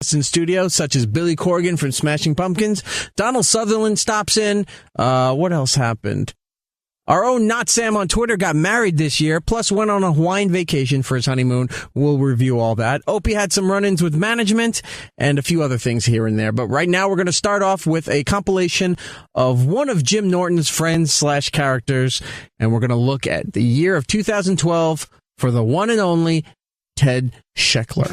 in studio, such as Billy Corgan from Smashing Pumpkins. Donald Sutherland stops in. What else happened? Our own Not Sam on Twitter got married this year, plus went on a Hawaiian vacation for his honeymoon. We'll review all that. Opie had some run-ins with management and a few other things here and there. But right now we're going to start off with a compilation of one of Jim Norton's friends/characters. And we're going to look at the year of 2012 for the one and only Ted Sheckler.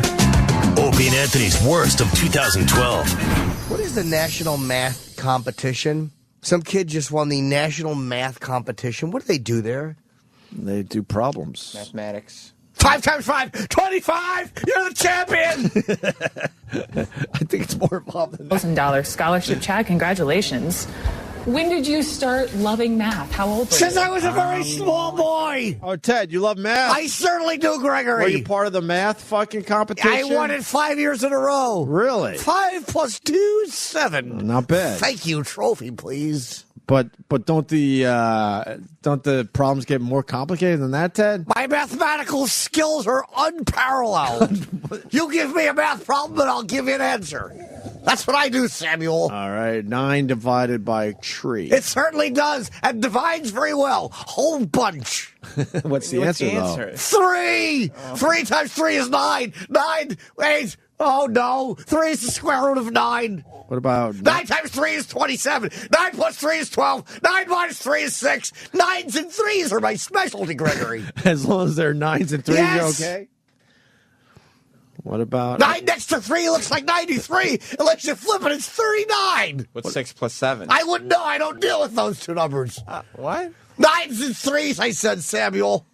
Opie and Anthony's worst of 2012. What is the national math competition? Some kid just won the national math competition. What do they do there? They do problems. Mathematics. 5 times 5, 25! You're the champion! I think it's more involved than that. $1,000 scholarship, Chad. Congratulations. When did you start loving math? How old were you? Since I was a very small boy. Oh, Ted, you love math? I certainly do, Gregory. Were you part of the math fucking competition? I won it 5 years in a row. Really? 5 plus 2 is 7. Not bad. Thank you. Trophy, please. But don't the problems get more complicated than that, Ted? My mathematical skills are unparalleled. You give me a math problem and I'll give you an answer. That's what I do, Samuel. All right, 9 divided by a tree. It certainly does, and divides very well. Whole bunch. What's the answer, though? 3! 3 times 3 is 9. 9, 8. Oh, no. 3 is the square root of 9. What about... 9 times 3 is 27. 9 plus 3 is 12. 9 minus 3 is 6. 9s and 3s are my specialty, Gregory. As long as they're 9s and 3s, yes. You're okay? What about... 9 next to 3 looks like 93. Unless you flip it, it's 39. What's 6 plus 7? I wouldn't know. I don't deal with those two numbers. What? 9s and 3s, I said, Samuel.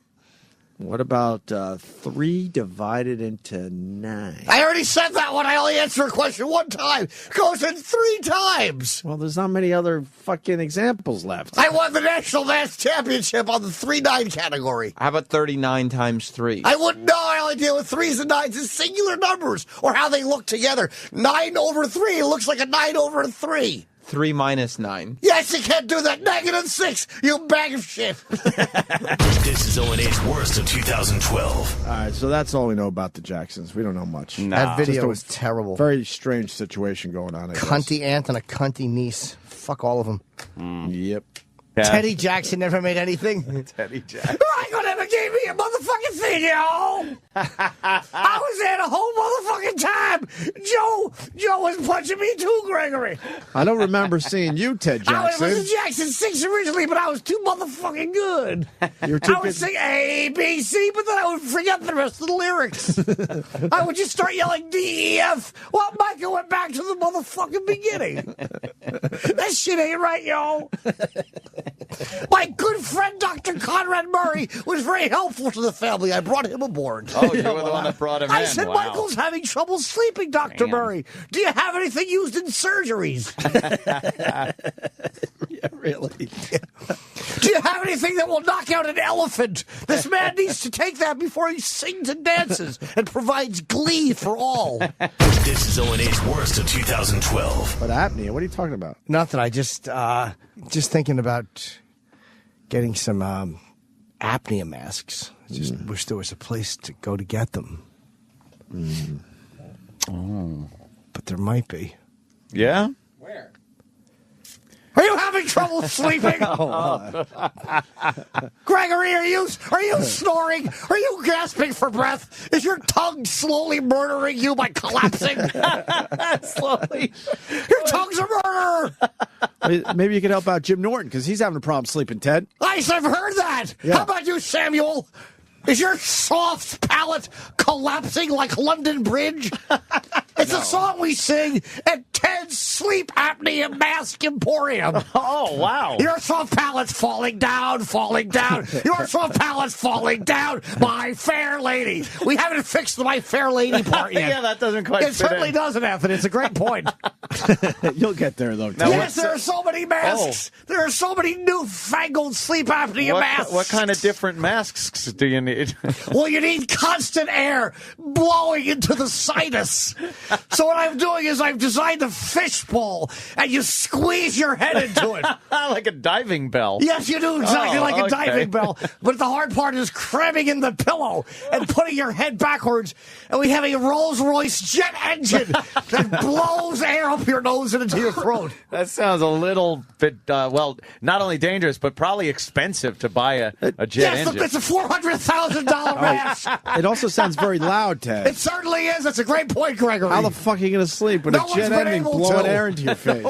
What about 3 divided into 9? I already said that one. I only answered a question one time. Goes in 3 times. Well, there's not many other fucking examples left. I won the National Math Championship on the 3-9 category. How about 39 times 3? I wouldn't know. I only deal with 3s and 9s as singular numbers, or how they look together. 9 over 3 looks like a 9 over a 3. 3 minus 9. Yes, you can't do that. -6, you bag of shit. This is O&A's worst of 2012. All right, so that's all we know about the Jacksons. We don't know much. Nah. That video Just a was terrible. Very strange situation going on, I guess. Cunty aunt and a cunty niece. Fuck all of them. Yep. Yeah. Teddy Jackson never made anything. Teddy Jackson. I could never gave me a motherfucking thing, yo. I was there the whole motherfucking time. Joe was punching me too, Gregory. I don't remember seeing you, Ted I Jackson. was in Jackson 6 originally, but I was too motherfucking good. You were too I would good. sing A, B, C, but then I would forget the rest of the lyrics. I would just start yelling D, E, F. Well, Micah went back to the motherfucking beginning. That shit ain't right, yo. My good friend, Dr. Conrad Murray, was very helpful to the family. I brought him aboard. Oh, you were the one that brought him in. I said, Wow. Michael's having trouble sleeping, Dr. Murray. Do you have anything used in surgeries? Yeah, really. Do you have anything that will knock out an elephant? This man needs to take that before he sings and dances and provides glee for all. This is O&A's worst of 2012. What apnea? What are you talking about? Nothing. I just thinking about getting some apnea masks. I just wish there was a place to go to get them. Oh. But there might be. Yeah? Are you having trouble sleeping? Gregory, are you snoring? Are you gasping for breath? Is your tongue slowly murdering you by collapsing? Slowly. Your tongue's a murderer. Maybe you could help out Jim Norton, because he's having a problem sleeping, Ted. I've heard that. Yeah. How about you, Samuel? Is your soft palate collapsing like London Bridge? It's a song we sing at Ted's Sleep Apnea Mask Emporium. Oh, wow. Your soft palate's falling down, falling down. Your soft palate's falling down, my fair lady. We haven't fixed the my fair lady part yet. Yeah, that doesn't quite It fit certainly in. doesn't, Anthony. It's a great point. You'll get there, though, Ted. Now, Yes, there are so many masks. There are so many newfangled sleep apnea masks. What kind of different masks do you need? Well, you need constant air blowing into the sinus. So what I'm doing is I've designed a fishbowl and you squeeze your head into it. Like a diving bell. Yes, you do exactly like a okay. diving bell. But the hard part is cramming in the pillow and putting your head backwards. And we have a Rolls-Royce jet engine that blows air up your nose and into your throat. That sounds a little bit, well, not only dangerous, but probably expensive to buy a jet Yes, engine. it's a $400,000 mask. It also sounds very loud, Ted. It certainly is. That's a great point, Gregory. How the fuck are you going to sleep with No a one's jet been engine able blowing to. air into your face?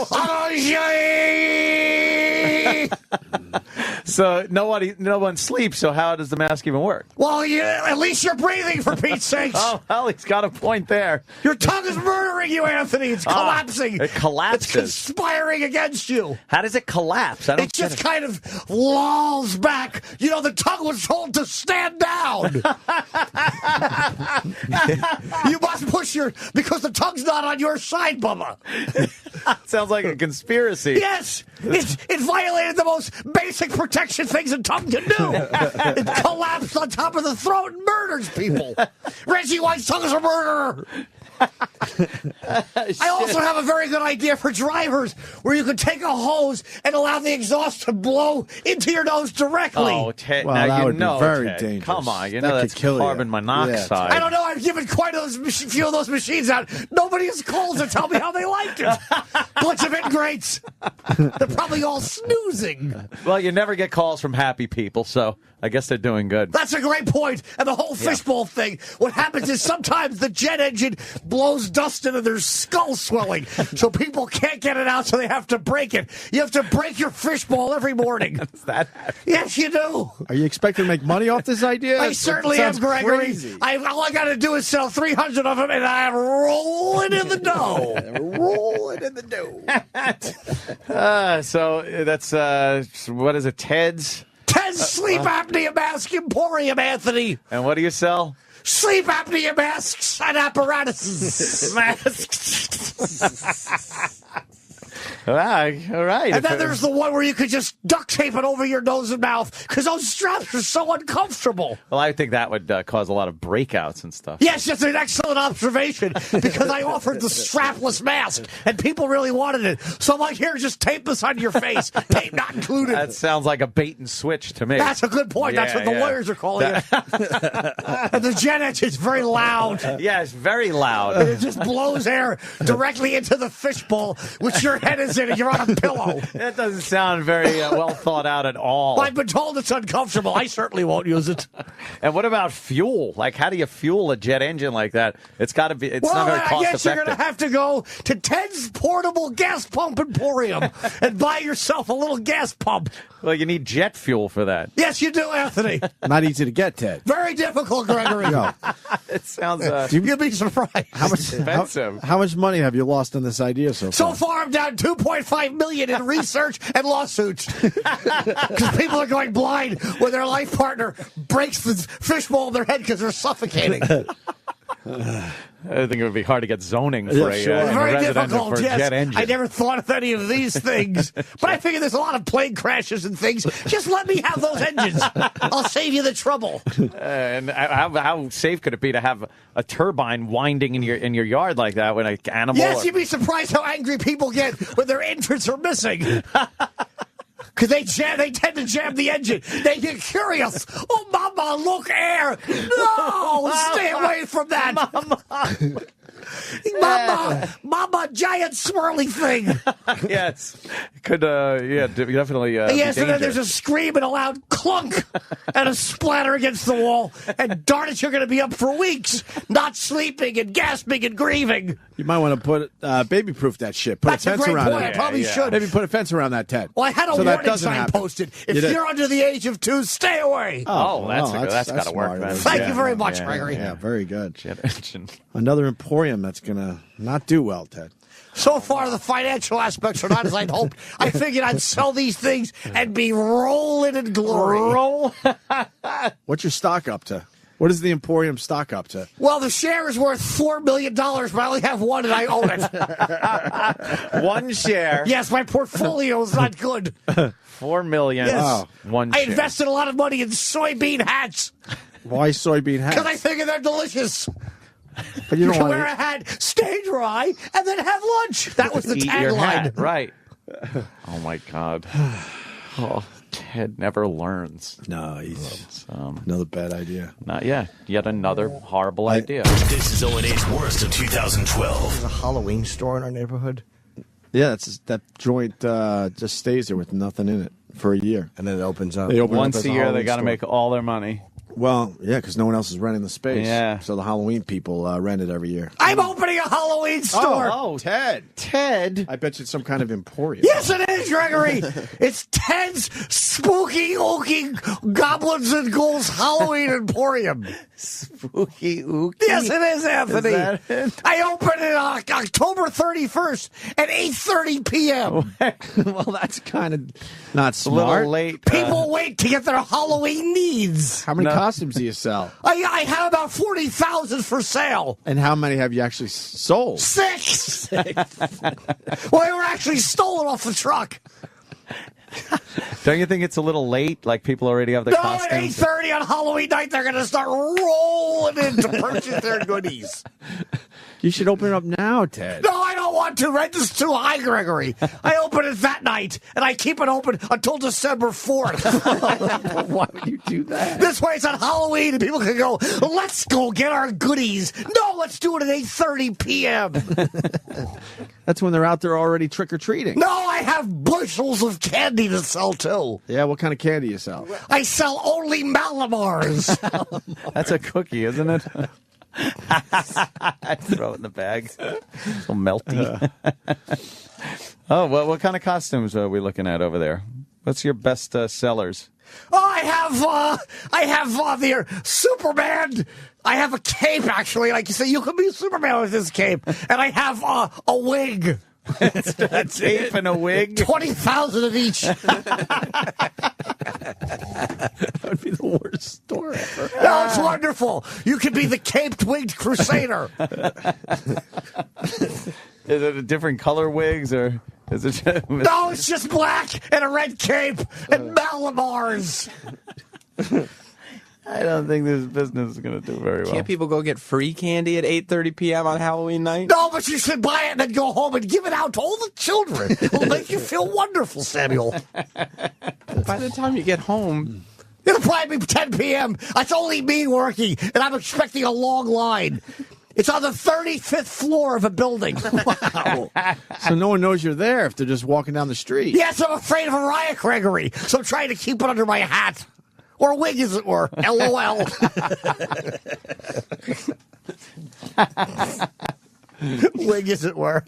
So no one sleeps, so how does the mask even work? Well, at least you're breathing, for Pete's sakes. Oh, well, he's got a point there. Your tongue is murdering you, Anthony. It's collapsing. It collapses. It's conspiring against you. How does it collapse? I don't It just kind of lolls back. You know, the tongue was told to stand down. You must push because the tongue's not on your side, Bubba. Sounds like a conspiracy. Yes, it violated the most basic protection things a tongue can do. It collapsed on top of the throat and murders people. Reggie White's tongue is a murderer. I also have a very good idea for drivers where you could take a hose and allow the exhaust to blow into your nose directly. Oh, Ted, Well, now that you would be know, very Ted. dangerous. Come on, you That know could that's kill you. carbon monoxide. I don't know. I've given quite a few of those machines out. Nobody has called to tell me how they liked it. Bunch of ingrates. They're probably all snoozing. Well, you never get calls from happy people, so I guess they're doing good. That's a great point. And the whole fishbowl thing, what happens is sometimes the jet engine blows dust into their skull swelling, so people can't get it out, so they have to break it. You have to break your fishbowl every morning. Does that happen? Yes, you do. Are you expecting to make money off this idea? I It certainly am, sounds Gregory. crazy. All I got to do is sell 300 of them, and I'm rolling in the dough. Rolling in the dough. So that's, what is it, Ted's? Ted's Sleep Apnea Mask Emporium, Anthony. And what do you sell? Sleep apnea masks and apparatuses. All right. And then there's the one where you could just duct tape it over your nose and mouth because those straps are so uncomfortable. Well, I think that would cause a lot of breakouts and stuff. Yes, that's an excellent observation because I offered the strapless mask and people really wanted it. So I'm like, here, just tape this on your face. Tape not included. That sounds like a bait and switch to me. That's a good point. That's what the lawyers are calling it. And the jet engine is very loud. Yeah, it's very loud. It just blows air directly into the fishbowl, which your head is in, and you're on a pillow. That doesn't sound very well thought out at all. I've been told it's uncomfortable. I certainly won't use it. And what about fuel? Like, how do you fuel a jet engine like that? It's got to be. It's not very I cost guess you're effective. going to have to go to Ted's Portable Gas Pump Emporium and buy yourself a little gas pump. Well, you need jet fuel for that. Yes, you do, Anthony. Not easy to get, Ted. Very difficult, Gregory. Yo, It sounds You'd be surprised. expensive. how much money have you lost on this idea so So far? far, I'm down $2.5 million in research and lawsuits because people are going blind when their life partner breaks the fishbowl in their head because they're suffocating. I think it would be hard to get zoning for Yeah, a, sure. in a Very residential difficult, for a yes. jet engine. I never thought of any of these things. But I figure there's a lot of plane crashes and things. Just let me have those engines. I'll save you the trouble. And how safe could it be to have a turbine winding in your yard like that when an animal? Yes, you'd be surprised how angry people get when their engines are missing. Because they tend to jam the engine. They get curious. Oh, Mama, look, air. No, stay away from that. Mama, giant swirly thing. Yes, could definitely. Yes, be and then dangerous. there's a scream and a loud clunk and a splatter against the wall. And darn it, you're going to be up for weeks, not sleeping and gasping and grieving. You might want to put baby-proof that shit. Put That's a a fence great around point. it. I probably should. Maybe put a fence around that, Ted. Well, I had a so that warning doesn't sign happen. posted. You If did. you're under the age of 2, stay away. Oh, that's got to work, smart. man. Thank Yeah. you very much, Yeah. Gregory. Yeah, very good. Jet engine. Another Emporium that's going to not do well, Ted. So far, the financial aspects are not as I'd hoped. I figured I'd sell these things and be rolling in glory. Roll. What's your stock up to? What is the Emporium stock up to? Well, the share is worth $4 million, but I only have one and I own it. One share. Yes, my portfolio is not good. $4 million. Yes. Wow. One I share. invested a lot of money in soybean hats Why soybean hats? because I figure they're delicious. But you don't want wear a hat, stay dry, and then have lunch. That was the Eat your hat, tagline. right? Oh my God. Oh, Ted never learns. No, he's another bad idea. Not yet. Yet another horrible idea. This is O&A's worst of 2012. There's a Halloween store in our neighborhood. Yeah, that joint just stays there with nothing in it for a year. And then it opens up. They open Once up as a year, they Halloween got to store. make all their money. Well, yeah, because no one else is renting the space. Yeah. So the Halloween people rent it every year. I'm opening a Halloween store. Oh, Ted. Ted. I bet you it's some kind of emporium. Yes, it is, Gregory. It's Ted's Spooky Ookie Goblins and Ghouls Halloween Emporium. Spooky ookie. Yes, it is, Anthony. Is that it? I open it on October 31st at 8:30 p.m. Well, that's kind of not A smart. little late. People wait to get their Halloween needs. How many costumes do you sell? I have about 40,000 for sale. And how many have you actually sold? 6. Well, they were actually stolen off the truck. Don't you think it's a little late? Like people already have their No, at costumes? 8:30 on Halloween night, they're going to start rolling in to purchase their goodies. You should open it up now, Ted. No, I don't want to. Rent is too high, Gregory. I open it that night, and I keep it open until December 4th. Why would you do that? This way it's on Halloween, and people can go, let's go get our goodies. No, let's do it at 8:30 p.m. That's when they're out there already trick-or-treating. No, I have bushels of candy to sell, too. Yeah, what kind of candy you sell? I sell only Malamars. That's a cookie, isn't it? I throw it in the bag. So melty. Oh, well, what kind of costumes are we looking at over there? What's your best sellers? Oh, I have the Superman. I have a cape, actually. Like you say, you could be Superman with this cape. And I have a wig. A tape and a wig? 20,000 of each. That would be the worst store ever. No, it's wonderful. You could be the caped wigged crusader. Is it a different color wigs or is it? No, it's just black and a red cape and Malamars. I don't think this business is going to do very well. Can't people go get free candy at 8:30 p.m. on Halloween night? No, but you should buy it and then go home and give it out to all the children. It'll make you feel wonderful, Samuel. By the time you get home, It'll probably be 10 p.m. That's only me working, and I'm expecting a long line. It's on the 35th floor of a building. Wow. So no one knows you're there if they're just walking down the street. Yes, I'm afraid of a riot, Gregory, so I'm trying to keep it under my hat. Or wig, as it were. LOL. Wig, as it were.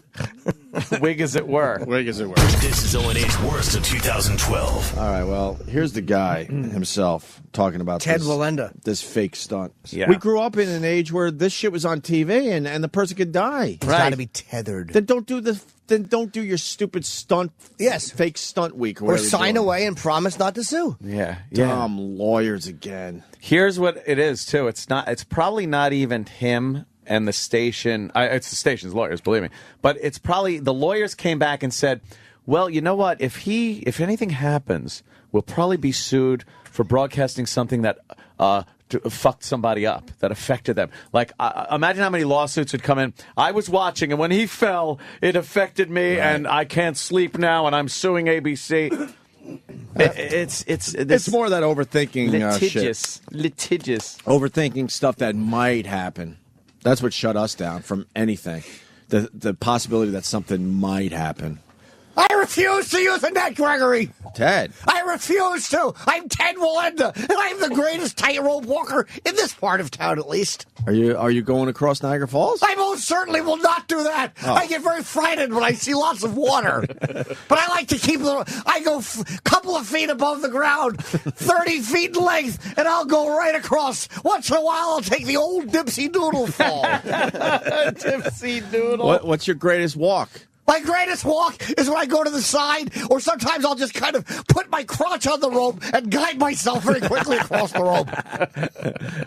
Wig as it were. Wig as it were. This is O&A's worst of 2012. All right, well, here's the guy himself talking about Ted this, Wallenda. this fake stunt. Yeah. We grew up in an age where this shit was on TV and the person could die. It's got to be tethered. Then don't do your stupid stunt. Yes. Fake stunt week. Or, Or whatever you're sign doing. away and promise not to sue. Yeah. Dumb lawyers again. Here's what it is too. It's probably not even him and the station. It's the station's lawyers, believe me. But it's probably the lawyers came back and said, "Well, you know what? If anything happens, we'll probably be sued for broadcasting something that fucked somebody up, that affected them." Like, imagine how many lawsuits would come in. I was watching, and when he fell, it affected me, and I can't sleep now, and I'm suing ABC. It's more of that overthinking shit. Litigious. Overthinking stuff that might happen. That's what shut us down from anything. The possibility that something might happen. I refuse to use a net, Gregory. Ted. I refuse to. I'm Ted Wallenda, and I'm the greatest tightrope walker in this part of town, at least. Are you going across Niagara Falls? I most certainly will not do that. Oh. I get very frightened when I see lots of water. But I like to keep I go a couple of feet above the ground, 30 feet in length, and I'll go right across. Once in a while, I'll take the old Dipsy Doodle fall. Dipsy Doodle. What's your greatest walk? My greatest walk is when I go to the side, or sometimes I'll just kind of put my crotch on the rope and guide myself very quickly across the rope.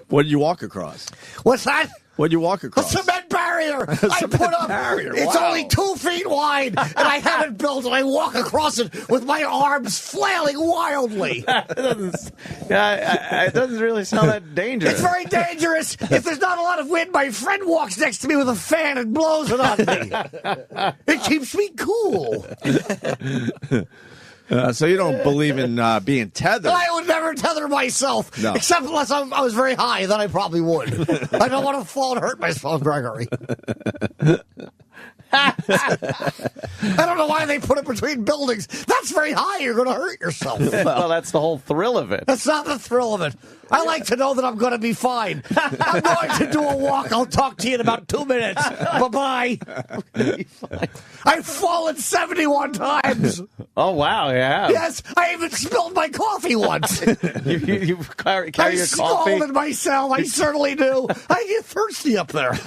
What did you walk across? What's that? What did you walk A across? cement barrier. barrier I put up. It's only 2 feet wide, and I have it built, and I walk across it with my arms flailing wildly. It doesn't really sound that dangerous. It's very dangerous. If there's not a lot of wind, my friend walks next to me with a fan and blows it on me. It keeps me cool. So you don't believe in being tethered? I would never tether myself, except unless I was very high. Then I probably would. I don't want to fall and hurt myself, Gregory. I don't know why they put it between buildings. That's very high. You're going to hurt yourself. Well, that's the whole thrill of it. That's not the thrill of it. I like to know that I'm going to be fine. I'm going to do a walk. I'll talk to you in about 2 minutes. Bye-bye. I've fallen 71 times. Oh, wow, yeah. Yes, I even spilled my coffee once. You carry your coffee? Scalded myself. I certainly do. I get thirsty up there.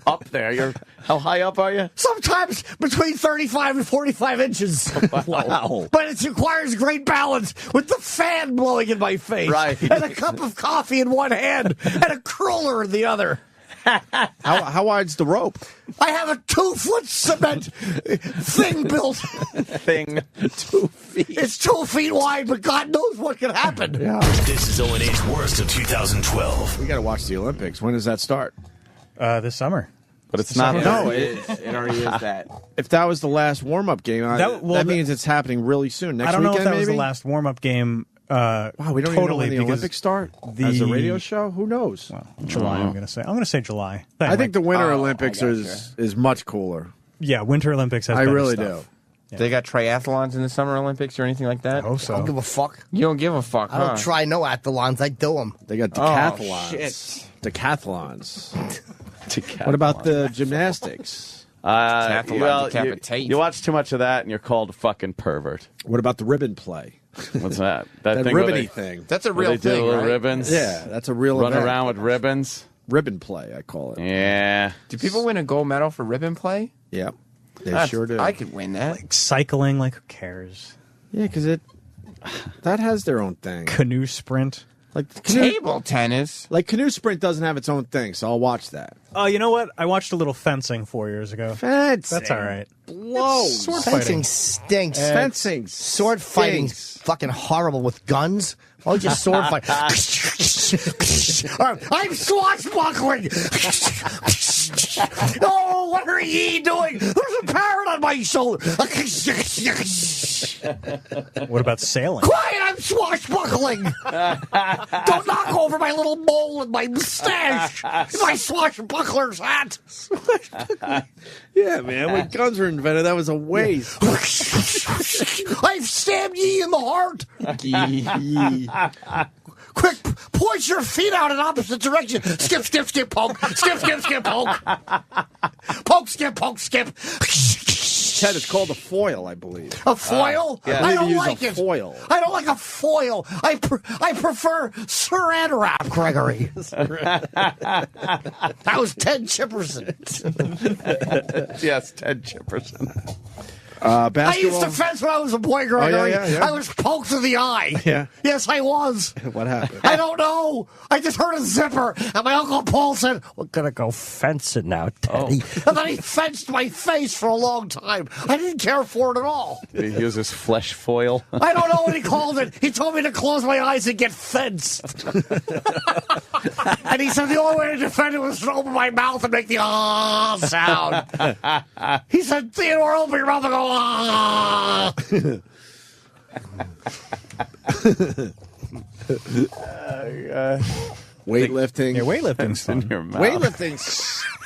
Up there? How high up are you? Sometimes between 35 and 45 inches. Wow. But it requires great balance with the fan blowing in my face. Right. And a cup of coffee in one hand and a cruller in the other. How wide's the rope? I have a 2-foot cement thing built. Thing. 2 feet. It's 2 feet wide, but God knows what can happen. Yeah. This is O&A's worst of 2012. We got to watch the Olympics. When does that start? This summer. But it's not. No, It already is that. if that was the last warm-up game, that means it's happening really soon. Next I don't know if weekend, that was maybe? the last warm-up game. Wow, we don't even know when the Olympics start as a radio show. Who knows? Well, July. I'm going to say July. I think the Winter Olympics is much cooler. Yeah, Winter Olympics has I better really stuff. do. Yeah. They got triathlons in the Summer Olympics or anything like that? I hope so. I don't give a fuck. You don't give a fuck, I don't try no athlons. I do them. They got decathlons. Decathlons. What about the gymnastics? Decapitate. You watch too much of that, and you're called a fucking pervert. What about the ribbon play? What's that? That thing where ribbony thing. That's a where real they do thing, little right? ribbons. Yeah, that's a real Run event. around with ribbons. Ribbon play, I call it. Yeah. Do people win a gold medal for ribbon play? Yep, they sure do. I could win that. Cycling, like, who cares? Yeah, because that has their own thing. Canoe sprint. Like Table tennis. Like canoe sprint doesn't have its own thing, so I'll watch that. Oh, you know what? I watched a little fencing 4 years ago. Fencing. That's all right. Blows. Sword Fencing fighting. stinks. Fencing. Sword fighting's fucking horrible with guns. Why don't you sword fight? I'm swashbuckling. Oh, what are ye doing? There's a parrot on my shoulder. What about sailing? Quiet, I'm swashbuckling. Don't knock over my little mole and my mustache. My swashbuckler's hat. Yeah, man. When guns were invented, that was a waste. I've stabbed ye in the heart. Quick, point your feet out in opposite direction. Skip, skip, skip, poke. Skip, skip, skip, poke. Poke, skip, poke, skip. Ted, it's called a foil, I believe. A foil? Yeah. I don't Use like a it. foil. I don't like a foil. I prefer saran wrap, Gregory. That was Ted Chipperson. Yes, Ted Chipperson. Basketball. I used to fence when I was a boy, Gregory. yeah. I was poked in the eye. Yeah. Yes, I was. What happened? I don't know. I just heard a zipper, and my Uncle Paul said, "We're gonna go fencing now, Teddy." And then he fenced my face for a long time. I didn't care for it at all. Did he use his flesh foil? I don't know what he called it. He told me to close my eyes and get fenced. And he said the only way to defend it was to open my mouth and make the ah sound. He said, "Theodore, open your mouth and go ah." Weightlifting. Yeah, weightlifting's In fun. your mouth. Weightlifting's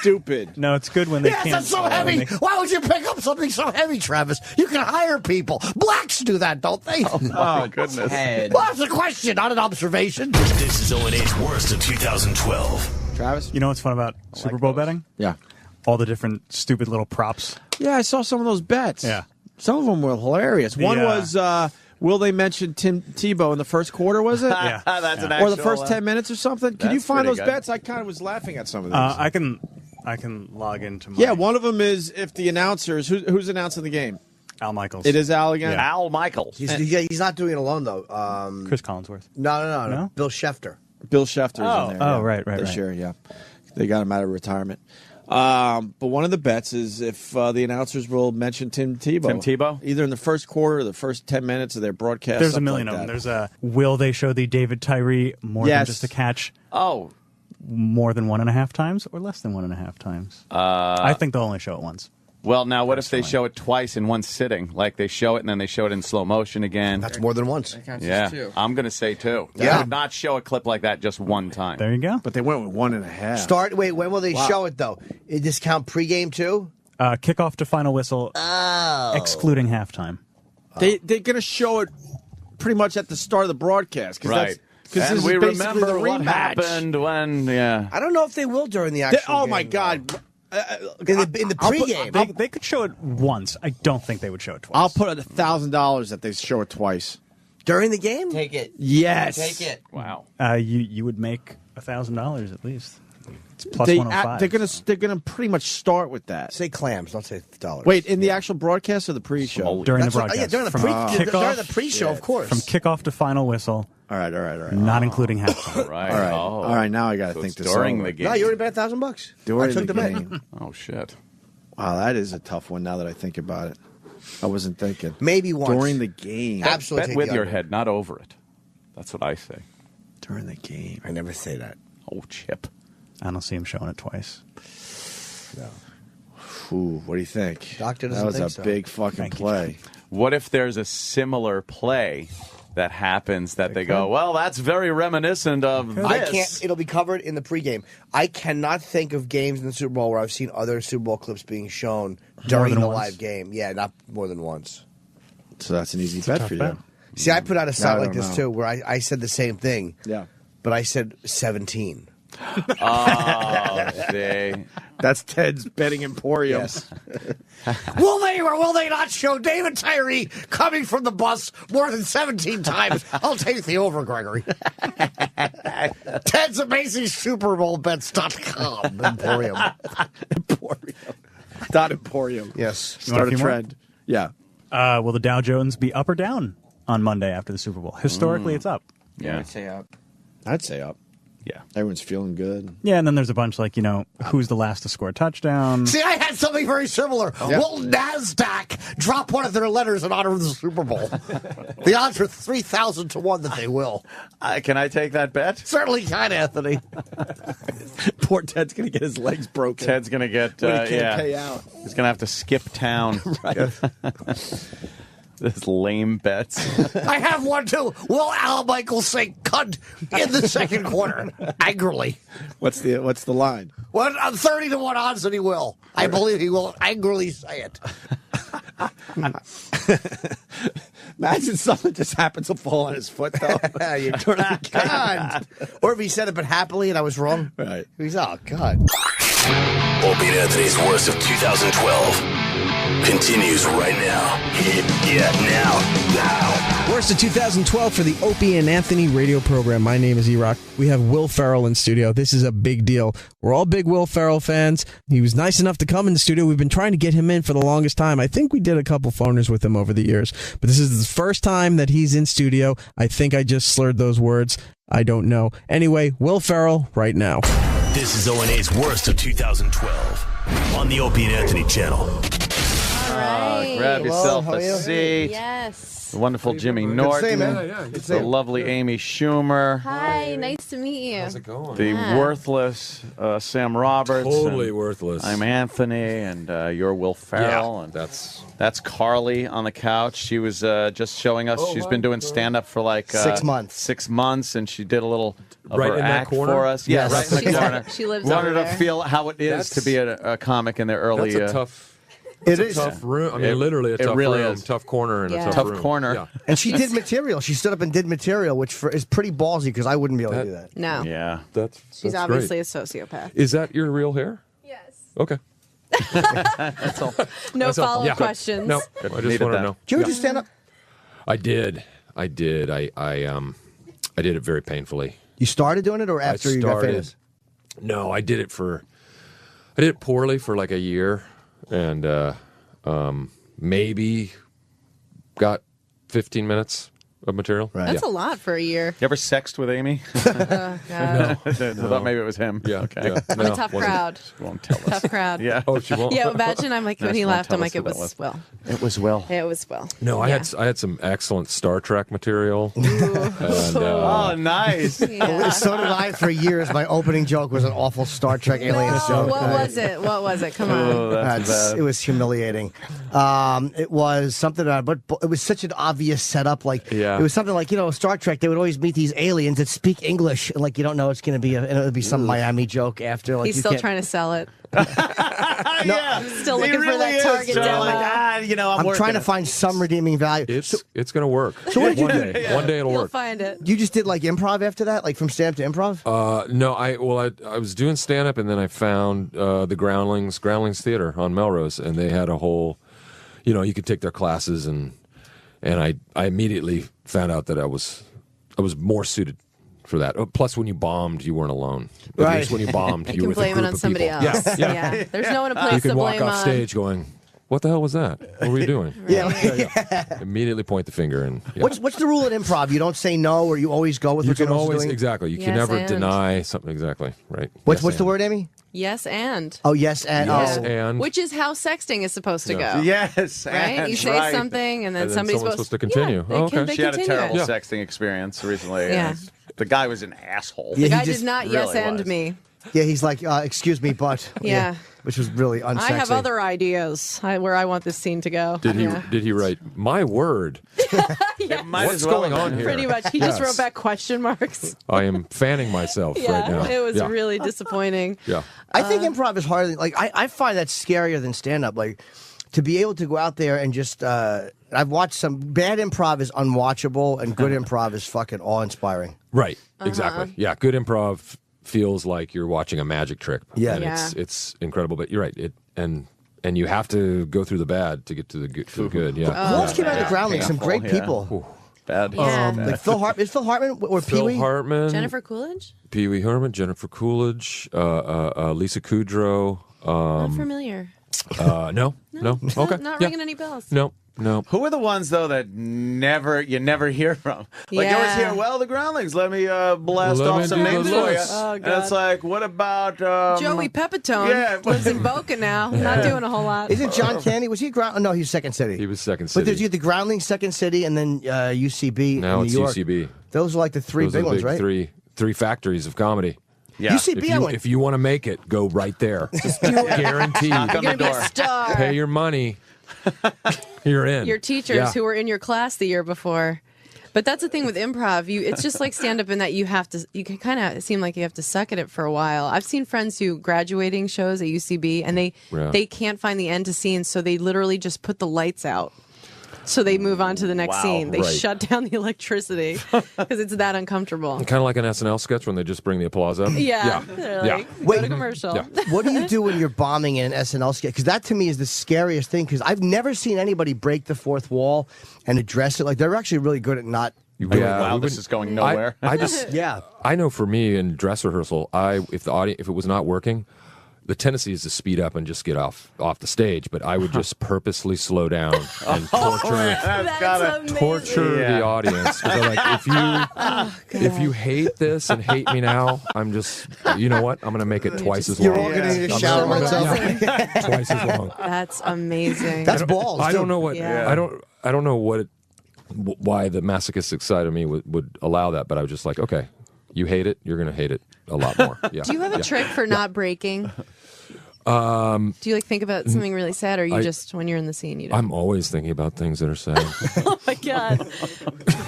stupid. No, it's good when they Yes, can't. that's so heavy. Why would you pick up something so heavy, Travis? You can hire people. Blacks do that, don't they? Oh, goodness. Ted. Well, that's a question, not an observation. This is O&A's worst of 2012. Travis? You know what's fun about Super Bowl betting? Yeah. All the different stupid little props. Yeah, I saw some of those bets. Yeah. Some of them were hilarious. One was, will they mention Tim Tebow in the first quarter, was it? Yeah. That's an Or actual, the first 10 minutes or something? Can you that's find pretty those good. bets? I kind of was laughing at some of these. I can log into my Yeah, one of them is if the announcers, who's announcing the game? Al Michaels. It is Al again? Yeah. Al Michaels. He's not doing it alone, though. Chris Collinsworth. No. No? Bill Schefter. Bill Schefter's in there. Oh, yeah, right. This year, yeah. They got him out of retirement. But one of the bets is if the announcers will mention Tim Tebow. Tim Tebow? Either in the first quarter or the first 10 minutes of their broadcast. There's a something million like of them. that. There's a will they show the David Tyree more than just a catch Oh, more than 1.5 times or less than 1.5 times? I think they'll only show it once. well, now what if they show it twice in one sitting? Like they show it and then they show it in slow motion again. That's more than once. Yeah, I'm going to say 2. They Yeah. would not show a clip like that just one time. There you go. But they went with 1.5. Wait, when will they show it, though? Did this count pregame, too? Kickoff to final whistle, excluding halftime. They're going to show it pretty much at the start of the broadcast. Right. Because And this we is basically remember the what rematch. happened when, I don't know if they will during the actual Oh, game, my though. God. In the pregame. They could show it once. I don't think they would show it twice. I'll put $1,000 that they show it twice. During the game? Take it. Yes. Take it. wow. You would make $1,000 at least. It's plus They, 105. they're gonna pretty much start with that. Say clams, don't say dollars. Wait, in the actual broadcast or the pre-show? during the That's what- broadcast. yeah, during the From during the kickoff- pre-show, of course. From kickoff to final whistle, All right. not including halftime. Right. All right. Oh. All right, now I got to So think it's this during over. the game. No, you already bet $1,000. During I took the the bet. game. Oh, shit. Wow, that is a tough one now that I think about it. I wasn't thinking. Maybe once. During the game. Absolutely. Bet take with the your under. head, not over it. That's what I say. During the game. I never say that. Oh, Chip. I don't see him showing it twice. Ooh, what do you think? Doctor that doesn't was think a so. big fucking Thank you, play. What if there's a similar play that happens that they go, well, that's very reminiscent of this. I can't. It'll be covered in the pregame. I cannot think of games in the Super Bowl where I've seen other Super Bowl clips being shown during than the once? live game. Yeah, not more than once. So that's an easy bet for you. bet. See, I put out a site I like don't this know. too, where I said the same thing. Yeah. But I said 17. Oh, see. That's Ted's betting emporium. Yes. Will they or will they not show David Tyree coming from the bus more than 17 times? I'll take the over, Gregory. Ted's Amazing Super Bowl Bets.com Emporium. Emporium. Dot Emporium. Yes. You want Start a a few more? trend. Yeah. Will the Dow Jones be up or down on Monday after the Super Bowl? Historically, it's up. Yeah. I'd say up. I'd say up. Yeah. Everyone's feeling good. Yeah, and then there's a bunch like, who's the last to score a touchdown? See, I had something very similar. Will NASDAQ drop one of their letters in honor of the Super Bowl? The odds are 3,000 to 1 that they will. Can I take that bet? Certainly can, Anthony. Poor Ted's going to get his legs broken. Ted's going to get, when he can't yeah. pay out. He's going to have to skip town. Right. This lame bets. I have one, too. Will Al Michaels say cunt in the second quarter? Angrily. What's the line? 30 to 1 odds that he will. I believe he will angrily say it. Imagine something just happens to fall on his foot, though. You turn the God. Or if he said it but happily and I was wrong. Right. He's, oh, God. Opie and Anthony's Worst of 2012 continues right now. Now. Worst of 2012 for the Opie and Anthony radio program. My name is E-Rock. We have Will Ferrell in studio. This is a big deal. We're all big Will Ferrell fans. He was nice enough to come in the studio. We've been trying to get him in for the longest time. I think we did a couple phoners with him over the years, but this is the first time that he's in studio. I think I just slurred those words. I don't know. Anyway, Will Ferrell right now. This is O&A's Worst of 2012 on the Opie and Anthony channel. Right. Grab yourself how are a you? seat. Yes. The wonderful Jimmy Norton. The lovely Amy Schumer. Hi, nice to meet you. How's it going? The worthless Sam Roberts. Totally and worthless. I'm Anthony, and you're Will Ferrell. Yeah, and that's Carly on the couch. She was just showing us. She's been doing stand-up for like 6 months. 6 months, and she did a little of Right her in that act corner? for us. Yeah, Yes. right in the corner. She lives Wanted over to there. feel how it is to be a comic in the early. that's a tough. It is. Tough room. I mean, It- literally a it tough really room, is. tough corner, and Yeah. a tough Tough room. corner. Yeah. And she did material. She stood up and did material, which is pretty ballsy because I wouldn't be able to do that. No. Yeah. She's that's obviously great. a sociopath. Is that your real hair? Yes. Okay. That's all. No That's all. follow-up Yeah. questions. No, I just Needed want that. to know. Did you ever do stand up? I did. I did it very painfully. You started doing it or after I you got started. famous? No, I did it poorly for like a year, and maybe got 15 minutes of material. Right. That's a lot for a year. You ever sexed with Amy? Oh, God. I thought maybe it was him. Yeah. Okay. Yeah. I'm a tough crowd. She won't tell us. Tough crowd. Yeah. Oh, she won't. Yeah, imagine I'm like, No, when she he won't laughed, tell I'm like, us who it that was Will. It was Will. It was Will. No, I Yeah. had some excellent Star Trek material. Oh, nice. Yeah. So did I for years. My opening joke was an awful Star Trek alien Oh, joke. what was it? What was it? Come on. Oh, that's bad. It was humiliating. It was something, but it was such an obvious setup. Like Yeah. it was something like Star Trek. They would always meet these aliens that speak English, and like you don't know it's going to be and it would be some Miami joke after. Like He's you still can't- trying to sell it. Yeah. Still He looking for really that is. Target Still demo. like, I'm trying to find some reading value. It's going to work. So what did you one do? day? One day it'll You'll work. find it. You just did like improv after that, like from stand up to improv. No, I was doing stand up and then I found the Groundlings Theater on Melrose, and they had a whole, you could take their classes, and I immediately found out that I was more suited for that. Plus, when you bombed, you weren't alone. At Right. least when you bombed, You you can were with a blame it group on of somebody people. else. Yeah. There's no one to You place can the walk blame off on. stage going, "What the hell was that? What were you doing?" Yeah. Immediately point the finger and. Yeah. What's the rule in improv? You don't say no, or you always go with You what can someone else is always doing? exactly. You Yes, can never and. deny something. Exactly right. What's Yes, the and. word, Amy? Yes, and. Oh, yes, and Yes, oh. and. Which is how sexting is supposed to Yeah. go. Yes. Right? You that's say right. something, and then And then somebody's someone's supposed to continue. Yeah, Oh, they okay. She had a continue terrible it. sexting experience recently. Yeah. and The guy was an asshole. Yeah. The guy He just did not really yes and was. me. Yeah, he's like, excuse me, but Yeah. which was really unsexy. I have other ideas where I want this scene to go. Did he? Yeah. Did he write my word? It might What's as well going have on been. here? Pretty much. He Yes. just wrote back question marks. I am fanning myself Yeah, right now. it was Yeah. really disappointing. Yeah. I think improv is harder. Like I find that scarier than stand up. Like to be able to go out there and just. I've watched some bad improv is unwatchable, and good improv is fucking awe inspiring. Right. Exactly. Yeah. Good improv feels like you're watching a magic trick. Yeah. And Yeah. it's incredible. But you're right. And you have to go through the bad to get to the good. To the good. Yeah. Who else came out of the Yeah. Groundlings? Some great Painful, yeah. people. Bad. Yeah. Like Phil Hartman. Is Phil Hartman or Pee Phil Wee? Hartman, Jennifer Coolidge? Pee Wee Herman, Jennifer Coolidge, Lisa Kudrow. Not familiar. No. Okay. Not Yeah. ringing any bells. No. Who are the ones though that you never hear from? Like you always Yeah. hear, well, the Groundlings. Let me blast Let off me some do the names for you. list. Oh, And God. it's like, what about Joey Pepitone Yeah. lives in Boca now. Not doing a whole lot. Isn't John Candy? Was he Ground? No, he was Second City. He was Second But City. there's you the Groundlings, Second City, and then UCB. Now in it's New York. UCB. Those are like the three Those are big the ones, right? Three factories of comedy. Yeah. UCB, I went. If you want to make it, go right there. Guaranteed. Knock on You're the going to be door. a star. Pay your money. You're in. Your teachers Yeah. who were in your class the year before. But that's the thing with improv. It's just like stand up in that you can kind of seem like you have to suck at it for a while. I've seen friends who graduating shows at UCB and they can't find the end to scenes, so they literally just put the lights out. So they move on to the next Wow. scene. They Right. shut down the electricity because it's that uncomfortable. Kind of like an SNL sketch when they just bring the applause up. Yeah. They're Yeah. like, Wait. go to commercial. Yeah. What do you do when you're bombing in an SNL sketch? Because that to me is the scariest thing. Because I've never seen anybody break the fourth wall and address it. Like they're actually really good at not. Wow, this is going nowhere. I just Yeah. I know for me in dress rehearsal, if it was not working, the tendency is to speed up and just get off the stage. But I would just purposely slow down and torture Yeah. the audience. 'Cause they're like, if you hate this and hate me now, I'm just, you know what? I'm going to make it twice as long. You're all going to need a I'm shower gonna- myself. twice as long. That's amazing. That's balls. I too. don't know what Yeah. I don't know why the masochistic side of me would allow that, but I was just like, okay, you hate it, you're gonna hate it a lot more. Yeah. Do you have a trick for not breaking? Do you think about something really sad, or you just when you're in the scene you don't? I'm always thinking about things that are sad. Oh my god!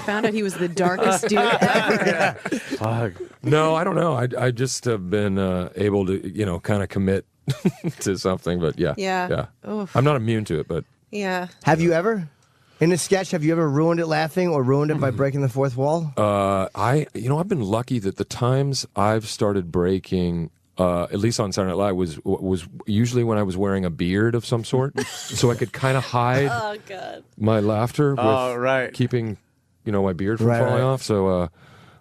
Found out he was the darkest dude ever. No, I don't know. I just have been able to kind of commit to something, but yeah. Yeah. Oof. I'm not immune to it, but Yeah. Have you ever? In a sketch, have you ever ruined it laughing or ruined it by breaking the fourth wall? I've been lucky that the times I've started breaking, at least on Saturday Night Live, was usually when I was wearing a beard of some sort, so I could kind of hide Oh god. my laughter with right. keeping, my beard from Right, falling right. off. So,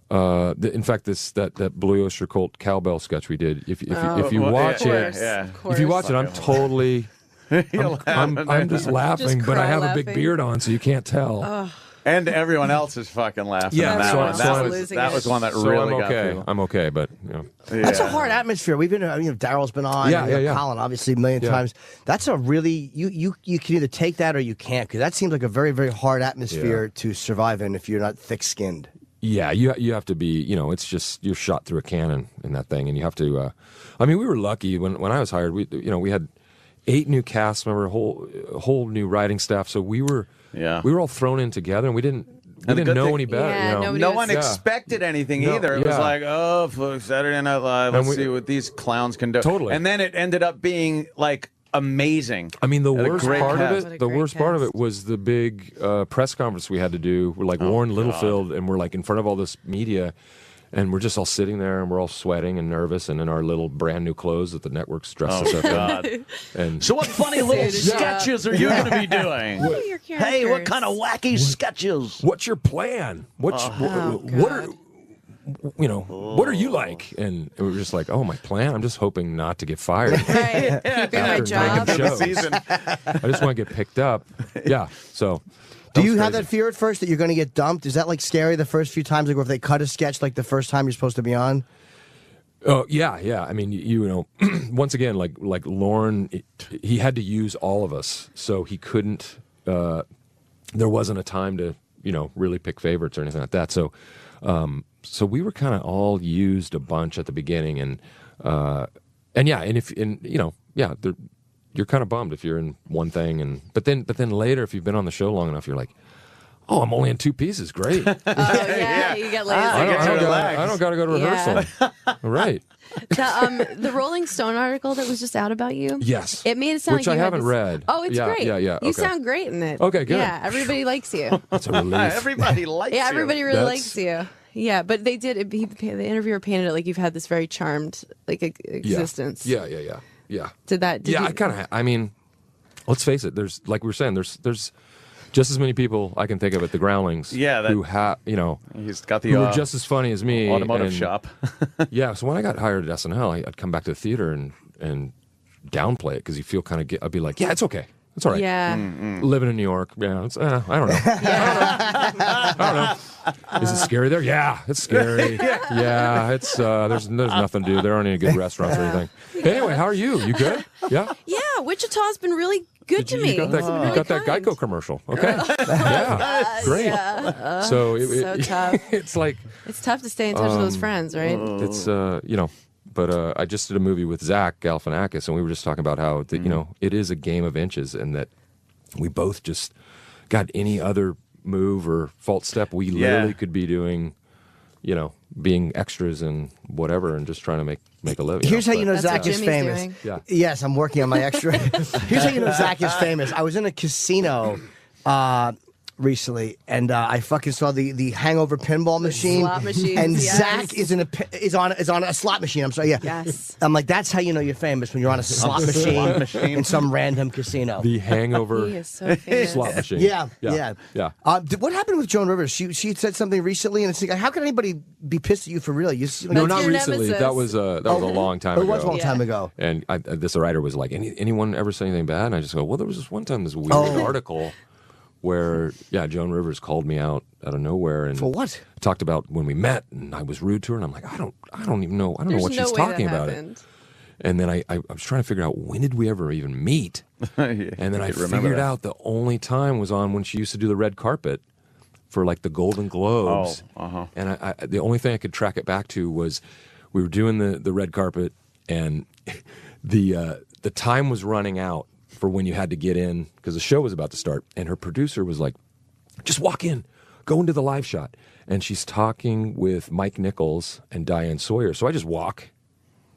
in fact, that Blue Oyster Cult cowbell sketch we did, if you watch Of it, course, yeah. of course. if you watch it, I'm totally. I'm just laughing, Just but I cry have a big laughing. beard on, so you can't tell. And everyone else is fucking laughing. Yeah, at that so- one. so That I'm- was, that was one that So really I'm got okay. people. I'm okay, but you know. That's a hard atmosphere. We've been, Daryl's been on, Yeah. Colin obviously a million times. That's a really you can either take that or you can't, because that seems like a very, very hard atmosphere to survive in if you're not thick-skinned. Yeah, you have to be, it's just, you're shot through a cannon in that thing, and you have to, we were lucky when I was hired, we had 8 new cast members, whole new writing staff, so we were all thrown in together, and we didn't know any better. Yeah, No one expected anything either. It was like, oh, fuck, Saturday Night Live, let's see what these clowns can do. Totally. And then it ended up being like amazing. I mean, the And a worst great part cast. of it, was the big press conference we had to do. We're like Warren Littlefield, and we're like in front of all this media, and we're just all sitting there, and we're all sweating and nervous, and in our little brand new clothes that the network's dressed us up in. And So what funny little sketches are you going to be doing? Hey, what kind of wacky sketches? what's your plan? What are you like? And we were just like, oh, my plan? I'm just hoping not to get fired. Right. Keeping my After job. making shows. I just want to get picked up. Yeah. So. Do you was have crazy. that fear at first that you're going to get dumped? Is that like scary the first few times, like if they cut a sketch like the first time you're supposed to be on? Oh yeah. I mean, once again, like Lorne, he had to use all of us, so he couldn't. There wasn't a time to really pick favorites or anything like that. So we were kind of all used a bunch at the beginning, and you're kind of bummed if you're in one thing, but then later, if you've been on the show long enough, you're like, oh, I'm only in 2 pieces. Great. You get lazy. I don't got to go to rehearsal. Right. The Rolling Stone article that was just out about you. Yes. It made it sound Which like you I had haven't this- read. Oh, it's great. Yeah. You Okay. sound great in it. Okay, good. Yeah, everybody likes you. That's a relief. Everybody likes Yeah, you. everybody really likes you. Yeah, but they did. The interviewer painted it like you've had this very charmed existence. Yeah. Did I kind of. I mean, let's face it. There's, like we were saying, there's just as many people I can think of at the Groundlings. Yeah, who have he's got the who were just as funny as me. automotive shop. Yeah. So when I got hired at SNL, I'd come back to the theater and downplay it because you feel kind of. I'd be like, yeah, it's okay. It's all right. Yeah. Living in New York, yeah. It's, I don't know. I don't know. Is it scary there? Yeah, it's scary. Yeah, it's there's nothing to do. There aren't any good restaurants or anything. Anyway, how are you? You good? Yeah. Yeah, Wichita's been really good to me. You got that Geico commercial. Okay. Yeah. Great. Yeah. So so tough. It's like It's tough to stay in touch with those friends, right? it's But I just did a movie with Zach Galifianakis, and we were just talking about how it is a game of inches, and that we both just got any other move or false step, we literally could be doing, being extras and whatever, and just trying to make a living. Here's how you know That's Zach what is Jimmy's famous. doing. Yeah. Yes, I'm working on my extra. Here's how you know Zach is famous. I was in a casino recently, and I fucking saw the Hangover pinball machine. Slot machines, and yes. Zach is on a slot machine. I'm sorry, yeah. Yes. I'm like, that's how you know you're famous, when you're on a slot machine in some random casino. The Hangover He is so famous. slot machine. Yeah. What Yeah. happened with Joan Rivers? She said something recently, and it's like, how can anybody be pissed at you for real? You No, That's not your recently. nemesis. That was a long time ago. It was a long time ago. And this writer was like, anyone ever say anything bad? And I just go, well, there was this one time, this weird article where, Joan Rivers called me out of nowhere and For what? talked about when we met, and I was rude to her, and I'm like, I don't even know. I don't know what There's she's no way talking that about happened. it. And then I was trying to figure out, when did we ever even meet? And then I figured out the only time was on when she used to do the red carpet for like the Golden Globes. And I the only thing I could track it back to was we were doing the red carpet, and the time was running out for when you had to get in because the show was about to start, and her producer was like, just walk in, go into the live shot. And she's talking with Mike Nichols and Diane Sawyer. So I just walk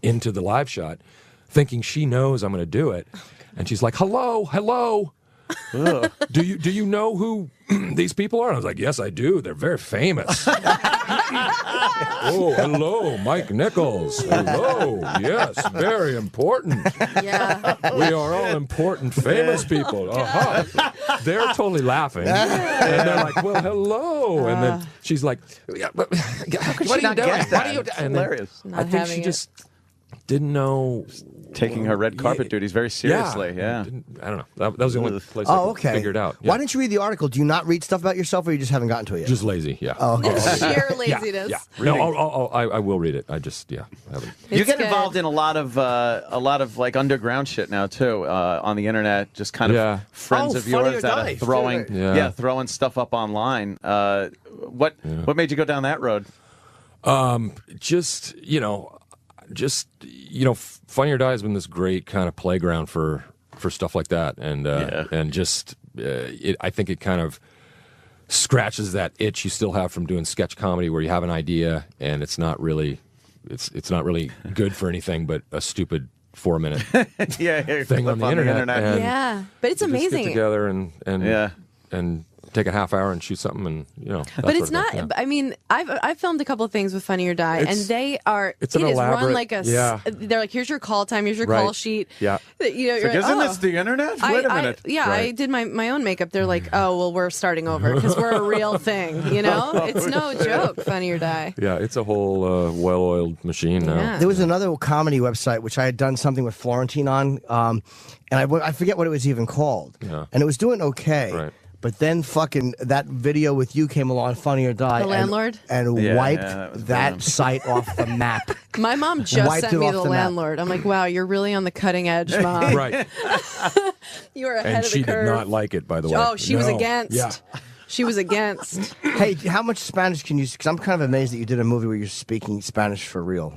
into the live shot thinking she knows I'm going to do it. And she's like, hello. Do you know who these people are? And I was like, yes, I do. They're very famous. Oh, hello, Mike Nichols. Hello. Yes, very important. Yeah. We are all important, famous people. They're totally laughing. And they're like, well, hello. And then she's like, what are you doing? What are you doing? And then Hilarious. Not I think having she it. just Didn't know. Taking her red carpet duties very seriously. Yeah. I don't know. That was the only place I Oh, could okay. figure it out. Why didn't you read the article? Do you not read stuff about yourself, or you just haven't gotten to it yet? Just lazy, yeah. Oh, okay. Sheer laziness. Yeah. No, I will read it. I just, I haven't. You get good. involved in a lot of like underground shit now too on the internet. Just kind of friends of Funny or yours that Die. are throwing, throwing stuff up online. What made you go down that road? Funny or Die has been this great kind of playground for stuff like that, and I think it kind of scratches that itch you still have from doing sketch comedy, where you have an idea and it's not really good for anything but a stupid 4-minute thing on the internet. And but it's you just amazing. get together and take a half hour and shoot something, and that But sort it's of not. thing, yeah. I mean, I've filmed a couple of things with Funny or Die, and they are. It's it an is run elaborate- like a. yeah. They're like, here's your call time, here's your call sheet. Yeah. You're Like, like, isn't this the internet? Wait a minute. I did my own makeup. They're like, oh well, we're starting over because we're a real thing. It's no joke. Funny or Die. Yeah, it's a whole well-oiled machine now. Yeah. There was another comedy website which I had done something with Florentine on, and I forget what it was even called. Yeah. And it was doing okay. Right. But then fucking that video with you came along, Funny or Die. The Landlord? And wiped that was that bad. site off the map. My mom just Wiped sent it me off The the map. Landlord. I'm like, wow, you're really on the cutting edge, Mom. Right. You are ahead And of the she curve. did not like it, by the way. Oh, she was No. against. Yeah. She was against. Hey, how much Spanish can you? Because I'm kind of amazed that you did a movie where you're speaking Spanish for real.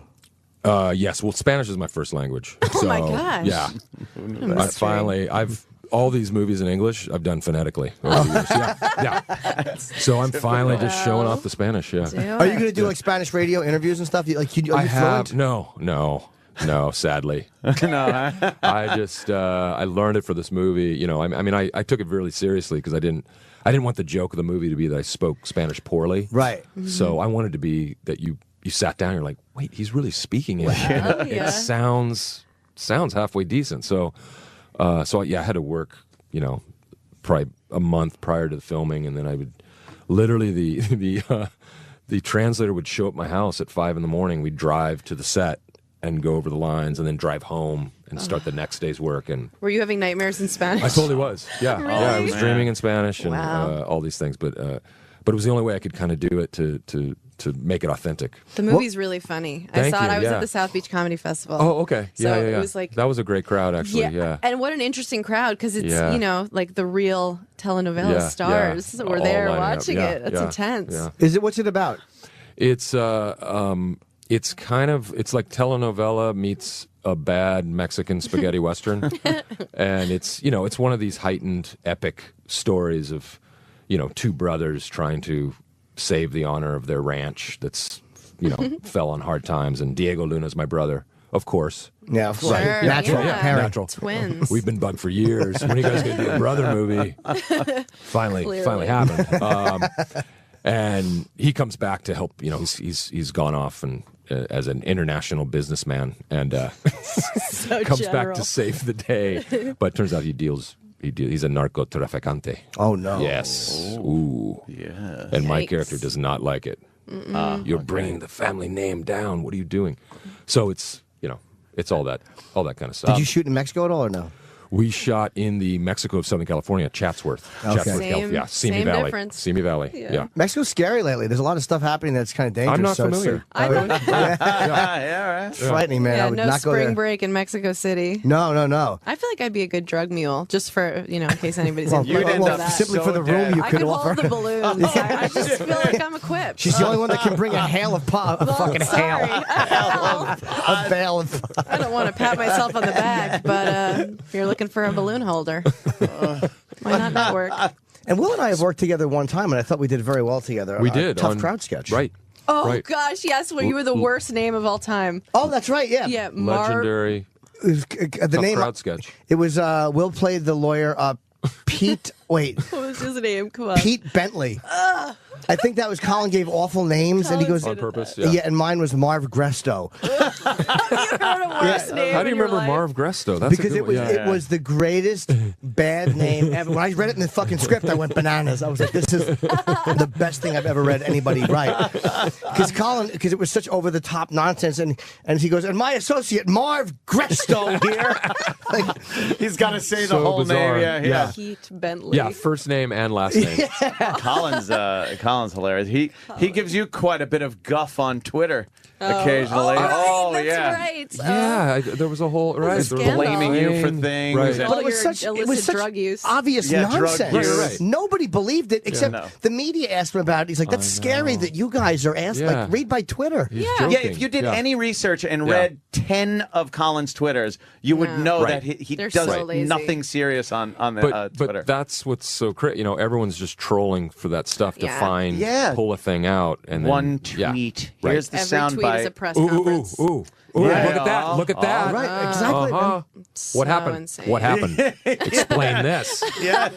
Yes. Well, Spanish is my first language. Oh, my gosh. Yeah. mystery. I've all these movies in English I've done phonetically over the years. Yeah. So I'm finally just showing off the Spanish. Yeah. Are you going to do like Spanish radio interviews and stuff? Are you I fluent? have no. Sadly, No. I just I learned it for this movie. I took it really seriously because I didn't want the joke of the movie to be that I spoke Spanish poorly. Right. So I wanted to be that you sat down and you're like, wait, he's really speaking it. yeah. It sounds halfway decent. So I had to work, probably a month prior to the filming, and then I would literally the translator would show up at my house at 5 a.m. We'd drive to the set and go over the lines, and then drive home and start the next day's work. And Were you having nightmares in Spanish? I totally was. Yeah, Really? yeah. I was dreaming in Spanish and Wow. all these things, but it was the only way I could kind of do it to make it authentic. The movie's really funny. I Thank saw it. you, I was yeah. at the South Beach Comedy Festival. Oh, okay. So Yeah. it was like that was a great crowd, actually. Yeah. And what an interesting crowd because it's Yeah. like the real telenovela Yeah, stars yeah. were All there lining up. watching Yeah, it. That's yeah, intense. yeah. What's it about? It's it's like telenovela meets a bad Mexican spaghetti western, and it's one of these heightened epic stories of two brothers trying to save the honor of their ranch that's fell on hard times, and Diego Luna's my brother, of course. Yeah, of course. Sure, Natural. yeah. Parent. Natural. Twins. We've been bugged for years. When are you guys going to do a brother movie? Finally happened. And he comes back to help. He's gone off and as an international businessman, and So comes back general. to save the day. But turns out he's a narcotraficante. Oh no. Yes. Ooh. Yeah. And my Yikes. character does not like it. You're bringing the family name down. What are you doing? So it's it's all that kind of stuff. Did you shoot in Mexico at all or no? We shot in the Mexico of Southern California, Chatsworth. Okay. Chatsworth, Same- California. Yeah, Simi same Valley. difference. Simi Valley. Yeah. Yeah. Mexico's scary lately. There's a lot of stuff happening that's kind of dangerous. I'm not so it's- familiar. I don't- Yeah, right. It's frightening, man. I Yeah, would no not go spring there. break in Mexico City. No. I feel like I'd be a good drug mule, just for in case anybody's Well, looking end for up that. simply so for the room dead. you I could could offer. hold the balloons. I just feel like I'm equipped. She's the only one that can bring a hail of fucking Sorry. hail. A bale of. I don't want to pat myself on the back, but if you're looking for a balloon holder, why not network? And Will and I have worked together one time, and I thought we did very well together. We did. Tough on- crowd sketch. Right. Oh Right. gosh, yes. Well, you were the worst name of all time. Oh, that's right. Yeah. Yeah, Legendary. The Tough name. crowd sketch. It was Will played the lawyer. Pete. Wait. What was his name? Come on. Pete Bentley. I think that was Colin gave awful names, and he goes on purpose. Yeah, and mine was Marv Gresto. How do you remember Marv Gresto? That's Because a good it was the greatest bad name ever. When I read it in the fucking script, I went bananas. I was like, this is the best thing I've ever read anybody write. Because it was such over the top nonsense, and he goes, and my associate Marv Gresto here. He's got to say So the whole bizarre. name. Yeah. Pete Bentley. Yeah, first name and last name. Colin's hilarious. He gives you quite a bit of guff on Twitter occasionally. That's right. Yeah, there was a whole right. a there was scandal. Blaming you for things. Right. and- But it was your such illicit drug use. obvious Yeah, drug nonsense. use. Right. Nobody believed it except no. the media asked him about it. He's like, "That's scary that you guys are asked. Yeah. Like, read my Twitter." He's Yeah. joking. Yeah, if you did any research and read 10 of Colin's Twitters, you would know Right. that he They're does so lazy. nothing serious on the Twitter. But that's what's so crazy. Everyone's just trolling for that stuff to find, pull a thing out, and then, one tweet. Right. Here's the Every sound tweet bite. is a press Ooh, conference. ooh. Yeah. Look at that! Look at that! Right, exactly. Uh-huh. So What happened? insane. What happened? Explain this. Yeah.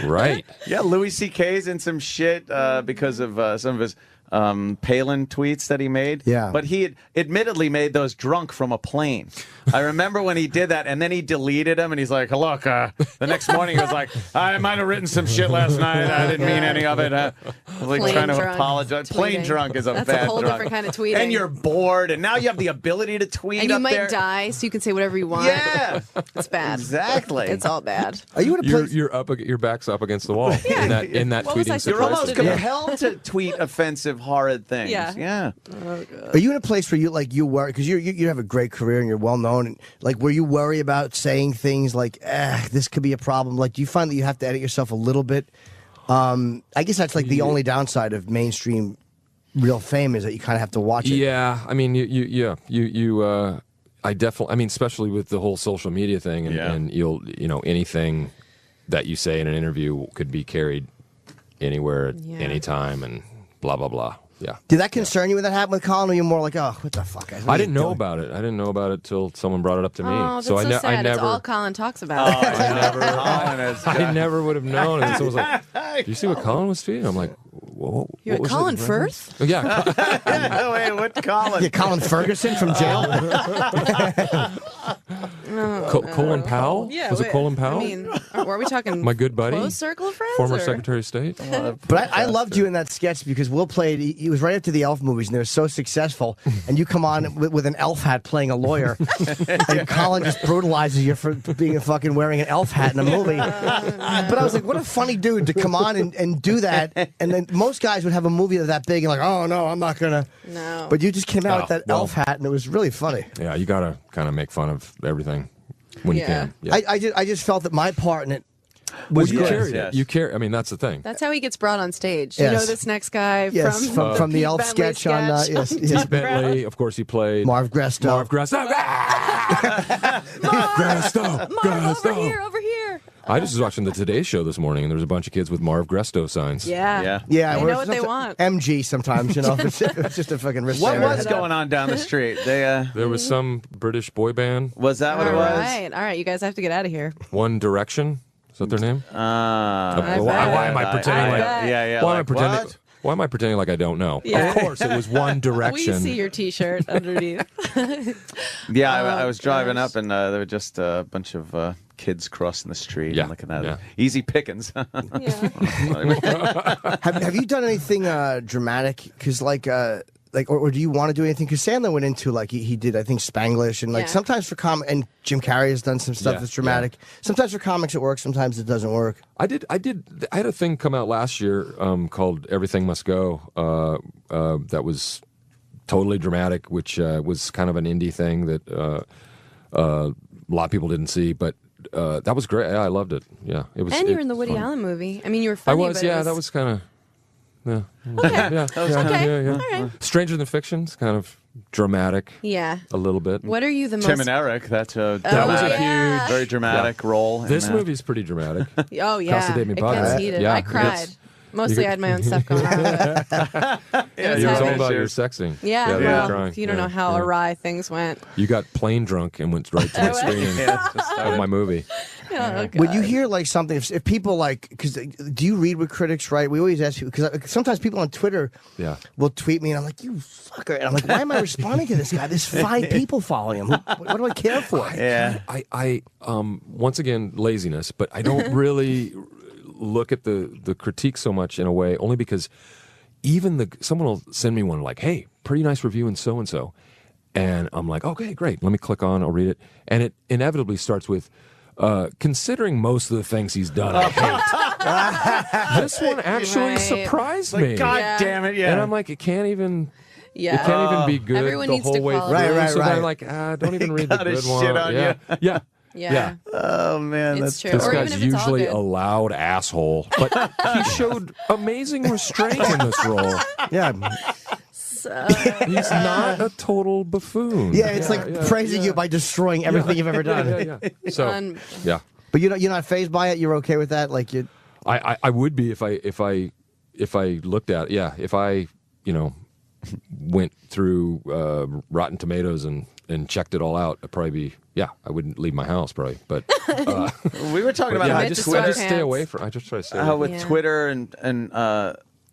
Right. Yeah, Louis C.K.'s in some shit because of some of his Palin tweets that he made. Yeah. But he had admittedly made those drunk from a plane. I remember when he did that, and then he deleted them, and he's like, look, the next morning he was like, I might have written some shit last night. I didn't mean any of it. I was like Plain trying to drunk apologize. Plain tweeting. drunk is a That's bad a whole drunk. different kind of tweeting. And you're bored, and now you have the ability to tweet And you up might there. die, so you can say whatever you want. Yeah. It's bad. Exactly. It's all bad. Are you in a place? Your back's up against the wall in that What was I tweeting supposed You're situation. almost to do? compelled to tweet offensive, horrid things. Yeah. Are you in a place where you worry because you have a great career and you're well known, and like where you worry about saying things like this could be a problem? Like, do you find that you have to edit yourself a little bit? I guess that's like the only downside of mainstream real fame is that you kind of have to watch it. Yeah, I mean, I definitely, I mean, especially with the whole social media thing, and anything that you say in an interview could be carried anywhere at any time, and blah blah blah. Yeah. Did that concern you when that happened with Colin? Or you more like, oh, what the fuck? Guys? What I are you didn't know doing? about it. I didn't know about it till someone brought it up to me. Oh, that's so I sad. I It's never. all Colin talks about. I never would have known. And someone was like, "Do you see what Colin was tweeting?" I'm like, "Whoa, You're what was Colin it? Firth? Oh, yeah, Wait, what Colin? Yeah, Colin Ferguson from jail. Colin Powell. Yeah, was it Colin Powell? I mean, were we talking my good buddy, close circle of friends? former or? Secretary of State. But I loved you in that sketch because Will played. He was right after the Elf movies, and they were so successful. And you come on with an elf hat playing a lawyer, and Colin just brutalizes you for being fucking wearing an elf hat in a movie. But I was like, what a funny dude to come on and do that. And then most guys would have a movie that big and like, oh no, I'm not gonna. No. But you just came out with that elf hat, and it was really funny. Yeah, you gotta kind of make fun of everything when you can. Yeah. I just felt that my part in it Well, was you good. carried it. You carry. I mean, that's the thing. That's how he gets brought on stage. Yes. You know this next guy Yes, from the Pete elf Bentley sketch on yes, Pete Bentley, of course, he played Marv Gresto. Marv Gresto. Gresto. Over here. I just was watching the Today Show this morning, and there was a bunch of kids with Marv Gresto signs. Yeah. Yeah, They we're know what they sometimes- want. MG sometimes, you know. It's just a fucking What was going on down the street? They There was some British boy band. was that what it was? All right. You guys have to get out of here. One Direction. Is that their name? I Why am I bet. pretending I like? bet. Yeah. Why am I like, pretending? what? Why am I pretending like I don't know? Yeah. Of course, it was One We Direction. see your T-shirt underneath. Yeah, I was driving up, and there were just a bunch of kids crossing the street Yeah, and looking at yeah. it. Easy pickings. Have you done anything dramatic? Because or do you want to do anything? Because Sandler went into he did I think Spanglish and sometimes for and Jim Carrey has done some stuff that's dramatic. Sometimes for comics it works, sometimes it doesn't work. I had a thing come out last year called Everything Must Go. That was totally dramatic, which was kind of an indie thing that a lot of people didn't see, but. That was great. Yeah, I loved it. Yeah, it was. And you were in the Woody Allen movie. I mean, you were I funny. was. But Yeah, it that was kind of. Yeah. Okay. Yeah. Okay. Yeah. All right. Stranger Than Fiction's kind of dramatic. Yeah. A little bit. What are you the most? Tim and Eric. That's a That was a yeah. huge, very dramatic role. in This that. movie's pretty dramatic. Oh yeah. Casa de Mi It Padre. gets heated. Yeah, I cried. Mostly I had my own stuff going on. Yeah, it was all about your sexing. Yeah, they were well, trying. you don't know how awry things went. You got plain drunk and went right to the screening of my movie. Oh, God. When you hear like something, if people like, because do you read what critics write? We always ask you, because sometimes people on Twitter will tweet me, and I'm like, you fucker. And I'm like, why am I responding to this guy? There's 5 people following him. What do I care for? I once again, laziness, but I don't really look at the critique so much in a way, only because even someone will send me one like, hey, pretty nice review and so, and I'm like, okay, great. Let me click on, I'll read it. And it inevitably starts with, considering most of the things he's done, I hate. This one actually surprised me. God damn it, yeah. And I'm like, it can't even... Yeah. It can't even be good Everyone the needs whole to way through. qualify. So then I'm like, don't even read the Gotta good one. shit on yeah. you. Yeah. Yeah. Oh man, It's true. This Or guy's even if it's all usually good. a loud asshole, but he showed amazing restraint in this role. Yeah. He's not a total buffoon. Yeah, it's like praising you by destroying everything you've ever done. So, yeah. But you're not fazed by it. You're okay with that. Like you. I would be if I looked at it. Yeah, if I went through Rotten Tomatoes and checked it all out, I'd probably be. Yeah, I wouldn't leave my house probably. But we were talking about how I just stay away from. I just try to stay. How away with Twitter and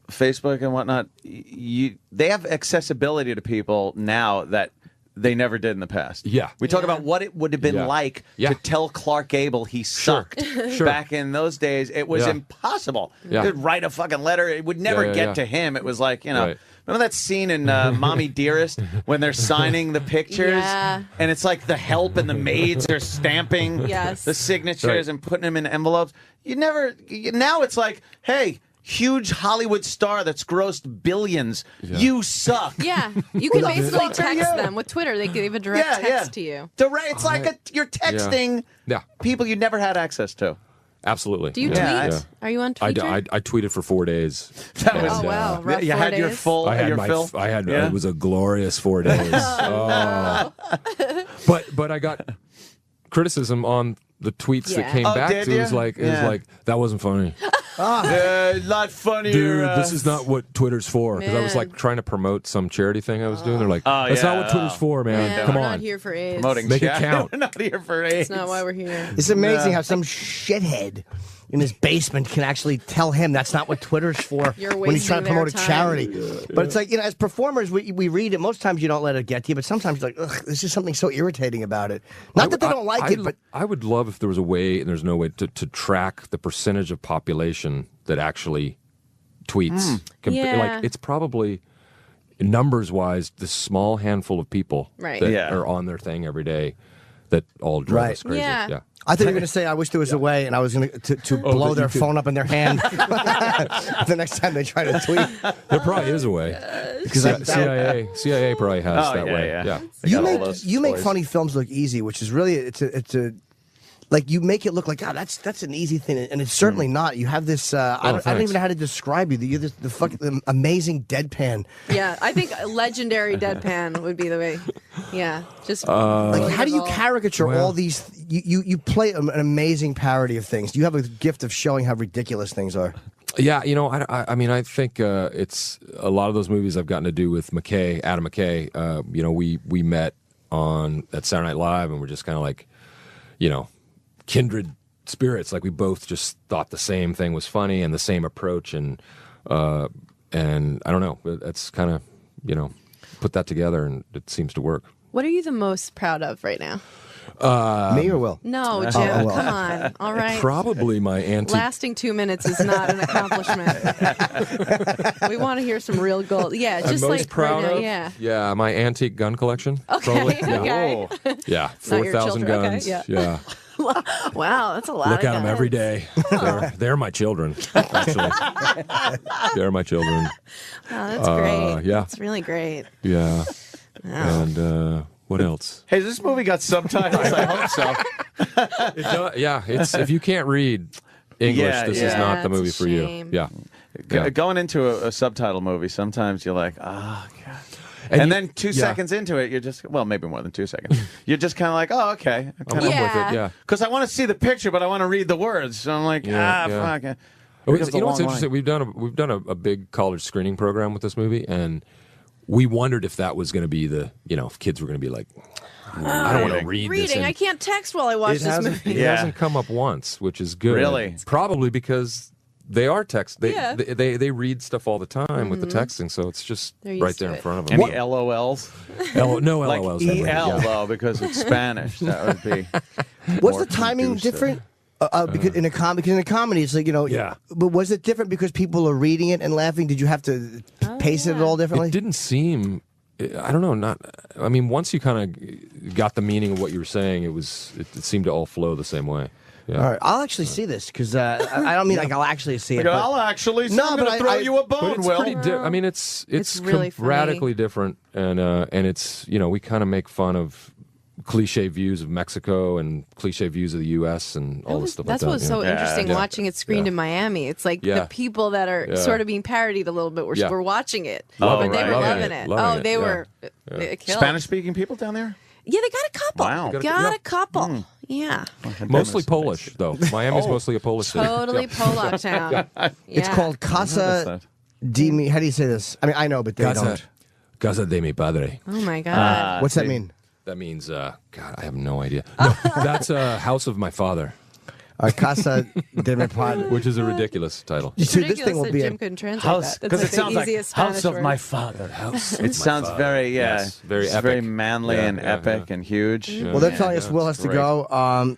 Facebook and whatnot, they have accessibility to people now that they never did in the past. Yeah. We talk about what it would have been like to tell Clark Gable he sucked. Sure. Back in those days, it was impossible. Yeah. They'd write a fucking letter. It would never get to him. It was like, Remember that scene in Mommy Dearest when they're signing the pictures? Yeah. And it's like the help and the maids are stamping the signatures and putting them in envelopes. Now it's like, hey, huge Hollywood star that's grossed billions. You suck. Yeah, you can basically text them with Twitter. They give a direct text to you. It's like you're texting people you never had access to. Absolutely. Do you tweet? Yeah. Are you on Twitter? I tweeted for 4 days. That was, oh wow, rough you 4 had days. your full. I had your fill? I had. It was a glorious 4 days. But I got criticism on the tweets that came back. Did So it was like that wasn't funny. Not funny, Dude. This is not what Twitter's for. Because I was like trying to promote some charity thing I was doing. They're like, that's not what Twitter's for, man. Come we're on, not here for AIDS. Promoting make it count. We're not here for AIDS. That's not why we're here. It's amazing how some shithead in his basement can actually tell him that's not what Twitter's for You're when he's trying to promote a wasting charity. their But it's like, as performers, we read it. Most times you don't let it get to you, but sometimes you're like, ugh, there's just something so irritating about it. Not that they don't like it, but... I would love if there was a way, and there's no way, to track the percentage of population that actually tweets. Like, it's probably, numbers-wise, this small handful of people that are on their thing every day that all drive us crazy. Yeah. I thought you were going to say, I wish there was a way, and I was going to blow their phone up in their hand the next time they try to tweet. There probably is a way. Because CIA probably has that way. Yeah. You make funny films look easy, which is really it's a like you make it look like that's an easy thing, and it's certainly not. You have this I don't even know how to describe you. You're the fucking amazing deadpan. Yeah, I think legendary deadpan would be the way. Yeah, just like how do you caricature all these? You play an amazing parody of things. You have a gift of showing how ridiculous things are. Yeah, I mean, I think it's a lot of those movies I've gotten to do with Adam McKay. We met at Saturday Night Live, and we're just kind of like, kindred spirits. Like we both just thought the same thing was funny and the same approach, and I don't know. That's kind of put that together, and it seems to work. What are you the most proud of right now? Me or Will? No, Jim. Come on. All right. Probably my antique. Lasting 2 minutes is not an accomplishment. We want to hear some real gold. Yeah, just I'm most like proud right now, of. Yeah. Yeah, my antique gun collection. Okay. Probably. Okay. Yeah, 4,000 guns. Okay, yeah. Wow, that's a lot. Look of at them guns. every day. They're my children. Actually, they're my children. Wow, that's great. Yeah, it's really great. Yeah. Wow. And what else? Hey, this movie got subtitles. I hope so. It does, yeah, it's if you can't read English, this is not the movie for you. Yeah. Going into a subtitle movie, sometimes you're like, oh, God. And then 2 seconds into it, you're just, well, maybe more than 2 seconds. You're just kind of like, oh, okay. I'm with it, yeah. Because I want to see the picture, but I want to read the words. So I'm like, fuck. You know what's interesting? We've done a big college screening program with this movie, and we wondered if that was going to be if kids were going to be like, I don't want to read this. Reading. I can't text while I watch this movie. It hasn't come up once, which is good. Really? Probably because they are text. They read stuff all the time with the texting, so it's just right there in front of them. Any LOLs? No like LOLs. EL, though, because it's Spanish. That would be. Was the timing different? Because in a comedy, it's like, Yeah. But was it different because people are reading it and laughing? Did you have to pace it at all differently? It didn't seem. I don't know. I mean, once you kind of got the meaning of what you were saying, it seemed to all flow the same way. Yeah. All right, I'll actually see this because I don't mean like I'll actually see it. I'll actually. No, I'm going to throw you a bone. But it's Will. pretty. I mean, it's really funny. radically different, and it's we kind of make fun of cliche views of Mexico and cliche views of the U.S. and all this stuff like that. That's what's so interesting watching it screened in Miami. It's like the people that are sort of being parodied a little bit were watching it, but they were loving it. They were Spanish-speaking people down there. Yeah, they got a couple. Wow, got a couple. Yeah, mostly Polish though. Miami's mostly a Polish city. Totally Polak town. It's called Casa di Mi. How do you say this? I mean, I know, but they don't. Casa de mi padre. Oh my God. What's that mean? That means, God, I have no idea. No, that's House of My Father. Casa de mi padre. Which is a ridiculous title. It's ridiculous this thing will be Jim couldn't translate house, that. That's like it sounds the easiest like House Spanish of word. My Father. House. It sounds very, very epic. very manly and epic and huge. Well, they're telling us Will has to go.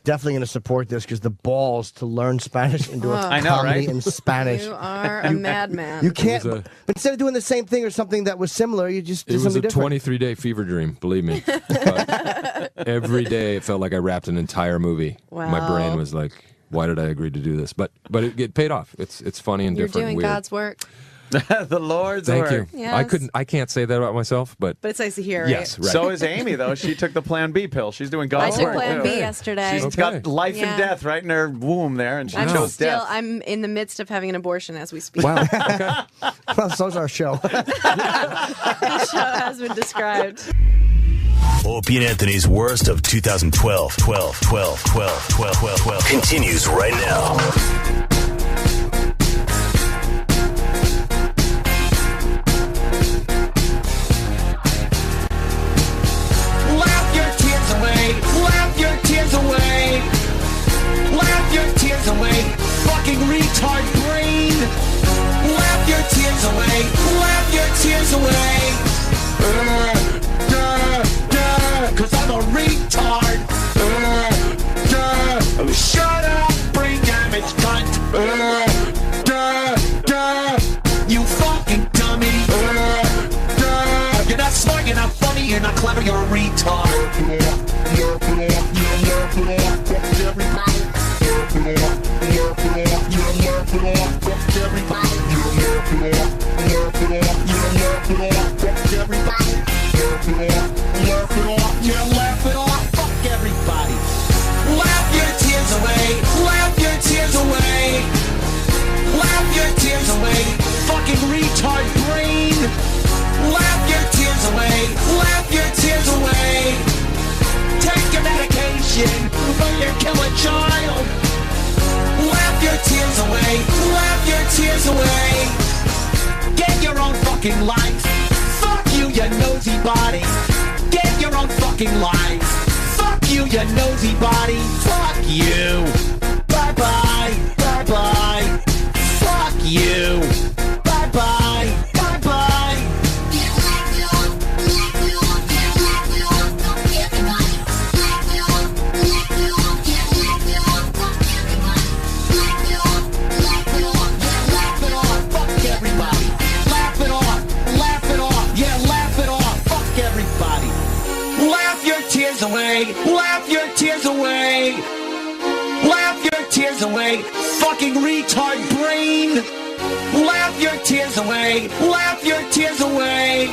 Definitely going to support this because the balls to learn Spanish and do a comedy in Spanish. You are a madman. You can't. But instead of doing the same thing or something that was similar, you just did something different. It was a 23-day fever dream, believe me. But every day it felt like I wrapped an entire movie. Wow. My brain was like, why did I agree to do this? But it paid off. It's funny and You're different. doing and weird. God's work. The Lord's Thank work. you. Yes. I can't say that about myself, but it's nice to hear. Yes, right. So is Amy though. She took the Plan B pill. She's doing God's I work. took Plan B yesterday. She's got life and death right in her womb there, and she chose death. I'm in the midst of having an abortion as we speak. Wow. Well, so's our show. The show has been described. Opie and Anthony's worst of 2012 continues right now. Laugh your tears away. Laugh your tears away. Laugh your tears away. Fucking retard brain. Laugh your tears away. Laugh your tears away. Cause I'm a retard. Shut up, brain damage cunt. You fucking dummy. You're not smart, you're not funny, you're not clever, you're a retard. Laugh it off, fuck everybody. Laugh your tears away, laugh your tears away. Laugh your tears away, fucking retard brain. Laugh your tears away, laugh your tears away. Take your medication, but you kill a child. Laugh your tears away, laugh your tears away. Get your own fucking life. Fuck you, you nosy body. Get your own fucking life. Fuck you, you nosy body. Fuck you. Bye-bye. Bye-bye. Fuck you. Bye-bye. Bye-bye. Laugh it off. Fuck everybody. Laugh it off. Laugh it off. Yeah, laugh it off. Fuck everybody. Laugh your tears away. Laugh your tears away. Laugh your tears away. Fucking retard brain. Laugh your tears away. Laugh your tears away.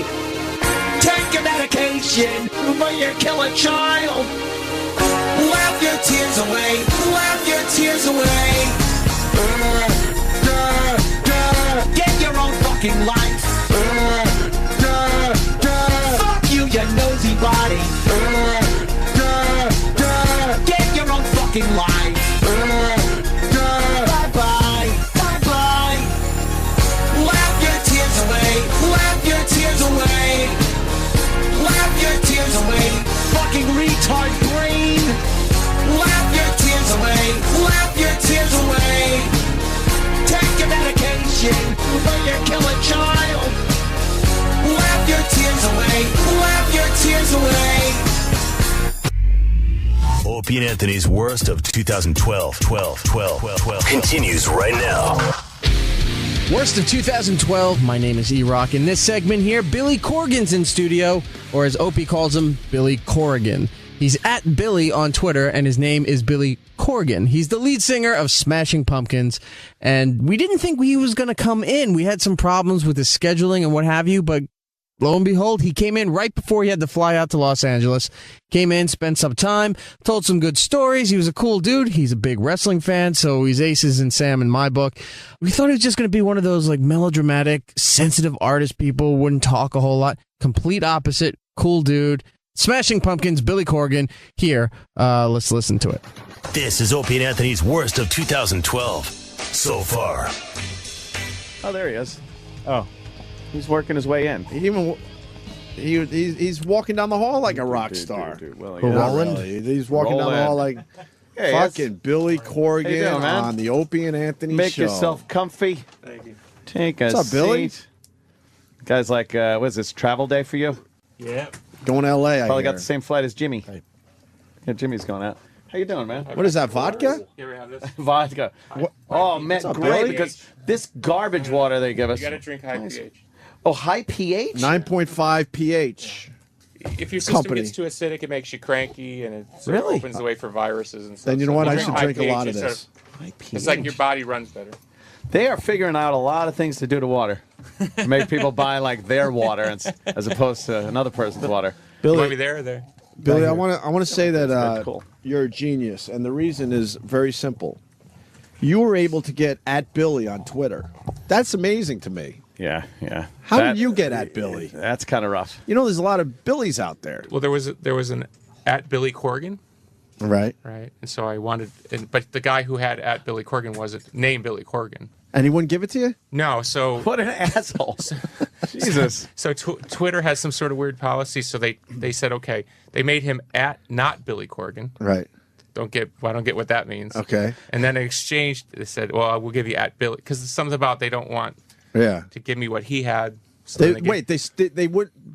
Take your medication, but you kill a child. Laugh your tears away. Laugh your tears away. Get your own fucking life. Fuck you, you nosy body. Get your own fucking life. Bye-bye. Bye-bye. Laugh your tears away. Laugh your tears away. Laugh your tears away. Fucking retard. retard brain. Laugh your tears away. Laugh your tears away. Take your medication, but you're killing child. Laugh your tears away. Laugh your tears away. Opie and Anthony's worst of 2012 continues right now. Worst of 2012. My name is E-Rock. In this segment here, Billy Corgan's in studio, or as Opie calls him, Billy Corgan. He's at Billy on Twitter, and his name is Billy Corgan. He's the lead singer of Smashing Pumpkins, and we didn't think he was going to come in. We had some problems with his scheduling and what have you, but lo and behold, he came in right before he had to fly out to Los Angeles. Came in, spent some time, told some good stories. He was a cool dude. He's a big wrestling fan, so he's Aces and Sam in my book. We thought he was just going to be one of those like melodramatic, sensitive artist people, wouldn't talk a whole lot. Complete opposite, cool dude. Smashing Pumpkins, Billy Corgan, here. Let's listen to it. This is Opie and Anthony's worst of 2012 so far. Oh, there he is. Oh, he's working his way in. He's walking down the hall like a rock star. Well, Roland? Really. He's walking down the hall like Hey, fucking Billy Corgan How you doing, man? on the Opie and Anthony Make show. yourself comfy. Thank you. Take a What's up, Billy? seat. Guys, like, what is this, travel day for you? Yeah. Going to L.A., Probably I got hear. the same flight as Jimmy. Yeah, Jimmy's going out. How you doing, man? What is that, vodka? You ever have this? Vodka. What? Oh, man, up, great, Billy? because this garbage water they give us. You got to drink high pH. Oh, high pH? 9.5 pH. If your system Company. gets too acidic, it makes you cranky, and it sort Really? of opens the way for viruses and stuff. Then you know So what? if I you should high drink a pH, lot of it sort this. High pH. It's like your body runs better. They are figuring out a lot of things to do to water. Make people buy, like, their water as opposed to another person's water. You want me Billy, there or there? Billy, I want to say that That's cool. you're a genius, and the reason is very simple. You were able to get at Billy on Twitter. That's amazing to me. Yeah. How did you get at Billy? That's kind of rough. You know, there's a lot of Billies out there. Well, there was an at Billy Corgan, Right. right? And so I wanted, but the guy who had at Billy Corgan wasn't named Billy Corgan. And he wouldn't give it to you? No, so What an asshole. Jesus. So Twitter has some sort of weird policy. So they said, okay, they made him at not Billy Corgan. Right. I don't get what that means. Okay. And then in exchange, they said, well, I will give you at Billy, because there's something about they don't want Yeah. to give me what he had. So then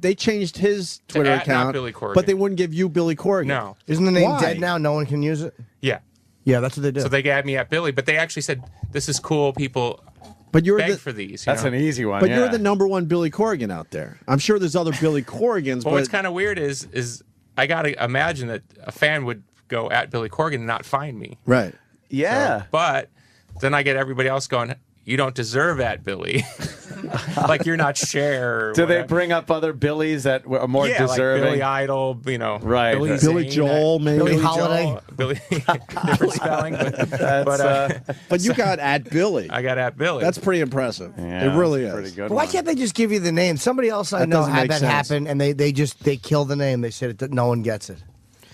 They changed his Twitter at not account, Billy Corgan. but they wouldn't give you Billy Corgan. No. Isn't the name Why? dead now? No one can use it? Yeah. Yeah, that's what they do. So they had me at Billy, but they actually said, this is cool. People But you're beg the for these. That's an easy one. but yeah. you're the number one Billy Corgan out there. I'm sure there's other Billy Corgans, Well, but what's kind of weird is I got to imagine that a fan would go at Billy Corgan and not find me. right. Yeah. But then I get everybody else going, you don't deserve at Billy. Like you're not Cher. Or Do they whatever. bring up other Billies that are more yeah, deserving? like Billy Idol, Right. Billy, Billy Zane, Joel, maybe. Billy Billy Holiday. Joel, Billy, different spelling, But you got at Billy. I got at Billy. That's pretty impressive. Yeah, it really that's is. pretty good. But why one. can't they just give you the name? Somebody else I That know doesn't had make that sense. happen, and they kill the name. They said that no one gets it.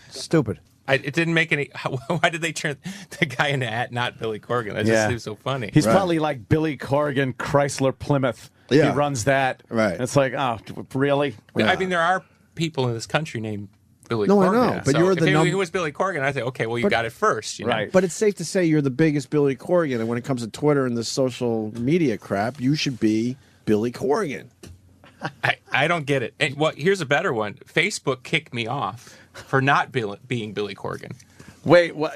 Stupid. It didn't make any. Why did they turn the guy into at not Billy Corgan? That Yeah. just seems so funny. He's probably like Billy Corgan, Chrysler Plymouth. Yeah. He runs that. Right. And it's like, oh, really? I mean, there are people in this country named Billy No, I Corgan. know, but So you're if the it was Billy Corgan, I'd say, okay, well, you got it first. You know? Right. But it's safe to say you're the biggest Billy Corgan, and when it comes to Twitter and the social media crap, you should be Billy Corgan. I don't get it. And here's a better one. Facebook kicked me off for not being Billy Corgan. Wait, what?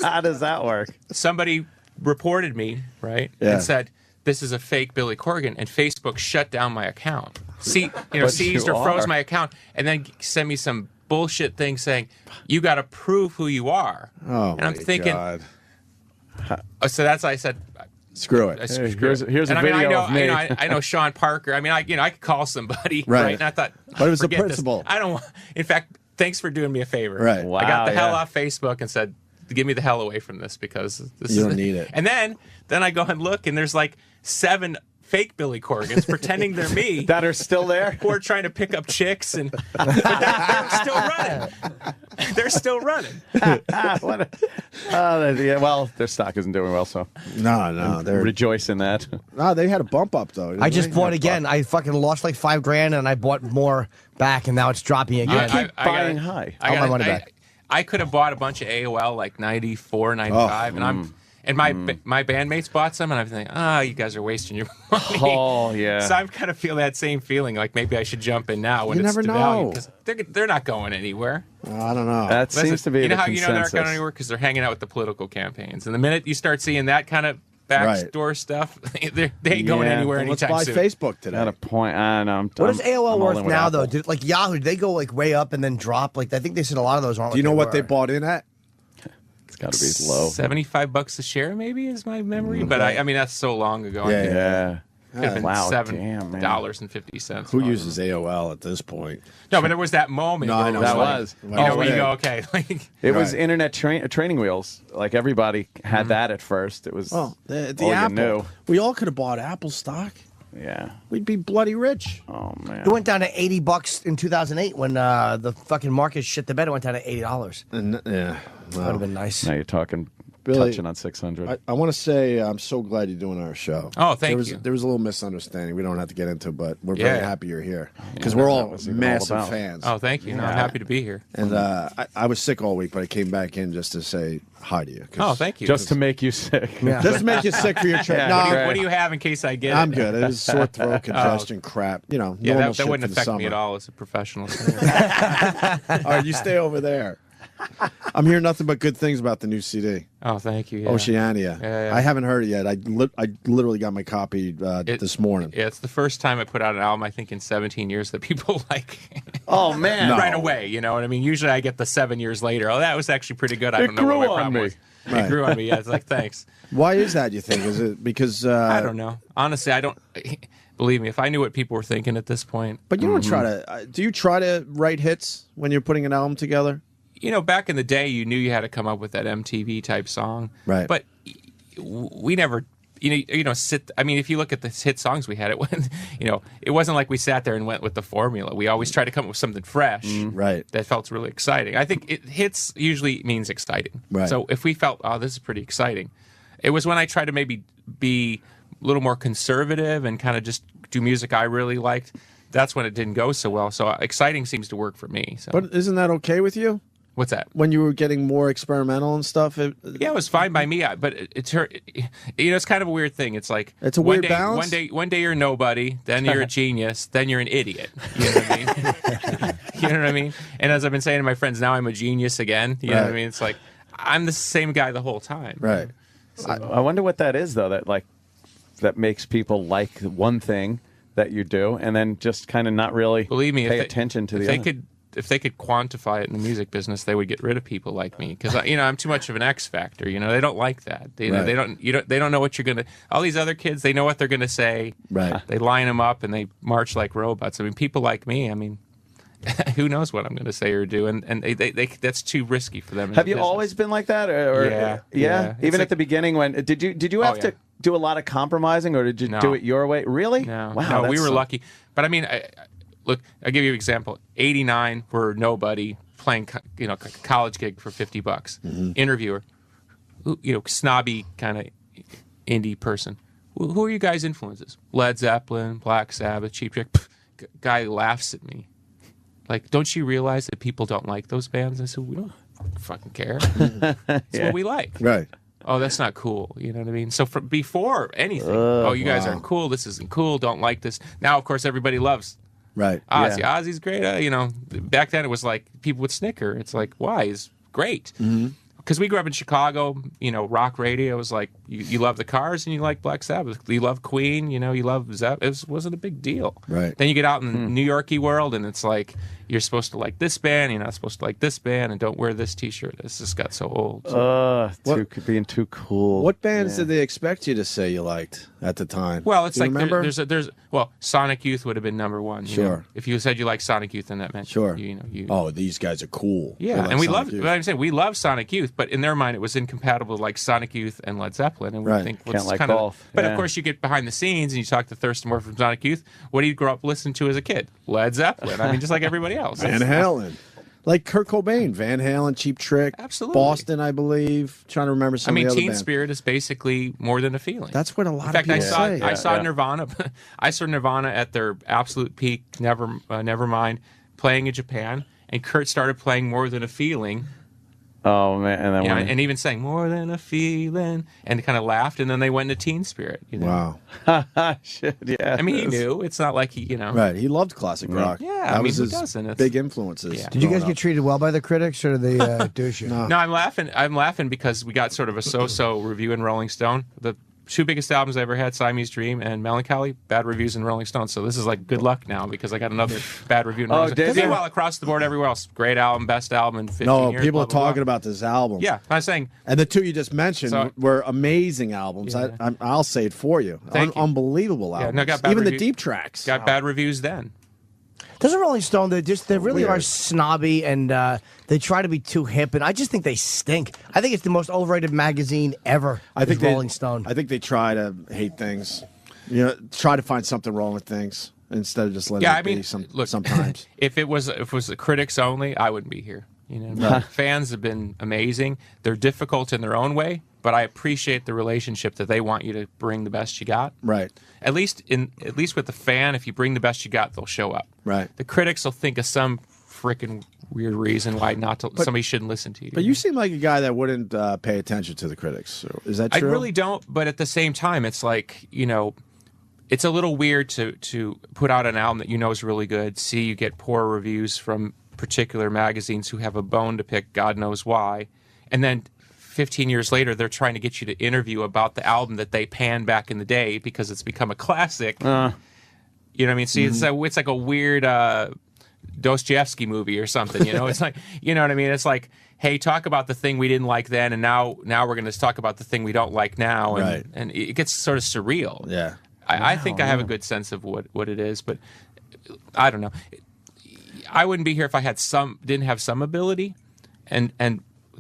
How does that work? Somebody reported me, right, Yeah. and said this is a fake Billy Corgan, and Facebook shut down my account. Seized or froze my account, and then sent me some bullshit thing saying you got to prove who you are. Oh, and I'm my thinking, God. So that's I said. Screw it. Here's a and video I know, of me. I know Sean Parker. I mean, I could call somebody, Right. right? And I thought, But it was the forget this. principle. I don't want. In fact, thanks for doing me a favor. Right. Wow, I got the hell yeah. off Facebook and said, "Give me the hell away from this because this You is don't need it. And then I go and look, and there's like 7 fake Billy Corgans pretending they're me that are still there, who are trying to pick up chicks, and but they're still running. They're still running. Yeah, well, their stock isn't doing well, so no, they're rejoice in that. No, they had a bump up though. I just bought again. I fucking lost like $5,000, and I bought more back, and now it's dropping again. You keep buying high. I got my money back. I could have bought a bunch of AOL like 94, 95, and my bandmates bought some, and I'm thinking, you guys are wasting your money. Oh, yeah. So I'm kind of feel that same feeling, like maybe I should jump in now when You it's never devalued, know. because they're not going anywhere. I don't know. That seems to be You know the how you know they're not consensus. going anywhere? Because they're hanging out with the political campaigns. And the minute you start seeing that kind of backdoor stuff, they ain't going anywhere Well, let's anytime buy soon. Facebook today. At a point, I know. What is AOL I'm all worth in with now, Apple. though? Did, like Yahoo, did they go like way up and then drop? Like I think they said a lot of those aren't. Do you know what they were. bought in at? It's got to be low. $75 a share, maybe, is my memory. But I mean, that's so long ago. I think Yeah. it could have been Wow, damn, man. $7.50. Who uses AOL at this point? No, but there was that moment. No, where I it know. was That like, was. You know, where you yeah. go, okay. Like, It was Right. internet training wheels. Like everybody had that at first. It was Well, the all you Apple. knew. We all could have bought Apple stock. Yeah. We'd be bloody rich. Oh man. It went down to $80 in 2008 when the fucking market shit the bed. It went down to $80. And yeah, That would have been nice. Now you're talking Billy, touching on 600. I want to say I'm so glad you're doing our show. Oh, thank you. There was a little misunderstanding. We don't have to get into, but we're Yeah. very happy you're here because we're all was even all massive about. fans. oh, thank you. No, I'm happy to be here. And I was sick all week, but I came back in just to say hi to you. 'cause- Oh, thank you. Just to make you sick. Just to make you sick for your trip. Yeah, No, What do you have in case I get I'm it? good. It was sore throat, congestion, crap. You know, Yeah, normal that shit wouldn't for the affect me summer. at all as a professional singer. All right, you stay over there. I'm hearing nothing but good things about the new CD, Oh, thank you. Yeah. Oceania. Yeah. I haven't heard it yet. I literally got my copy this morning. Yeah, it's the first time I put out an album, I think, in 17 years that people like Oh man. No. right away. You know what I mean? Usually I get the 7 years later. Oh, that was actually pretty good. I It don't know what grew my on problem me. was. Right. It grew on me. Yeah, it's like, thanks. Why is that, you think? Is it because... I don't know. Honestly, I don't... Believe me, if I knew what people were thinking at this point... But you don't try to... do you try to write hits when you're putting an album together? You know, back in the day, you knew you had to come up with that MTV-type song. Right. But we never... I mean, if you look at the hit songs we had, it wasn't like we sat there and went with the formula. We always tried to come up with something fresh, Right. that felt really exciting. I think hits usually means exciting. Right. So if we felt, oh, this is pretty exciting, it was when I tried to maybe be a little more conservative and kind of just do music I really liked. That's when it didn't go so well. So exciting seems to work for me. So But isn't that okay with you? what's that? When you were getting more experimental and stuff? Yeah, it was fine by me, but it's it's kind of a weird thing. It's like It's a one weird day, balance? One day you're nobody, then you're a genius, then you're an idiot. You know what I mean? You know what I mean? And as I've been saying to my friends, now I'm a genius again. You know what I Right. mean? It's like I'm the same guy the whole time. Right. I wonder what that is though. That makes people like one thing that you do, and then just kind of not really Believe me, pay attention to the other. If they could quantify it in the music business, they would get rid of people like me because I'm too much of an X factor. You know, they don't like that. They don't know what you're gonna. All these other kids, they know what they're gonna say. Right. They line them up and they march like robots. I mean, people like me. I mean, who knows what I'm gonna say or do? And they that's too risky for them. in Have the you business. always been like that? Or Yeah. Even It's at the beginning, when did you have to do a lot of compromising, or did you do it your way? Really? No. Wow. No, we were that's- lucky. But I mean, look, I'll give you an example. 89, we're nobody playing, college gig for $50. Interviewer, snobby kind of indie person. Who are you guys' influences? Led Zeppelin, Black Sabbath, Cheap Trick. Guy laughs at me. Like, don't you realize that people don't like those bands? I said, we don't fucking care. That's what we like. Right. Oh, that's not cool. You know what I mean? So before anything, you guys aren't cool. This isn't cool. Don't like this. Now, of course, everybody loves Right. Ozzy. Yeah. Ozzy's great. Back then it was like people would snicker. It's like, why? He's great. Because we grew up in Chicago, rock radio was like, you love the Cars and you like Black Sabbath. You love Queen, you love Zeppelin. It wasn't a big deal. Right. Then you get out in the New Yorkie world and it's like, you're supposed to like this band, you're not supposed to like this band, and don't wear this T-shirt. This just got so old. Being too cool. What bands did they expect you to say you liked at the time? Well, it's Do you like remember? there's Sonic Youth would have been number one. you know? Sure. If you said you like Sonic Youth, then that meant Sure. you. Oh, these guys are cool. Yeah, They like and we Sonic love. Youth. But I'm saying we love Sonic Youth, Youth, but in their mind it was incompatible with like Sonic Youth and Led Zeppelin, and we Right. think Can't what's like kind of. both. But Yeah. of course, you get behind the scenes and you talk to Thurston Moore from Sonic Youth. What did you grow up listening to as a kid? Led Zeppelin. I mean, just like everybody else. Van Halen. Like Kurt Cobain, Van Halen, Cheap Trick, Absolutely. Boston, I believe. Trying to remember some of the other Teen bands. Spirit is basically more than a feeling. That's what a lot In fact, of people say. I saw Yeah. Nirvana. I saw Nirvana at their absolute peak. Nevermind, playing in Japan, and Kurt started playing More Than a Feeling. Oh man, and then You know, when and even saying "More Than a Feeling," and kind of laughed, and then they went into Teen Spirit. You know? Wow. shit, yeah. I mean, he knew. It's not like he, Right. He loved classic rock. Yeah, that I mean, was who his doesn't? It's- big influences. Yeah. Did you guys growing get treated well by the critics, or did they douche you? No. No, I'm laughing. I'm laughing because we got sort of a so-so review in Rolling Stone. The two biggest albums I ever had, Siamese Dream and Melancholy, bad reviews in Rolling Stone. So this is like good luck now because I got another bad review in Rolling Stone. did you? Meanwhile, across the board, everywhere else, great album, best album in 15 No, years. people blah, are blah, blah. talking about this album. Yeah, I'm saying. And the two you just mentioned So- were amazing albums. Yeah. I'll say it for you. Thank you. Unbelievable Yeah, albums. no, got bad Even the review- deep tracks. Got bad reviews then. Doesn't Rolling Stone? They really Weird. are snobby, and they try to be too hip, and I just think they stink. I think it's the most overrated magazine ever. I think is Rolling Stone. I think they try to hate things. You know, try to find something wrong with things instead of just letting Yeah, it I mean, be look, sometimes. if it was the critics only, I wouldn't be here. You know, fans have been amazing. They're difficult in their own way, but I appreciate the relationship that they want you to bring the best you got. Right. At least with the fan, if you bring the best you got, they'll show up. Right. The critics will think of some freaking weird reason why somebody shouldn't listen to you. But you seem like a guy that wouldn't pay attention to the critics. Is that I true? really don't, but at the same time, it's like, you know, it's a little weird to put out an album that you know is really good, see you get poor reviews from particular magazines who have a bone to pick, God knows why, and then 15 years later, they're trying to get you to interview about the album that they panned back in the day because it's become a classic. You know what I mean? See, it's like a weird Dostoevsky movie or something. You know, it's like, you know what I mean? It's like, hey, talk about the thing we didn't like then, and now we're going to talk about the thing we don't like now, and, Right. and it gets sort of surreal. Yeah. I think I have a good sense of what it is, but I don't know. I wouldn't be here if I had didn't have some ability, and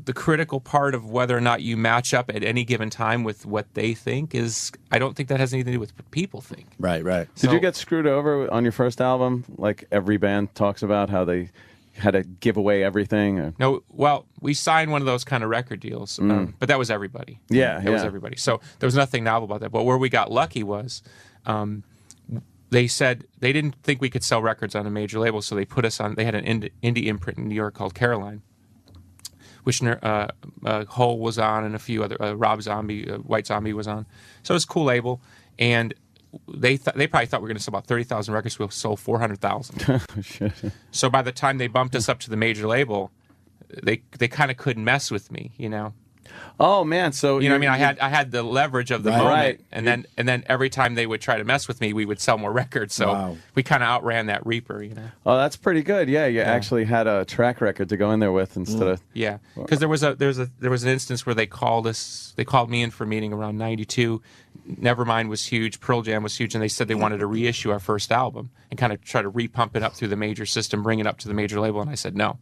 the critical part of whether or not you match up at any given time with what they think is, I don't think that has anything to do with what people think. Right, right. Did you get screwed over on your first album? Like every band talks about how they had to give away everything? Or? No, well, we signed one of those kind of record deals, but that was everybody. Yeah, that was everybody. So there was nothing novel about that. But where we got lucky was they said they didn't think we could sell records on a major label, so they put us on. They had an indie imprint in New York called Caroline, which Hole was on, and a few other Rob Zombie, White Zombie was on. So it was a cool label, and they probably thought we were going to sell about 30,000 records. We sold 400,000. So by the time they bumped us up to the major label, they kind of couldn't mess with me, you know. Oh man, so you know what I mean? I had the leverage of the Right. moment, Right. and then every time they would try to mess with me, we would sell more records. So we kind of outran that Reaper, you know. Oh, that's pretty good. Yeah, you actually had a track record to go in there with instead of because there was an instance where they called me in for a meeting around '92. Nevermind was huge, Pearl Jam was huge, and they said they wanted to reissue our first album and kind of try to repump it up through the major system, bring it up to the major label, and I said no.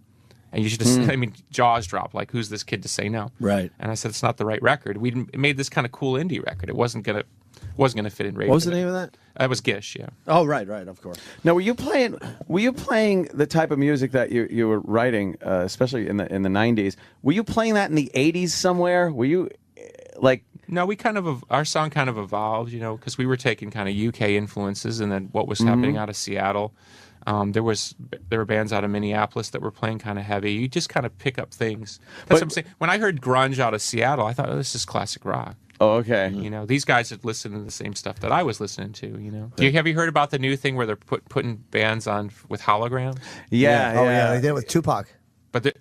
And you should just, I mean, jaws drop. Like, who's this kid to say no? Right. And I said, it's not the right record. We made this kind of cool indie record. It wasn't gonna fit in radio. What was the name of that? That was Gish, yeah. Oh, right, of course. Now, were you playing the type of music that you were writing, especially in the 90s? Were you playing that in the 80s somewhere? Were you like? No, our song kind of evolved, you know, because we were taking kind of UK influences, and then what was happening out of Seattle. There were bands out of Minneapolis that were playing kind of heavy. You just kind of pick up things. That's what I'm saying. When I heard grunge out of Seattle, I thought, oh, this is classic rock. Oh, okay. You know, these guys had listened to the same stuff that I was listening to. You know, have you heard about the new thing where they're putting bands on with holograms? Yeah. Oh yeah, they did it with Tupac. But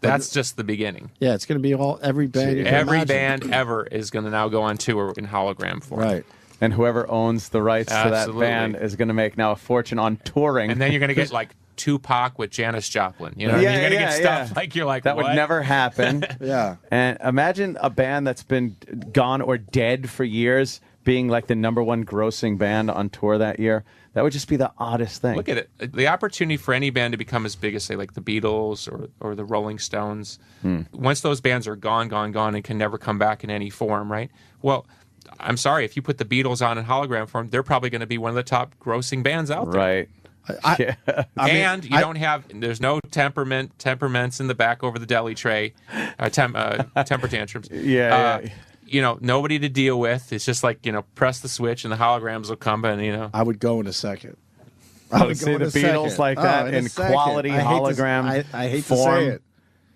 that's just the beginning. Yeah, it's going to be every band. You can Every imagine. band ever is going to now go on tour in hologram form. Right. And whoever owns the rights to that Absolutely. band is going to make now a fortune on touring. And then you're going to get like Tupac with Janis Joplin. You know, what I mean? You're going to get stuff like you're like that what? would never happen. Yeah. And imagine a band that's been gone or dead for years being like the #1 grossing band on tour that year. That would just be the oddest thing. Look at it. The opportunity for any band to become as big as, say, like the Beatles or the Rolling Stones, once those bands are gone, and can never come back in any form, right? Well, I'm sorry, if you put the Beatles on in hologram form, they're probably going to be one of the top grossing bands out there. Right. And you don't have, there's no temperaments in the back over the deli tray, temper tantrums. Yeah. You know, nobody to deal with. It's just like, you know, press the switch and the holograms will come and, you know. I would go in a second. I would see the Beatles like that in quality hologram I hate form. to say it.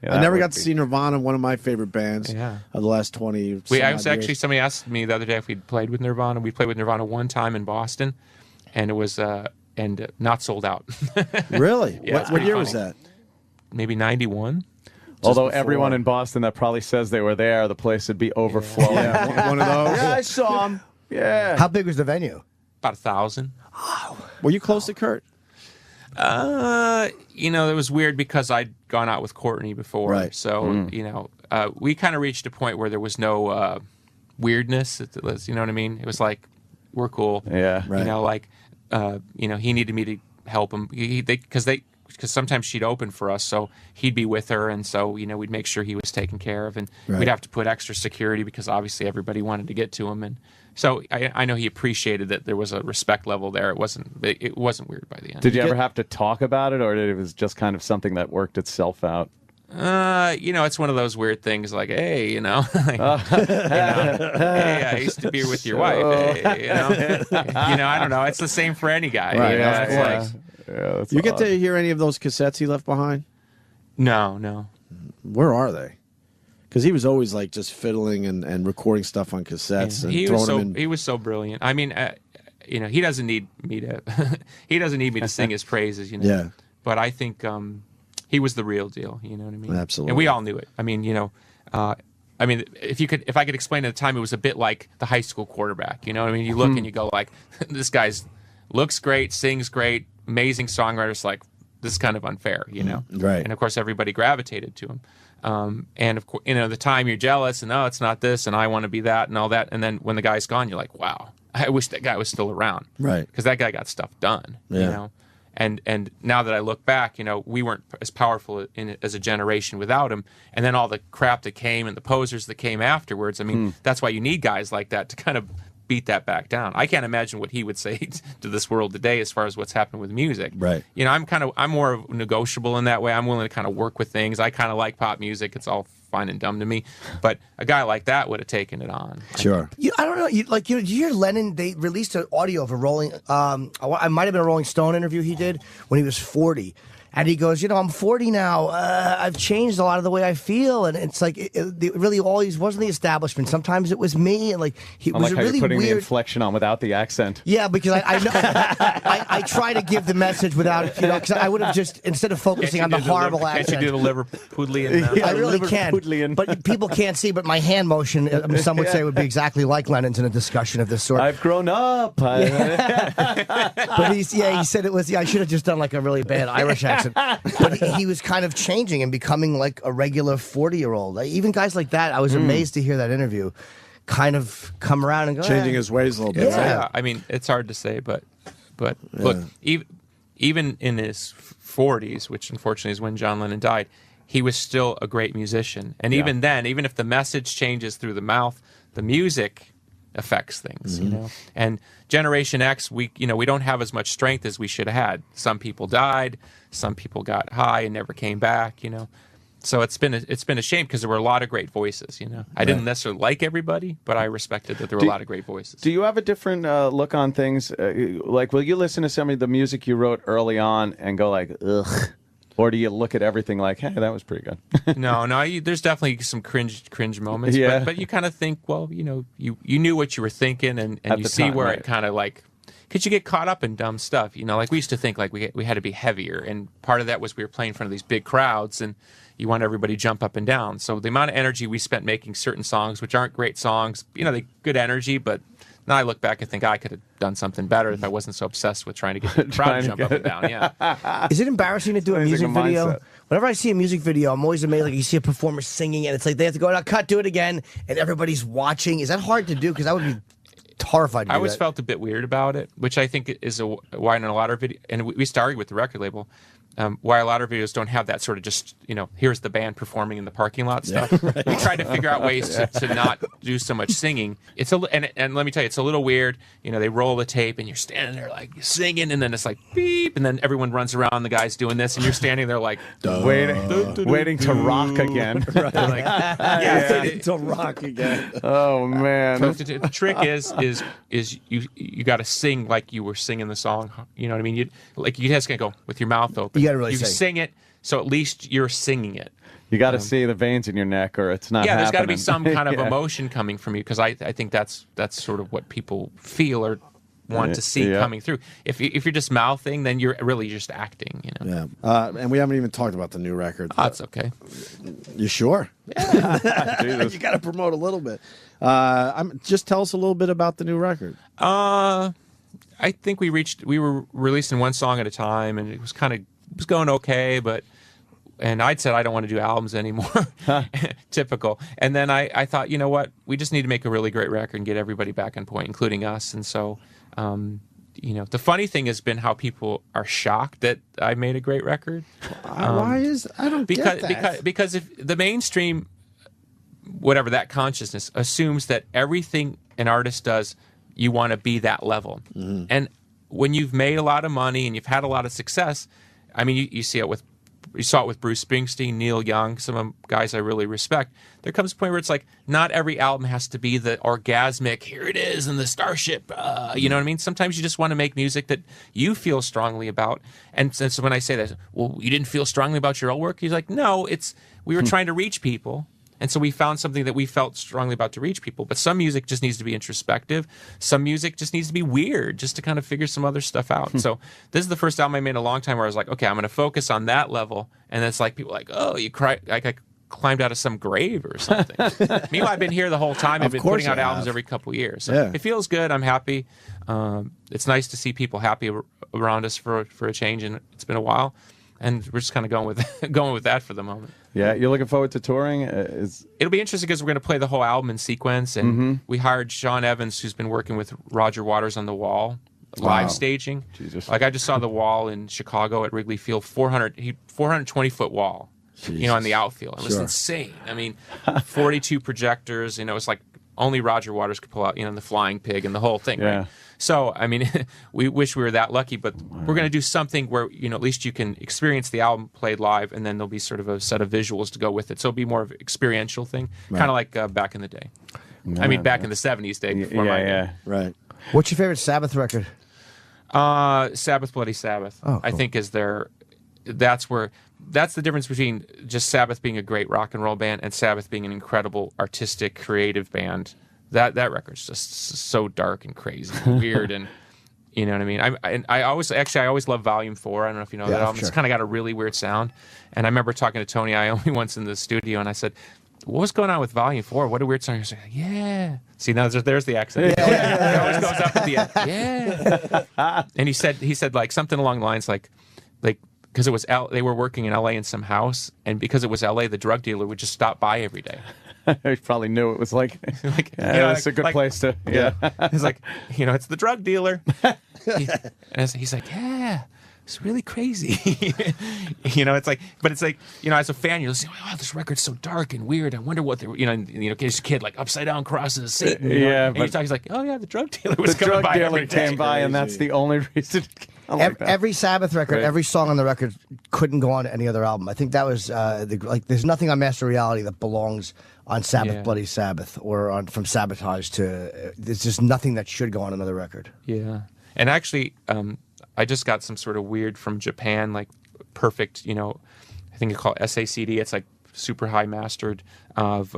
Yeah, I never got to see Nirvana, one of my favorite bands of the last 20 actually, somebody asked me the other day if we'd played with Nirvana. We played with Nirvana one time in Boston, and it was not sold out. Really? Yeah, what year was that? Maybe 91. Although everyone in Boston that probably says they were there, the place would be overflowing. Yeah, one of those. Yeah, I saw them. Yeah. How big was the venue? About 1,000. Were you close to Kurt? You know, it was weird because I'd gone out with Courtney before. Right. So, you know, we kind of reached a point where there was no weirdness. You know what I mean? It was like, we're cool. Yeah. Right. You know, like, you know, he needed me to help him. Because sometimes she'd open for us, so he'd be with her, and so, you know, we'd make sure he was taken care of, and we'd have to put extra security because obviously everybody wanted to get to him, and so I know he appreciated that there was a respect level there. It wasn't weird by the end. Did you ever have to talk about it, or it was just kind of something that worked itself out? You know, it's one of those weird things like, hey, you know, hey, I used to be with your wife, hey, you know, I don't know. It's the same for any guy. Right. You know? It's like, You get to hear any of those cassettes he left behind? No. Where are they? Because he was always like just fiddling and recording stuff on cassettes and throwing them in. He was so brilliant. I mean, you know, he doesn't need me to sing his praises, you know. Yeah. But I think he was the real deal. You know what I mean? Absolutely. And we all knew it. I mean, you know, if I could explain at the time, it was a bit like the high school quarterback. You know what I mean? You look and you go like, this guy's looks great, sings great, amazing songwriter. It's like, this is kind of unfair, you know? Right. And of course, everybody gravitated to him. And of course, you know, the time you're jealous and, oh, it's not this and I want to be that and all that. And then when the guy's gone, you're like, wow, I wish that guy was still around. Right. Because that guy got stuff done, you know? And now that I look back, you know, we weren't as powerful as a generation without him. And then all the crap that came and the posers that came afterwards. I mean, that's why you need guys like that to kind of beat that back down. I can't imagine what he would say to this world today as far as what's happened with music. Right. You know, I'm more negotiable in that way. I'm willing to kind of work with things. I kind of like pop music. It's all fine and dumb to me. But a guy like that would have taken it on. Sure. I don't know. Did you hear Lennon? They released an audio of a Rolling. I might have been a Rolling Stone interview he did when he was 40. And he goes, you know, I'm 40 now. I've changed a lot of the way I feel, and it's like it really always wasn't the establishment. Sometimes it was me, and like he was like how really you're putting weird. the inflection on without the accent. Yeah, because I know I try to give the message without, you know, because I would have just instead of focusing on the horrible accent. Can't you do the Liverpudlian? I really can, but people can't see. But my hand motion, some would say, would be exactly like Lennon's in a discussion of this sort. I've grown up. But he said it was. Yeah, I should have just done like a really bad Irish accent. But he was kind of changing and becoming like a regular 40-year-old. Like, even guys like that, I was amazed to hear that interview kind of come around and go, changing his ways a little bit. Yeah, I mean, it's hard to say, but look, even in his 40s, which unfortunately is when John Lennon died, he was still a great musician. And even then, even if the message changes through the mouth, the music affects things, you know. And Generation X, we don't have as much strength as we should have had. Some people died, some people got high and never came back, you know. So it's been a shame because there were a lot of great voices, you know. I didn't necessarily like everybody, but I respected that there were a lot of great voices. Do you have a different look on things? Like, will you listen to some of the music you wrote early on and go like, ugh? Or do you look at everything like, hey, that was pretty good? No, there's definitely some cringe moments. Yeah. But you kind of think, well, you know, you knew what you were thinking, and you see time, where right. it kind of like, because you get caught up in dumb stuff. You know, like we used to think like we had to be heavier, and part of that was we were playing in front of these big crowds, and you want everybody to jump up and down. So the amount of energy we spent making certain songs, which aren't great songs, you know, they good energy, but now I look back and think I could have done something better if I wasn't so obsessed with trying to get the crowd to jump up and down. Yeah. Is it embarrassing to do a music video? Whenever I see a music video, I'm always amazed. Like you see a performer singing, and it's like they have to go, now cut, do it again, and everybody's watching. Is that hard to do? Because that would be horrified. I always felt a bit weird about it, which I think is why in a lot of videos, and we started with the record label, why a lot of videos don't have that sort of just, here's the band performing in the parking lot stuff. Right. We try to figure out ways to not do so much singing. And let me tell you, it's a little weird. They roll the tape and you're standing there like singing, and then it's like beep, and then everyone runs around, the guy's doing this, and you're standing there like waiting to rock again. Right. Waiting to rock again. Oh man! The trick is you got to sing like you were singing the song. You know what I mean? You just can't go with your mouth open. You gotta really sing it, so at least you're singing it. You got to see the veins in your neck, or it's not. Yeah, there's got to be some kind of emotion coming from you, because I think that's sort of what people feel or want to see coming through. If you're just mouthing, then you're really just acting. Yeah, and we haven't even talked about the new record. Oh, that's okay. You sure? Yeah. You got to promote a little bit. Just tell us a little bit about the new record. I think we were releasing one song at a time, and it was going okay, and I'd said I don't want to do albums anymore. Typical. And then I thought, you know what, we just need to make a really great record and get everybody back on point, including us. And so, the funny thing has been how people are shocked that I made a great record. Why is I don't get that. Because if the mainstream, whatever that consciousness, assumes that everything an artist does, you want to be that level. Mm-hmm. And when you've made a lot of money and you've had a lot of success, I mean, you saw it with Bruce Springsteen, Neil Young, some of the guys I really respect. There comes a point where it's like, not every album has to be the orgasmic, here it is, and the starship, you know what I mean? Sometimes you just want to make music that you feel strongly about. And so when I say that, well, you didn't feel strongly about your old work? He's like, no, we were trying to reach people. And so we found something that we felt strongly about to reach people. But some music just needs to be introspective. Some music just needs to be weird, just to kind of figure some other stuff out. So this is the first album I made in a long time where I was like, okay, I'm going to focus on that level. And it's like people are like, oh, you cry, like I climbed out of some grave or something. Meanwhile, I've been here the whole time. I've been putting out albums every couple of years. So it feels good. I'm happy. It's nice to see people happy around us for a change, and it's been a while. And we're just kind of going with that for the moment. Yeah, you're looking forward to touring? It'll be interesting because we're going to play the whole album in sequence, and we hired Sean Evans, who's been working with Roger Waters on The Wall, live staging. Jesus. Like I just saw The Wall in Chicago at Wrigley Field, 420-foot wall, on the outfield. It was insane. I mean, 42 projectors. It's like only Roger Waters could pull out, the flying pig and the whole thing. Yeah. Right? So, I mean, we wish we were that lucky, but we're going to do something where, at least you can experience the album played live, and then there'll be sort of a set of visuals to go with it. So it'll be more of an experiential thing, kind of like back in the day. I mean, back in the 70s day before my day. Right. What's your favorite Sabbath record? Sabbath, Bloody Sabbath. Oh, cool. I think that's the difference between just Sabbath being a great rock and roll band and Sabbath being an incredible artistic, creative band. That record's just so dark and crazy and weird, and you know what I mean. I always love Volume 4. I don't know if you know that album. Sure. It's kind of got a really weird sound. And I remember talking to Tony Iommi once in the studio, and I said, "What was going on with Volume 4? What a weird song." He was like, "Yeah." See, now there's the accent. Yeah. It always goes up at the end. Yeah. And he said like something along the lines like because it was they were working in LA in some house, and because it was LA, the drug dealer would just stop by every day. He probably knew it was like it's a good place to. Yeah, he's like, it's the drug dealer. He's like, yeah, it's really crazy. It's like, but it's like, as a fan, you're listening, wow, this record's so dark and weird. I wonder what they were, this kid like upside down crosses Satan. And he's like, oh yeah, the drug dealer was coming by every day. Came by, and that's the only reason. Every Sabbath record, every song on the record couldn't go on any other album. I think that was there's nothing on Master Reality that belongs on Sabbath, Bloody Sabbath, or from Sabotage to. There's just nothing that should go on another record. Yeah, and actually, I just got some sort of weird from Japan, like perfect. I think it's called SACD. It's like super high mastered of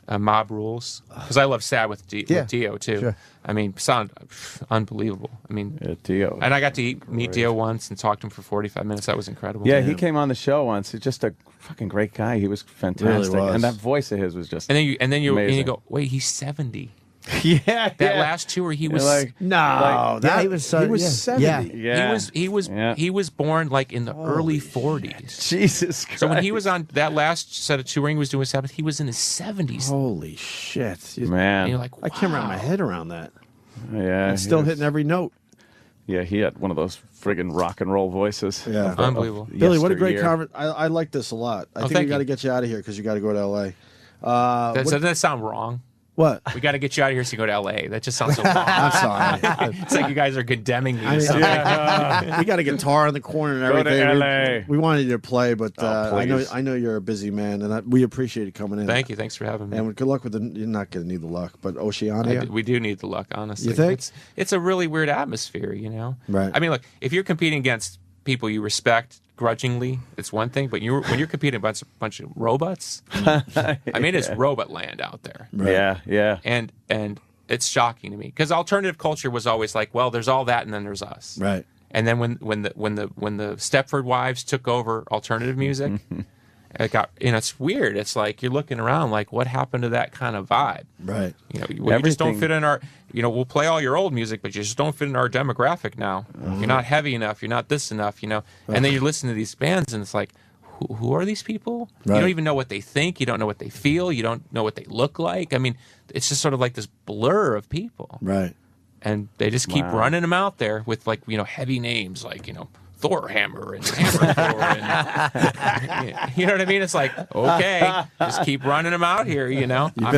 Mob Rules, because I love Sabbath with Dio too. Sure. I mean, sound unbelievable. I mean, Dio. And I got to meet Dio once and talk to him for 45 minutes. That was incredible. Yeah, he came on the show once. He's just a fucking great guy. He was fantastic, really was. And that voice of his was just. And then you go, wait, he's 70. That last tour he was he was 70. Yeah. He was born like in the early 40s. Jesus Christ. So when he was on that last set of touring he was doing with Sabbath, he was in his 70s. Holy shit, man! And you're like, wow. I can't wrap my head around that. Yeah, and still he was- hitting every note. Yeah, he had one of those friggin' rock and roll voices. Yeah, Unbelievable. Billy, what a great Yesteryear. conversation. I like this a lot. I think thank we got to you. get you out of here because you got to go to L.A. Doesn't that sound wrong? What? We got to get you out of here so you go to L.A. That just sounds so wrong. I'm sorry. It's like you guys are condemning me. I to mean, something. we got a guitar in the corner and Go to everything. LA. We wanted you to play, but please. I know you're a busy man, and we appreciate you coming in. Thank you. Thanks for having me. And good luck with you're not going to need the luck, but Oceania. We do need the luck, honestly. You think? It's a really weird atmosphere, you know? Right. I mean, look, if you're competing against people you respect grudgingly, it's one thing, but when you're competing against a bunch of robots, I mean, it's robot land out there. Right. Yeah. And it's shocking to me because alternative culture was always like, well, there's all that and then there's us. Right. And then when the Stepford Wives took over alternative music, it got, it's weird. It's like you're looking around like, what happened to that kind of vibe? Right. You just don't fit in our. We'll play all your old music, but you just don't fit in our demographic now. You're not heavy enough. You're not this enough. And then you listen to these bands, and it's like, who are these people? Right. You don't even know what they think. You don't know what they feel. You don't know what they look like. I mean, it's just sort of like this blur of people. Right. And they just keep running them out there with heavy names like Thor Hammer and Hammer Thor. And, you know what I mean? It's like, okay, just keep running them out here, You've been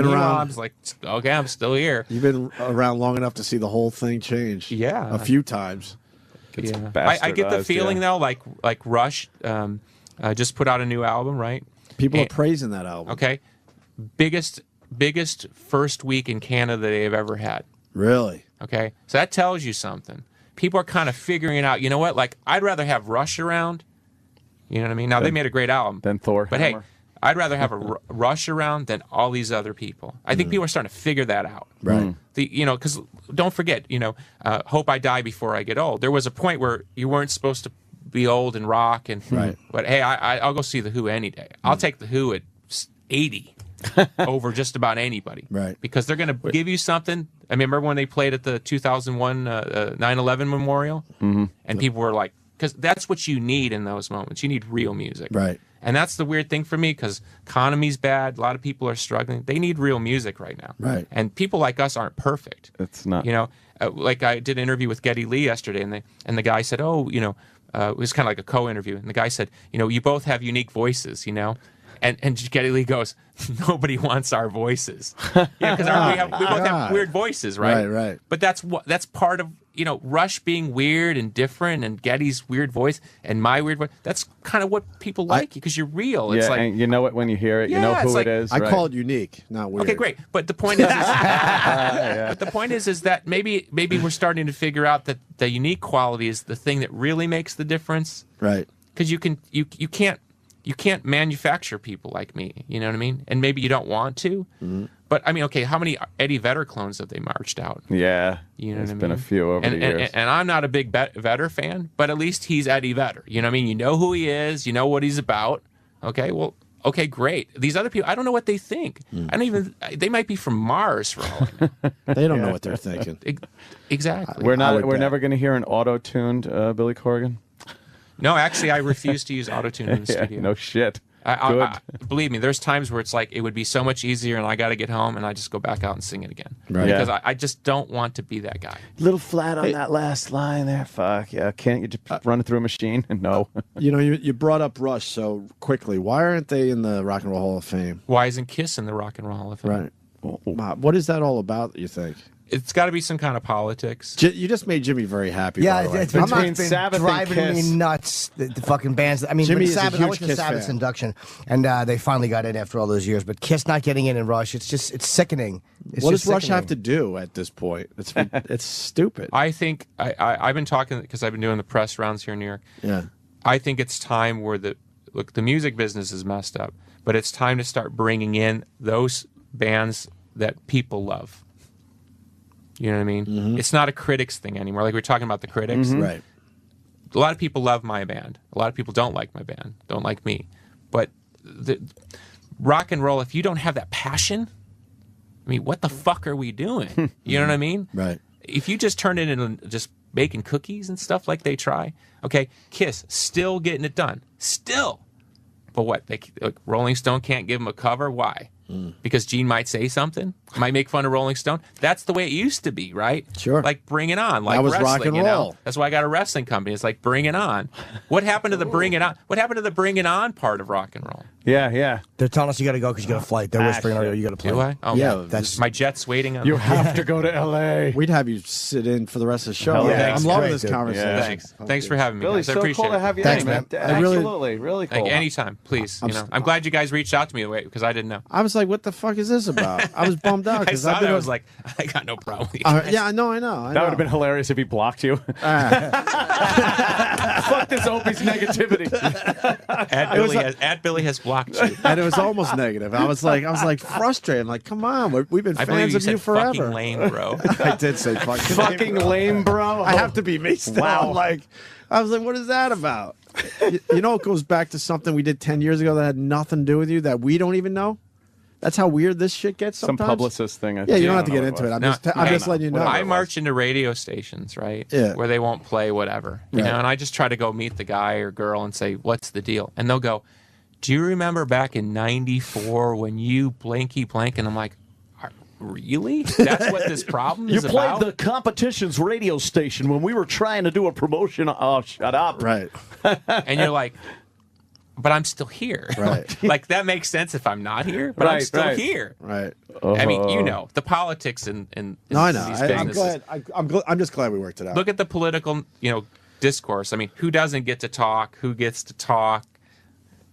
around. I'm like, okay, I'm still here. You've been around long enough to see the whole thing change. Yeah. A few times. Yeah. I get the feeling, though, like Rush just put out a new album, right? People are praising that album. Okay. Biggest first week in Canada they've ever had. Really? Okay. So that tells you something. People are kind of figuring it out. You know what? Like, I'd rather have Rush around. You know what I mean? Now, they made a great album. Then Thor But Hammer. hey, I'd rather have a Rush around than all these other people. I think people are starting to figure that out. Right. Because don't forget, Hope I Die Before I Get Old. There was a point where you weren't supposed to be old and rock. Right. But hey, I'll go see The Who any day. I'll take The Who at 80 over just about anybody. Right. Because they're going to give you something. I remember when they played at the 2001 9/11 memorial, and people were like, because that's what you need in those moments. You need real music. Right. And that's the weird thing for me because economy's bad. A lot of people are struggling. They need real music right now. Right. And people like us aren't perfect. It's not. Like I did an interview with Geddy Lee yesterday, and the guy said, it was kind of like a co-interview. And the guy said, you both have unique voices, And Geddy Lee goes, nobody wants our voices. Because we both have weird voices, right? Right. But that's part of, Rush being weird and different and Geddy's weird voice and my weird voice. That's kind of what people like because you're real. It's like, and you know it when you hear it. You Yeah, know it's who like- it is. I right? call it unique, not weird. okay, great. But the point is, but the point is that maybe we're starting to figure out that the unique quality is the thing that really makes the difference. Right. Because you can't manufacture people like me. You know what I mean? And maybe you don't want to. But I mean, okay, how many Eddie Vedder clones have they marched out? Yeah. You know There's what I been mean? a few over the years. And I'm not a big Vedder fan, but at least he's Eddie Vedder. You know what I mean? You know who he is. You know what he's about. Okay, well, okay, great. These other people, I don't know what they think. They might be from Mars for all I know. They don't know what they're thinking. Exactly. We're I would bet. never going to hear an auto-tuned Billy Corgan. No, actually, I refuse to use autotune in the studio. No shit. I, believe me, there's times where it's like it would be so much easier, and I got to get home, and I just go back out and sing it again. Right. Because Yeah. I just don't want to be that guy. Little flat on that last line there. Fuck yeah! Can't you just run it through a machine? No. You brought up Rush so quickly. Why aren't they in the Rock and Roll Hall of Fame? Why isn't Kiss in the Rock and Roll Hall of Fame? Right. What is that all about, you think? It's got to be some kind of politics. You just made Jimmy very happy. Yeah, by the way. it's been Between Sabbath and driving Kiss. me nuts. The fucking bands. I mean, Jimmy but is a Sabbath, I huge went to Kiss Sabbath's fan. induction, and they finally got in after all those years. But Kiss not getting in Rush, it's sickening. It's What just does Rush sickening. have to do at this point? It's stupid. I think I've been talking because I've been doing the press rounds here in New York. Yeah. I think it's time where the music business is messed up, but it's time to start bringing in those bands that people love. You know what I mean? Mm-hmm. It's not a critics thing anymore. Like we're talking about the critics. Right. A lot of people love my band. A lot of people don't like my band, don't like me. But the rock and roll, if you don't have that passion, I mean, what the fuck are we doing? You know what I mean? Right. If you just turn it into just baking cookies and stuff like they try, okay, Kiss, still getting it done. Still. But what? Rolling Stone can't give them a cover? Why? because Gene might say something, might make fun of Rolling Stone. That's the way it used to be, right? Sure. Like Bring It On, like That was wrestling. rock and you know? roll. That's why I got a wrestling company. It's like Bring It On. What happened to the Bring It On? What happened to the Bring It On part of rock and roll? Yeah. They're telling us you got to go because you got a flight. They're whispering on you got to play. Do I? Oh, Yeah, that's my jet's waiting on. You have to go to L.A. We'd have you sit in for the rest of the show. Hell yeah. I'm Thanks, loving great, this dude. conversation. Thanks for having me, Billy, guys. I so appreciate cool to it. have you. Thanks, man. man. Absolutely, really cool. Like, anytime, please. I'm glad you guys reached out to me because I didn't know. I was like, what the fuck is this about? I was bummed out. I 'cause saw I've been that. I a- was like, I got no problem with you guys. yeah, I know. That would have been hilarious if he blocked you. Fuck this Opie's negativity. Billy has blocked you. And it was almost negative. I was like frustrated. I'm like, come on, we've been I believe fans you of said you forever. fucking lame, bro. I did say Fucking lame, bro. I have to be me still. Wow. I was like, what is that about? You know, it goes back to something we did 10 years ago that had nothing to do with you that we don't even know. That's how weird this shit gets Some sometimes. publicist thing. Yeah, you don't have to get into it. I'm just letting you know. I march into radio stations, right? Yeah. Where they won't play whatever, you Right. know, and I just try to go meet the guy or girl and say, "What's the deal?" And they'll go, "Do you remember back in '94 when you blanky blank?" And I'm like, "Really? That's what this problem is about?" the competition's radio station when we were trying to do a promotion. Oh, shut up. Right. And you're like, "But I'm still here." Right. Like that makes sense if I'm not here, but I'm Right, still right. here. Right. I mean, you know, the politics and No, I know. these I'm businesses. glad. I'm just glad we worked it out. Look at the political, discourse. I mean, who doesn't get to talk? Who gets to talk?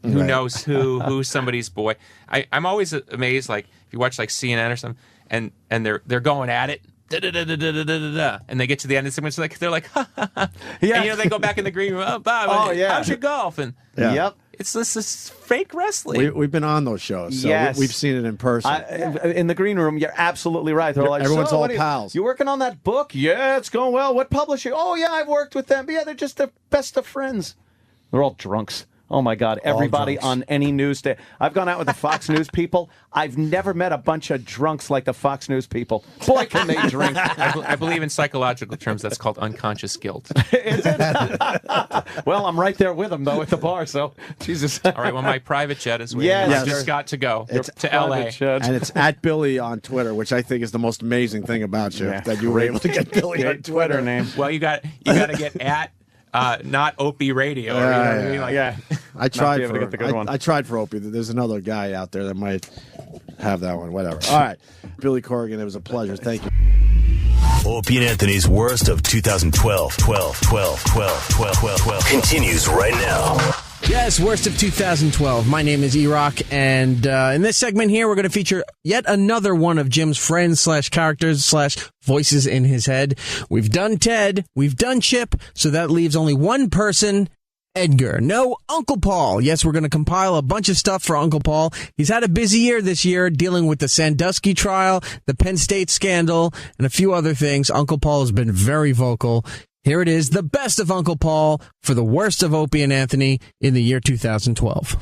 Who Right. knows who's somebody's boy? I'm always amazed, like if you watch like CNN or something, and they're going at it. And they get to the end of the segment, they're like, ha, ha, ha. Yeah. And they go back in the green room. Oh, Bob, Oh, yeah. how's your golf? And Yeah. Yep. it's this fake wrestling. We've been on those shows, so Yes. we've seen it in person. In the green room, you're absolutely right. They're like, Everyone's "So, all what are pals." You working on that book? Yeah, it's going well. What publisher? Oh, yeah, I've worked with them. Yeah, they're just the best of friends. They're all drunks. Oh, my God. Everybody drunks. on any news day. I've gone out with the Fox News people. I've never met a bunch of drunks like the Fox News people. Boy, can they drink. I believe in psychological terms that's called unconscious guilt. Well, I'm right there with them, though, at the bar, so Jesus. All right, well, my private jet is waiting. Yes. I just got to go It's to L.A. and it's at Billy on Twitter, which I think is the most amazing thing about you, Yeah. that you were able to get Billy on Twitter. name. Well, you got to get at not Opie Radio. Or, you know what I mean? Like, Yeah. I tried be able to for get the good one. I tried for Opie. There's another guy out there that might have that one. Whatever. All right, Billy Corgan. It was a pleasure. Thank you. Opie and Anthony's worst of 2012 12 continues right now. Yes, worst of 2012. My name is E-Rock, and in this segment here, we're going to feature yet another one of Jim's friends / characters / voices in his head. We've done Ted, we've done Chip, so that leaves only one person, Edgar. No, Uncle Paul. Yes, we're going to compile a bunch of stuff for Uncle Paul. He's had a busy year this year dealing with the Sandusky trial, the Penn State scandal, and a few other things. Uncle Paul has been very vocal. Here it is, the best of Uncle Paul for the worst of Opie and Anthony in the year 2012.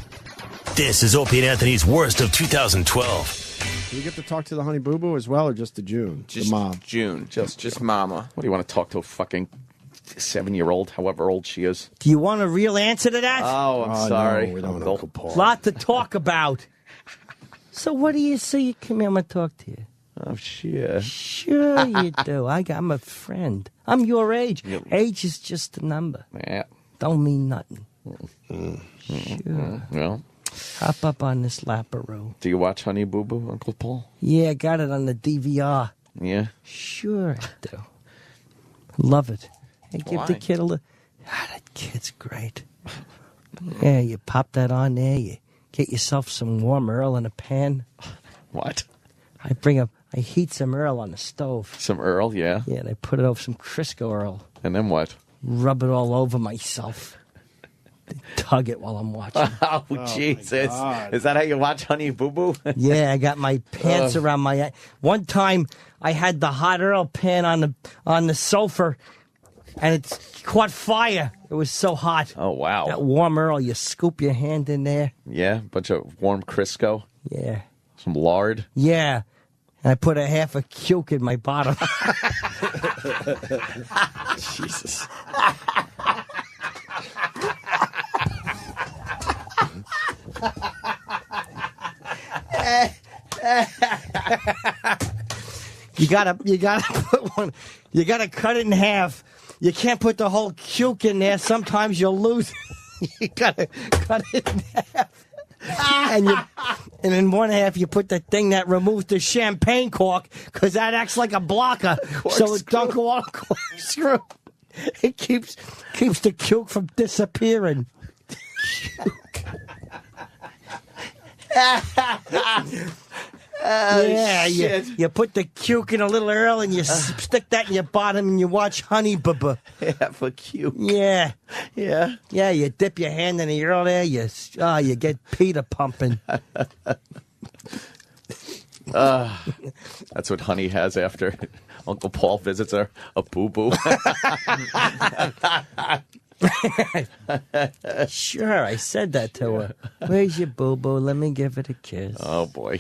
This is Opie and Anthony's worst of 2012. Do you get to talk to the Honey Boo Boo as well, or just the June, Just the mom? June. Just Mama. What do you want to talk to a fucking 7-year-old, however old she is? Do you want a real answer to that? Oh, I'm Oh, sorry. No, we don't want Uncle. Uncle Paul. Lot to talk about. So what do you say? You come here, I'm going to talk to you. Oh, shit. Sure you do. I'm a friend. I'm your age. Age is just a number. Yeah. Don't mean nothing. Sure. Well, Hop up on this lapperoo. do you watch Honey Boo Boo, Uncle Paul? Yeah, I got it on the DVR. Yeah. Sure I do. Love it. Hey, give the Why? kid a little... that kid's great. Yeah, you pop that on there. You get yourself some warm Earl in a pan. What? I heat some Earl on the stove. Some Earl, yeah. Yeah, and I put it over some Crisco Earl. And then what? Rub it all over myself. Tug it while I'm watching. Oh, Jesus. Is that how you watch Honey Boo Boo? Yeah, I got my pants around my... One time, I had the hot Earl pan on the sofa, and it caught fire. It was so hot. Oh, wow. That warm Earl, you scoop your hand in there. Yeah, bunch of warm Crisco, Yeah. some lard. Yeah. And I put a half a cuke in my bottom. Jesus. You gotta put one. You gotta cut it in half. You can't put the whole cuke in there. Sometimes you'll lose. You gotta cut it in half. And in one half you put the thing that removes the champagne cork, because that acts like a blocker, so it don't go on corkscrew. It keeps the cuke from disappearing. You put the cuke in a little earl and you stick that in your bottom and you watch Honey Bubba. Yeah, for cuke. Yeah. You dip your hand in the earl there. You get Peter pumping. That's what Honey has after Uncle Paul visits her. A boo boo. Sure, I said that to her. Where's your boo-boo? Let me give it a kiss. Oh, boy.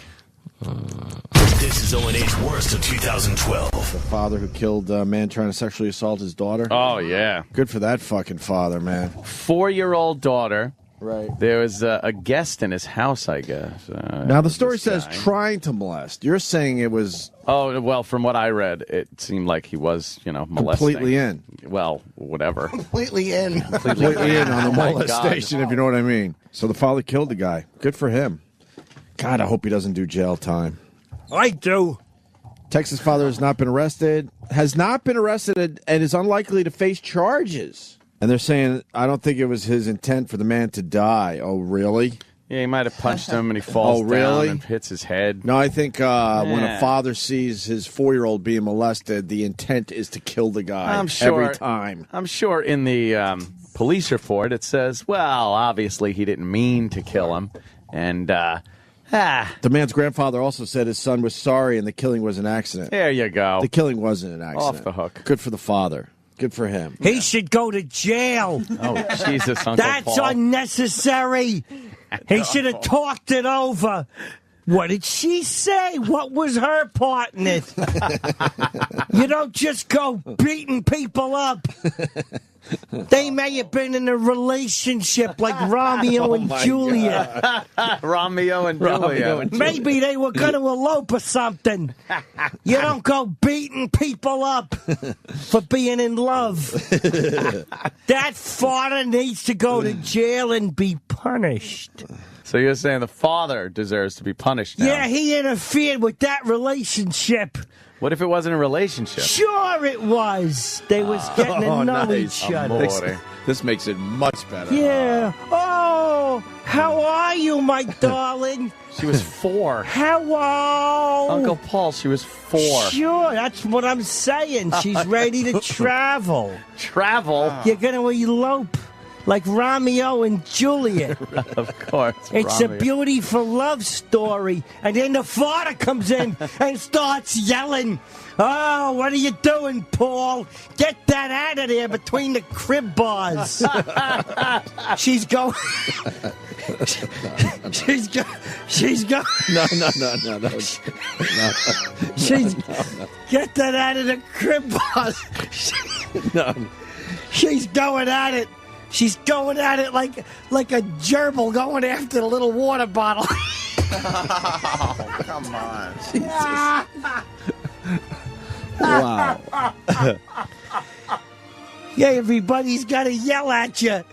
This is O&A's worst of 2012. The father who killed a man trying to sexually assault his daughter. Oh, yeah. Good for that fucking father, man. 4-year-old daughter. Right. There was a guest in his house, I guess. Now, the story says trying to molest. You're saying it was... Oh, well, from what I read, it seemed like he was, molesting. Completely in. Well, whatever. Completely in. Completely in on the my molestation, if you know what I mean. So the father killed the guy. Good for him. God, I hope he doesn't do jail time. I do. Texas father has not been arrested, and is unlikely to face charges. And they're saying, I don't think it was his intent for the man to die. Oh, really? Yeah, he might have punched him and he falls down and hits his head. No, I think when a father sees his 4-year-old being molested, the intent is to kill the guy every time. I'm sure in the police report it says, well, obviously he didn't mean to kill him. And the man's grandfather also said his son was sorry and the killing was an accident. There you go. The killing wasn't an accident. Off the hook. Good for the father. Good for him. He should go to jail. Oh, Jesus, Uncle That's Paul. unnecessary. He should have talked it over. What did she say? What was her part in it? You don't just go beating people up. They may have been in a relationship like Romeo and Juliet. Romeo and Juliet. Maybe they were going to elope or something. You don't go beating people up for being in love. That father needs to go to jail and be punished. So you're saying the father deserves to be punished now? Yeah, he interfered with that relationship. What if it wasn't a relationship? Sure it was. They was getting to know nice. each other. This makes it much better. Yeah. Oh, how are you, my darling? She was 4. Hello. Uncle Paul, she was 4. Sure, that's what I'm saying. She's ready to travel. Travel? You're going to elope like Romeo and Juliet. Of course. It's Romeo. a beautiful love story. And then the father comes in and starts yelling. Oh, what are you doing, Paul? Get that out of there between the crib bars. She's going. She's going. No. Get that out of the crib bars. No. She's going at it. She's going at it like a gerbil going after the little water bottle. Oh, come on. Wow. Yeah, everybody's got to yell at you.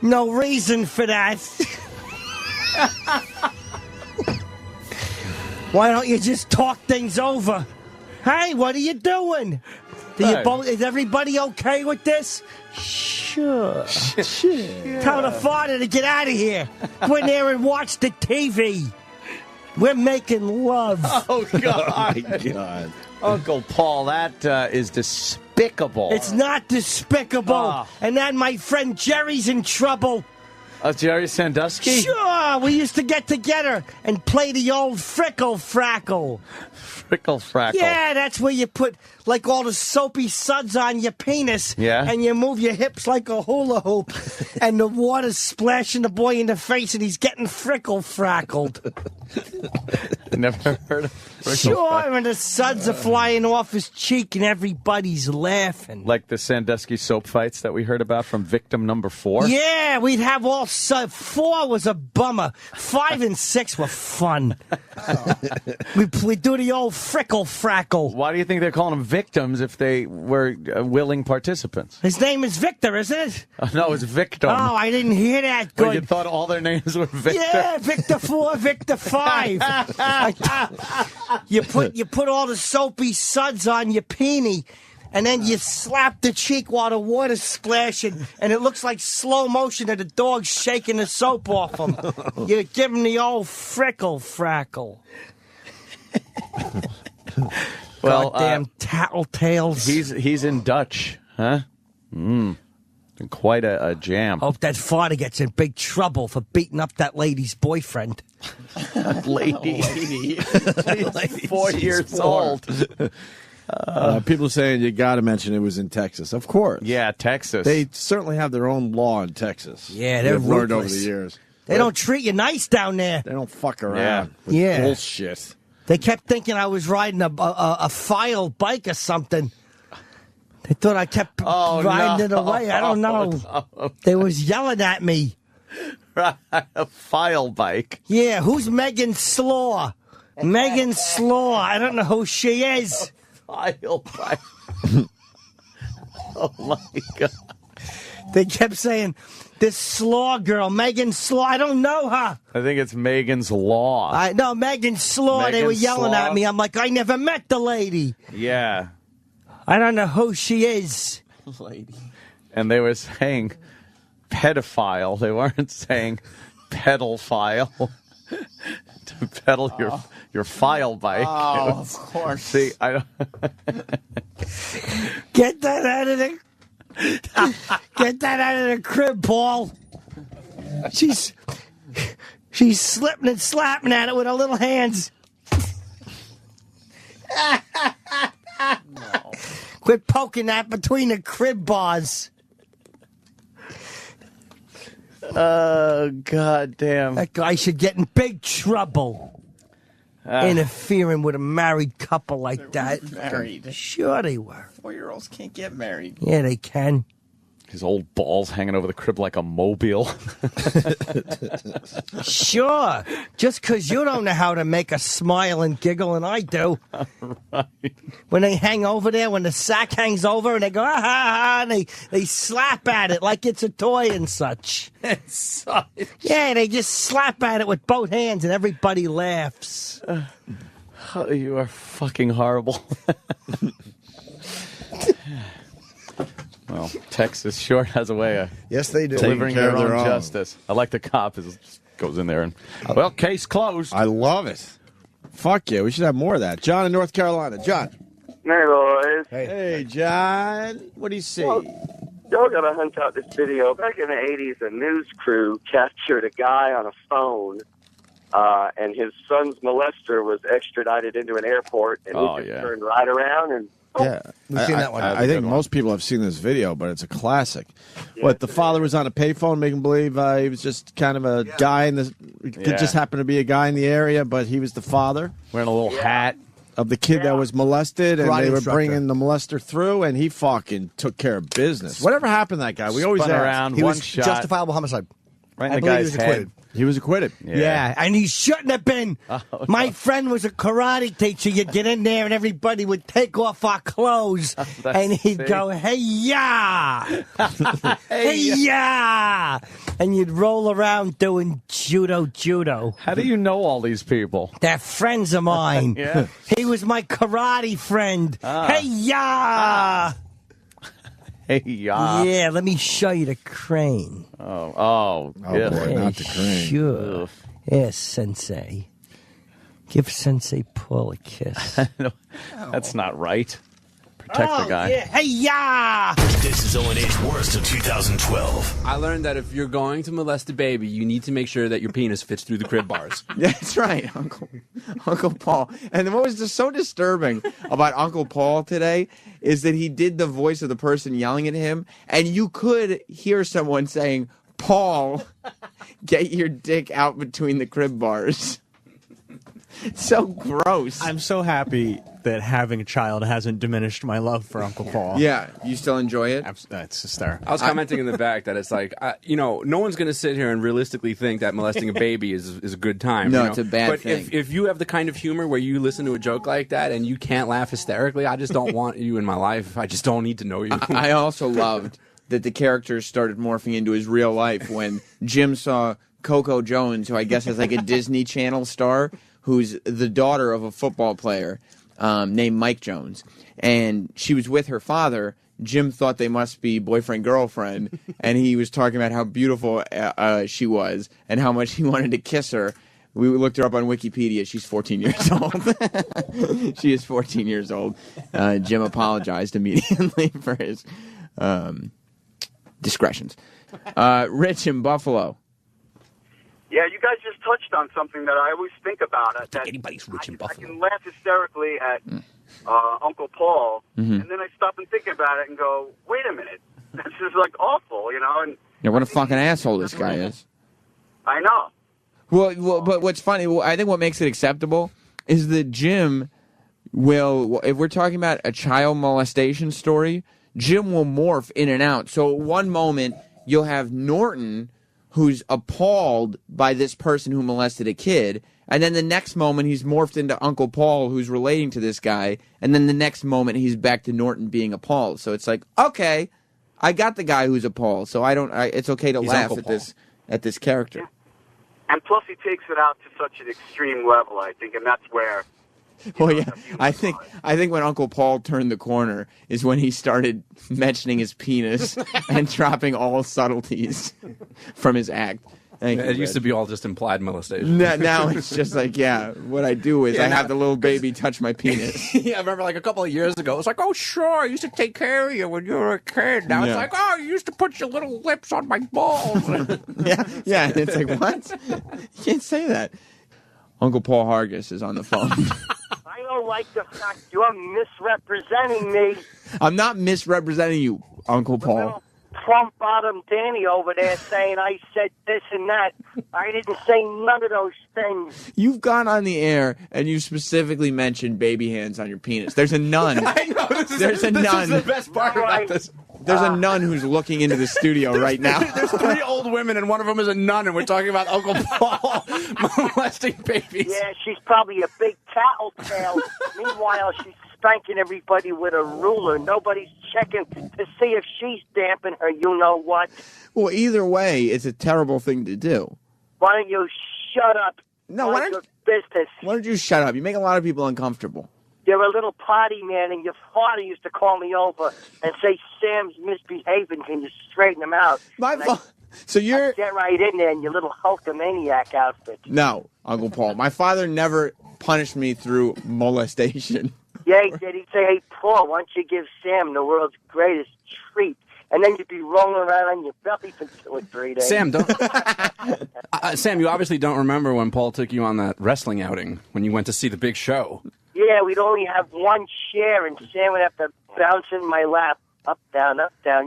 No reason for that. Why don't you just talk things over? Hey, what are you doing? Is everybody okay with this? Sure. Tell the father to get out of here. Go in there and watch the TV. We're making love. Oh, God. Oh, my God. Uncle Paul, that is despicable. It's not despicable. Oh. And then my friend Jerry's in trouble. Jerry Sandusky? Sure, we used to get together and play the old Frickle Frackle. Frickle Frackle. Yeah, that's where you put like all the soapy suds on your penis. Yeah. And you move your hips like a hula hoop. And the water's splashing the boy in the face and he's getting Frickle Frackled. Never heard of freckle Sure, fight. and the suds are flying off his cheek and everybody's laughing. Like the Sandusky soap fights that we heard about from victim number 4? Yeah, we'd have all 4 was a bummer. 5 and 6 were fun. we do the old frickle frackle. Why do you think they're calling them victims if they were willing participants? His name is Victor, isn't it? No, it's victim. Oh, I didn't hear that good. Well, you thought all their names were Victor? Yeah, Victor 4, Victor 5. You put all the soapy suds on your peenie, and then you slap the cheek while the water's splashing, and it looks like slow motion of the dog shaking the soap off him. You give him the old frickle frackle. Well, goddamn tattletales. He's in Dutch, huh? Quite a jam. Hope that father gets in big trouble for beating up that lady's boyfriend. Lady. 4 years old. People are saying you got to mention it was in Texas. Of course. Yeah, Texas. They certainly have their own law in Texas. Yeah, they're They've learned over ruthless. the years. They don't treat you nice down there. They don't fuck around with Yeah. bullshit. They kept thinking I was riding a file bike or something. They thought I kept riding it away. I don't know. No. They was yelling at me. A file bike. Yeah, who's Megan Slaw? Megan Slaw. I don't know who she is. File bike. Oh, my God. They kept saying, this Slaw girl, Megan Slaw. I don't know her. I think it's Megan's Law. I know, Megan Slaw. They were Megan yelling Slaw? at me. I'm like, I never met the lady. Yeah. I don't know who she is. And they were saying pedophile. They weren't saying pedophile. To pedal your file bike. Oh, of course. See, I don't. Get that out of the get that out of the crib, Paul. She's slipping and slapping at it with her little hands. No. Quit poking that between the crib bars. God damn. That guy should get in big trouble. Interfering with a married couple like that. Married. Sure they were. 4-year-olds can't get married. Yeah, they can. His old balls hanging over the crib like a mobile. Sure. Just because you don't know how to make a smile and giggle, and I do. Right. When they hang over there, when the sack hangs over, and they go, ah, ha, ha, and they slap at it like it's a toy and such. Yeah, they just slap at it with both hands, and everybody laughs. You are fucking horrible. Well, Texas sure has a way of they do. delivering Taking care their of their own own. justice. I like the cop who goes in there and, well, case closed. I love it. Fuck yeah, we should have more of that. John in North Carolina. John. Hey, boys. Hey, John. What do you see? Well, y'all got to hunt out this video. Back in the 80s, a news crew captured a guy on a phone, and his son's molester was extradited into an airport, and he just turned right around and... Yeah, We've seen that one. I think most people have seen this video, but it's a classic. What, the father was on a payphone making believe he was just kind of a guy in the... It just happened to be a guy in the area, but he was the father. Wearing a little hat. Of the kid that was molested, and Karate they were instructor. bringing the molester through, and he fucking took care of business. Whatever happened to that guy? We always Spun ask. around, He one was shot. justifiable homicide. Right in I the believe he guy's was head. acquitted. He was acquitted. Yeah, and he shouldn't have been. My friend was a karate teacher. You'd get in there and everybody would take off our clothes and he'd go, hey, ya! Hey, ya! And you'd roll around doing judo. How do you know all these people? They're friends of mine. Yeah. He was my karate friend. Hey, ya! Hey, ya. Yeah, let me show you the crane. Oh, Oh, yeah. boy, not the crane. Sure. Yes, Sensei. Give Sensei Paul a kiss. That's not right. Protect the guy. Yeah. Hey, ya! This is O&A's worst of 2012. I learned that if you're going to molest a baby, you need to make sure that your penis fits through the crib bars. That's right, Uncle Paul. And what was just so disturbing about Uncle Paul today is that he did the voice of the person yelling at him, and you could hear someone saying, "Paul, get your dick out between the crib bars." It's so gross. I'm so happy that having a child hasn't diminished my love for Uncle Paul. Yeah, you still enjoy it? That's hysterical. I was commenting in the back that it's like, no one's going to sit here and realistically think that molesting a baby is a good time. No, it's a bad thing. But if you have the kind of humor where you listen to a joke like that and you can't laugh hysterically, I just don't want you in my life. I just don't need to know you. I also loved that the characters started morphing into his real life when Jim saw Coco Jones, who I guess is like a Disney Channel star, who's the daughter of a football player named Mike Jones. And she was with her father. Jim thought they must be boyfriend-girlfriend, and he was talking about how beautiful she was and how much he wanted to kiss her. We looked her up on Wikipedia. She's 14 years old. She is 14 years old. Jim apologized immediately for his discretions. Rich in Buffalo. Yeah, you guys just touched on something that I always think about. That anybody's rich in Buffalo. I can laugh hysterically at Uncle Paul, and then I stop and think about it and go, wait a minute, this is like awful, And Yeah, what a fucking asshole this guy is. I know. Well, but what's funny, I think what makes it acceptable is that Jim will, if we're talking about a child molestation story, Jim will morph in and out. So one moment, you'll have Norton, who's appalled by this person who molested a kid, and then the next moment he's morphed into Uncle Paul, who's relating to this guy, and then the next moment he's back to Norton being appalled. So it's like, okay, I got the guy who's appalled, so it's okay to laugh at this character. Yeah. And plus he takes it out to such an extreme level, I think, and that's where... Well, yeah, I think when Uncle Paul turned the corner is when he started mentioning his penis and dropping all subtleties from his act. It used to be all just implied molestation. Now it's just like, what I do is I have the little baby touch my penis. Yeah, I remember like a couple of years ago, it was like, oh, sure, I used to take care of you when you were a kid. Now it's like, oh, you used to put your little lips on my balls. Yeah, and it's like, what? You can't say that. Uncle Paul Hargis is on the phone. I don't like the fact you're misrepresenting me. I'm not misrepresenting you, Uncle Paul. Plump bottom Danny over there saying I said this and that. I didn't say none of those things. You've gone on the air and you specifically mentioned baby hands on your penis. There's a nun. I know. There's a nun. This is the best part about this. There's a nun who's looking into the studio right now. There's 3 old women, and one of them is a nun, and we're talking about Uncle Paul molesting babies. Yeah, she's probably a big tattletale. Meanwhile, she's spanking everybody with a ruler. Nobody's checking to see if she's damping her you-know-what. Well, either way, it's a terrible thing to do. Why don't you shut up? No, why don't business. Why don't you shut up? You make a lot of people uncomfortable. You're a little potty man, and your father used to call me over and say, Sam's misbehaving. Can you straighten him out? So you're... I'd get right in there in your little Hulkamaniac outfit. No, Uncle Paul. My father never punished me through molestation. Yeah, he did. He'd say, hey, Paul, why don't you give Sam the world's greatest treat? And then you'd be rolling around on your belly for 2 or 3 days. Sam, Sam, you obviously don't remember when Paul took you on that wrestling outing when you went to see The Big Show. Yeah, we'd only have one chair, and Sam would have to bounce in my lap. Up, down,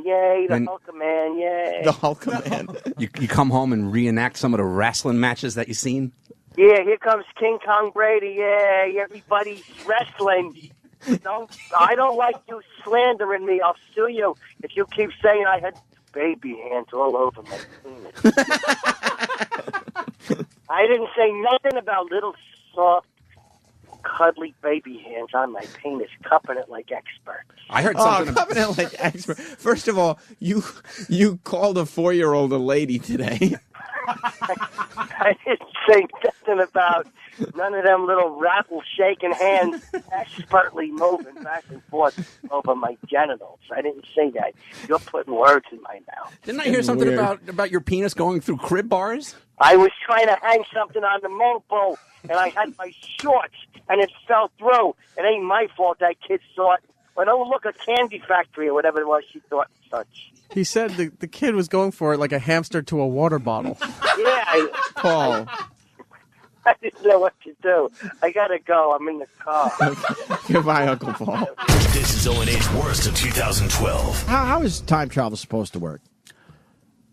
yay, the Hulkaman, yay. The Hulkaman. You come home and reenact some of the wrestling matches that you've seen? Yeah, here comes King Kong Brady, yay, everybody's wrestling. I don't like you slandering me. I'll sue you if you keep saying I had baby hands all over my penis. I didn't say nothing about little soft, cuddly baby hands on my penis, cupping it like experts. I heard something. Cupping it like experts. First of all, you called a 4-year-old a lady today. I didn't say nothing about none of them little rattle shaking hands expertly moving back and forth over my genitals. I didn't say that. You're putting words in my mouth. Didn't I hear something about your penis going through crib bars? I was trying to hang something on the mopo, and I had my shorts, and it fell through. It ain't my fault that kid saw it. Well, don't look, a candy factory or whatever it was she thought such. He said the kid was going for it like a hamster to a water bottle. Yeah. Paul. I didn't know what to do. I gotta go. I'm in the car. Goodbye, Uncle Paul. This is O&A's worst of 2012. How is time travel supposed to work?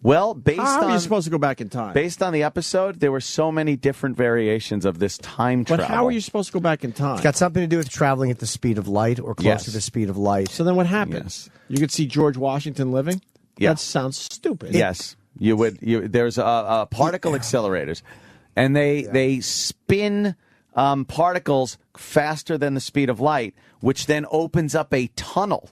Well, based How on are you supposed to go back in time? Based on the episode, there were so many different variations of this time But travel. how are you supposed to go back in time? It's got something to do with traveling at the speed of light or close Yes. to the speed of light. So then what happens? You could see George Washington living? Yeah. That sounds stupid. Yes, you would. There's particle accelerators, and they spin particles faster than the speed of light, which then opens up a tunnel,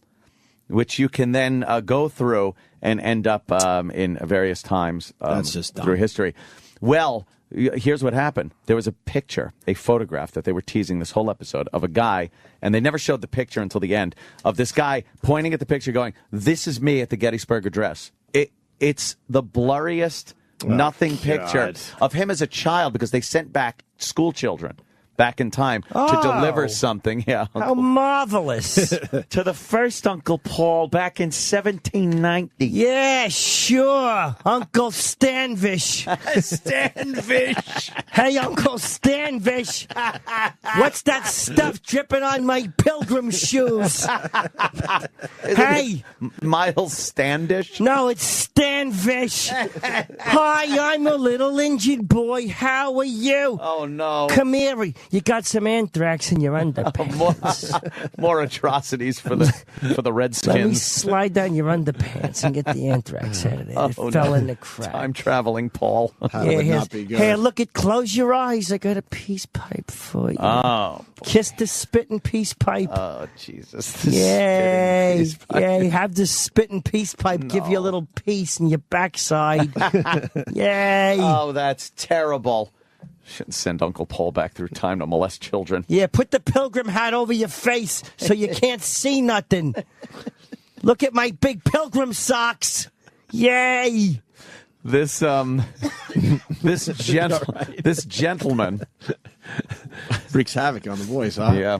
which you can then go through and end up in various times That's just dumb. through history. Well, here's what happened. There was a picture, a photograph that they were teasing this whole episode of a guy, and they never showed the picture until the end, of this guy pointing at the picture going, "This is me at the Gettysburg Address." It's the blurriest, nothing picture of him as a child because they sent back school children back in time to deliver something. Yeah. How marvelous. To the first Uncle Paul back in 1790. Yeah, sure. Uncle Stanvish. Stanvish. Hey, Uncle Stanvish. What's that stuff dripping on my pilgrim shoes? Hey. Miles Standish? No, it's Stanvish. Hi, I'm a little injured boy. How are you? Oh, no. Come here. You got some anthrax in your underpants. More atrocities for the Redskins. Let me slide down your underpants and get the anthrax out of there. It fell in the crack. Time traveling, Paul. Hey, look close your eyes. I got a peace pipe for you. Oh. Kiss the spitting peace pipe. Oh, Jesus. Yay. Yay. Have the spitting peace pipe give you a little piece in your backside. Yay. Oh, that's terrible. Shouldn't send Uncle Paul back through time to molest children. Yeah, put the pilgrim hat over your face so you can't see nothing. Look at my big pilgrim socks. Yay. This gentleman wreaks havoc on the voice, huh? Yeah.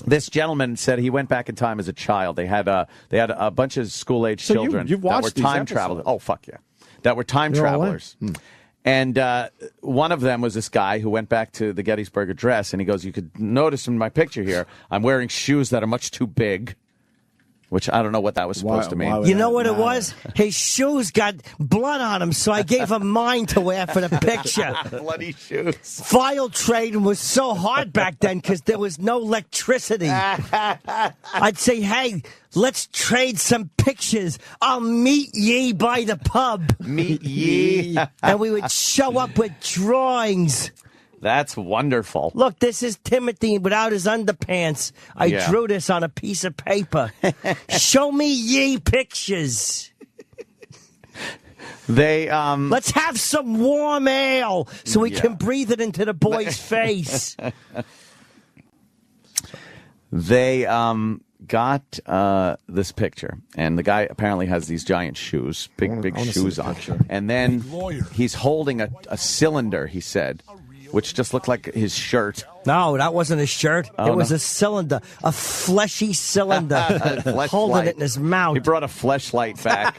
This gentleman said he went back in time as a child. They had a bunch of school-age children you've that watched were these time episodes. travelers. Oh, fuck yeah. That were time They're all in. travelers. And one of them was this guy who went back to the Gettysburg Address, and he goes, "You could notice in my picture here, I'm wearing shoes that are much too big," which I don't know what that was supposed to mean. You know what it was? His shoes got blood on them, so I gave him mine to wear for the picture. Bloody shoes. File trading was so hard back then because there was no electricity. I'd say, hey, let's trade some pictures. I'll meet ye by the pub. Meet ye. And we would show up with drawings. That's wonderful. Look, this is Timothy without his underpants. I drew this on a piece of paper. Show me ye pictures. Let's have some warm ale so we can breathe it into the boy's face. They got this picture, and the guy apparently has these giant shoes, big shoes on. And then he's holding a cylinder, he said, which just looked like his shirt. No, that wasn't a shirt. Oh, it was no. a cylinder, a fleshy cylinder, holding it in his mouth. He brought a fleshlight back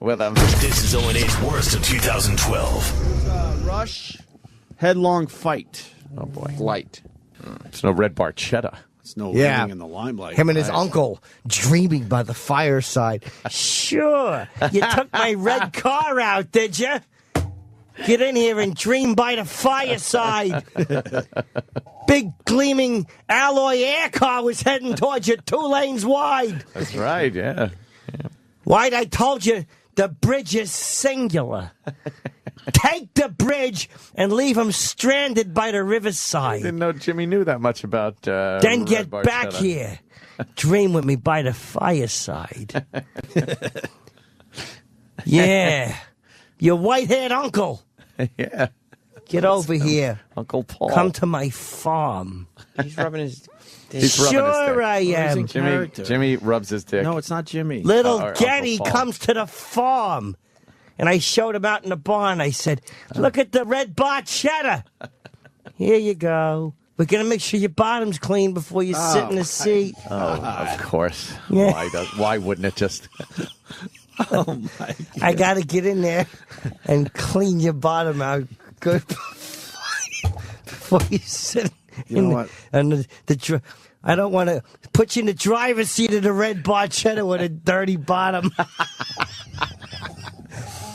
with him. This is O&A's worst of 2012. Rush, headlong fight. Oh, boy. Light. It's no Red Barchetta. It's no Yeah. living in the limelight. Him and his Right. uncle dreaming by the fireside. Sure. You took my red car out, did you? Get in here and dream by the fireside. Big gleaming alloy air car was heading towards you 2 lanes wide. That's right, yeah. Why'd I told you the bridge is singular. Take the bridge and leave him stranded by the riverside. Didn't know Jimmy knew that much about Then Red get Barchetta. back here. Dream with me by the fireside. Yeah. Your white-haired uncle. Yeah. Get over here. Uncle Paul. Come to my farm. He's rubbing his He's rubbing his Sure dick. I am. Jimmy rubs his dick. No, it's not Jimmy. Little Or Uncle Getty Paul. comes to the farm. And I showed him out in the barn. I said, look at the red Barchetta. Here you go. We're going to make sure your bottom's clean before you sit in the seat. Oh, of course. Yeah. Why wouldn't it just... Oh, my God. I got to get in there and clean your bottom out good before you sit You know what? I don't want to put you in the driver's seat of the red Barchetta with a dirty bottom.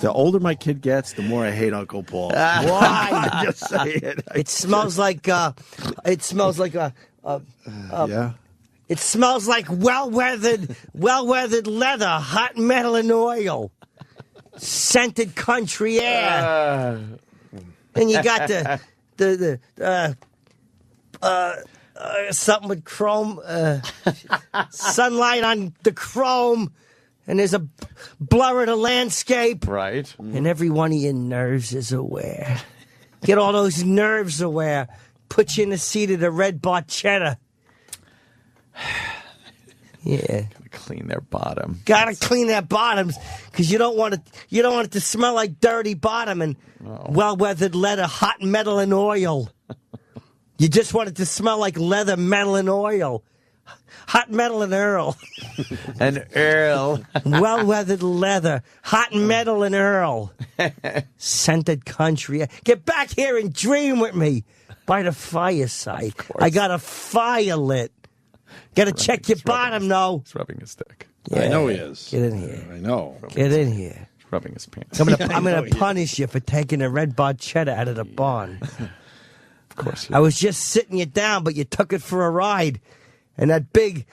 The older my kid gets, the more I hate Uncle Paul. Why? Just say it. It smells like yeah. It smells like well-weathered leather, hot metal and oil, scented country air. And you got the something with chrome, sunlight on the chrome, and there's a blur of the landscape. Right. And every one of your nerves is aware. Get all those nerves aware. Put you in the seat of the red barchetta. Yeah. Gotta clean their bottom. Gotta clean their bottoms because you don't want it to smell like dirty bottom and well-weathered leather, hot metal and oil. You just want it to smell like leather, metal, and oil. Hot metal and Earl. And Earl. Well-weathered leather, hot metal and Earl. Scented country. Get back here and dream with me by the fireside. I got a fire lit. Got to check your bottom, though. He's rubbing his stick. I know he is. Get in here. I know. Get in here. He's rubbing his pants. I'm gonna punish you for taking the red barchetta out of the barn. Of course. I was just sitting you down, but you took it for a ride, and that big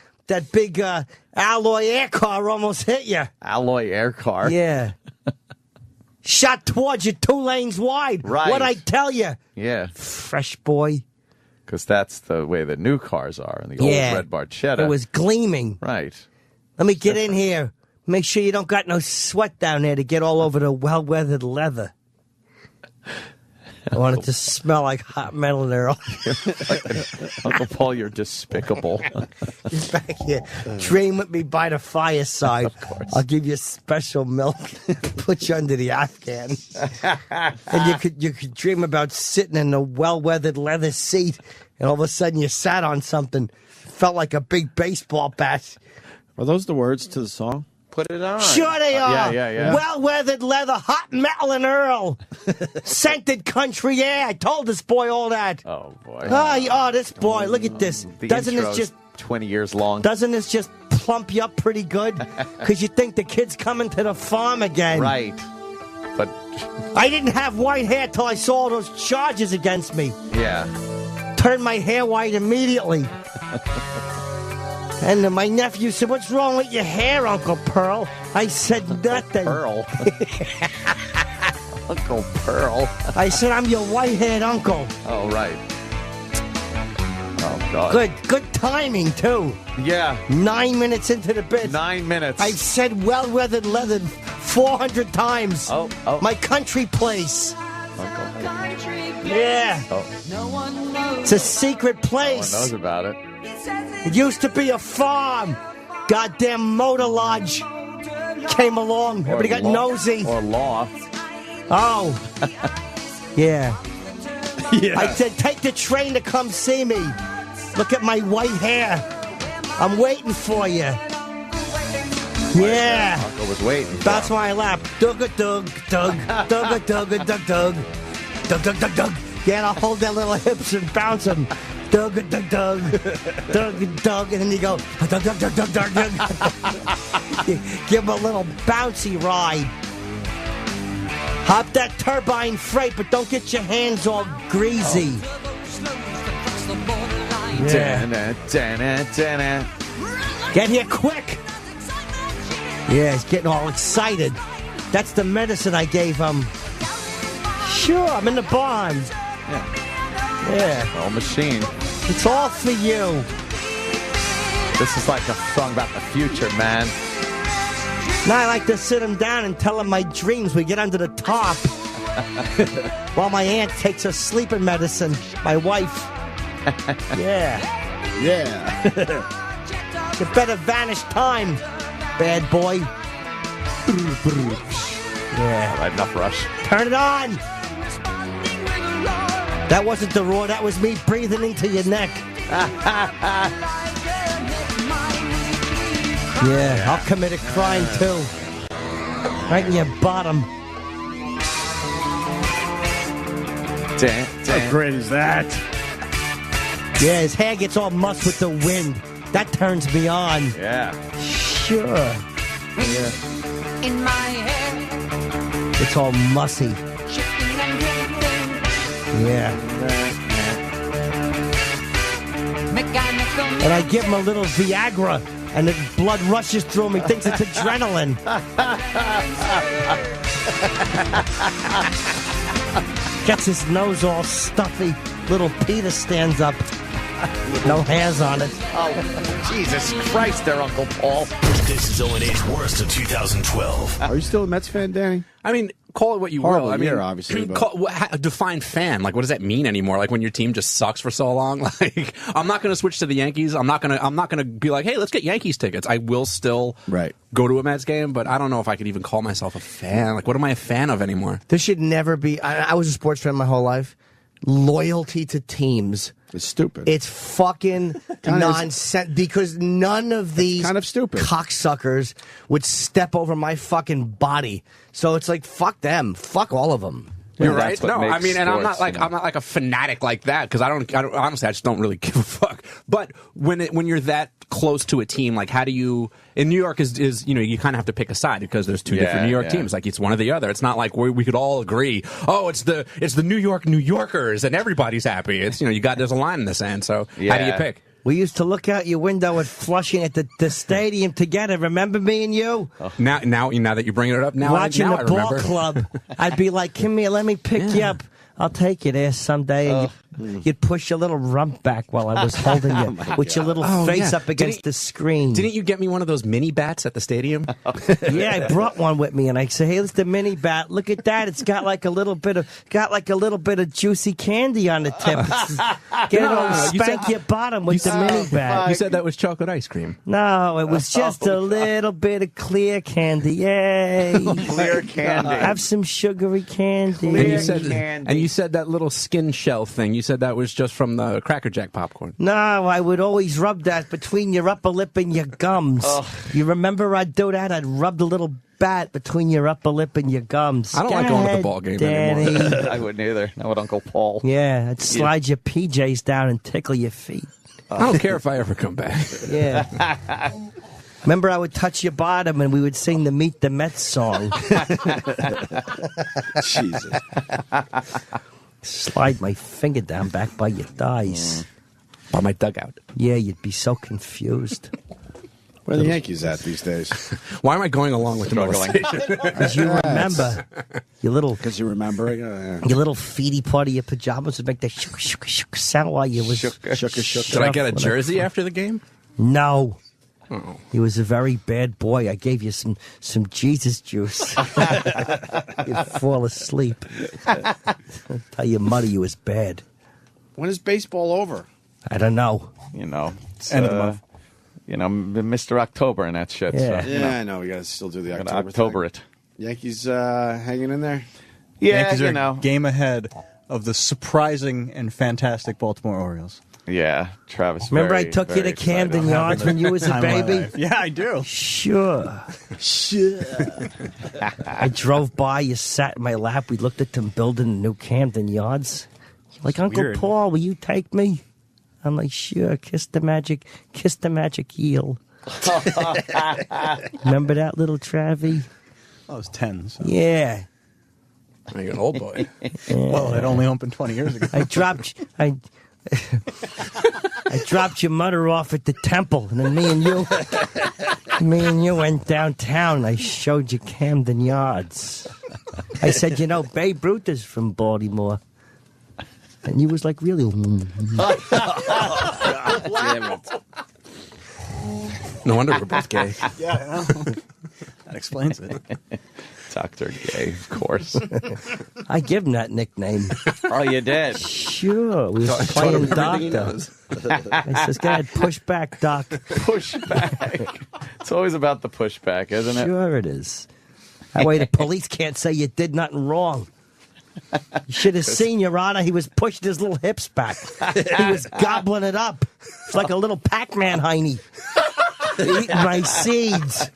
alloy air car almost hit you. Alloy air car? Yeah. Shot towards you 2 lanes wide. Right. What'd I tell you? Yeah. Fresh boy. Because that's the way the new cars are, and the old red barchetta. It was gleaming. Right. Let me get in here. Make sure you don't got no sweat down there to get all over the well-weathered leather. I want it to smell like hot metal and Earl. Uncle Paul, you're despicable. Get back here. Dream with me by the fireside. Of course. I'll give you special milk. Put you under the Afghan. And you could dream about sitting in a well-weathered leather seat, and all of a sudden you sat on something. Felt like a big baseball bat. Are those the words to the song? Put it on. Sure they are. Yeah. Well-weathered leather, hot metal and Earl. Scented country air. I told this boy all that. Oh, boy. Oh, this boy. Look at this. The Doesn't this intro's just 20 years long. Doesn't this just plump you up pretty good? Because you think the kid's coming to the farm again. Right. But I didn't have white hair till I saw all those charges against me. yeah. Turned my hair white immediately. And my nephew said, "What's wrong with your hair, Uncle Pearl?" I said, "Nothing." Pearl. Uncle Pearl. I said, "I'm your white-haired uncle." Oh, right. Oh, God. Good timing, too. Yeah. 9 minutes into the bit. 9 minutes. I've said well-weathered leather 400 times. Oh. My country place. Uncle. Yeah. Oh. It's a secret No one place. knows about it. It used to be a farm. Goddamn motor lodge came along. Everybody got nosy. Or law. Oh. Yeah. I said, take the train to come see me. Look at my white hair. I'm waiting for you. Yeah. Uncle was waiting. That's why I laugh. Dug-a-dug, dug, dug-a-dug-a-dug, dug. Dug-dug-dug-dug. Yeah, I'll hold their little hips and bounce them. Dug-a-dug-dug, dug-a-dug, and then you go, dug-dug-dug-dug-dug. Give them a little bouncy ride. Hop that turbine freight, but don't get your hands all greasy. Yeah. Get here quick. Yeah, he's getting all excited. That's the medicine I gave him. Sure, I'm in the barn. Yeah. All machine. It's all for you. This is like a song about the future, man. Now I like to sit him down and tell him my dreams. We get under the top. While my aunt takes her sleeping medicine. My wife. Yeah. You better vanish time, bad boy. Yeah. Right, enough rush. Turn it on. That wasn't the roar. That was me breathing into your neck. Yeah, I'll commit a crime too. Right in your bottom. How great is that? Yeah, his hair gets all mussed with the wind. That turns me on. Yeah. Sure. Yeah. In my head, It's all mussy. Yeah. And I give him a little Viagra, and the blood rushes through him. He thinks it's adrenaline. Gets his nose all stuffy. Little Peter stands up. No hairs on it. Oh, Jesus Christ there, Uncle Paul. This is O&A's worst of 2012. Are you still a Mets fan, Danny? I mean, call it what you Horrible will. I mean, year, obviously, but- define fan. Like, what does that mean anymore? Like, when your team just sucks for so long. Like, I'm not going to switch to the Yankees. I'm not going to be like, hey, let's get Yankees tickets. I will still go to a Mets game, but I don't know if I could even call myself a fan. Like, what am I a fan of anymore? There should never be. I was a sports fan my whole life. Loyalty to teams. It's stupid. It's fucking nonsense because none of these kind of stupid cocksuckers would step over my fucking body. So it's like, fuck them. Fuck all of them. You're right. No, I mean, and I'm not like a fanatic like that because I don't honestly, I just don't really give a fuck. But when you're that close to a team, like how do you? In New York is you kind of have to pick a side because there's two different New York teams. Like it's one or the other. It's not like we could all agree. Oh, it's the New Yorkers and everybody's happy. It's there's a line in the sand. So how do you pick? We used to look out your window at Flushing at the stadium together. Remember me and you? Oh. Now that you bring it up, watching now the I ball remember. club, I'd be like, "Come here, let me pick you up. I'll take you there someday." And you'd push your little rump back while I was holding you with your little face up against the screen. Didn't you get me one of those mini bats at the stadium? Yeah, I brought one with me, and I say, "Hey, it's the mini bat. Look at that. It's got like a little bit of juicy candy on the tip. Get it on, spank your bottom with the mini bat." You said that was chocolate ice cream. No, it was just a little bit of clear candy. Yay! Clear candy. Have some sugary candy. And you said that little skin shell thing. You said that was just from the Cracker Jack popcorn. No, I would always rub that between your upper lip and your gums. You remember I'd do that? I'd rub the little bat between your upper lip and your gums. I don't like going to the ball game anymore. I wouldn't either. Not with Uncle Paul. Yeah, I'd slide your PJs down and tickle your feet. I don't care if I ever come back. Yeah. Remember, I would touch your bottom and we would sing the Meet the Mets song. Jesus. Slide my finger down back by your thighs. By my dugout. Yeah, you'd be so confused. Where are the Yankees at these days? Why am I going along with the molestation? Because you remember. Your little... Because you're remembering? Yeah. Your little feety part of your pajamas would make that shook sound while you was... Shook. Did I get a jersey after the game? No. Oh. He was a very bad boy. I gave you some Jesus juice. You'd fall asleep. Tell your mother you was bad. When is baseball over? I don't know. It's, end of the month. Mr. October and that shit. Yeah, so, I know. We got to still do the October thing. Yankees hanging in there? Yeah, Yankees are a game ahead of the surprising and fantastic Baltimore Orioles. Yeah, Travis. Remember I took you to Camden Yards when you was a baby? Yeah, I do. Sure. I drove by, you sat in my lap, we looked at them building the new Camden Yards. You're like, Uncle weird. Paul, will you take me? I'm like, sure, kiss the magic eel. Remember that little Travie? I was 10. So. Yeah. You're an old boy. Well, it only opened 20 years ago. I dropped your mother off at the temple, and then me and you went downtown. I showed you Camden Yards. I said, Babe Ruth is from Baltimore. And you was like, really? Damn it. No wonder we're both gay. Yeah, that explains it. Dr. Gay, of course. I give him that nickname. Oh, you did? Sure. We was playing doctor. I says, go ahead, push back, Doc. Push back. It's always about the pushback, isn't it? Sure it is. That way the police can't say you did nothing wrong. You should have seen Your Honor. He was pushing his little hips back. He was gobbling it up. It's like a little Pac-Man hiney. Eating my seeds.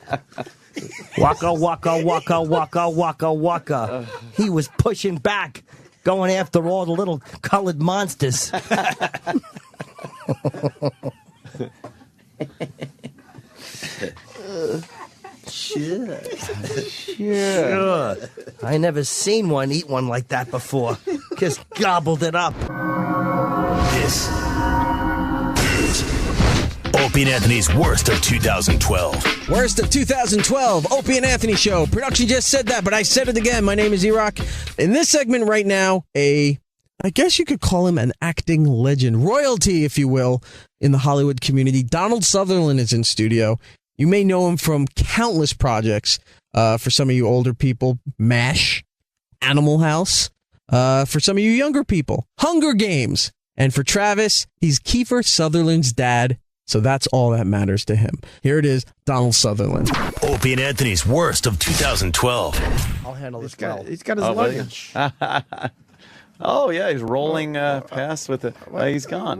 Waka, waka, waka, waka, waka, waka. He was pushing back, going after all the little colored monsters. Sure. I never seen one eat one like that before. Just gobbled it up. This is Opie and Anthony's Worst of 2012. Worst of 2012, Opie and Anthony Show. Production just said that, but I said it again. My name is E-Rock. In this segment right now, I guess you could call him an acting legend, royalty, if you will, in the Hollywood community. Donald Sutherland is in studio. You may know him from countless projects. For some of you older people, MASH, Animal House. For some of you younger people, Hunger Games. And for Travis, he's Kiefer Sutherland's dad. So that's all that matters to him. Here it is, Donald Sutherland. Opie and Anthony's Worst of 2012. I'll handle this well. He's got his luggage. Oh, yeah, he's rolling past with it. He's gone.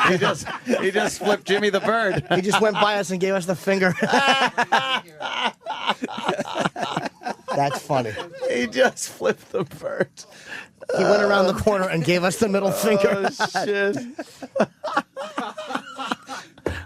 he just flipped Jimmy the Bird. He just went by us and gave us the finger. That's funny. He just flipped the bird. He went around the corner and gave us the middle finger. Oh, shit.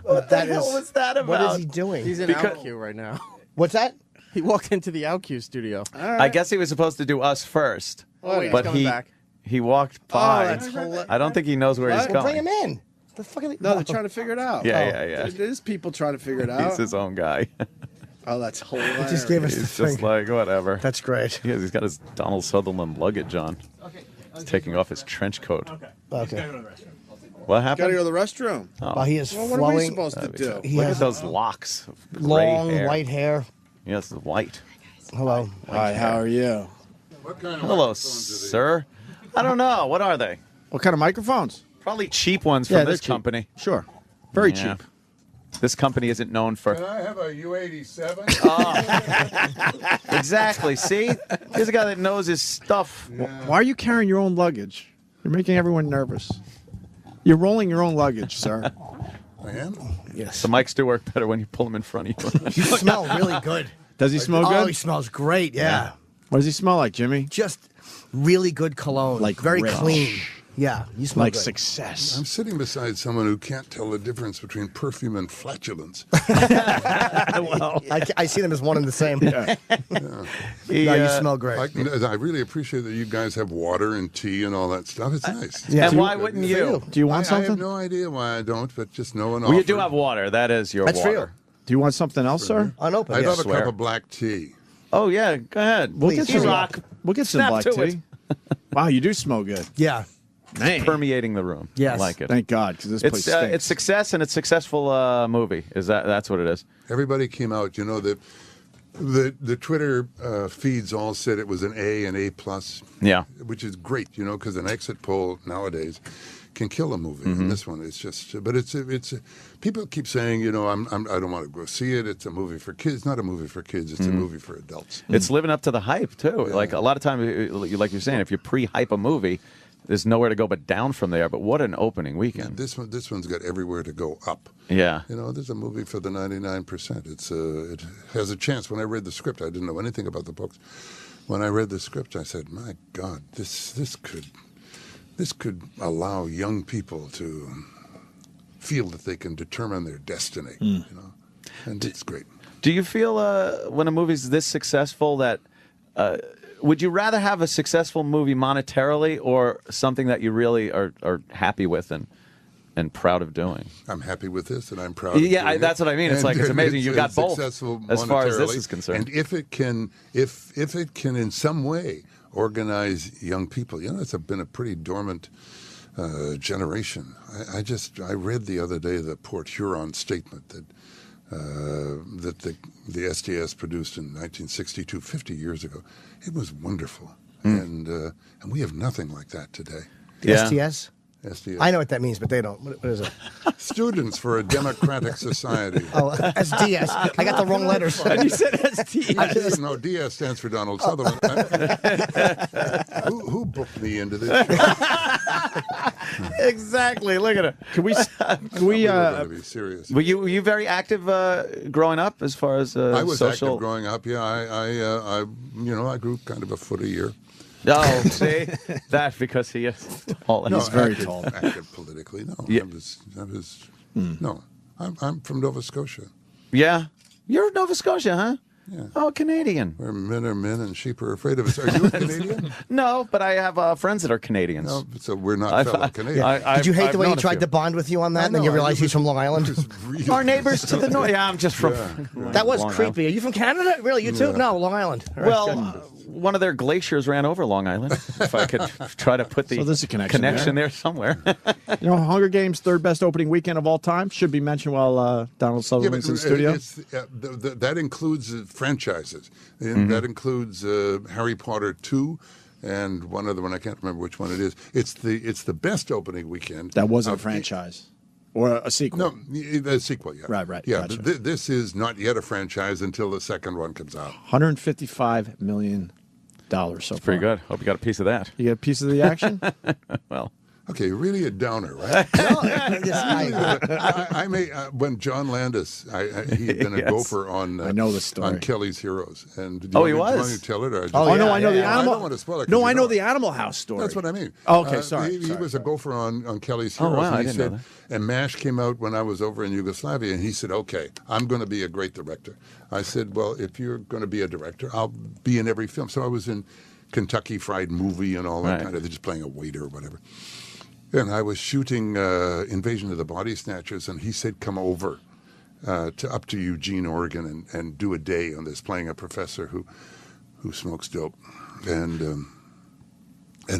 What the hell was that about? What is he doing? He's in OutQ right now. What's that? He walked into the OutQ studio. I guess he was supposed to do us first. Oh, he's but coming back. he walked by. that's hilarious. I don't think he knows where he's Well, going. bring him in. The fuck are they? No, they're trying to figure it out. Yeah. It is people trying to figure it out. He's his own guy. Oh, that's hilarious. He just gave us the He's just finger. like, whatever. That's great. He's got his Donald Sutherland luggage on. He's taking off his trench coat. Okay. What Got happened? to go to the restroom. Oh. Well, he is Well, what are we flowing, supposed to do? He Look has at those locks. Of gray long hair. white hair. Yes, white. Hello. Hi, how are you? Hello, sir. I don't know. What are they? What kind of microphones? Probably cheap ones Yeah, from they're this cheap. company. Sure. Very Yeah. cheap. This company isn't known for. Can I have a U-87? Exactly. See? Here's a guy that knows his stuff. Why are you carrying your own luggage? You're making everyone nervous. You're rolling your own luggage, sir. I am? Yes. The mics do work better when you pull them in front of you. You smell really good. Does he smell Oh, good? he smells great. Yeah. What does he smell like, Jimmy? Just really good cologne. Like very rich. clean. Yeah. You smell Like good. success. I'm sitting beside someone who can't tell the difference between perfume and flatulence. Well, I see them as one and the same. Yeah. No, you smell great. I really appreciate that you guys have water and tea and all that stuff. It's nice. Yeah. And why wouldn't you? Do you want I something? have no idea why I don't, but just no one Well, you offered. do have water. That is your That's for water. you. Do you want something else, sir? Unopened. I'd Yes. love a cup of black tea. Oh, yeah. Go ahead. We'll get Please. some. Rock. We'll get some Snap black to tea. it. Wow, you do smell good. Yeah. Man. Permeating the room. Yes. I like it. Thank God, because this place stinks. It's success and it's successful movie. That's what it is. Everybody came out. You know, the Twitter feeds all said it was an A and A plus. Yeah. Which is great, you know, because an exit poll nowadays can kill a movie. Mm-hmm. And this one is just, but it's people keep saying, you know, I don't want to go see it. It's a movie for kids. It's not a movie for kids. It's a movie for adults. It's living up to the hype too. Yeah. Like a lot of times, like you're saying, if you pre-hype a movie, there's nowhere to go but down from there. But what an opening weekend! This one's got everywhere to go up. Yeah. You know, there's a movie for the 99%. It has a chance. When I read the script, I didn't know anything about the books. When I read the script, I said, "My God, this could allow young people to feel that they can determine their destiny." You know, and it's great. Do you feel when a movie's this successful that would you rather have a successful movie monetarily or something that you really are happy with and proud of doing? I'm happy with this, and I'm proud. Yeah, of doing that's what I mean. It's like it's amazing you got both successful as far as this monetarily. is concerned. And if it can in some way organize young people, you know, it's been a pretty dormant generation. I read the other day the Port Huron statement that the STS produced in 1962, 50 years ago. It was wonderful, and we have nothing like that today. STS? SDS. I know what that means, but they don't. What is it? Students for a Democratic Society. Oh, SDS. I got the wrong letters. And you said SDS. No, DS stands for Donald Sutherland. Who booked me into this show? Exactly. Look at it. Can we? We're going to be serious. Were you very active growing up as far as I was social? active growing up. Yeah, I grew kind of a foot a year. Oh, see that because he is tall. And No, very active, tall. Active politically, no. Yeah. I was no. I'm from Nova Scotia. Yeah. You're Nova Scotia, huh? Yeah. Oh, Canadian. Where men are men and sheep are afraid of us. Are you a Canadian? No, but I have friends that are Canadians. No, so we're not fellow Canadians. Did you hate the way he tried to bond with you on that, and then you realized he's from Long Island? Our neighbors to the north. Yeah, I'm just from. That was Long creepy. Island. Are you from Canada? Really? You too? Yeah. No, Long Island. All right, Well, good. one of their glaciers ran over Long Island. If I could try to put the So there's a connection there somewhere. You know, Hunger Games' third best opening weekend of all time should be mentioned while Donald Sutherland's in studio. That includes franchises. Mm-hmm. That includes Harry Potter 2 and one other one. I can't remember which one it is. It's the best opening weekend. That wasn't a franchise. Or a sequel. No, a sequel, yeah. Right. Yeah, Gotcha. but this is not yet a franchise until the second one comes out. $155 million so far. Pretty good. Hope you got a piece of that. You get a piece of the action? Well. Okay, really a downer, right? I may when John Landis, he had been a Yes. gopher on I know the story. on Kelly's Heroes, and do Oh, you he want was? me to tell it? Or I just, no, I know the animal. I don't want to spoil it. 'cause No, you I know the Animal House story. That's what I mean. Oh, okay, sorry. He was a gopher on Kelly's Oh, Heroes. wow, and I he didn't know said, that. and MASH came out when I was over in Yugoslavia, and he said, "Okay, I'm going to be a great director." I said, "Well, if you're going to be a director, I'll be in every film." So I was in Kentucky Fried Movie and all that Right. kind of thing, just playing a waiter or whatever. And I was shooting Invasion of the Body Snatchers, and he said, "Come over up to Eugene, Oregon, and do a day on this, playing a professor who smokes dope." And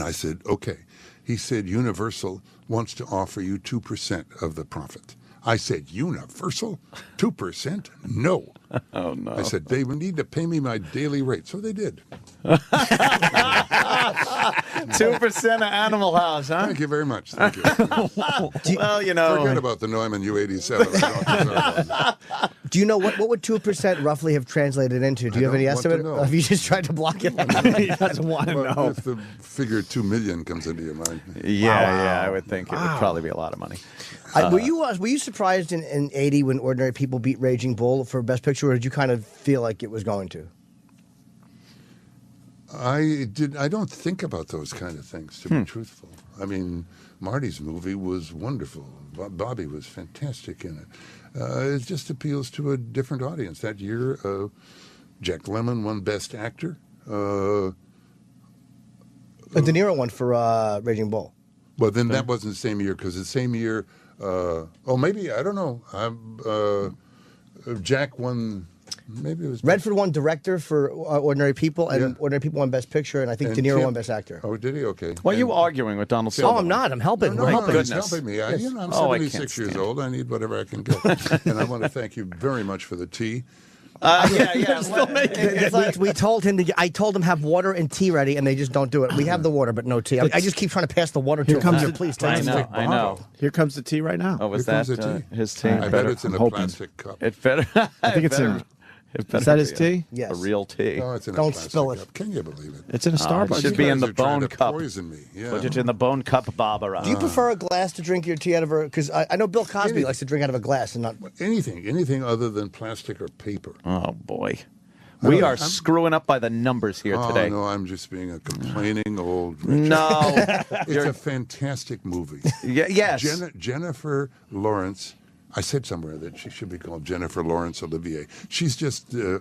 I said, "Okay." He said, "Universal wants to offer you 2% of the profit." I said, "Universal? 2%? No." Oh, no. I said, "They would need to pay me my daily rate." So they did. 2% of Animal House, huh? Thank you very much. Thank you. Well, you know. Forget about the Neumann U87. I don't deserve that. Do you know what would 2% roughly have translated into? Do you have any don't want to estimate? know. Or have you just tried to block it? He doesn't want to Well, know. if the figure 2 million comes into your mind. Yeah, I would think it would probably be a lot of money. Were you surprised in 80 when Ordinary People beat Raging Bull for Best Picture, or did you kind of feel like it was going to? I don't think about those kind of things, to be truthful. I mean, Marty's movie was wonderful. Bobby was fantastic in it. It just appeals to a different audience. That year, Jack Lemmon won Best Actor. De Niro won for Raging Bull. Well, then that wasn't the same year, because the same year, maybe, I don't know. Jack won, maybe it was... Redford won Director for Ordinary People, and Ordinary People won Best Picture, and I think De Niro won Best Actor. Oh, did he? Okay. Why are you arguing with Donald Sutherland? Oh, I'm not. I'm helping. No, We're no, helping. he's helping me. I'm Oh, I can't 76 years stand old. I need whatever I can get. And I want to thank you very much for the tea. We told him I told him have water and tea ready, and they just don't do it. We have the water, but no tea. I just keep trying to pass the water to Here him. comes Would you the- please I take know, some. I know. Here comes the tea right now. Oh, was Here that comes the tea. his tea? I bet it's in a plastic cup. It better. I think it's in. Is that his tea? Yes. A real tea. No, it's in Don't a plastic spill it. cup. Can you believe it? It's in a Starbucks. It should be in the You guys are trying bone to cup. Poison me. Yeah. Put it in the bone cup, Barbara. Do you prefer a glass to drink your tea out of? Because I know Bill Cosby likes to drink out of a glass and not. Anything other than plastic or paper. Oh boy, we are screwing up by the numbers here today. Oh, no, I'm just being a complaining old Richard. No. It's a fantastic movie. Yes. Jennifer Lawrence. I said somewhere that she should be called Jennifer Lawrence Olivier. She's just a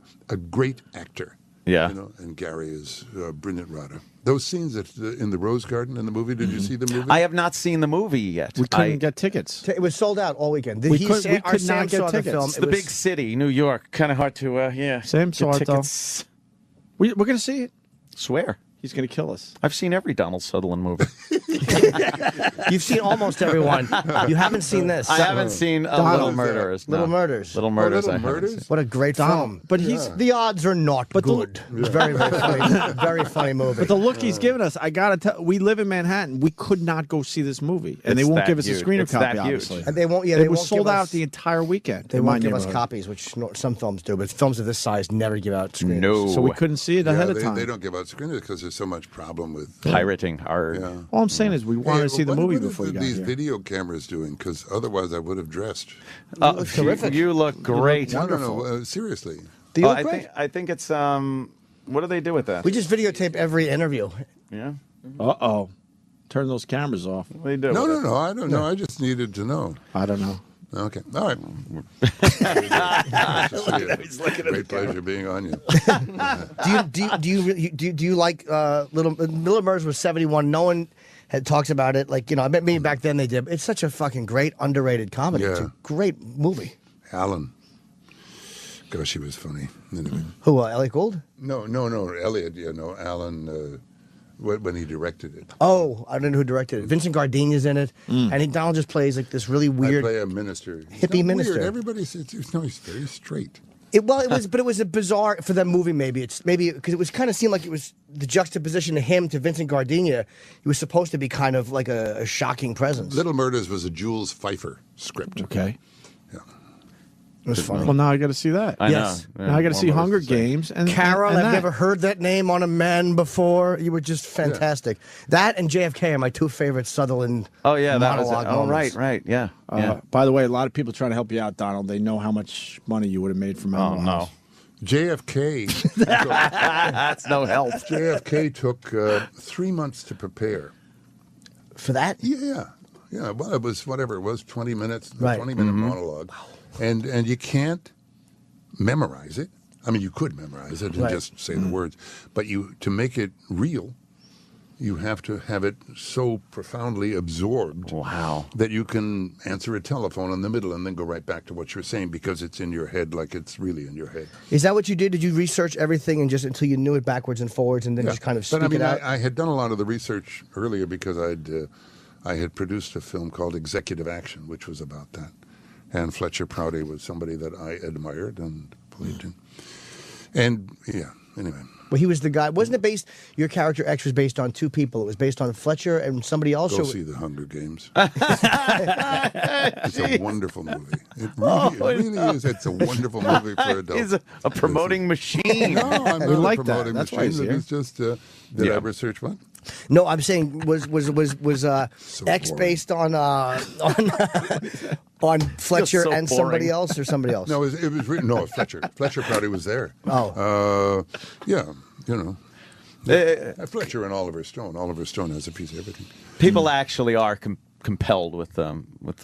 great actor. Yeah. You know, and Gary is a brilliant writer. Those scenes in the Rose Garden in the movie, did you see the movie? I have not seen the movie yet. We couldn't get tickets. It was sold out all weekend. We could Our Sam not get saw the tickets. film. It's It the was- big city, New York. Kind of hard to, Sam saw get it, though. tickets. We're going to see it. Swear. He's going to kill us. I've seen every Donald Sutherland movie. You've seen almost everyone. You haven't seen this. I haven't seen Little Murderers. Little No. Murders. Little Murders. Little I haven't Murders? seen. What a great film. But he's The odds are not good. It's very, very funny. Very funny movie. But the look he's given us, I gotta tell. We live in Manhattan. We could not go see this movie, and they It's won't that give us huge. a screener It's copy. that huge. Obviously, And they won't. Yeah, it they was won't sold give out us- the entire weekend. They in my won't give us neighborhood. copies, which some films do, but films of this size never give out screeners. No. So we couldn't see it ahead of they, time. They don't give out screeners because there's so much problem with Pirating hard. Yeah. All I'm saying is we wanted to see the movie what are before you got these here. video cameras doing? Because otherwise I would have dressed. terrific. You look great. No, seriously. Do you Oh, look great? I think it's what do they do with that? We just videotape every interview. Yeah. Uh-oh. Turn those cameras off. What do they do? No, with no, it? no. I don't know. I just needed to know. I don't know. Okay. All right. Great pleasure being on you. Do you like Little Merz was 71? No one had talks about it. Like, I bet maybe back then they did. It's such a fucking great underrated comedy. Yeah. It's a great movie. Alan. Gosh, he was funny. Anyway. Who? Elliot Gould? No, Elliot. Yeah, no, Alan. When he directed it. Oh, I don't know who directed it. Vincent Gardenia's in it, and Donald just plays like this really weird. I play a minister. Hippie minister. Weird. Everybody says he's very straight. It was a bizarre for that movie. Maybe because it was kind of seemed like it was the juxtaposition of him to Vincent Gardenia. He was supposed to be kind of like a shocking presence. Little Murders was a Jules Pfeiffer script. Okay. It was funny. Well, now I got to see that. Yes. Now I got to see Hunger Games. And Carol, and I've that. never heard that name on a man before. You were just fantastic. That and JFK are my two favorite Sutherland. Oh yeah, that was monologue it. Oh moments. right, yeah. By the way, a lot of people trying to help you out, Donald. They know how much money you would have made from Animal House. JFK. That's no help. JFK took 3 months to prepare. For that? Yeah. Well, it was whatever it was, 20 minutes, Right. 20-minute monologue, and you can't memorize it. I mean, you could memorize it and Right. just say the words, but to make it real, you have to have it so profoundly absorbed that you can answer a telephone in the middle and then go right back to what you're saying because it's in your head like it's really in your head. Is that what you did? Did you research everything and just until you knew it backwards and forwards and then just kind of speak But I mean, it out? I had done a lot of the research earlier because I had produced a film called Executive Action, which was about that. And Fletcher Prouty was somebody that I admired and believed in. And, anyway. Well, he was the guy. Wasn't it based? Your character X was based on two people. It was based on Fletcher and somebody else. Go see The Hunger Games. It's a wonderful movie. It really is. It's a wonderful movie for adults. He's a promoting machine. No, I'm not We like a that. promoting That's why machine. he's It here. was just, did I research what? No, I'm saying was X boring. based on Fletcher so and somebody boring. else or somebody else? No, it was written. No, Fletcher. Fletcher Prouty was there. Oh. Fletcher and Oliver Stone. Oliver Stone has a piece of everything. People actually are compelled with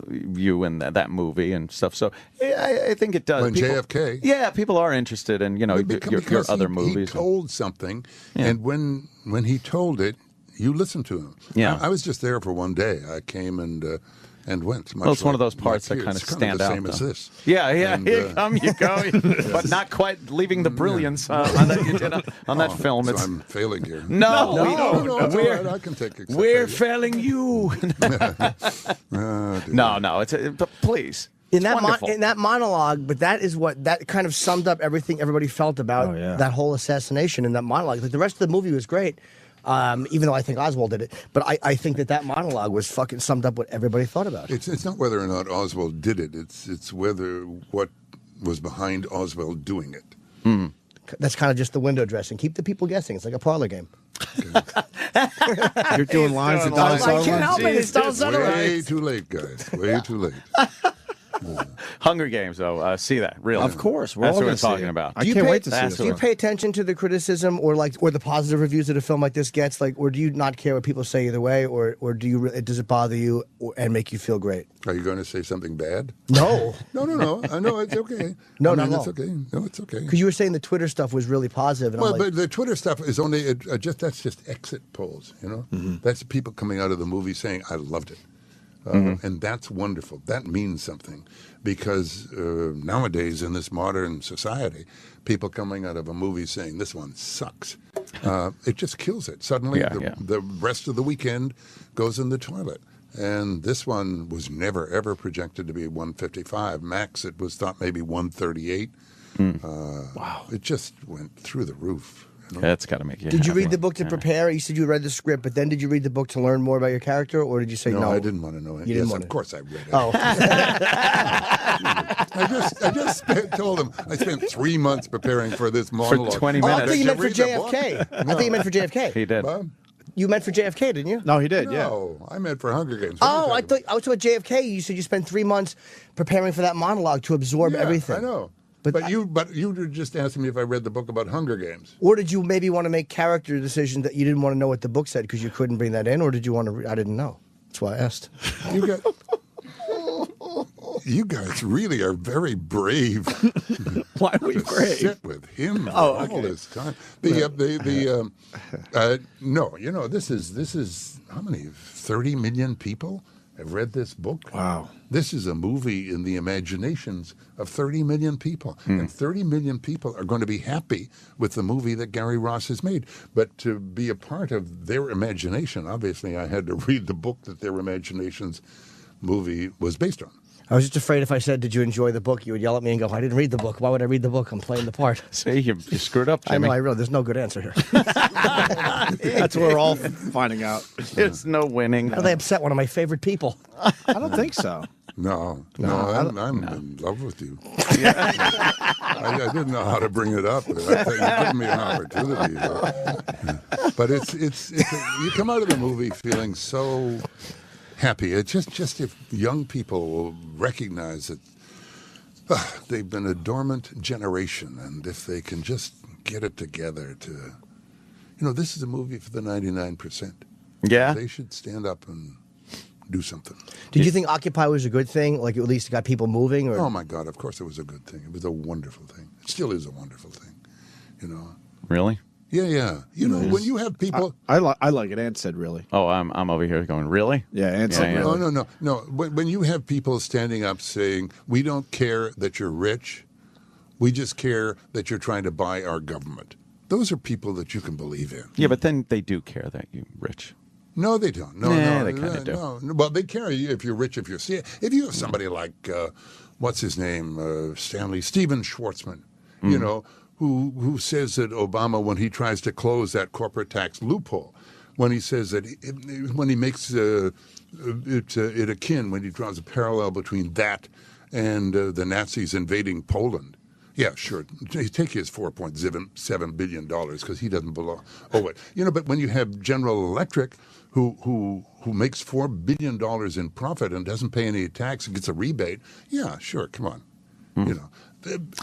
you and that movie and stuff. So I think it does. When JFK. Yeah, people are interested in your Because other he movies. told something, and when he told it, you listened to him. Yeah. I was just there for one day. I came and went. Well, it's one of those parts that kind of stand out. Same as though. this. Yeah. And, Here you go, but not quite leaving the brilliance on that you did on that film. So It's I'm failing here. No, it's all right. I can take it. we're failing you. No, but please. In Wonderful. that monologue, but that is what that kind of summed up everything everybody felt about that whole assassination in that monologue. Like the rest of the movie was great, even though I think Oswald did it. But I think that monologue was fucking summed up what everybody thought about it. It's not whether or not Oswald did it. It's whether what was behind Oswald doing it. That's kind of just the window dressing. Keep the people guessing. It's like a parlor game. You're doing lines of I Donald can't help it. It's Donald Sutherland. Way too late, guys. Way too late. Hunger Games, though. See that? Really? Of course. We're That's all what gonna we're see talking it. about. I can't wait to see That's this. Do you pay attention to the criticism or the positive reviews that a film like this gets, or do you not care what people say either way, or do you does it bother you and make you feel great? Are you going to say something bad? No. No. I know it's okay. No, I mean, not it's at all. okay. No, it's okay. Because you were saying the Twitter stuff was really positive, and Well, I'm like, but the Twitter stuff is only that's just exit polls. That's people coming out of the movie saying, "I loved it," and that's wonderful. That means something because nowadays in this modern society, people coming out of a movie saying this one sucks, it just kills it. Suddenly, the rest of the weekend goes in the toilet. And this one was never, ever projected to be 155. Max, it was thought maybe 138. Wow. It just went through the roof. That's got to make you did you happy. read the book to prepare? You said you read the script, but then did you read the book to learn more about your character, or did you say no? No, I didn't want to know it. You didn't Yes, want of to. course I read it. Oh. I told him I spent 3 months preparing for this monologue. 20 Oh, I minutes. thought you meant for Read the book? JFK. I thought you meant for JFK. He did. Bob? You meant for JFK, didn't you? No, he did. No, I meant for Hunger Games. What are you Oh, I talking thought about JFK. You said you spent 3 months preparing for that monologue to absorb about? everything. I know. But But you were just asking me if I read the book about Hunger Games. Or did you maybe want to make character decisions that you didn't want to know what the book said because you couldn't bring that in, or did you want to? I didn't know. That's why I asked. You got You guys really are very brave. Why are we to brave? sit with him for Oh, all okay. this time. No, you know, this is how many? 30 million people have read this book. Wow. This is a movie in the imaginations of 30 million people. And 30 million people are going to be happy with the movie that Gary Ross has made. But to be a part of their imagination, obviously I had to read the book that their imaginations movie was based on. I was just afraid if I said, "Did you enjoy the book?" you would yell at me and go, "I didn't read the book. Why would I read the book? I'm playing the part." See, you screwed up, I Jimmy. know. I really. There's no good answer here. That's what we're all finding out. There's no winning. How do they upset one of my favorite people? I don't think so. No, I'm in love with you. I didn't know how to bring it up. But I think you gave me an opportunity. But it's you come out of the movie feeling so happy. It's just if young people will recognize that they've been a dormant generation, and if they can just get it together to, this is a movie for the 99%. Yeah. They should stand up and do something. Did you think Occupy was a good thing? Like at least it got people moving? Or? Oh my God! Of course, it was a good thing. It was a wonderful thing. It still is a wonderful thing. Really? Yeah. When you have people, I like it. Ann said, "Really." Oh, I'm over here going, really? Yeah, Ann said, yeah. "Really." No. When you have people standing up saying, "We don't care that you're rich, we just care that you're trying to buy our government," those are people that you can believe in. Yeah, but then they do care that you're rich. No, they don't. No, they kind of do. No. Well, they care if you're rich. If you have somebody like what's his name, Steven Schwartzman, who says that Obama, when he tries to close that corporate tax loophole, when he says that when he makes it akin, when he draws a parallel between that and the Nazis invading Poland. Yeah, sure. Take his $4.7 billion because he doesn't owe it. But when you have General Electric, who makes $4 billion in profit and doesn't pay any tax and gets a rebate, yeah, sure, come on.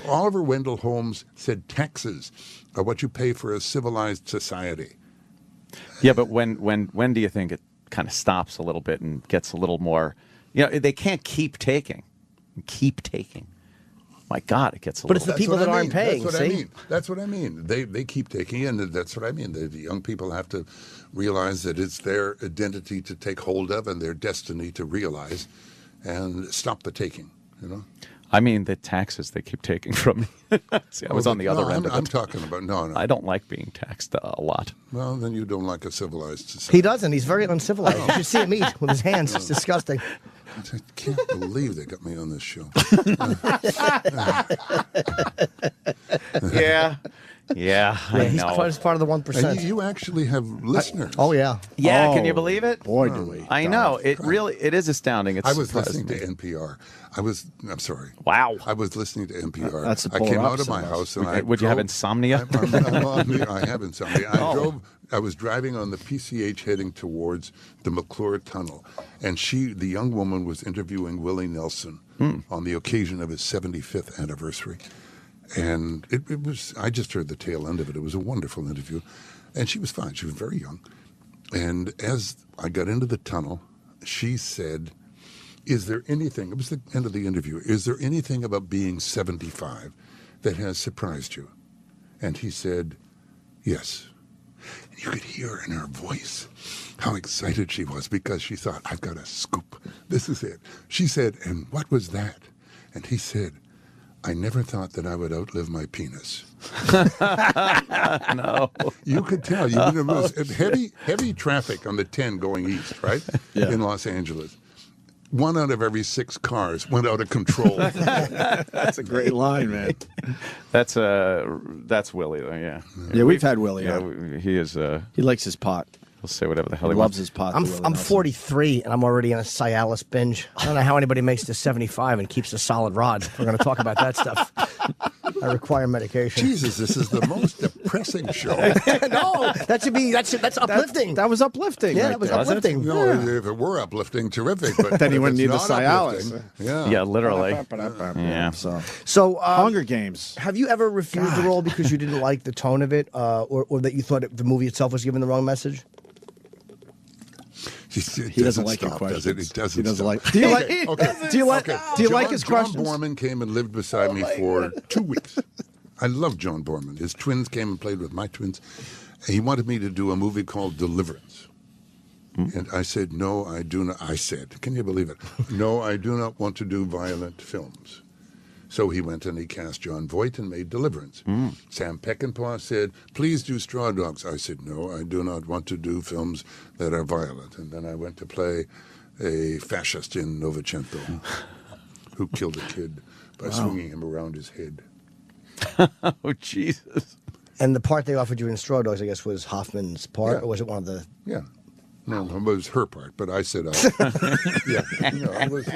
Oliver Wendell Holmes said taxes are what you pay for a civilized society. Yeah, but when do you think it kind of stops a little bit and gets a little more? They can't keep taking. My God, it gets a little. But it's the people that aren't paying. That's what I mean. They keep taking, and that's what I mean. The young people have to realize that it's their identity to take hold of and their destiny to realize, and stop the taking. I mean, the taxes they keep taking from me. See, I was on the other end of it. I'm talking about no. I don't like being taxed a lot. Well, then you don't like a civilized society. He doesn't. He's very uncivilized. You should see him eat with his hands. It's disgusting. I can't believe they got me on this show. Yeah, I he's know. part of the 1%. And you actually have listeners. Oh yeah. Yeah, can you believe it? Boy, do we. I know. It is astounding. I was surprising listening to NPR. I'm sorry. Wow. I was listening to NPR. That's the I came polar out of my opposite of us. house and Would you have insomnia? I have insomnia. Oh. I was driving on the PCH heading towards the McClure Tunnel, and the young woman was interviewing Willie Nelson on the occasion of his 75th anniversary. And it was, I just heard the tail end of it. It was a wonderful interview. And she was fine. She was very young. And as I got into the tunnel, she said, is there anything, it was the end of the interview, is there anything about being 75 that has surprised you? And he said, yes. And you could hear in her voice how excited she was because she thought, I've got a scoop. This is it. She said, and what was that? And he said, I never thought that I would outlive my penis. No. You could tell. It was heavy traffic on the 10 going east, right? Yeah. In Los Angeles. 1 out of every 6 cars went out of control. That's a great line, man. That's Willie, though. Yeah. Yeah, we've had Willie. Yeah, he is. He likes his pot. He'll say whatever the hell He he loves wants. his pot. I'm 43 and I'm already in a Cialis binge. I don't know how anybody makes to 75 and keeps a solid rod. We're going to talk about that stuff. I require medication. Jesus, this is the most depressing show. No, that's uplifting. That was uplifting. Yeah, right that was there. uplifting. No, if it were uplifting, terrific. But Then he wouldn't if need it's the not Cialis. uplifting, Yeah. Yeah, literally. Yeah. So Hunger Games. Have you ever refused the role because you didn't like the tone of it, or that you thought the movie itself was giving the wrong message? He doesn't like your questions. It doesn't. He doesn't stop. like. Do you like? Okay. Do you like? Do you like his John questions? Borman came and lived beside me for 2 weeks. I love John Borman. His twins came and played with my twins. He wanted me to do a movie called Deliverance. And I said, no, I do not. I said, can you believe it? No, I do not want to do violent films. So he went and he cast John Voight and made Deliverance. Sam Peckinpah said, please do Straw Dogs. I said, no, I do not want to do films that are violent. And then I went to play a fascist in Novecento who killed a kid by swinging him around his head. Oh, Jesus. And the part they offered you in Straw Dogs, I guess, was Hoffman's part, or was it one of the... Yeah. No, it was her part, but I said, yeah, it was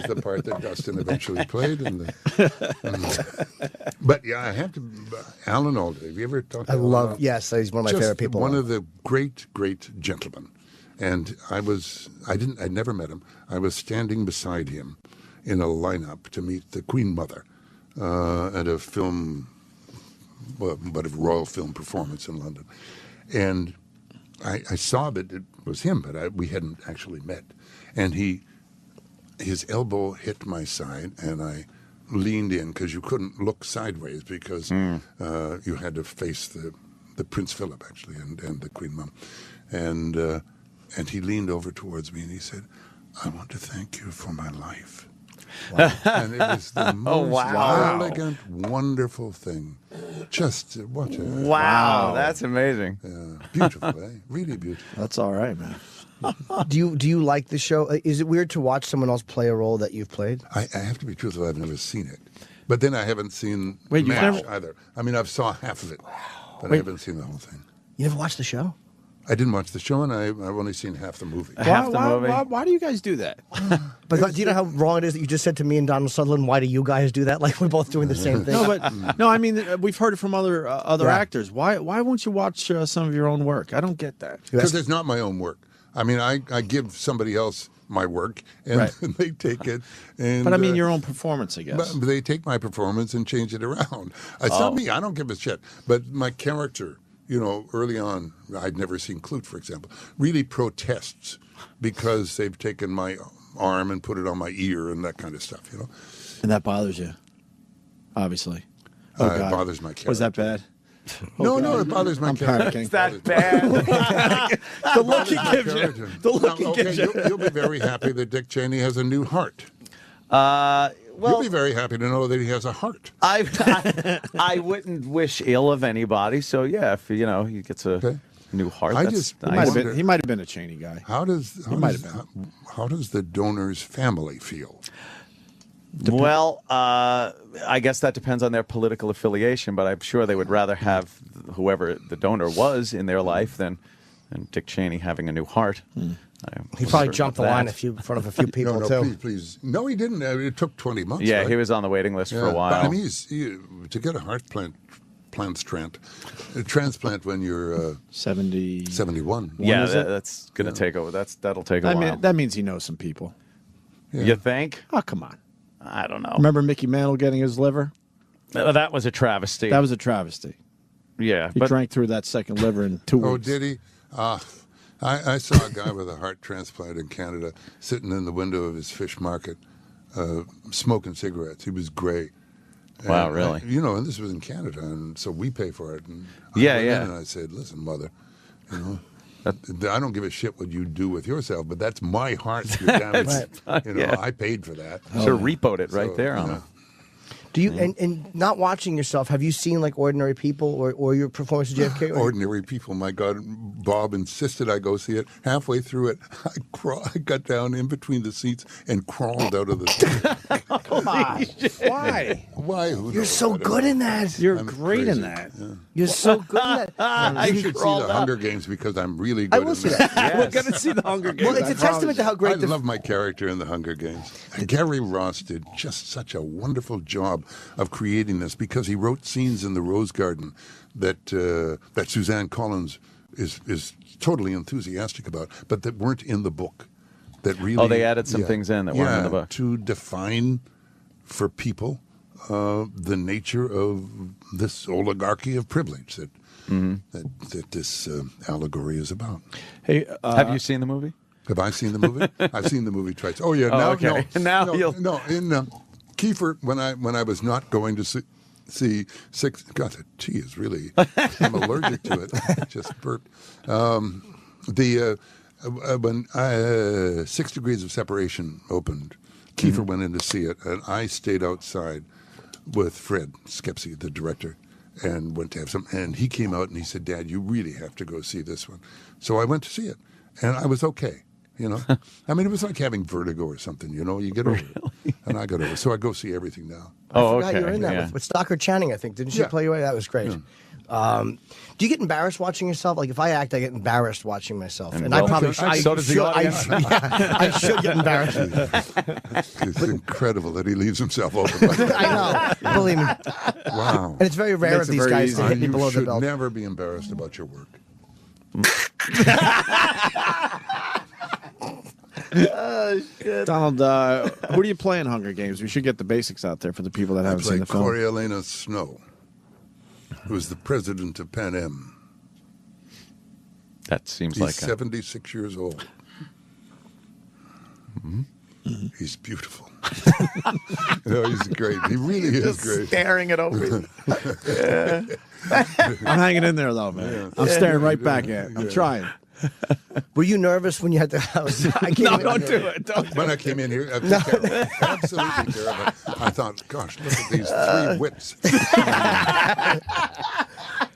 the part that Dustin eventually played. But yeah, I have to, Alan Alda, have you ever talked to I Alan love, Alda? yes, he's one of my favorite people. One of the great gentlemen. And I'd never met him. I was standing beside him in a lineup to meet the Queen Mother at a film, but a Royal Film performance in London. And I saw that it was him, but we hadn't actually met. And his elbow hit my side, and I leaned in because you couldn't look sideways because you had to face the Prince Philip actually and the Queen Mum. And he leaned over towards me and he said, "I want to thank you for my life." Wow. And it was the most elegant, wonderful thing. Just what a wow, that's amazing. Beautiful, eh? Really beautiful. That's all right, man. Do you like the show? Is it weird to watch someone else play a role that you've played? I have to be truthful. I've never seen it, but then I haven't seen Wait, you've MASH never- either. I mean, I've saw half of it, but I Wait. haven't seen the whole thing. You never watched the show? I didn't watch the show, and I've only seen half the movie. Why do you guys do that? But do you know how wrong it is that you just said to me and Donald Sutherland, why do you guys do that? Like we're both doing the same thing. No, but no, I mean we've heard it from other actors. Why won't you watch some of your own work? I don't get that. Because it's not my own work. I mean, I give somebody else my work, and Right. they take it. And, But I mean your own performance, I guess. But they take my performance and change it around. It's not me. I don't give a shit. But my character, early on, I'd never seen Clute, for example, really protests because they've taken my arm and put it on my ear and that kind of stuff, And that bothers you, obviously. It bothers my character. Was that bad? No, it bothers my character. Panicking. That bad? The look he gives you. The look he gives you. You'll be very happy that Dick Cheney has a new heart. You'll be very happy to know that he has a heart. I wouldn't wish ill of anybody. So yeah, if he gets a new heart, that's nice. He might have been a Cheney guy. How does the donor's family feel? Well, I guess that depends on their political affiliation, but I'm sure they would rather have whoever the donor was in their life than Dick Cheney having a new heart. He probably jumped the line in front of a few people no, too. Please. No, he didn't. It took 20 months. Yeah, right? he was on the waiting list for a while. But, I mean, to get a heart transplant when you're 71. Yeah, that's going to take over. That'll take a while. That means he knows some people. Yeah. You think? Oh, come on. I don't know. Remember Mickey Mantle getting his liver? That was a travesty. That was a travesty. Yeah. He drank through that second liver in 2 weeks. Oh, did he? I saw a guy with a heart transplant in Canada sitting in the window of his fish market smoking cigarettes. He was gray. Wow, really? And this was in Canada, and so we pay for it. And I Yeah, went in yeah. And I said, listen, mother, I don't give a shit what you do with yourself, but that's my heart. You're damaged. I paid for that. Sure, repoed it right there on it. Do you and not watching yourself? Have you seen like Ordinary People or your performance of JFK? Ordinary People. My God, Bob insisted I go see it. Halfway through it, I got down in between the seats and crawled out of the seat. Come on. Why? Why? You're so good in that. You're great in that. Yeah. You're so good in that. You should see the Hunger Games because I'm really good I will in see that. that. We're going to see the Hunger Games. Well, it's a testament to how great I love my character in the Hunger Games. And Gary Ross did just such a wonderful job of creating this because he wrote scenes in the Rose Garden that Suzanne Collins is totally enthusiastic about, but that weren't in the book. That really they added some things in that weren't in the book to define for people the nature of this oligarchy of privilege that this allegory is about. Hey, have you seen the movie? Have I seen the movie? I've seen the movie twice. Oh yeah, Oh, now okay. no, Now no, you'll- no. In Kiefer, when I was not going to see six. God, the tea is really. I'm allergic to it. Just burped. When 6 Degrees of Separation opened, Kiefer went in to see it, and I stayed outside with Fred Skepsy, the director, and went to have some. And he came out and he said, "Dad, you really have to go see this one." So I went to see it, and I was okay. You know, I mean, it was like having vertigo or something. You know, you get over it, and I got over it. So I go see everything now. I forgot you were in that with Stockard Channing, I think. Didn't she play you away? That was great. Do you get embarrassed watching yourself? Like, if I act, I get embarrassed watching myself. And I probably should. So does the audience. I should get embarrassed. It's incredible that he leaves himself open. Like that. I know. Believe me. Wow. And it's very rare of these guys to hit me You below the should belt. never be embarrassed about your work. Oh, shit. Donald, who do you play in Hunger Games? We should get the basics out there for the people that I haven't seen played the film. Coriolanus Snow, who was the president of Pan Am. That seems He's like 76 years old. Mm-hmm. He's beautiful. No, he's great. He really is Just great. staring at Opie. Yeah. I'm hanging in there, though, man. Yeah. I'm staring right back at it. I'm trying. Were you nervous when you had to? No, don't do it. Don't When I came in here, I was terrible. Absolutely terrible. I thought, gosh, look at these three wits.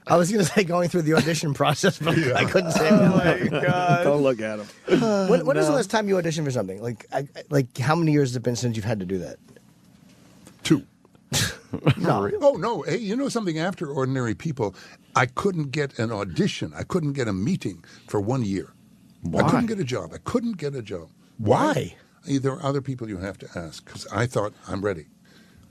I was going to say going through the audition process, but I couldn't say it. Oh, my God. Don't look at him. When is the last time you auditioned for something? Like how many years has it been since you've had to do that? 2. No. Oh, no. Hey, you know something? After Ordinary People, I couldn't get an audition. I couldn't get a meeting for 1 year. Why? I couldn't get a job. I couldn't get a job. Why? There are other people you have to ask, because I thought, I'm ready.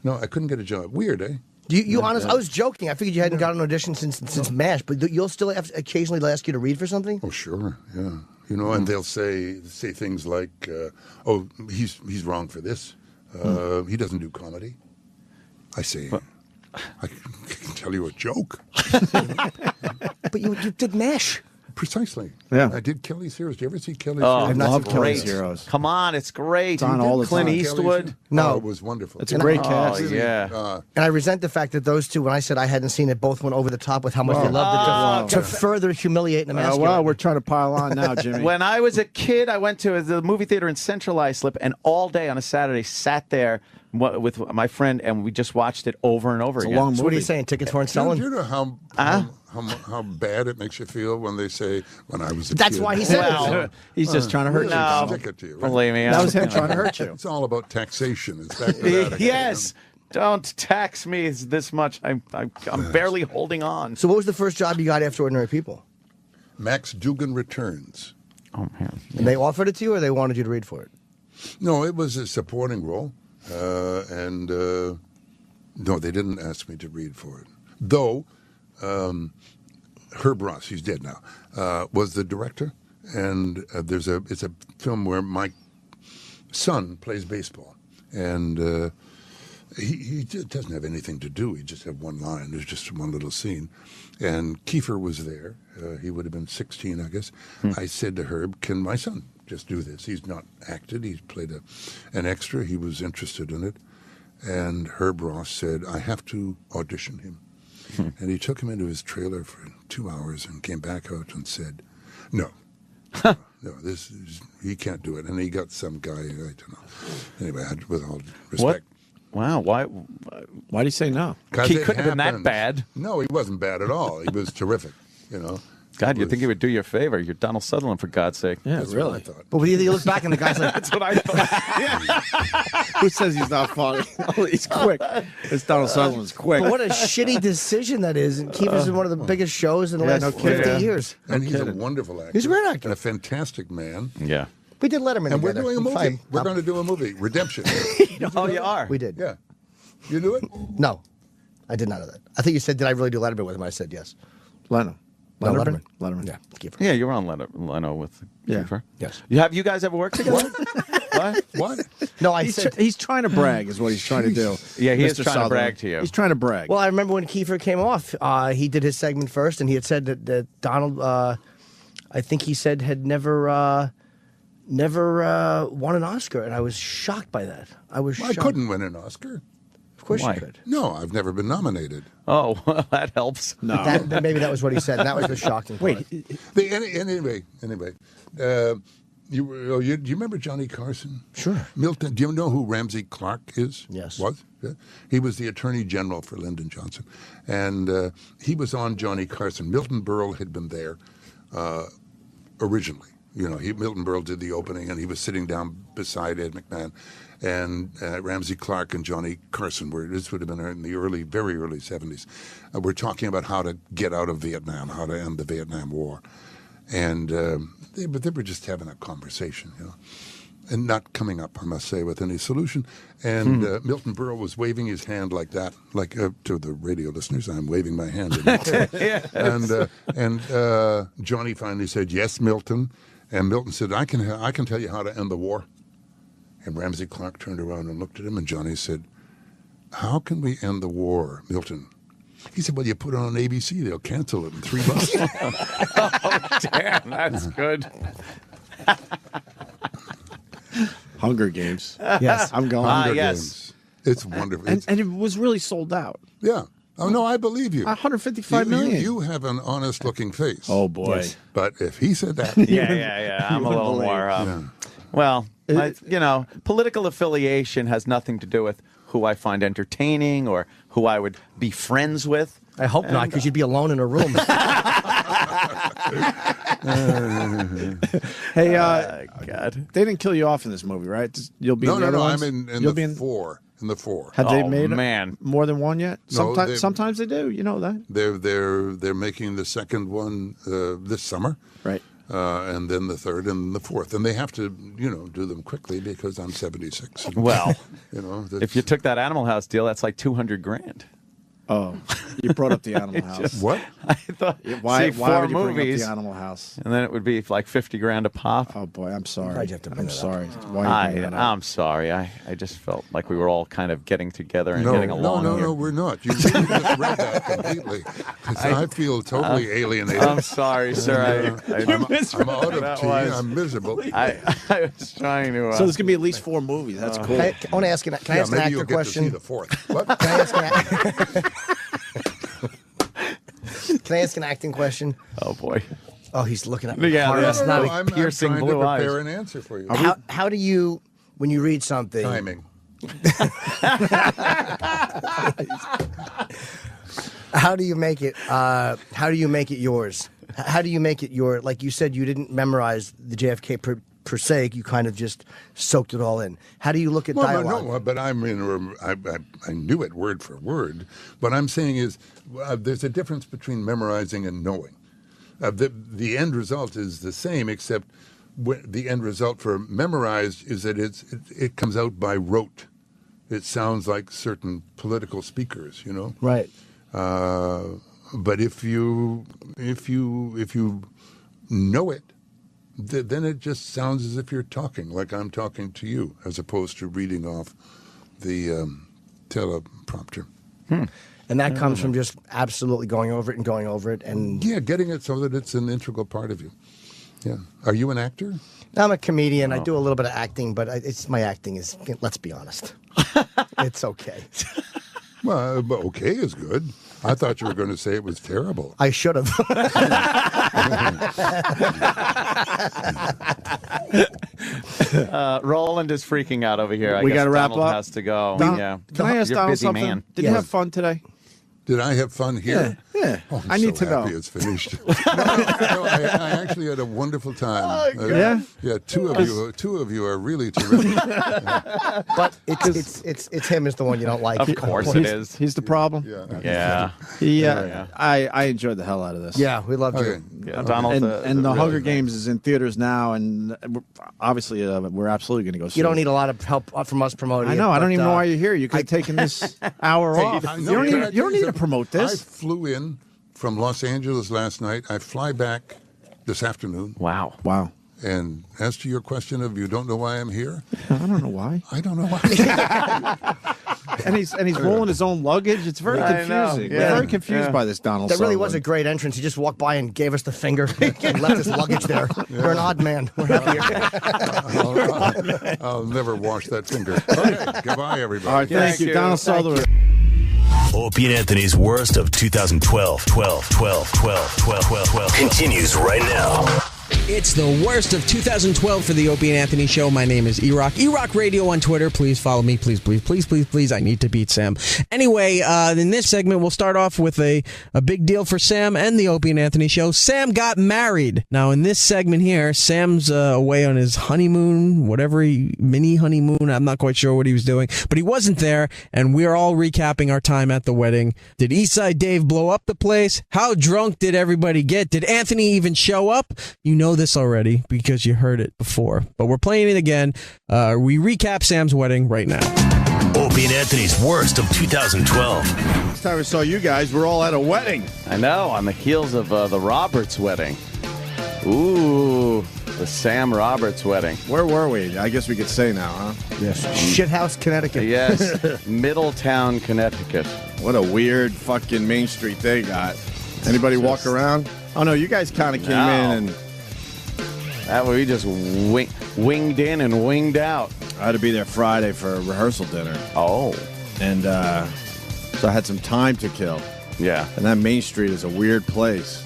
No, I couldn't get a job. Weird, eh? You honest? I was joking. I figured you hadn't gotten an audition since MASH, but you'll still have occasionally ask you to read for something. Oh, sure, yeah. You know, and they'll say things like, "Oh, he's wrong for this. He doesn't do comedy." I say, I can tell you a joke. But you did MASH. Precisely. Yeah. I did Kelly's Heroes. Did you ever see Kelly's Oh, Heroes? I love great. Kelly's Heroes. Come on, it's great. It's on all the Clint time. Eastwood. No. Oh, it was wonderful. It's a great Oh, cast. yeah. And I resent the fact that those two, when I said I hadn't seen it, both went over the top with how much they loved it to further humiliate and emasculate. Well, we're trying to pile on now, Jimmy. When I was a kid, I went to the movie theater in Central Islip, and all day on a Saturday sat there with my friend, and we just watched it over and over It's a again. long So what are you saying? Tickets weren't selling? Do you know how bad it makes you feel when they say, when I was a That's kid? why he said Well, it. He's just trying to hurt No. Stick it to you. Right? Believe me. That was him trying to hurt you. It's all about taxation. It's back to that again. Yes. Don't tax me this much. I'm barely holding on. So what was the first job you got after Ordinary People? Max Dugan Returns. Oh, man. And they offered it to you, or they wanted you to read for it? No, it was a supporting role. No, they didn't ask me to read for it. Though, Herb Ross, he's dead now, was the director. And it's a film where my son plays baseball. And he just doesn't have anything to do. He just had one line. There's just one little scene. And Kiefer was there. He would have been 16, I guess. I said to Herb, can my son just do this? He's not acted. He's played an extra. He was interested in it. And Herb Ross said, I have to audition him. And he took him into his trailer for 2 hours and came back out and said, no, he can't do it. And he got some guy, I don't know. Anyway, with all respect. Wow, why did he say no? He couldn't have been that bad. No, he wasn't bad at all. He was terrific, you know. God, you'd think he would do you a favor. You're Donald Sutherland, for God's sake. Yeah, That's really. what I thought. But when you look back and the guy's like, That's what I thought. Who says he's not funny? He's quick. It's Donald Sutherland's quick. but what a shitty decision that is. And Kiefer's in one of the biggest shows in the last no 50 kidding. years. And he's a wonderful actor. He's a great actor. And a fantastic man. Yeah. We did Letterman And we're together. doing a movie. Fine. We're going to do a movie, Redemption. Oh, you are? We did. Yeah. You knew it? No, I did not know that. I think you said, did I really do Letterman with him? I said yes. Leno. No, Letterman? Letterman. Yeah, Kiefer. Yeah, you were on Leno with Yeah. Kiefer. Yes. Have you guys ever worked together? What? What? No, I He's, said. he's trying to brag, is what he's trying to do. Yeah, he is Mr. trying to Sutherland. brag to you. He's trying to brag. Well, I remember when Kiefer came off, he did his segment first, and he had said that Donald, I think he said, had never never won an Oscar, and I was shocked by that. I I couldn't win an Oscar. Of course Why? you could. No, I've never been nominated. Oh, well, that helps. No. Maybe that was what he said. And that was the shocking part. Anyway. Do you remember Johnny Carson? Sure. Milton, do you know who Ramsey Clark is? Yes. Was? Yeah. He was the Attorney General for Lyndon Johnson. And he was on Johnny Carson. Milton Berle had been there originally. Milton Berle did the opening, and he was sitting down beside Ed McMahon. And Ramsey Clark and Johnny Carson this would have been in the very early 70s. We're talking about how to get out of Vietnam, how to end the Vietnam War. And they were just having a conversation, and not coming up, I must say, with any solution. And Milton Berle was waving his hand like that, to the radio listeners, I'm waving my hand. Yes. And Johnny finally said, "Yes, Milton." And Milton said, I can tell you how to end the war." And Ramsey Clark turned around and looked at him, and Johnny said, "How can we end the war, Milton?" He said, "Well, you put it on ABC, they'll cancel it in 3 months." Oh, damn, that's good. Hunger Games. Yes. I'm going. Hunger yes. Games. It's wonderful. And it was really sold out. Yeah. Oh, no, I believe you. 155 million. You have an honest-looking face. Oh, boy. Yes. But if he said that... Yeah. I'm a little more... Well, political affiliation has nothing to do with who I find entertaining or who I would be friends with. I hope not, because you'd be alone in a room. Hey, God. They didn't kill you off in this movie, right? You'll be in the other No, ones? I'm in You'll the be four. In the four. Have they made man. more than one yet? No, Sometimes they do. You know that. They're making the second one this summer. Right. And then the third and the fourth. And they have to, do them quickly because I'm 76. Well, that's- if you took that Animal House deal, that's like $200,000. Oh, you brought up the Animal House. What? I thought. Why four would you movies, bring up the Animal House? and then it would be like $50,000 a pop. Oh boy, I'm sorry. Why'd you have to bring I'm that up? sorry. Why are you bringing that up? I'm sorry. I just felt like we were all kind of getting together and getting along. No, we're not. You really just read that completely. I feel totally alienated. I'm sorry, sir. I'm out of tea. I'm miserable. I was trying to. So there's gonna be at least 4 movies. That's cool. I want to ask an maybe actor you'll question. get to see the fourth. What? Can I ask an acting question? Oh boy. Oh, he's looking at me. Yeah, hard. that's not I'm piercing trying blue to eyes. prepare an answer for you. How do you, when you read something, Timing. how do you make it? How do you make it yours? How do you make it your? Like you said, you didn't memorize the JFK per se. You kind of just soaked it all in. How do you look at dialogue? No, but I knew it word for word. What I'm saying is there's a difference between memorizing and knowing. The end result is the same, except the end result for memorized is that it comes out by rote. It sounds like certain political speakers, Right. But if you know it, then it just sounds as if you're talking, like I'm talking to you, as opposed to reading off the teleprompter. And that comes from just absolutely going over it and Yeah, getting it so that it's an integral part of you. Yeah. Are you an actor? I'm a comedian. I do a little bit of acting, but my acting is, let's be honest, it's okay. Well, but okay is good. I thought you were going to say it was terrible. I should have. Roland is freaking out over here. I We guess gotta wrap Donald up. has to go. Can I ask You're a Donald busy something? man. Did you have fun today? Did I have fun here? Yeah. Oh, I'm I need so to know. happy it's finished. I actually had a wonderful time. Yeah? Yeah, two of you are really terrific. But it's him is the one you don't like. Of course it is. He's the problem. Yeah. Yeah. I enjoyed the hell out of this. Yeah, we loved Okay. you. Yeah, Donald. And the really Hunger nice. Games is in theaters now, and obviously we're absolutely going to go see You don't it. need a lot of help from us promoting I know. it. I don't but, even know why you're here. You could have taken this hour off. I You know, don't can I need, you don't tell need to something? promote I this. flew in from Los Angeles last night. I fly back this afternoon. Wow. Wow. And as to your question of you don't know why I'm here, I don't know why. I don't know why. and he's rolling his own luggage. It's very I know, confusing. yeah. We're very confused by this Donald That really Sutherland. was a great entrance. He just walked by and gave us the finger and left his luggage there. You're an odd man. We're happy. I'll never wash that finger. Okay, goodbye, everybody. All right, thank you, Donald Sutherland. Opie and Anthony's worst of 2012 12 continues right now. It's the worst of 2012 for the Opie and Anthony Show. My name is E-Rock. E-Rock Radio on Twitter. Please follow me. Please, please, please, please, please. I need to beat Sam. Anyway, in this segment, we'll start off with a big deal for Sam and the Opie and Anthony Show. Sam got married. Now, in this segment here, Sam's away on his honeymoon, mini honeymoon. I'm not quite sure what he was doing, but he wasn't there, and we're all recapping our time at the wedding. Did Eastside Dave blow up the place? How drunk did everybody get? Did Anthony even show up? You know this already because you heard it before, but we're playing it again. We recap Sam's wedding right now. Opie and Anthony's worst of 2012. Last time I saw you guys, we're all at a wedding. I know, on the heels of the Roberts wedding. Ooh, the Sam Roberts wedding. Where were we? I guess we could say now, huh? Yes. Shithouse, Connecticut. Yes, Middletown, Connecticut. What a weird fucking Main Street they got. Anybody walk around? Oh, no, you guys kind of came in and... That way we just winged in and winged out. I had to be there Friday for a rehearsal dinner. Oh. And so I had some time to kill. Yeah. And that Main Street is a weird place.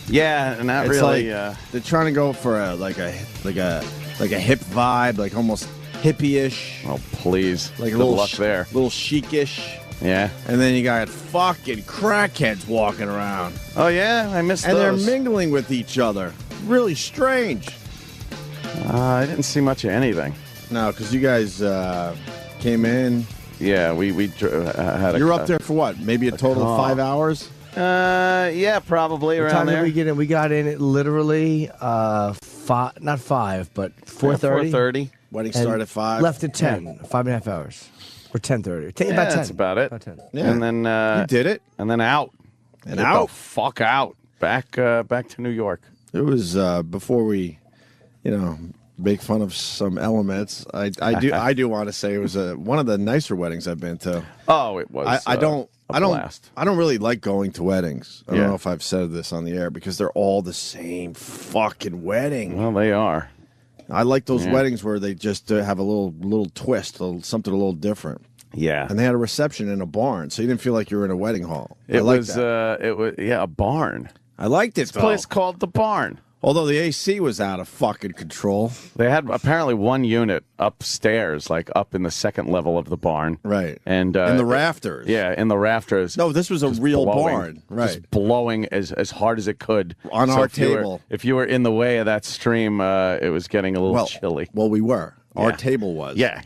Yeah, and that it's really... Like, they're trying to go for a hip vibe, like almost hippie-ish. Oh, please. Like a Good little luck there. Little chic-ish. Yeah. And then you got fucking crackheads walking around. Oh, yeah? I missed and those. They're mingling with each other. Really strange. I didn't see much of anything. No, because you guys came in. Yeah, we had a... You're up there for what? Maybe a total of 5 hours? Yeah, probably What around time there. did we get in? We got in at literally not 5, but 4:30. 4:30. Wedding started at 5. Left at 10. 5.5 hours. Or 10:30. Yeah, About 10. that's about it. About 10. Yeah. And then you did it. And then out. And Get out. the fuck out. Back to New York. It was before we, make fun of some elements. I do want to say it was one of the nicer weddings I've been to. Oh, it was. I don't blast. really like going to weddings. I Yeah. don't know if I've said this on the air because they're all the same fucking wedding. Well, they are. I like those Yeah. weddings where they just have a little twist, something a little different. Yeah. And they had a reception in a barn, so you didn't feel like you were in a wedding hall. I It liked was. that. It was. Yeah, a barn. I liked it. This place called the Barn. Although the AC was out of fucking control. They had apparently one unit upstairs, like up in the second level of the barn. Right. And in the rafters. Yeah, in the rafters. No, this was a real barn. Right. Just blowing as hard as it could. On our if you were- table. if you were in the way of that stream, it was getting a little chilly. Well, we were. Our Yeah. table was. Yeah.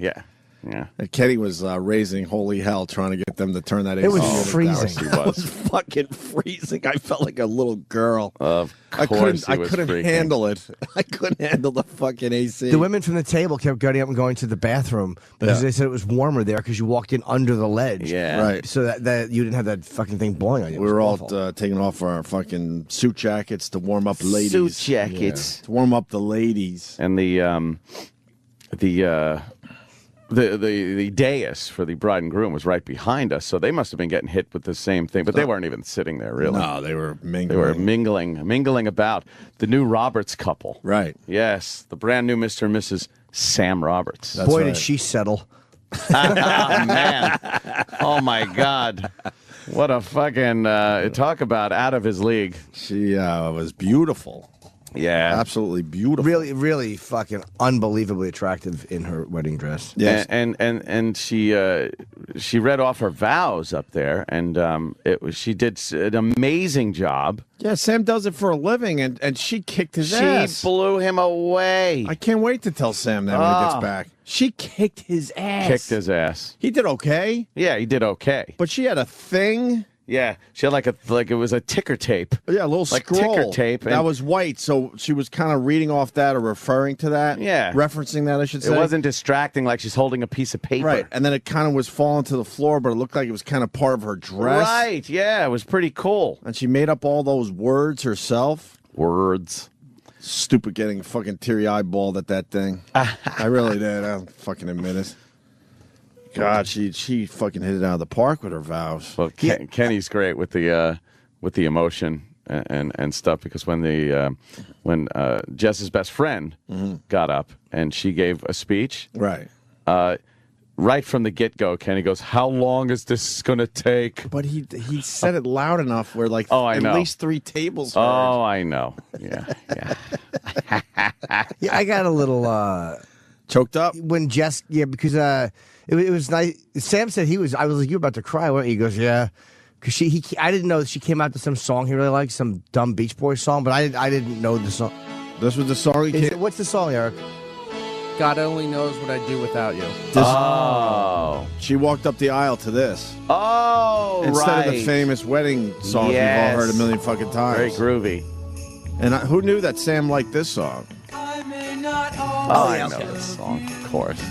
And Kenny was raising holy hell trying to get them to turn that AC. It was unit freezing. down. It was fucking freezing. I felt like a little girl. Of I course, couldn't freaking. handle it. I couldn't handle the fucking AC. The women from the table kept getting up and going to the bathroom because they said it was warmer there because you walked in under the ledge. Yeah. Right. So that you didn't have that fucking thing blowing on you. It We was were all awful. taking off our fucking suit jackets to warm up ladies. Suit jackets. To warm up the ladies. And the dais for the bride and groom was right behind us, so they must have been getting hit with the same thing. But they weren't even sitting there, really. No, they were mingling. They were mingling about. The new Roberts couple. Right. Yes, the brand new Mr. and Mrs. Sam Roberts. That's Boy, right. did she settle. Oh, man. Oh, my God. What a fucking, talk about out of his league. She was beautiful. Yeah. Absolutely beautiful. Really, really fucking unbelievably attractive in her wedding dress. Yes. And she read off her vows up there, and she did an amazing job. Yeah, Sam does it for a living, and she kicked his ass. She blew him away. I can't wait to tell Sam that when he gets back. She kicked his ass. Kicked his ass. He did okay. Yeah, he did okay. But she had a thing. Yeah, she had like it was a ticker tape. Yeah, a little like scroll. ticker tape. That was white, so she was kind of reading off that or referring to that. Yeah. Referencing that, I should say. It wasn't distracting like she's holding a piece of paper. Right, and then it kind of was falling to the floor, but it looked like it was kind of part of her dress. Right, yeah, it was pretty cool. And she made up all those words herself. Words. Stupid getting fucking teary-eyeballed at that thing. I really did. I'll fucking admit it. God, she fucking hit it out of the park with her vows. Well, Kenny's great with the emotion and stuff, because when Jess's best friend got up and she gave a speech, right from the get-go, Kenny goes, "How long is this going to take?" But he said it loud enough where I at know. least 3 tables heard. Oh, I know. Yeah. Yeah, I got a little choked up when Jess. Yeah, because it was nice. Sam said he was. I was like, "You were about to cry, weren't you?" He goes, "Yeah," because I didn't know that she came out to some song he really liked, some dumb Beach Boys song, but I didn't know the song. This was the song. What's the song, Eric? God only knows what I'd do without you. She walked up the aisle to this. Oh, Instead of the famous wedding song we've all heard a million fucking times. Very groovy. And who knew that Sam liked this song? I know this song, of course.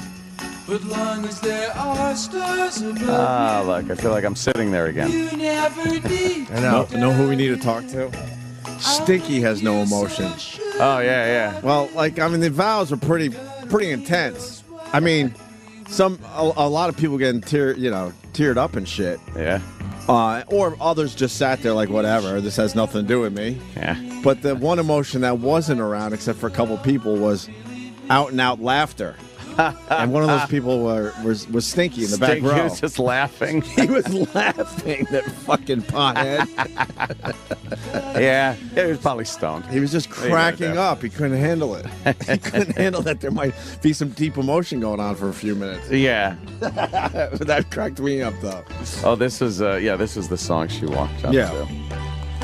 But long as there are stars above, Look, I feel like I'm sitting there again. you never need. I know who we need to talk to? Stinky has no emotion. Oh, yeah. Well, the vows are pretty intense. I mean, a lot of people getting teared up and shit. Yeah. Or others just sat there like, whatever, this has nothing to do with me. Yeah. But the one emotion that wasn't around, except for a couple people, was out and out laughter. And one of those people was Stinky in the back row. He was just laughing. He was laughing, that fucking pothead. Yeah, he was probably stoned. He was just cracking up. He couldn't handle it. He couldn't handle that there might be some deep emotion going on for a few minutes. Yeah. That cracked me up, though. Oh, this was the song she walked up to.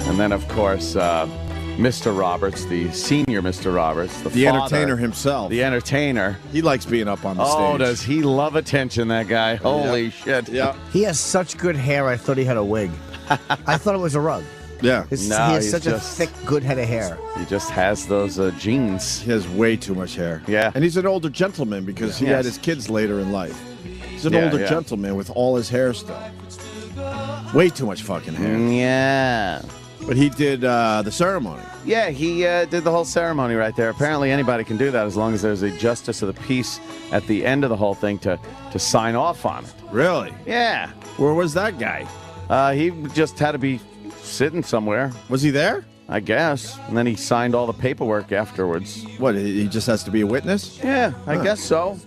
And then, of course, Mr. Roberts, the senior Mr. Roberts, the father, entertainer himself. The entertainer. He likes being up on the stage. Oh, does he love attention, that guy? Holy shit. Yeah. He has such good hair, I thought he had a wig. I thought it was a rug. Yeah. He has such a thick, good head of hair. He just has those genes. He has way too much hair. Yeah. And he's an older gentleman because he had his kids later in life. He's an older gentleman with all his hair still. Way too much fucking hair. Yeah. But he did the ceremony. Yeah, he did the whole ceremony right there. Apparently anybody can do that as long as there's a justice of the peace at the end of the whole thing to sign off on it. Really? Yeah. Where was that guy? He just had to be sitting somewhere. Was he there? I guess. And then he signed all the paperwork afterwards. What, he just has to be a witness? Yeah, I guess so.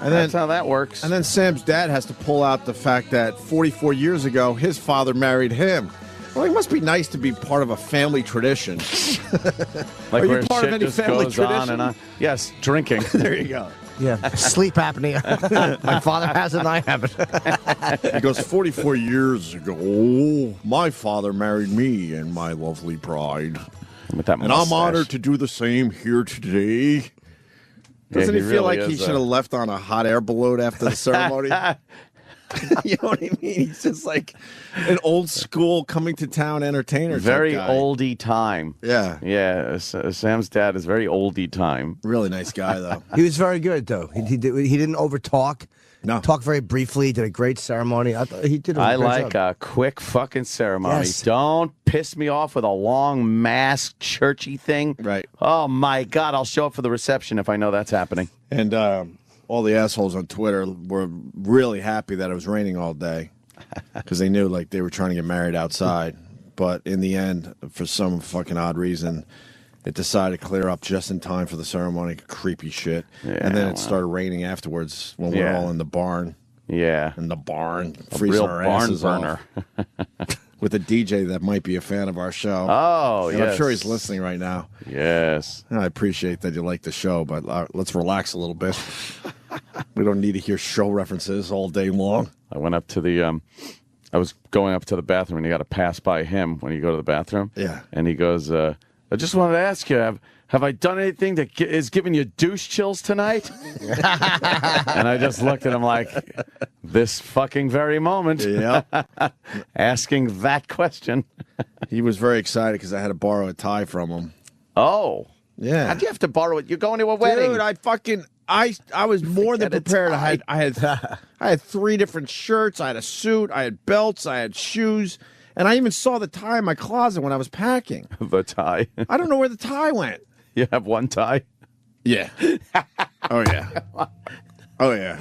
And that's how that works. And then Sam's dad has to pull out the fact that 44 years ago, his father married him. Well, it must be nice to be part of a family tradition. Like Are you where part of shit any just family goes tradition? on and on. Yes, drinking. There you go. Yeah, sleep apnea. My father has it and I have it. He goes, 44 years ago, my father married me and my lovely bride. With that and I'm honored to do the same here today. Doesn't he feel like he should have left on a hot air balloon after the ceremony? You know what I mean? He's just like an old school coming to town entertainer. Very type guy. oldie time. Yeah. Yeah. Sam's dad is very oldie time. Really nice guy, though. He was very good, though. He didn't overtalk. No. Talked very briefly. He did a great ceremony. I thought he did a I great like job. a quick fucking ceremony. Yes. Don't piss me off with a long mask churchy thing. Right. Oh my God, I'll show up for the reception if I know that's happening. And all the assholes on Twitter were really happy that it was raining all day because they knew like they were trying to get married outside. But in the end, for some fucking odd reason, it decided to clear up just in time for the ceremony. Creepy shit. Yeah, and then it started raining afterwards when we were all in the barn. Yeah. In the barn. A Freezing real our barn asses burner. off. With a DJ that might be a fan of our show. Oh, and yes. I'm sure he's listening right now. Yes. I appreciate that you like the show, but let's relax a little bit. We don't need to hear show references all day long. I went up to the, I was going up to the bathroom and you got to pass by him when you go to the bathroom. Yeah. And he goes, I just wanted to ask you, have I done anything that is giving you douche chills tonight? And I just looked at him like, this fucking very moment. Yeah. Asking that question. He was very excited because I had to borrow a tie from him. Oh. Yeah. How'd you have to borrow it? You're going to a wedding. Dude, I was more than prepared. I had 3 different shirts. I had a suit. I had belts. I had shoes. And I even saw the tie in my closet when I was packing. The tie. I don't know where the tie went. You have one tie? Yeah. Oh, yeah. Oh, yeah.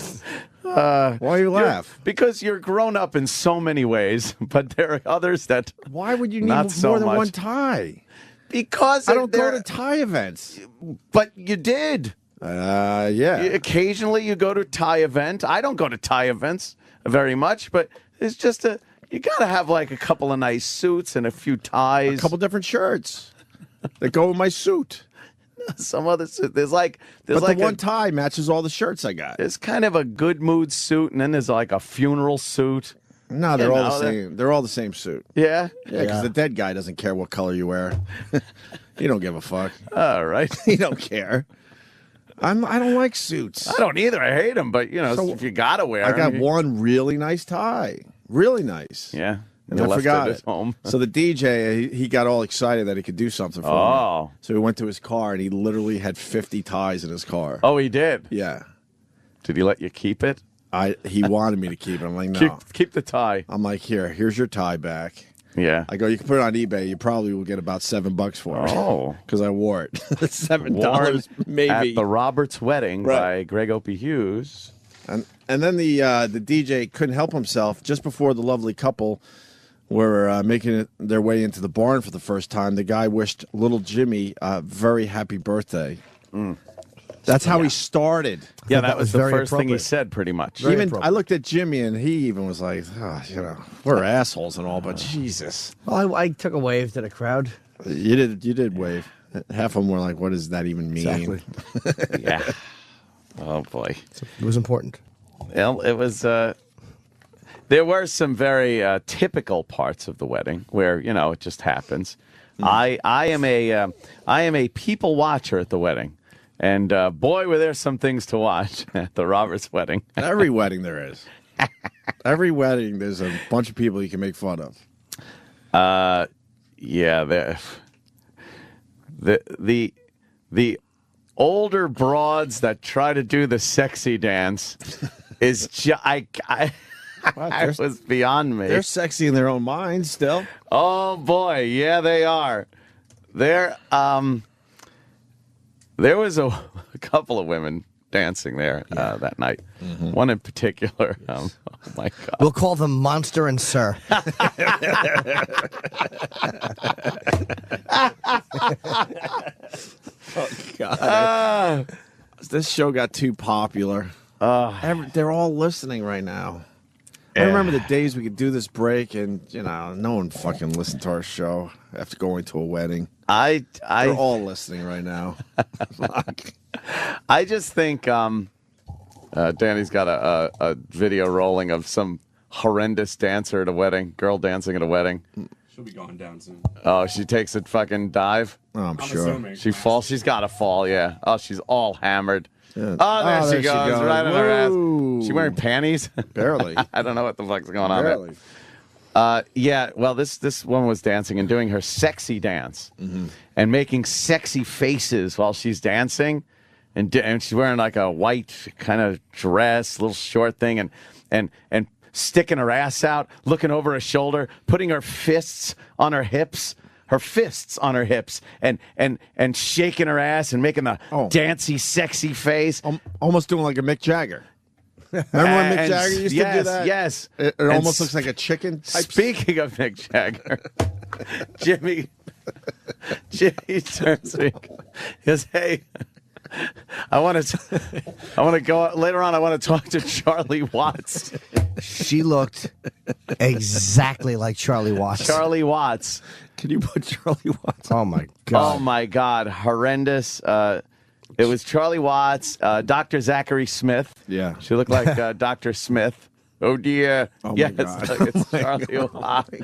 Why you laugh? Because you're grown up in so many ways, but there are others that. Why would you need not more so than much. one tie? Because I don't go to tie events. But you did. Yeah. Occasionally you go to a tie event. I don't go to tie events very much, but it's just you got to have like a couple of nice suits and a few ties. A couple different shirts that go with my suit. Some other suit. There's But like the one tie matches all the shirts I got. There's kind of a good mood suit, and then there's like a funeral suit. No, they're all the same. They're all the same suit. Yeah? Yeah, because the dead guy doesn't care what color you wear. He don't give a fuck. All right. He don't care. I don't like suits. I don't either. I hate them, but, if you got to wear I got them. one really nice tie. Really nice. Yeah. And You I left forgot it at it. home. So the DJ, he got all excited that he could do something for me. So he went to his car, and he literally had 50 ties in his car. Oh, he did? Yeah. Did he let you keep it? He wanted me to keep it. I'm like, no. Keep the tie. I'm like, here's your tie back. Yeah. I go, you can put it on eBay. You probably will get about $7 for it. Oh. Because I wore it. $7 Worn maybe. At the Roberts wedding Right. by Greg Opie Hughes. And then the DJ couldn't help himself. Just before the lovely couple were making their way into the barn for the first time, the guy wished little Jimmy a very happy birthday. That's how he started. Yeah, that was the first thing he said, pretty much. I looked at Jimmy, and he even was like, we're assholes and all, but Jesus. Well, I took a wave to the crowd. You did wave. Half of them were like, what does that even mean? Exactly. Yeah. Oh, boy. It was important. Well, it was... there were some very typical parts of the wedding where, it just happens. I am a people watcher at the wedding. And boy, were there some things to watch at the Roberts wedding. Every wedding there is. Every wedding, there's a bunch of people you can make fun of. Yeah, the older broads that try to do the sexy dance is it was beyond me. They're sexy in their own minds still. Oh boy, yeah, they are. There was a couple of women dancing there that night. One in particular. Oh my God. We'll call them Monster and Sir. Oh God! This show got too popular. They're all listening right now. I remember the days we could do this break, and no one fucking listened to our show after going to a wedding. They're all listening right now. I just think Danny's got a video rolling of some horrendous dancer at a wedding, girl dancing at a wedding. She'll be going down soon. Oh, she takes a fucking dive? Oh, I'm sure. assuming. She falls. She's got to fall, yeah. Oh, she's all hammered. Yeah. Oh, there she goes. Right on her ass. She wearing panties? Barely. I don't know what the fuck's going on Barely. there. Yeah, well, this woman was dancing and doing her sexy dance and making sexy faces while she's dancing. And she's wearing like a white kind of dress, little short thing, and sticking her ass out, looking over her shoulder, putting her fists on her hips. Her fists on her hips and shaking her ass and making a dancey, sexy face. Almost doing like a Mick Jagger. Remember when Mick Jagger used to do that? Yes. It almost looks like a chicken. Speaking of Mick Jagger, Jimmy turns to me. He goes, "Hey, I want to go out later on. I want to talk to Charlie Watts." She looked exactly like Charlie Watts. Charlie Watts. Can you put Charlie Watts? Oh my God. Oh my God. Horrendous. It was Charlie Watts, Dr. Zachary Smith. Yeah. She looked like Dr. Smith. Oh dear. Oh my yes, God. it's Charlie Watts.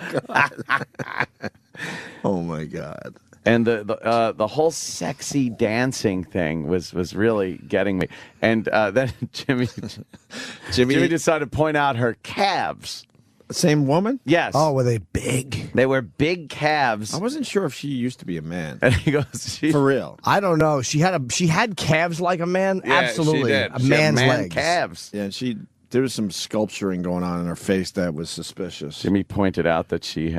Oh my God. And the whole sexy dancing thing was really getting me. And then Jimmy decided to point out her calves. Same woman? Yes. Oh, were they big? They were big calves. I wasn't sure if she used to be a man. And he goes, For real. I don't know. She had calves like a man. Yeah, Absolutely. she did. A She had man's man legs. calves. Yeah, she there was some sculpturing going on in her face that was suspicious. Jimmy pointed out that she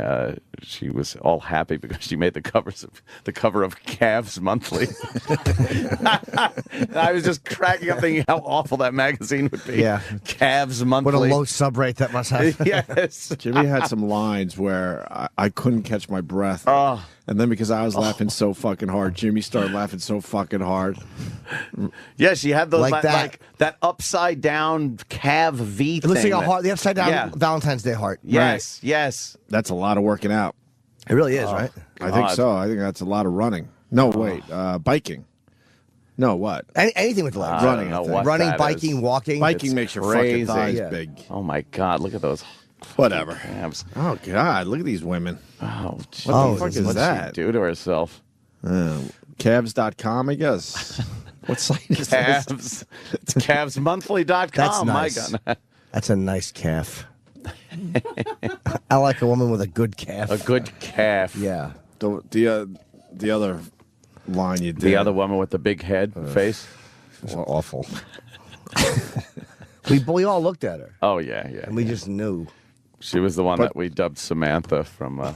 was all happy because she made the cover of Calves Monthly. And I was just cracking up thinking how awful that magazine would be. Yeah. Calves Monthly. What a low sub rate that must have. Yes. Jimmy had some lines where I couldn't catch my breath. Oh. And then because I was laughing so fucking hard, Jimmy started laughing so fucking hard. Yeah, she had those Like that. that upside down calf V It thing. looks like a heart, the upside down Yeah. Valentine's Day heart. Yes, yes. That's a lot of working out. It really is, right? I think so. I think that's a lot of running. No, wait. Biking. No, what? Anything with the legs. Running. know I think. what Running, that biking, is. walking. Biking It's makes your crazy. fucking thighs Yeah. big. Oh my God! Look at those. Whatever. Calves. Oh, God. Look at these women. Oh, What geez. the fuck is What'd that? she do to herself? Calves.com, I guess. What site is this? Calves. It's calvesmonthly.com. That's nice. My God. That's a nice calf. I like a woman with a good calf. A good calf. Yeah. The other line you did. The other woman with the big head face. Well, awful. We all looked at her. Oh yeah. And we just knew. She was the one that we dubbed Samantha from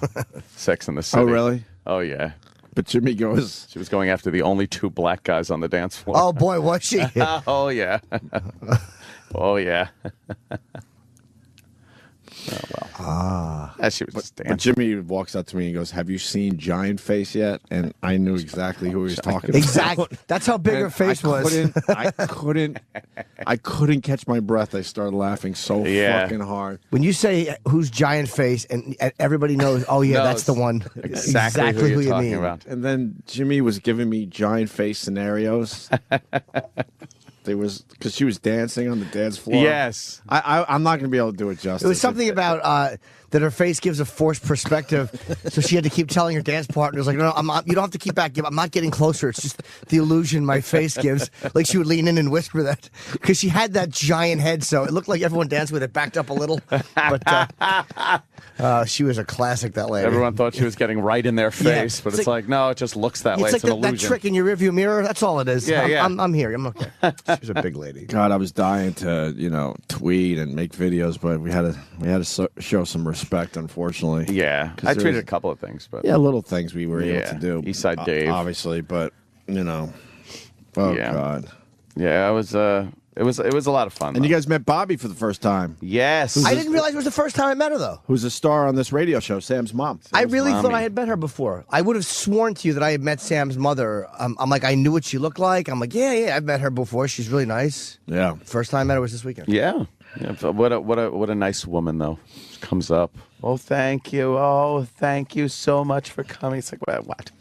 Sex and the City. Oh, really? Oh yeah. But Jimmy goes. She was going after the only two black guys on the dance floor. Oh boy, was she? Oh yeah. Oh yeah. Oh well. She was just But dancing. Jimmy walks up to me and goes, "Have you seen Giant Face yet?" And I knew exactly who he was talking about. Exactly. That's how big And her face was. I couldn't catch my breath. I started laughing so Yeah. fucking hard. When you say who's giant face, and everybody knows, oh yeah, that's the one. Exactly who you're you talking mean. about. And then Jimmy was giving me giant face scenarios. They was because she was dancing on the dance floor. Yes. I'm not going to be able to do it justice. It was something about that her face gives a forced perspective, so she had to keep telling her dance partners, like, no, I'm not, you don't have to keep back. I'm not getting closer. It's just the illusion my face gives. Like she would lean in and whisper that because she had that giant head, so it looked like everyone danced with it backed up a little. But she was a classic, that lady. Everyone thought she was getting right in their face, but it's like, no, it just looks that way. It's It's like an that illusion. trick in your rearview mirror. That's all it is. Yeah, yeah. I'm here. I'm okay. She was a big lady. God, I was dying to tweet and make videos, but we had to show some respect, unfortunately. Yeah, 'Cause I there tweeted was- a couple of things, but little things we were able to do. Eastside Dave, obviously, but oh Yeah. God, yeah, it was a lot of fun. and though. you guys met Bobby for the first time. Yes, I didn't realize it was the first time I met her, though. Who's a star on this radio show, Sam's mom. I really thought mommy. I had met her before. I would have sworn to you that I had met Sam's mother. I'm like, I knew what she looked like. I'm like, yeah, I've met her before. She's really nice. Yeah. First time I met her was this weekend. Yeah. But what a nice woman though. She comes up. Oh, thank you. Oh, thank you so much for coming. It's like what?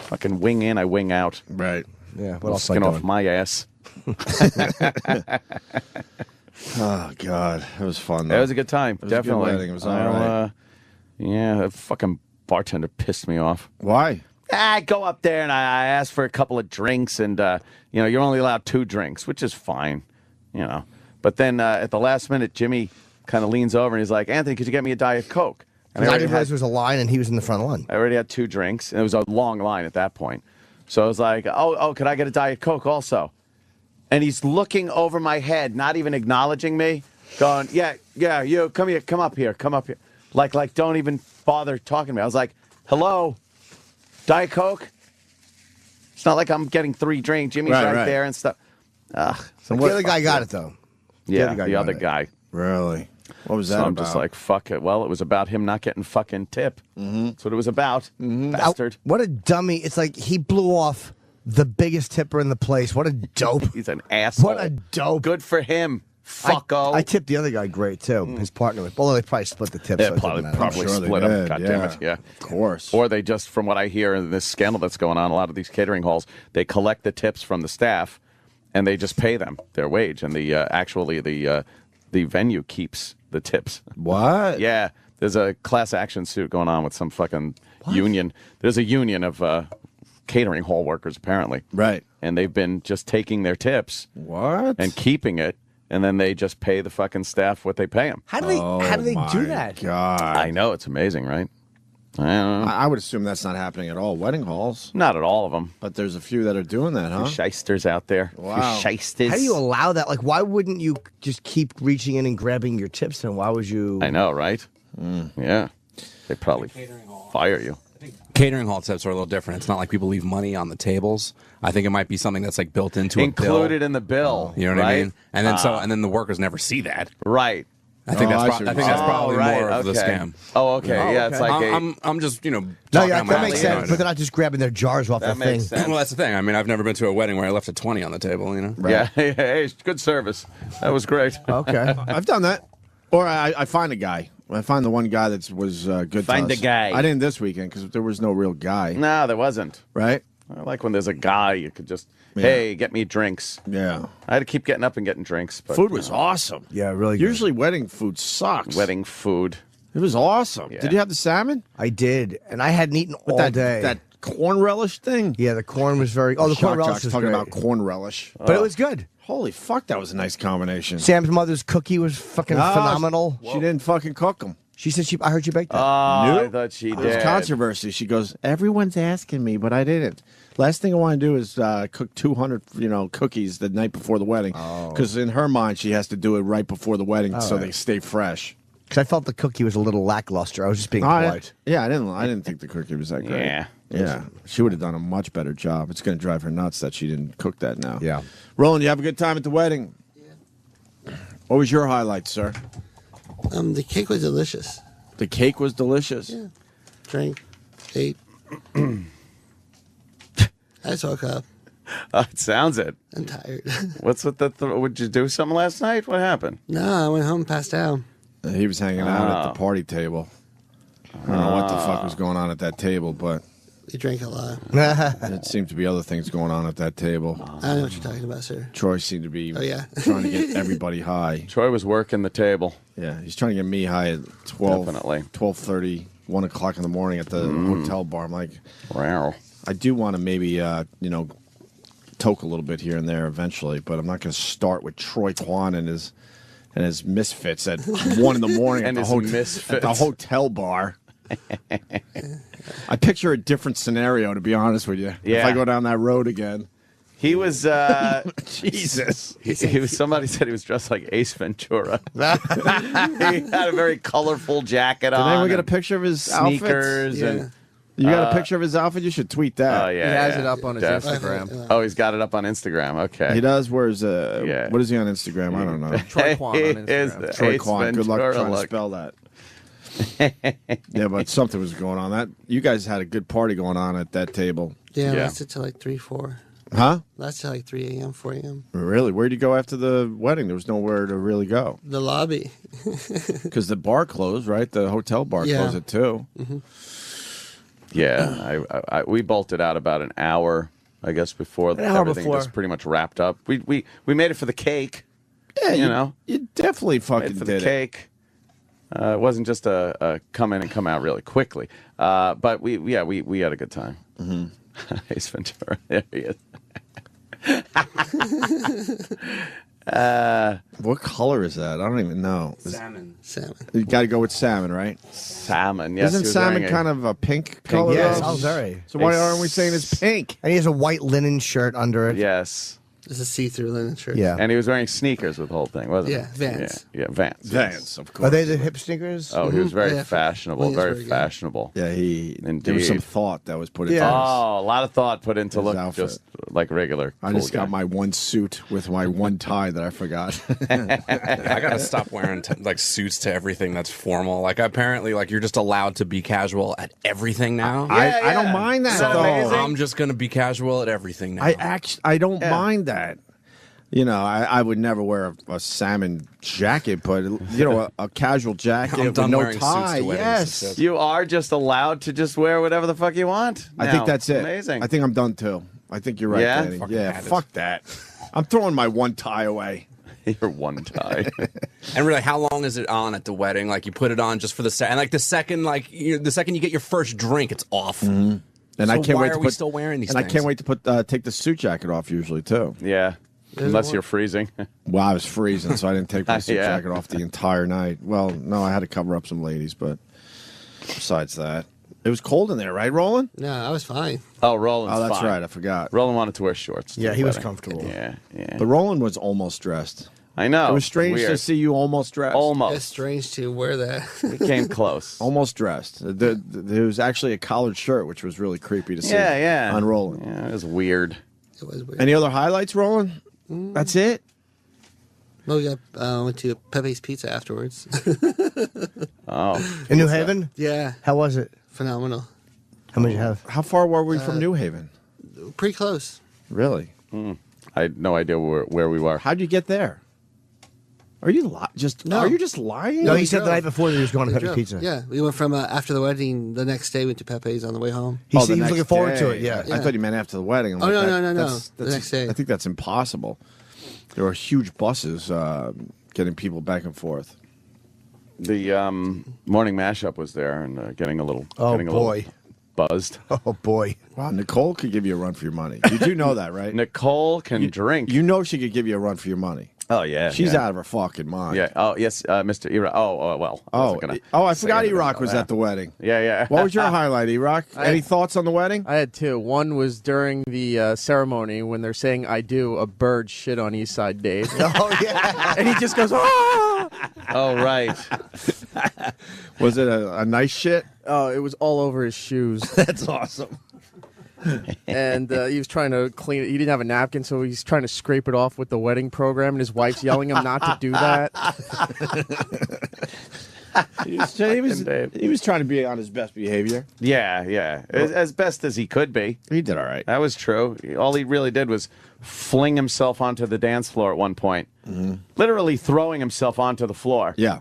Fucking wing in, I wing out. Right. Yeah. What else? Skin off my ass. Oh God, it was fun. It Though. was a good time. It was a good Definitely. wedding. It was all right. Yeah, that fucking bartender pissed me off. Why? I go up there and I ask for a couple of drinks, and you're only allowed 2 drinks, which is fine, But then at the last minute, Jimmy kind of leans over and he's like, "Anthony, could you get me a Diet Coke?" And I didn't realize there was a line and he was in the front line. I already had 2 drinks, and it was a long line at that point. So I was like, "Oh, could I get a Diet Coke also?" And he's looking over my head, not even acknowledging me, going, "Yeah, you come here, come up here." Like don't even bother talking to me. I was like, "Hello, Diet Coke." It's not like I'm getting 3 drinks. Jimmy's right there and stuff. So the other guy got it, though. Yeah, the other guy. Really? What was that So I'm about? just like, fuck it. Well, it was about him not getting fucking tip. That's what it was about. Bastard. What a dummy. It's like he blew off the biggest tipper in the place. What a dope. He's an asshole. What a dope. Good for him. Fucko. I tipped the other guy great, too. His partner. Although they probably split the tips. They so it doesn't probably matter. split up. God damn it. Yeah. Of course. Or they just, from what I hear in this scandal that's going on, a lot of these catering halls, they collect the tips from the staff and they just pay them their wage. And the venue keeps the tips. What? Yeah. There's a class action suit going on with some fucking union. There's a union of catering hall workers, apparently. Right. And they've been just taking their tips. What? And keeping it. And then they just pay the fucking staff what they pay them. How do they do that? God. I know. It's amazing, right? I don't know. I would assume that's not happening at all. Wedding halls. Not at all of them. But there's a few that are doing that, huh? Few shysters out there. Wow. Few shysters. How do you allow that? Like, why wouldn't you just keep reaching in and grabbing your tips? And why would you? I know, right? Yeah. They probably fire you. Catering hall tips are a little different. It's not like people leave money on the tables. I think it might be something that's like built into Included a bill. in the bill. You know what right? I mean? And then and then the workers never see that. Right. I think that's probably right, more of the okay. scam. Oh, okay. Yeah, it's like I'm just No, talking yeah, out my that makes ass, sense. But they're not just grabbing their jars off the thing. Well, that's the thing. I mean, I've never been to a wedding where I left a 20 on the table. You know? Yeah. Hey, good service. That was great. Okay. I've done that. Or I find a guy. I find the one guy that was good. Find to a us. guy. I didn't this weekend because there was no real guy. No, there wasn't. Right? I like when there's a guy you could just, hey, get me drinks. Yeah. I had to keep getting up and getting drinks. But, Food was awesome. Yeah, really good. Usually wedding food sucks. Wedding food. It was awesome. Yeah. Did you have the salmon? I did, and I hadn't eaten all that, day. That corn relish thing? Yeah, the corn was very. Oh, the corn Shock relish Jock's was talking great. about corn relish. But it was good. Holy fuck, that was a nice combination. Sam's mother's cookie was fucking phenomenal. She didn't fucking cook them. She said I heard you baked that. I thought she did. There's controversy. She goes, everyone's asking me, but I didn't. Last thing I want to do is cook 200, cookies the night before the wedding. Because in her mind, she has to do it right before the wedding so they stay fresh. Because I felt the cookie was a little lackluster. I was just being polite. I didn't think the cookie was that great. Yeah. She would have done a much better job. It's going to drive her nuts that she didn't cook that now. Yeah. Roland, you have a good time at the wedding? Yeah. What was your highlight, sir? The cake was delicious. The cake was delicious? Yeah. Drank, ate. I just woke up. It sounds it. I'm tired. What's with the? Would you do something last night? What happened? No, I went home and passed out. He was hanging out at the party table. I don't know what the fuck was going on at that table, but We drank a lot. it seemed to be other things going on at that table. I don't know what you're talking about, sir. Troy seemed to be trying to get everybody high. Troy was working the table. Yeah, he's trying to get me high at 12, Definitely. 12:30, 1 o'clock in the morning at the hotel bar. I'm like, wow. I do want to maybe, toke a little bit here and there eventually, but I'm not going to start with Troy Kwan and his misfits at 1 in the morning And at his the hotel bar. I picture a different scenario, to be honest with you. Yeah. If I go down that road again. He was Jesus. He was. Somebody said he was dressed like Ace Ventura. He had a very colorful jacket on. Did anyone get a picture of his sneakers outfits? and? You got a picture of his outfit? You should tweet that. Oh yeah, He has it up on his Instagram. Oh, he's got it up on Instagram. Okay, He does. Where's what is he on Instagram? I don't know. Troy Kwan on Instagram. Troy Ace Kwan. Good luck Ventura trying to look. spell that. Yeah, but something was going on. That you guys had a good party going on at that table. Yeah, lasted till like 3, 4. Huh? Lasted till like 3 a.m., 4 a.m. Really? Where'd you go after the wedding? There was nowhere to really go. The lobby. Because the bar closed, right? The hotel bar closed at 2. Mm-hmm. Yeah, we bolted out about an hour, I guess, before everything was pretty much wrapped up. We made it for the cake. Yeah, you know, you definitely made fucking it for did the cake. It wasn't just a come in and come out really quickly. But we had a good time. Mm-hmm. Ace Ventura, there he is. What color is that? I don't even know. Salmon. You got to go with salmon, right? Salmon. Yes. Isn't salmon kind of a pink color? Yes, though? very. So why aren't we saying it's pink? And he has a white linen shirt under it. Yes. It's a see-through linen shirt. Yeah. And he was wearing sneakers with the whole thing, wasn't he? Yeah, Vans. Yeah, Vans. Vans, of course. Are they the hip sneakers? Oh, he was very Yeah, fashionable, Williams very very good. fashionable. Yeah, Indeed. there was some thought that was put into Yeah. this. Oh, a lot of thought put into His look outfit. just like a regular. I cool just guy. got my one suit with my one tie that I forgot. I gotta stop wearing like suits to everything that's formal. Like apparently, like you're just allowed to be casual at everything now. I don't mind that So though. amazing. I'm just gonna be casual at everything now. I don't mind that. You know, I would never wear a salmon jacket, but a casual jacket I'm with done no wearing suits tie. to weddings. Yes, It's You are just allowed to just wear whatever the fuck you want. I now. think that's it. Amazing. I think I'm done too. I think you're right, Yeah? Danny. Fucking Yeah, had it. fuck that. I'm throwing my one tie away. Your one tie. And really, how long is it on at the wedding? Like you put it on just for the and like the second you get your first drink, it's off. Mm-hmm. And So I can't why wait are to we put, still wearing these And I things? can't wait to take the suit jacket off usually too. Yeah. Unless you're freezing. Well, I was freezing, so I didn't take my suit Yeah. jacket off the entire night. Well, no, I had to cover up some ladies, but besides that, It was cold in there, right, Roland? No, I was fine. Oh, Roland's Oh, that's fine. right. I forgot. Roland wanted to wear shorts. to Yeah, the he was wedding. comfortable. Yeah, yeah. But Roland was almost dressed. I know. It was strange to Weird. see you almost dressed. Almost. It's strange to wear that. We came close. Almost dressed. There was actually a collared shirt, which was really creepy to see. Yeah, yeah. On Roland. Yeah, it was weird. It was weird. Any other highlights, Roland? That's it. Well, we went to Pepe's Pizza afterwards. Oh. In New Haven? Yeah. How was it? Phenomenal. How many did you have? How far were we from New Haven? Pretty close. Really? I had no idea where we were. How'd you get there? Are you Are you just lying? No, he said the night before that he was going to Pepe's drove. Pizza. Yeah, we went from after the wedding. The next day, we went to Pepe's on the way home. He the was next looking forward to day. it, yeah. I thought you meant after the wedding. I'm Oh, like, no. that's- The next day. I think that's impossible. There were huge buses getting people back and forth. The morning mashup was there and getting a little. Oh, getting a boy. little buzzed. Oh, boy. Wow, Nicole could give you a run for your money. You do know that, right? Nicole can drink. You know she could give you a run for your money. Oh yeah, She's yeah. out of her fucking mind. Yeah. Oh yes, Mr. Iraq. Oh well. I wasn't gonna I say forgot anything Iraq about was that. at the wedding. Yeah, yeah. What was your highlight, Iraq? Any thoughts on the wedding? I had two. One was during the ceremony when they're saying "I do." A bird shit on East Side Dave. Oh, yeah. And he just goes, "Ah!" Oh right. Was it a nice shit? Oh, it was all over his shoes. That's awesome. And he was trying to clean it. He didn't have a napkin, so he's trying to scrape it off with the wedding program, and his wife's yelling him not to do that. He was trying to be on his best behavior. Yeah, yeah. As best as he could be. He did all right. That was true. All he really did was fling himself onto the dance floor at one point. Mm-hmm. Literally throwing himself onto the floor. Yeah.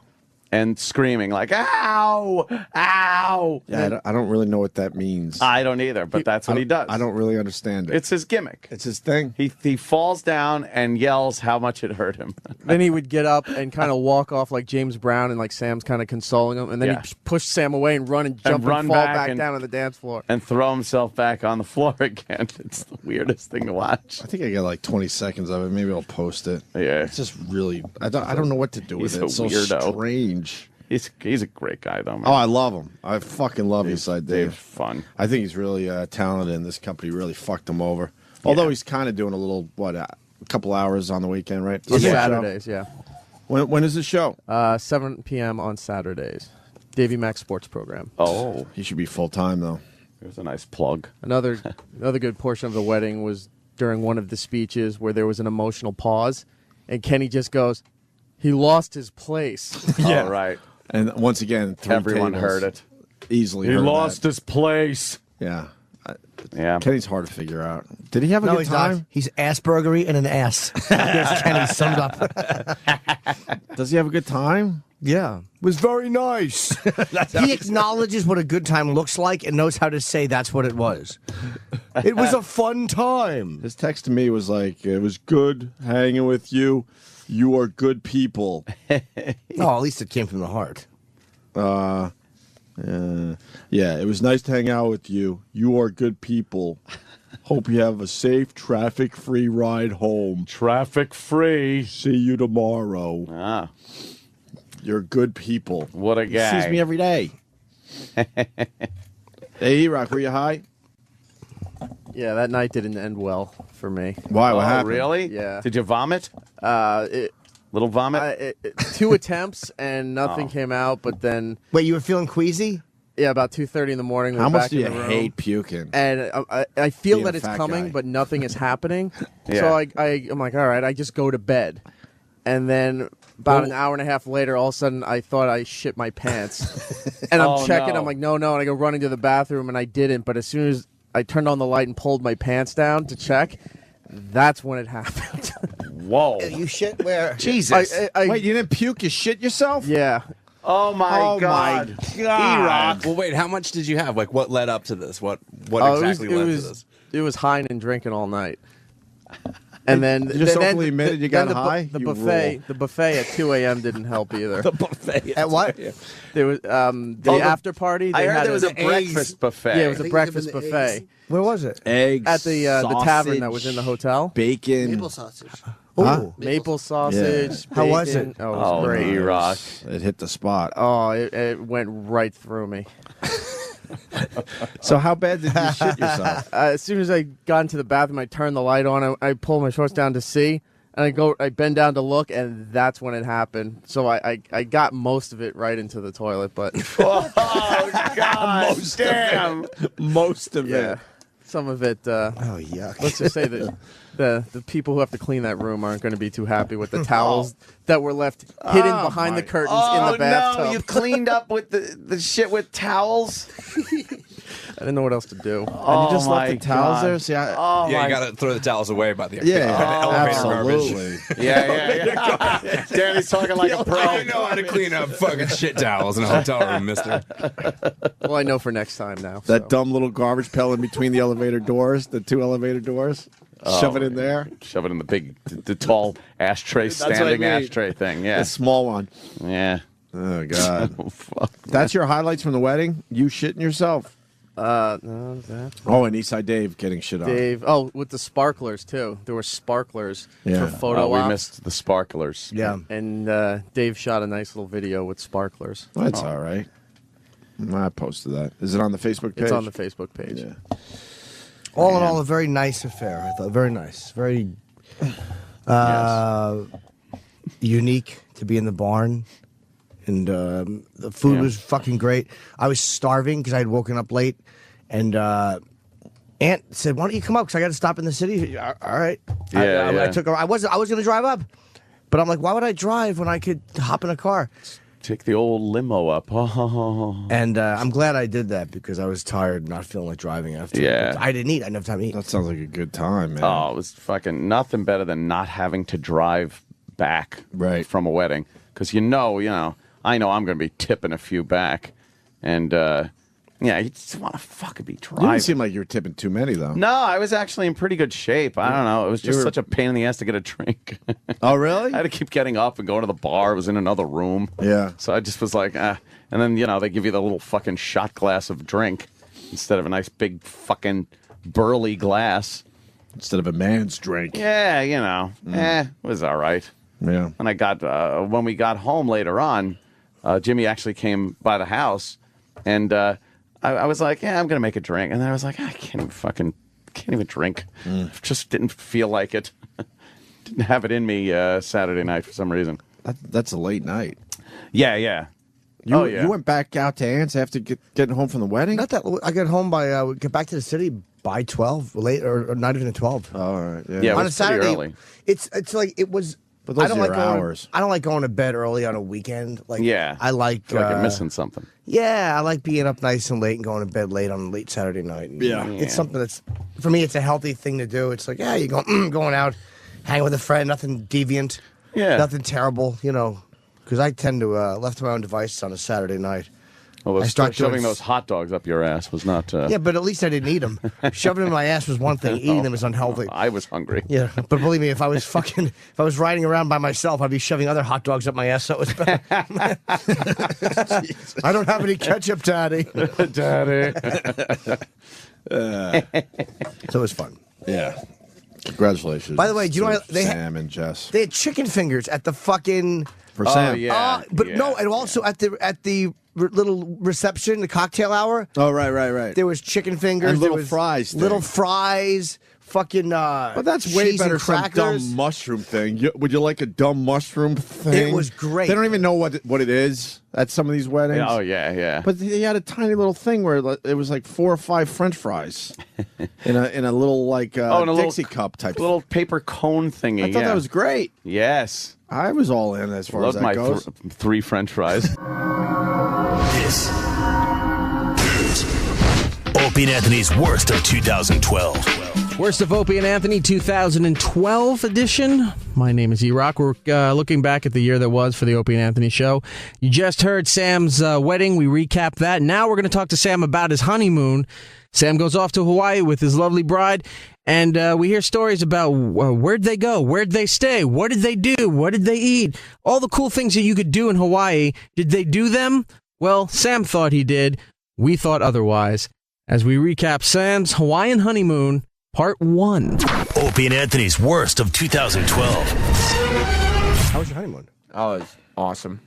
And screaming like, ow, ow. Yeah, I don't really know what that means. I don't either, but that's what he does. I don't really understand it. It's his gimmick. It's his thing. He falls down and yells how much it hurt him. Then he would get up and kind of walk off like James Brown, and like Sam's kind of consoling him, and then Yeah. he'd push Sam away and run and jump and, run fall back back and- down on the dance floor. And throw himself back on the floor again. It's the weirdest thing to watch. I think I got like 20 seconds of it. Maybe I'll post it. Yeah. It's just really, I don't know what to do with He's it. It's a so weirdo. strange. He's a great guy though, man. Oh, I love him. I fucking love Eastside Dave. Dave's fun. I think he's really talented, and this company really fucked him over. Although he's kind of doing a little, a couple hours on the weekend, right? On Saturdays, yeah. When is the show? 7 p.m. on Saturdays. Davy Mac Sports Program. Oh. He should be full-time, though. There's a nice plug. Another good portion of the wedding was during one of the speeches where there was an emotional pause, and Kenny just goes, "He lost his place." Yeah. Oh, right. And once again, Everyone heard it. Easily He heard lost that. his place. Yeah. Yeah. Kenny's hard to figure out. Did he have a No, good he's time? not. He's Aspergery and an ass. There's Kenny summed up. Does he have a good time? Yeah. Was very nice. He acknowledges what a good time looks like and knows how to say that's what it was. It was a fun time. His text to me was like, "It was good hanging with you. You are good people." Oh, at least it came from the heart. Yeah, it was nice to hang out with you. You are good people. Hope you have a safe, traffic-free ride home. Traffic free. See you tomorrow. Ah. You're good people. What a He guy. sees me every day. Hey, E-Rock, were you high? Yeah, that night didn't end well for me. Why? What Oh, happened? really? Yeah. Did you vomit? Little vomit? 2 attempts and nothing came out, but then... Wait, you were feeling queasy? Yeah, about 2:30 in the morning. How we're much back do in you the room. hate puking? And I feel Being that a it's fat coming, guy. but nothing is happening. Yeah. So I'm like, all right, I just go to bed. And then about an hour and a half later, all of a sudden, I thought I shit my pants. And I'm Oh, checking. no. I'm like, no. And I go running to the bathroom, and I didn't. But as soon as I turned on the light and pulled my pants down to check, that's when it happened. Whoa. You shit where? Jesus. Wait, you didn't puke? You shit yourself? Yeah. Oh my God. God. Well, wait. How much did you have? Like, what led up to this? What Oh, exactly led to this? It was high and drinking all night. And then You just then openly admitted you got then high? The You buffet, rule. the buffet at 2 a.m. didn't help either. The buffet. At what? There was the after party. I they heard had there was a breakfast buffet. Yeah, it was I a think breakfast it's been the buffet Where was it? Eggs, at the tavern sausage, that was in the hotel. bacon. Maple sausage. Ooh. Maple sausage. How was bacon. it? Oh, it was great. E-Rock. It hit the spot. Oh, it went right through me. So how bad did you shit yourself? As soon as I got into the bathroom, I turned the light on. I pulled my shorts down to see, and I bend down to look, and that's when it happened. So I got most of it right into the toilet, but Oh God! Damn. Most of yeah, it. some of it. Oh yuck! Let's just say that the people who have to clean that room aren't going to be too happy with the towels that were left hidden behind the curtains in the bathtub. No, you cleaned up with the shit with towels. I didn't know what else to do. And you just left the towels there? See, Yeah, you got to throw the towels away by the elevator garbage. Yeah. Danny's talking like a pro. I know how to clean up fucking shit towels in a hotel room, mister. Well, I know for next time now. That dumb little garbage pail in between the elevator doors, the 2 elevator doors. Shove it in there. Shove it in the tall ashtray, That's what I standing mean. ashtray thing. Yeah. The small one. Yeah. Oh, God. Oh, fuck. That's your highlights from the wedding? You shitting yourself? No, that. Oh, and Eastside Dave getting shit on. Dave. Oh, with the sparklers too. There were sparklers Yeah. for photo We ops. missed the sparklers. Yeah. And Dave shot a nice little video with sparklers. That's all right. I posted that. Is it on the Facebook page? It's on the Facebook page. Yeah. All in all, a very nice affair. I thought very nice, very unique to be in the barn, and the food was fucking great. I was starving because I had woken up late, and Aunt said, "Why don't you come up? Because I got to stop in the city." All right. I took her. I was going to drive up, but I'm like, why would I drive when I could hop in a car? Take the old limo up. And I'm glad I did that because I was tired, not feeling like driving after. Yeah. I didn't eat. I didn't have time to eat. That sounds like a good time, man. Oh, it was fucking nothing better than not having to drive back from a wedding. Because I know I'm going to be tipping a few back. And, you just want to fucking be driving. You didn't seem like you were tipping too many, though. No, I was actually in pretty good shape. I don't know. It was just such a pain in the ass to get a drink. Oh, really? I had to keep getting up and going to the bar. It was in another room. Yeah. So I just was like, And then, they give you the little fucking shot glass of drink instead of a nice big fucking burly glass. Instead of a man's drink. Yeah, it was all right. Yeah. And I got, when we got home later on, Jimmy actually came by the house and, I was like, I'm going to make a drink. And then I was like, I can't even drink. Just didn't feel like it. Didn't have it in me Saturday night for some reason. That's a late night. Yeah. You went back out to Aunt's after getting home from the wedding? Not that I got home by we get back to the city by 12, late or not even at 12. Oh, all right. Yeah, it on was a Saturday, pretty early. It's like it was. But those I don't are like your going, hours. I don't like going to bed early on a weekend. Like I like feel like you're missing something. Yeah, I like being up nice and late and going to bed late on a late Saturday night. And, Yeah. It's something that's for me. It's a healthy thing to do. It's like you go going out, hang with a friend, nothing deviant, nothing terrible, because I tend to left to my own devices on a Saturday night. Well, I start shoving doing- those hot dogs up your ass was not. Yeah, but at least I didn't eat them. Shoving them in my ass was one thing. Eating them was unhealthy. I was hungry. Yeah, but believe me, if I was riding around by myself, I'd be shoving other hot dogs up my ass. So it was better. I don't have any ketchup, Daddy. Daddy. So it was fun. Yeah. Congratulations. By the way, do you know to they Sam and Jess. They had chicken fingers at the fucking For Sam. No, and also at the little reception, the cocktail hour. Oh, right. There was chicken fingers, And little there was fries thing. little fries, fucking. But that's way cheese and better some crackers. dumb mushroom thing. Would you like a dumb mushroom thing? It was great. They don't even know what it is at some of these weddings. Oh, yeah. But they had a tiny little thing where it was like 4 or 5 French fries in a little like in a Dixie little, cup type. little paper cone thingy. I thought that was great. Yes. I was all in as far as Loved that my goes. 3 French fries. This is Opie and Anthony's worst of 2012. Worst of Opie and Anthony 2012 edition. My name is E-Rock. We're looking back at the year that was for the Opie and Anthony show. You just heard Sam's wedding. We recapped that. Now we're going to talk to Sam about his honeymoon. Sam goes off to Hawaii with his lovely bride, and we hear stories about where'd they go, where'd they stay, what did they do, what did they eat, all the cool things that you could do in Hawaii. Did they do them? Well, Sam thought he did. We thought otherwise. As we recap Sam's Hawaiian honeymoon, Part 1. Opie and Anthony's worst of 2012. How was your honeymoon? Oh, it was awesome.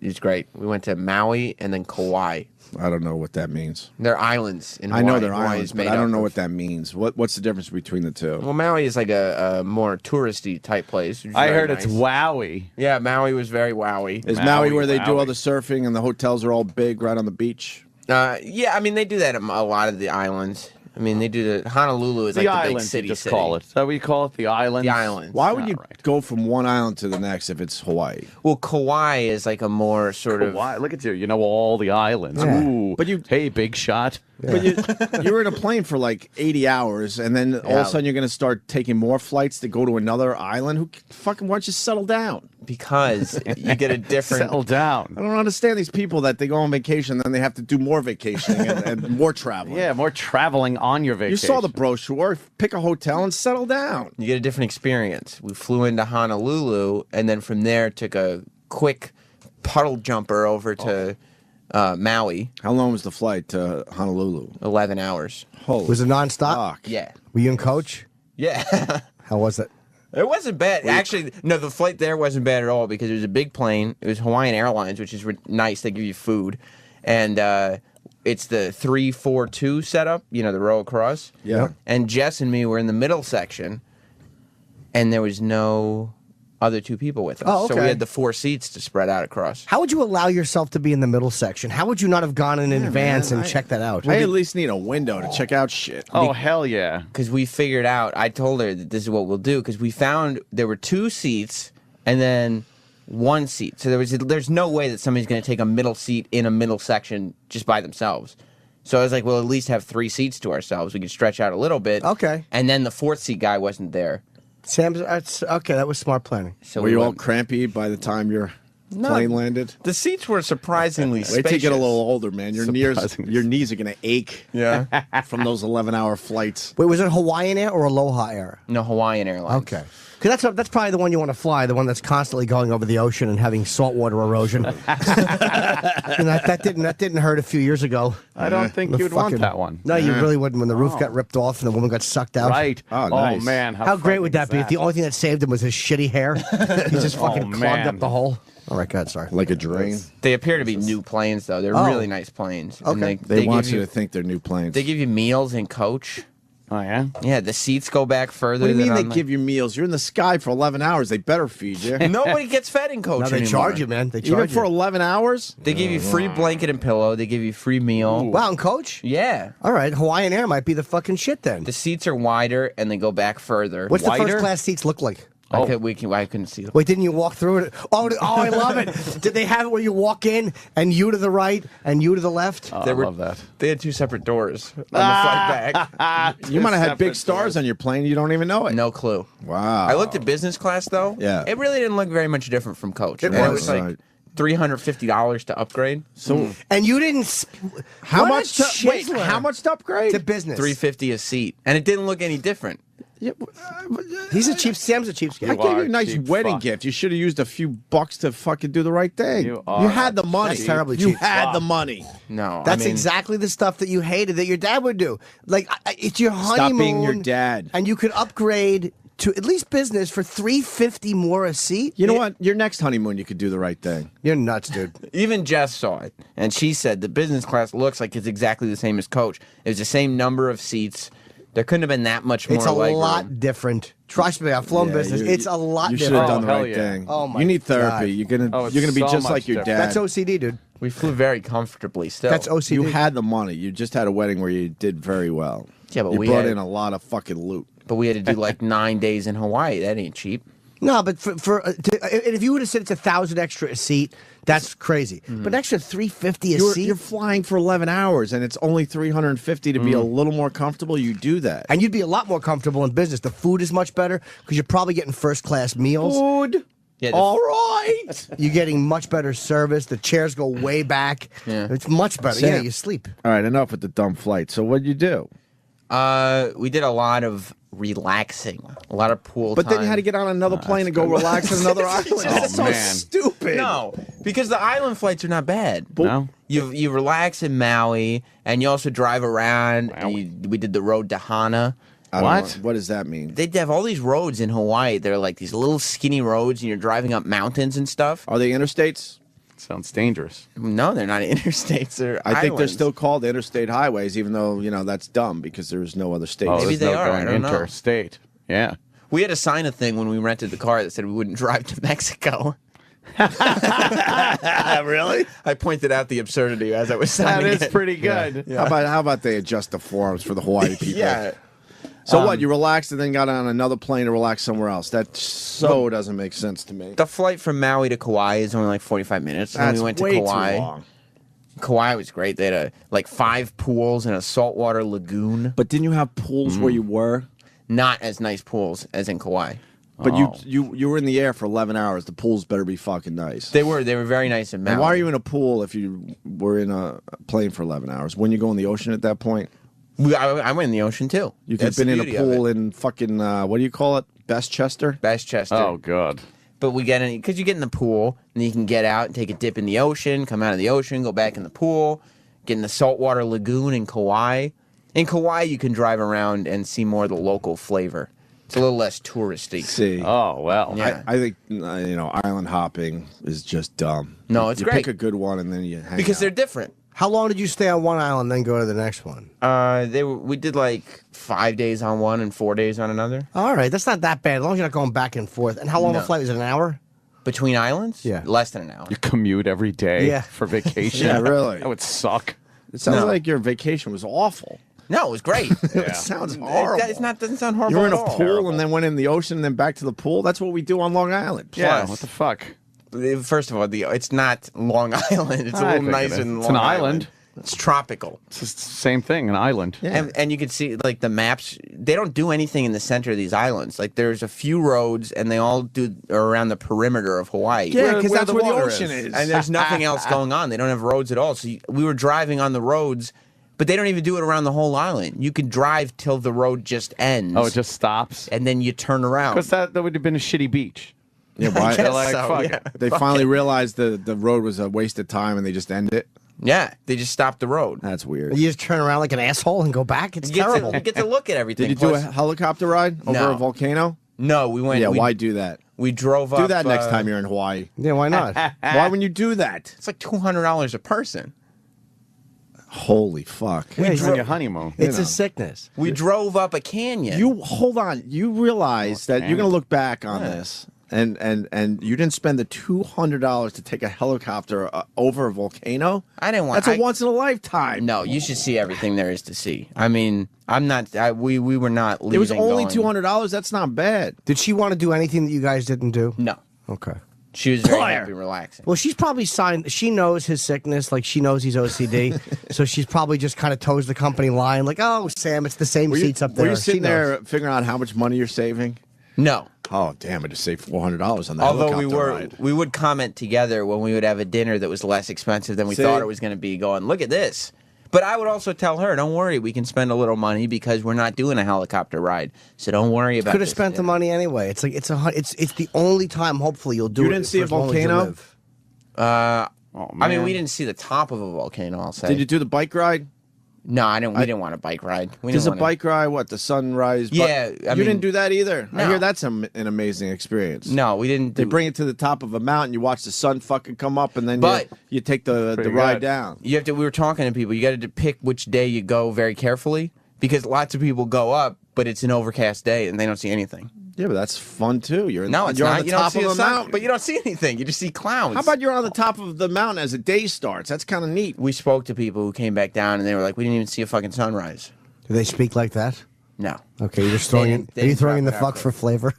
is great. We went to Maui and then Kauai. I don't know what that means. They're islands in I Hawaii. know they're Hawaii islands, is but made I don't up know of- what that means. What's the difference between the two? Well, Maui is like a more touristy type place. which is I very heard it's nice. wowie. Yeah, Maui was very wowie. Is Maui where they do all the surfing and the hotels are all big right on the beach? Yeah, I mean they do that at a lot of the islands. I mean they do the Honolulu is The like the islands, big city. you just city. call it. Is that what you call it? The islands? The islands. Why would you go from one island to the next if it's Hawaii? Well, Kauai is like a more sort of. Kauai, look at you. You know all the islands. Yeah. Ooh. But you, hey, big shot. But you were in a plane for like 80 hours, and then all of a sudden you're going to start taking more flights to go to another island. Who fucking why don't you settle down? Because you get a different. Settle down. I don't understand these people that they go on vacation, then they have to do more vacationing and more traveling. Yeah, more traveling on your vacation. You saw the brochure. Pick a hotel and settle down. You get a different experience. We flew into Honolulu, and then from there took a quick puddle jumper over to Maui. How long was the flight to Honolulu? 11 hours. Holy Was it nonstop? fuck. Yeah. Were you and Coach? Yeah. How was it? It wasn't bad. Actually, no, the flight there wasn't bad at all because it was a big plane. It was Hawaiian Airlines, which is nice. They give you food. And it's the 3-4-2 setup, you know, the row across. Yeah. And Jess and me were in the middle section, and there was no other two people with us. Oh, So we okay. had the 4 seats to spread out across. How would you allow yourself to be in the middle section? How would you not have gone in advance and checked that out? I at least need a window to check out shit. Oh, hell yeah. Because we figured out, I told her that this is what we'll do, because we found there were 2 seats and then 1 seat. So there's no way that somebody's going to take a middle seat in a middle section just by themselves. So I was like, we'll at least have 3 seats to ourselves. We could stretch out a little bit. Okay. And then the 4th seat guy wasn't there. Sam's, okay, that was smart planning. So Were we you all went- crampy by the time your No. plane landed? The seats were surprisingly Wait spacious. till you get a little older, man. Your knees are going to ache. Yeah. From those 11-hour flights. Wait, was it Hawaiian Air or Aloha Air? No, Hawaiian Airlines. Okay. Because that's probably the one you want to fly, the one that's constantly going over the ocean and having saltwater erosion. And that didn't hurt a few years ago. I don't think you'd want that one. No, you really wouldn't. When the roof got ripped off and the woman got sucked out. Right. Oh, nice. Man. How great would that be if the only thing that saved him was his shitty hair? He just fucking clogged man. up the hole. All right, God, sorry. Like a drain. They appear to be new planes, though. They're Oh. really nice planes. And Okay. They want give you to think they're new planes. They give you meals in coach. Oh, yeah? Yeah, the seats go back further. What do you mean than they on the- give you meals? You're in the sky for 11 hours. They better feed you. Nobody gets fed in coach No, they anymore. charge you, man. They Even charge for you. 11 hours? They give you free blanket and pillow. They give you free meal. Wow, and Coach? Yeah. All right, Hawaiian Air might be the fucking shit then. The seats are wider and they go back further. What's the Wider? first class seats look like? I couldn't see them. Wait, didn't you walk through it? Oh, I love it. Did they have it where you walk in and you to the right and you to the left? I love that. They had 2 separate doors on the flight back. You might have had big stars on your plane. You don't even know it. No clue. Wow. I looked at business class though. Yeah. It really didn't look very much different from coach. It And was. like Right. $350 to upgrade. So And you didn't. how What a much to wait? chiseler. How much to upgrade? To business. $350 a seat, and it didn't look any different. He's a cheap. Sam's a cheapskate. I gave you a nice cheap wedding fuck. gift. You should have used a few bucks to fucking do the right thing. You had the money. That's terribly You cheap. had the money. No, That's I mean, exactly the stuff that you hated that your dad would do. Like it's your honeymoon. Stop being your dad. And you could upgrade to at least business for $350 more a seat. You know what? Your next honeymoon, you could do the right thing. You're nuts, dude. Even Jess saw it, and she said the business class looks like it's exactly the same as coach. It was the same number of seats. There couldn't have been that much more. It's a legroom. lot different. Trust me, I've flown Yeah, business. you- It's a lot You should different. have done the hell right yeah. thing. Oh, my You need therapy. God. You're gonna Oh, it's you're gonna be so just much like your dad. different. That's OCD, dude. We flew very comfortably still. That's OCD. You had the money. You just had a wedding where you did very well. Yeah, but you we brought had- in a lot of fucking loot. But we had to do like 9 days in Hawaii. That ain't cheap. No, but if you would have said it's 1,000 extra a seat, that's crazy. But an extra $350 a seat, You're flying for 11 hours, and it's only $350 to be a little more comfortable. You do that. and you'd be a lot more comfortable in business. The food is much better because you're probably getting first class meals. Food. Yeah, All right. You're getting much better service. The chairs go way back. Yeah. It's much better. Sam. Yeah, you sleep. All right, enough with the dumb flight. So what'd you do? We did a lot of relaxing, a lot of pool But time. then you had to get on another plane and go relax on another island. That's so man. stupid. No, because the island flights are not bad. No? You relax in Maui, and you also drive around. And we did the road to Hana. I don't know. What does that mean? They have all these roads in Hawaii. They're like these little skinny roads, and you're driving up mountains and stuff. Are they interstates? Sounds dangerous. No, they're not interstates. They're I think they're islands. still called interstate highways, even though that's dumb because there's no other states. Oh, Maybe there's they no are. I going don't know. interstate. Yeah. We had to sign a thing when we rented the car that said we wouldn't drive to Mexico. Really? I pointed out the absurdity as I was signing That is it. pretty good. Yeah. How about they adjust the forms for the Hawaii people? Yeah. So what? You relaxed and then got on another plane to relax somewhere else? That doesn't make sense to me. The flight from Maui to Kauai is only like 45 minutes. And That's we went to way Kauai. too long. Kauai was great. They had like 5 pools and a saltwater lagoon. But didn't you have pools where you were? Not as nice pools as in Kauai. But you were in the air for 11 hours. The pools better be fucking nice. They were very nice in Maui. And why are you in a pool if you were in a plane for 11 hours? When you go in the ocean at that point? I went in the ocean too. You could have been in a pool in fucking, what do you call it? Bestchester? Bestchester. Oh, God. But we get in, because you get in the pool, and you can get out and take a dip in the ocean, come out of the ocean, go back in the pool, get in the saltwater lagoon in Kauai. In Kauai, you can drive around and see more of the local flavor. It's a little less touristy. See. Oh, well. Yeah. I think, island hopping is just dumb. No, it's you great. pick a good one and then you hang Because out. they're different. How long did you stay on one island, then go to the next one? We did like 5 days on one and 4 days on another. All right, that's not that bad. As long as you're not going back and forth. And how long No. the flight was it? An hour? Between islands? Yeah. Less than an hour. You commute every day Yeah. for vacation. Yeah, really. That would suck. It sounds No. like your vacation was awful. No, it was great. It sounds horrible. Doesn't sound horrible You were in at a all. pool and then went in the ocean and then back to the pool. That's what we do on Long Island. Yeah, Plus- what the fuck? First of all, it's not Long Island. It's a I little think it nicer is. than It's Long an Island. island. It's tropical. It's the same thing, an island. Yeah. And you can see, like, the maps, they don't do anything in the center of these islands. Like, there's a few roads, and they all are around the perimeter of Hawaii. Yeah, because that's where the water ocean is. And there's nothing else going on. They don't have roads at all. So we were driving on the roads, but they don't even do it around the whole island. You can drive till the road just ends. Oh, it just stops? And then you turn around. Because that would have been a shitty beach. Yeah, why? guess like, so, fuck yeah. it. They finally realized the road was a waste of time and they just ended it. Yeah, they just stopped the road. That's weird. You just turn around like an asshole and go back? It's You get, terrible. you get to look at everything. Did you do a Plus- helicopter ride over No. a volcano? No, we went. Yeah, we, why do that? We drove up. Do that next time you're in Hawaii. Yeah, why not? Why wouldn't you do that? It's like $200 a person. Holy fuck. It's on your honeymoon. It's a sickness. We drove up a canyon. You hold on. You realize that you're going to look back on this, and you didn't spend the $200 to take a helicopter over a volcano. I didn't want. That's a once in a lifetime. No, you should see everything there is to see. I mean, I'm not. We were not. Leaving It was only going- $200. That's not bad. Did she want to do anything that you guys didn't do? No, Okay. she was very Liar. happy, relaxing. Well, she's probably signed. She knows his sickness, like she knows he's OCD, so she's probably just kind of toes the company line, like, "Oh, Sam, it's the same seats up there." Were you She sitting knows. there figuring out how much money you're saving? No, Oh, damn! I just saved $400 on that although helicopter ride. we would comment together when we would have a dinner that was less expensive than we See? thought it was going to be. Going, look at this. But I would also tell her, don't worry, we can spend a little money because we're not doing a helicopter ride. So don't worry about. Could have this spent the dinner. money anyway. It's like it's the only time. Hopefully, you'll do You it. didn't see for a as long as you volcano? live. I mean, we didn't see the top of a volcano. I'll say. Did you do the bike ride? No, I didn't. We didn't want a bike ride. We There's didn't a wanna- bike ride. What, the sunrise? Yeah, I you mean- didn't do that either. I No. hear that's an amazing experience. No, we didn't. They bring it to the top of a mountain. You watch the sun fucking come up, and then But- you take the Pretty ride good. down. You have to. We were talking to people. You got to pick which day you go very carefully because lots of people go up, but it's an overcast day and they don't see anything. Yeah, but that's fun too. You're No, it's you're not. on the You don't top see of the a sun, mountain. but you don't see anything. You just see clouds. How about you're on the top of the mountain as the day starts? That's kind of neat. We spoke to people who came back down and they were like, "We didn't even see a fucking sunrise." Do they speak like that? No. Okay, you're just throwing in. They Are you didn't throwing in the drop it out fuck for flavor?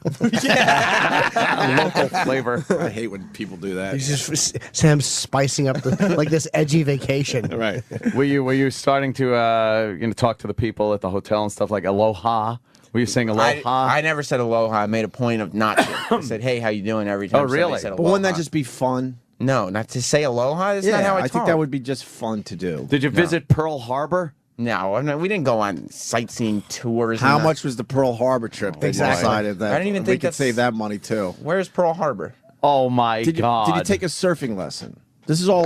Local flavor. I hate when people do that. He's just Sam's spicing up like this edgy vacation. Right. Were you starting to talk to the people at the hotel and stuff like aloha? Were you saying aloha? I never said aloha. I made a point of not to. I said, "Hey, how you doing?" Every time. Oh, somebody really? Said But wouldn't that aloha. just be fun? No, not to say aloha. That's not how I think talk. that would be just fun to do. Did you visit Pearl Harbor? No, we didn't go on sightseeing tours. How and much was the Pearl Harbor trip? They Exactly. decided that I didn't even we think could that's- save that money too. Where's Pearl Harbor? Oh my Did God! you take a surfing lesson? This is all.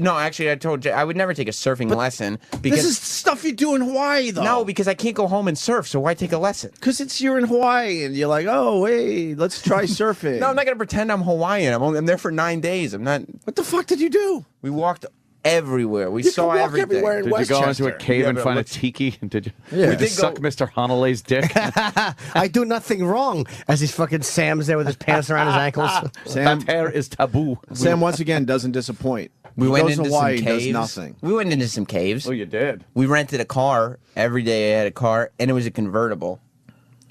No, actually, I told Jay I would never take a surfing lesson because This is stuff you do in Hawaii, though. no, because I can't go home and surf. So why take a lesson? Because you're in Hawaii and you're like, oh, hey, let's try surfing. No, I'm not gonna pretend I'm Hawaiian. I'm there for 9 days. I'm not. What the fuck did you do? We walked everywhere. We You saw can walk everything. everywhere in Did you go into a Westchester. cave Yeah, and but find a let's- tiki? Did you? Yeah. Did you suck Mr. Honolay's dick? I do nothing wrong. As he's fucking Sam's there with his pants around his ankles. Sam, That hair is taboo. Sam once again doesn't disappoint. We He went goes to into Hawaii, some does caves. nothing. We went into some caves. Oh, you did. We rented a car every day. I had a car, and it was a convertible.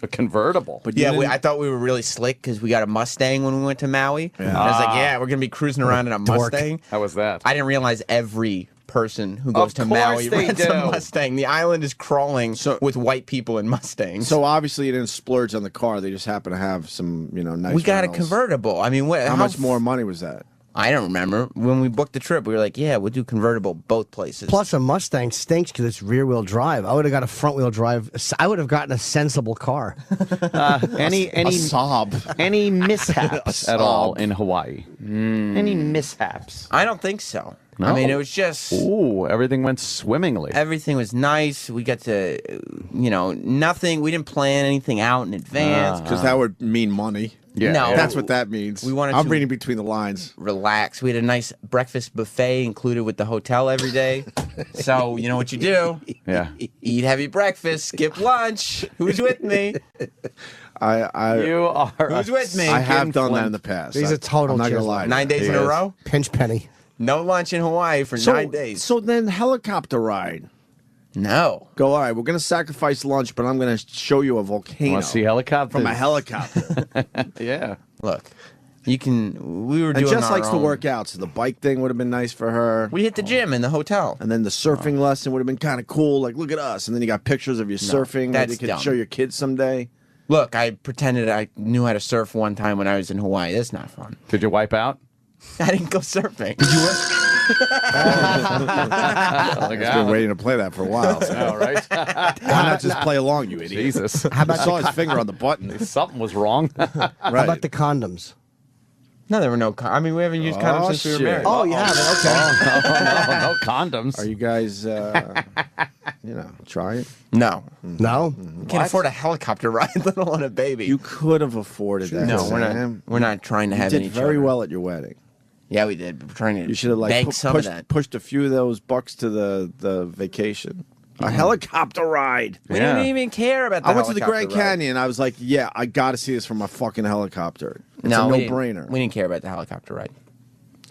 A convertible. But you Yeah, didn't- I thought we were really slick because we got a Mustang when we went to Maui. And I was like, yeah, we're gonna be cruising around in a Mustang. How was that? I didn't realize every person who goes to course Maui they rents do. a Mustang. The island is crawling with white people in Mustangs. So obviously you didn't splurge on the car. They just happen to have some, nice. we got a rentals. convertible. I mean, How much more money was that? I don't remember. When we booked the trip, we were like, yeah, we'll do convertible both places. Plus, a Mustang stinks because it's rear-wheel drive. I would have got a front-wheel drive. I would have gotten a sensible car. Any Saab. any mishaps at all in Hawaii? Any mishaps? I don't think so. No? I mean, it was just... Ooh, everything went swimmingly. Everything was nice. We got to, nothing. We didn't plan anything out in advance. Because that would mean money. Yeah, No. That's what that means. We wanted I'm to- reading between the lines. Relax. We had a nice breakfast buffet included with the hotel every day. So, you know what you do? Yeah. Eat heavy breakfast, skip lunch. Who's with me? You are. Who's with me? I have Kim done that Flint. in the past. He's a total I'm not gonna chiseler. lie. 9 days He in a is. row? Pinch penny. No lunch in Hawaii for 9 days. So then helicopter ride. No. Go, all right, we're going to sacrifice lunch, but I'm going to show you a volcano. Want to see helicopters? From a helicopter. Yeah. Look, we were And doing Jess our likes to own. work out, so the bike thing would have been nice for her. We hit the gym in the hotel. And then the surfing lesson would have been kind of cool. Like, look at us. And then you got pictures of you surfing that that's you could dumb. show your kids someday. Look, I pretended I knew how to surf one time when I was in Hawaii. That's not fun. Did you wipe out? I didn't go surfing. I've been waiting to play that for a while. All right. Why not just play along, you idiot? Jesus. How about I saw his finger on the button. Something was wrong. Right. How about the condoms? No, there were no. I mean, we haven't used condoms since we were shit. married. Oh, you haven't? Okay. no condoms. Are you guys, trying? No, No? can't afford a helicopter ride, let alone a baby. You could have afforded that. no, we're Sam. not. We're not trying to You have did any. very children. well at your wedding. Yeah, we did. But we're trying to. You should have bank some pushed, of that. pushed a few of those bucks to the vacation. A helicopter ride. We didn't even care about. The I went to the helicopter Grand ride. Canyon. I was like, yeah, I got to see this from a fucking helicopter. It's No, a we didn't- no-brainer. We didn't care about the helicopter ride.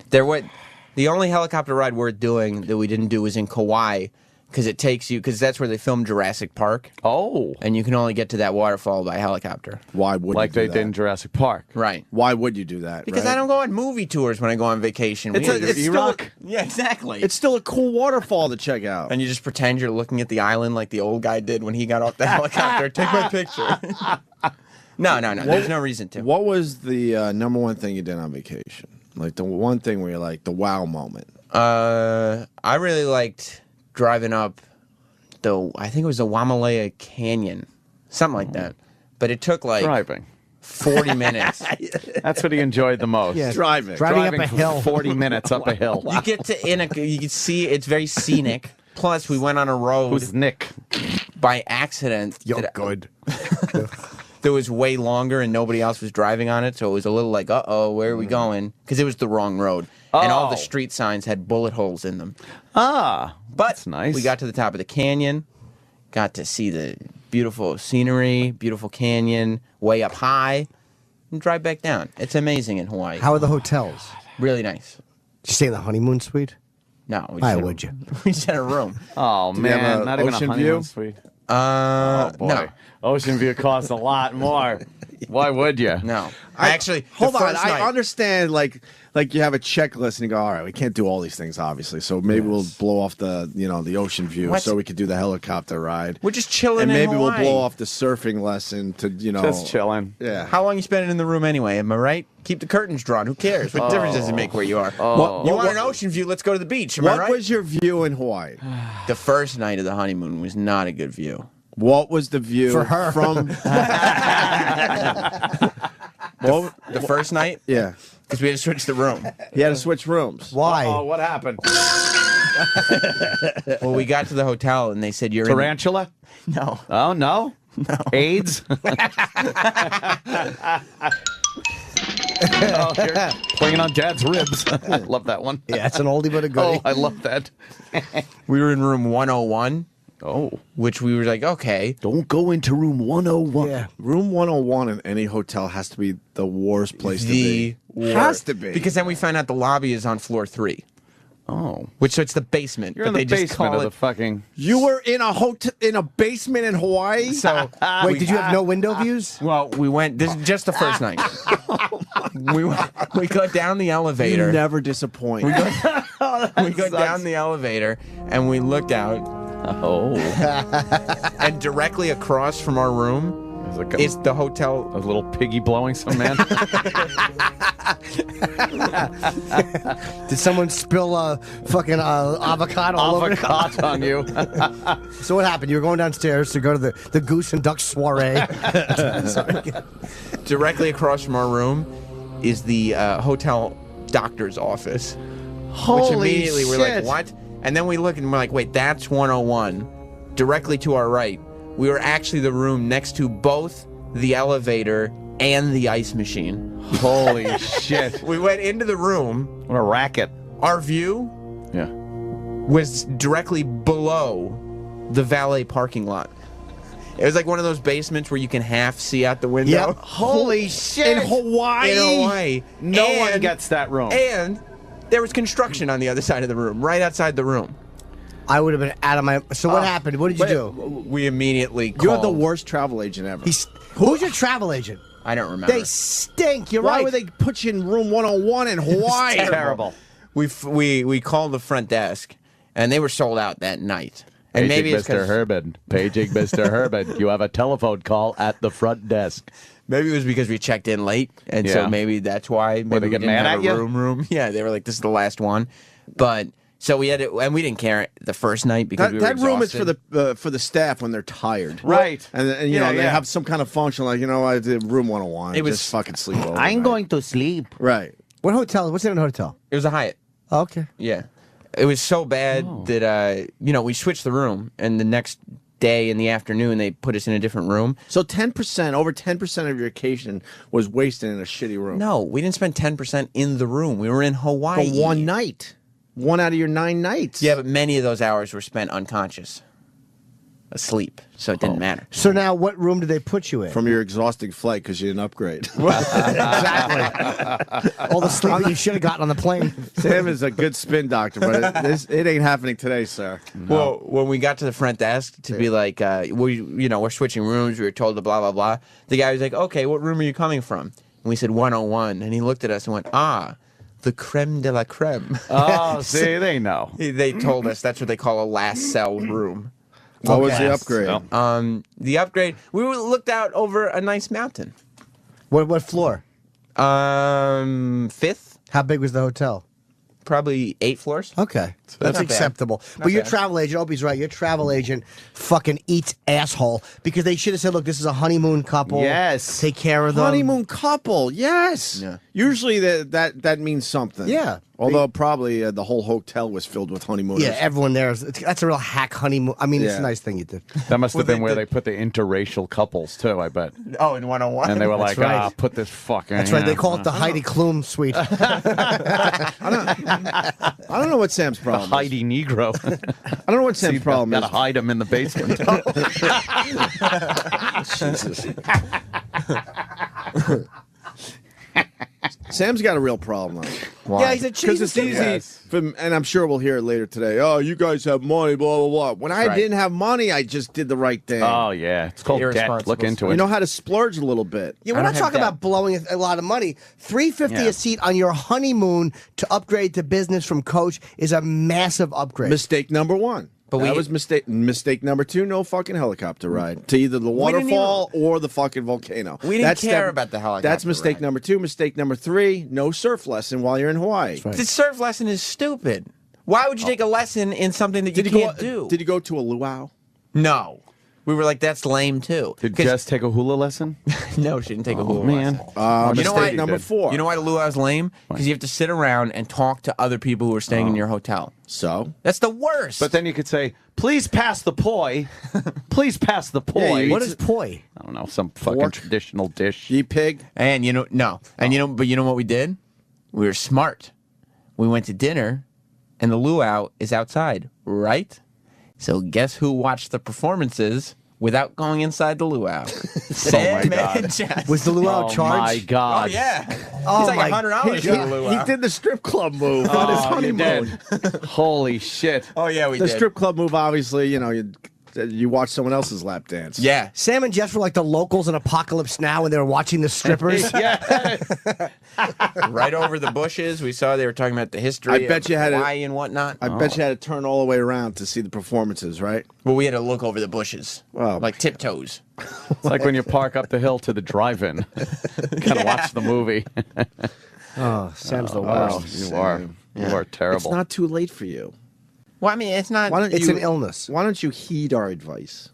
The only helicopter ride worth doing that we didn't do was in Kauai, because it takes you, because that's where they filmed Jurassic Park. Oh. And you can only get to that waterfall by helicopter. Why would Like you do they that? did in Jurassic Park. Right. Why would you do that? Because right? I don't go on movie tours when I go on vacation. It's still Yeah, exactly. It's still a cool waterfall to check out. And you just pretend you're looking at the island like the old guy did when he got off the helicopter. Take my picture. No. There's no reason to. What was the number one thing you did on vacation? Like the one thing where you're like the wow moment. I really liked driving up I think it was the Wamalea Canyon, something like that. But it took like Driving. 40 minutes. That's what he enjoyed the most. Yeah. Driving Driving up a for hill. 40 minutes up a hill. You get to you can see it's very scenic. Plus, we went on a road Who's Nick? by accident. You're good. That was way longer and nobody else was driving on it, so it was a little like, uh-oh, where are we going? Because it was the wrong road. And all the Oh. street signs had bullet holes in them. Ah, But that's nice. we got to the top of the canyon, got to see the beautiful scenery, beautiful canyon, way up high, and drive back down. It's amazing in Hawaii. How are the hotels? Really nice. Did you stay in the honeymoon suite? No. Why would you? We just had a room. Oh, Do you have man. a Not even a ocean honeymoon view? suite. Oh, Boy. no. Ocean view costs a lot more. Why would you? No. I actually, Hold the on. first I night- understand. Like you have a checklist and you go, all right, we can't do all these things, obviously. So maybe we'll blow off the ocean view What? so we could do the helicopter ride. We're just chilling And in maybe we'll Hawaii. blow off the surfing lesson to Just chilling. Yeah. How long you spending in the room anyway? Am I right? Keep the curtains drawn. Who cares? What difference does it make where you are? Oh. You want an ocean view? Let's go to the beach. Am What I right? was your view in Hawaii? The first night of the honeymoon was not a good view. What was the view For her. from? The first night? Yeah. Because we had to switch the room. He had to switch rooms. Why? Oh, what happened? Well, we got to the hotel and they said you're Tarantula? No. Oh, no? No. AIDS? Oh, you're playing on Dad's ribs. I love that one. Yeah, it's an oldie but a goodie. Oh, I love that. We were in room 101. Oh. Which we were like, okay. Don't go into room 101. Yeah. Room 101 in any hotel has to be the worst place to be. worst. Has to be. Because then we find out the lobby is on floor 3. Oh. Which, so it's the basement. You're but in the they just basement call of it, the fucking... You were in a hotel in a basement in Hawaii? So Wait, did you have no window views? Well, we went. This is just the first night. we go down the elevator. You never disappoint. We go down the elevator and we looked out. Oh. And directly across from our room is the hotel. A little piggy blowing some man. Did someone spill a fucking avocado all over on you? So what happened? You were going downstairs to go to the goose and duck soiree. Directly across from our room is the hotel doctor's office. Holy which immediately we're like, shit. what? And then we look and we're like, wait, that's 101. Directly to our right, we were actually the room next to both the elevator and the ice machine. Holy shit. We went into the room. What a racket. Our view was directly below the valet parking lot. It was like one of those basements where you can half see out the window. Yep. Holy shit. In Hawaii? In Hawaii. No one gets that room. And there was construction on the other side of the room, right outside the room. I would have been out of my... So what happened? What did you do? We immediately called. You have the worst travel agent ever. Who's your travel agent? I don't remember. They stink. You're Why right. would they put you in room 101 in Hawaii? It's terrible. We called the front desk, and they were sold out that night. And Paging maybe it's Mr. Herbin. Paging Mr. Herbin. You have a telephone call at the front desk. Maybe it was because we checked in late, and so maybe that's why. Maybe they we get didn't mad have at a you? room. Yeah, they were like, "This is the last one," but so we had it, and we didn't care the first night because we were that room is exhausted. for the staff when they're tired, Right? And you know they have some kind of function like I did room 101. It was just fucking sleep over. I'm going to sleep. Right. What hotel? What's in a hotel? It was a Hyatt. Oh, okay. Yeah, it was so bad that we switched the room, and the next day in the afternoon they put us in a different room. So 10%, over 10% of your vacation was wasted in a shitty room. No, we didn't spend 10% in the room. We were in Hawaii. For one night. 1 out of your 9 nights. Yeah, but many of those hours were spent unconscious, asleep, so it didn't matter. So now, what room did they put you in? From your exhausting flight because you didn't upgrade. Exactly. All the sleep that you should have gotten on the plane. Sam is a good spin doctor, but it ain't happening today, sir. Well, when we got to the front desk to be like, we're switching rooms, we were told to blah, blah, blah, the guy was like, okay, what room are you coming from? And we said 101, and he looked at us and went, the creme de la creme. Oh, see, they know. They told us that's what they call a last cell room. What was the upgrade? The upgrade, we looked out over a nice mountain. What floor? 5th. How big was the hotel? Probably 8 floors. Okay. That's not bad. acceptable. Not But your bad. travel agent, Opie's right, your travel agent fucking eats asshole because they should have said, look, this is a honeymoon couple. Yes. Take care of them. Honeymoon couple, yes. Yeah. Usually that means something. Yeah. Although probably the whole hotel was filled with honeymooners. Yeah, everyone there. That's a real hack honeymoon. I mean, it's Yeah. a nice thing you did. That must have been where they put the interracial couples, too, I bet. Oh, in 101. And they were That's like, right. put this fucking... That's right. They call it the Heidi Klum suite. I don't know what Sam's The problem is. Heidi Negro. I don't know what Sam's problem Gotta is. hide him in the basement. Jesus. Sam's got a real problem. Why? Yeah, he's a Because it's easy, and I'm sure we'll hear it later today. Oh, you guys have money, blah, blah, blah. When I Right. didn't have money, I just did the right thing. Oh, yeah. It's called debt. Irresponsible Look into You it. know how to splurge a little bit. Yeah, we're I not don't have talking debt. about blowing a lot of money. $350 Yeah. a seat on your honeymoon to upgrade to business from Coach is a massive upgrade. Mistake number 1. But that we- was mistake number 2. No fucking helicopter ride to either the didn't waterfall or the fucking volcano. We didn't care about the helicopter That's mistake ride. number 2. Mistake number 3. No surf lesson while you're in Hawaii. The surf lesson is stupid. Why would you take a lesson in something that you can't do? Did you go to a luau? No. we were like, that's lame too. Did Jess take a hula lesson? No, she didn't take a hula man. lesson. You know why? Number 4. You know why the luau's lame? Because you have to sit around and talk to other people who are staying in your hotel. So? That's the worst. But then you could say, please pass the poi. Please pass the poi. What is poi? I don't know, some fucking traditional dish. Ye pig? And you know what we did? We were smart. We went to dinner, and the luau is outside, right? So guess who watched the performances without going inside the luau? Oh my God! Was the luau Oh charged? my God! Oh yeah. Oh He's like my- $100 for the luau. He did the strip club move on his honeymoon. Holy shit! Oh yeah, we The did. strip club move, obviously, you watch someone else's lap dance. Yeah. Sam and Jess were like the locals in Apocalypse Now when they were watching the strippers. Right over the bushes, we saw they were talking about the history I bet of you had Hawaii and whatnot. I bet you had to turn all the way around to see the performances, right? Well, we had to look over the bushes, like tiptoes. It's like when you park up the hill to the drive-in. Kind of watch the movie. Oh, Sam's the Wow, worst. you are. You are terrible. It's not too late for you. Well, I mean, it's not. It's an illness. Why don't you heed our advice?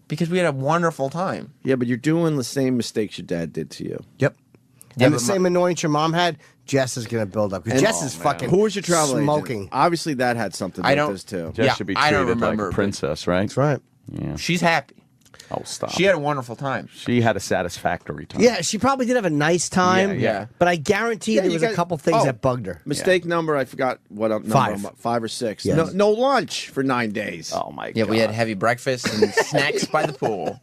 Because we had a wonderful time. Yeah, but you're doing the same mistakes your dad did to you. Yep. Yeah, And the but same annoyance your mom had, Jess is going to build up. Because Jess is fucking Who was your travel smoking. agent? Obviously, that had something to I do with don't- this, too. Jess Yeah, should be I don't treated like remember, a but- princess, right? That's right. Yeah. She's happy. Oh, stop. She had a wonderful time. She had a satisfactory time. Yeah, she probably did have a nice time. Yeah. But I guarantee there you was got- a couple things oh, that bugged her. Mistake number, I forgot what number. 5. 5 or 6. Yes. No lunch for 9 days. Oh, my God. Yeah, we had heavy breakfast and snacks by the pool.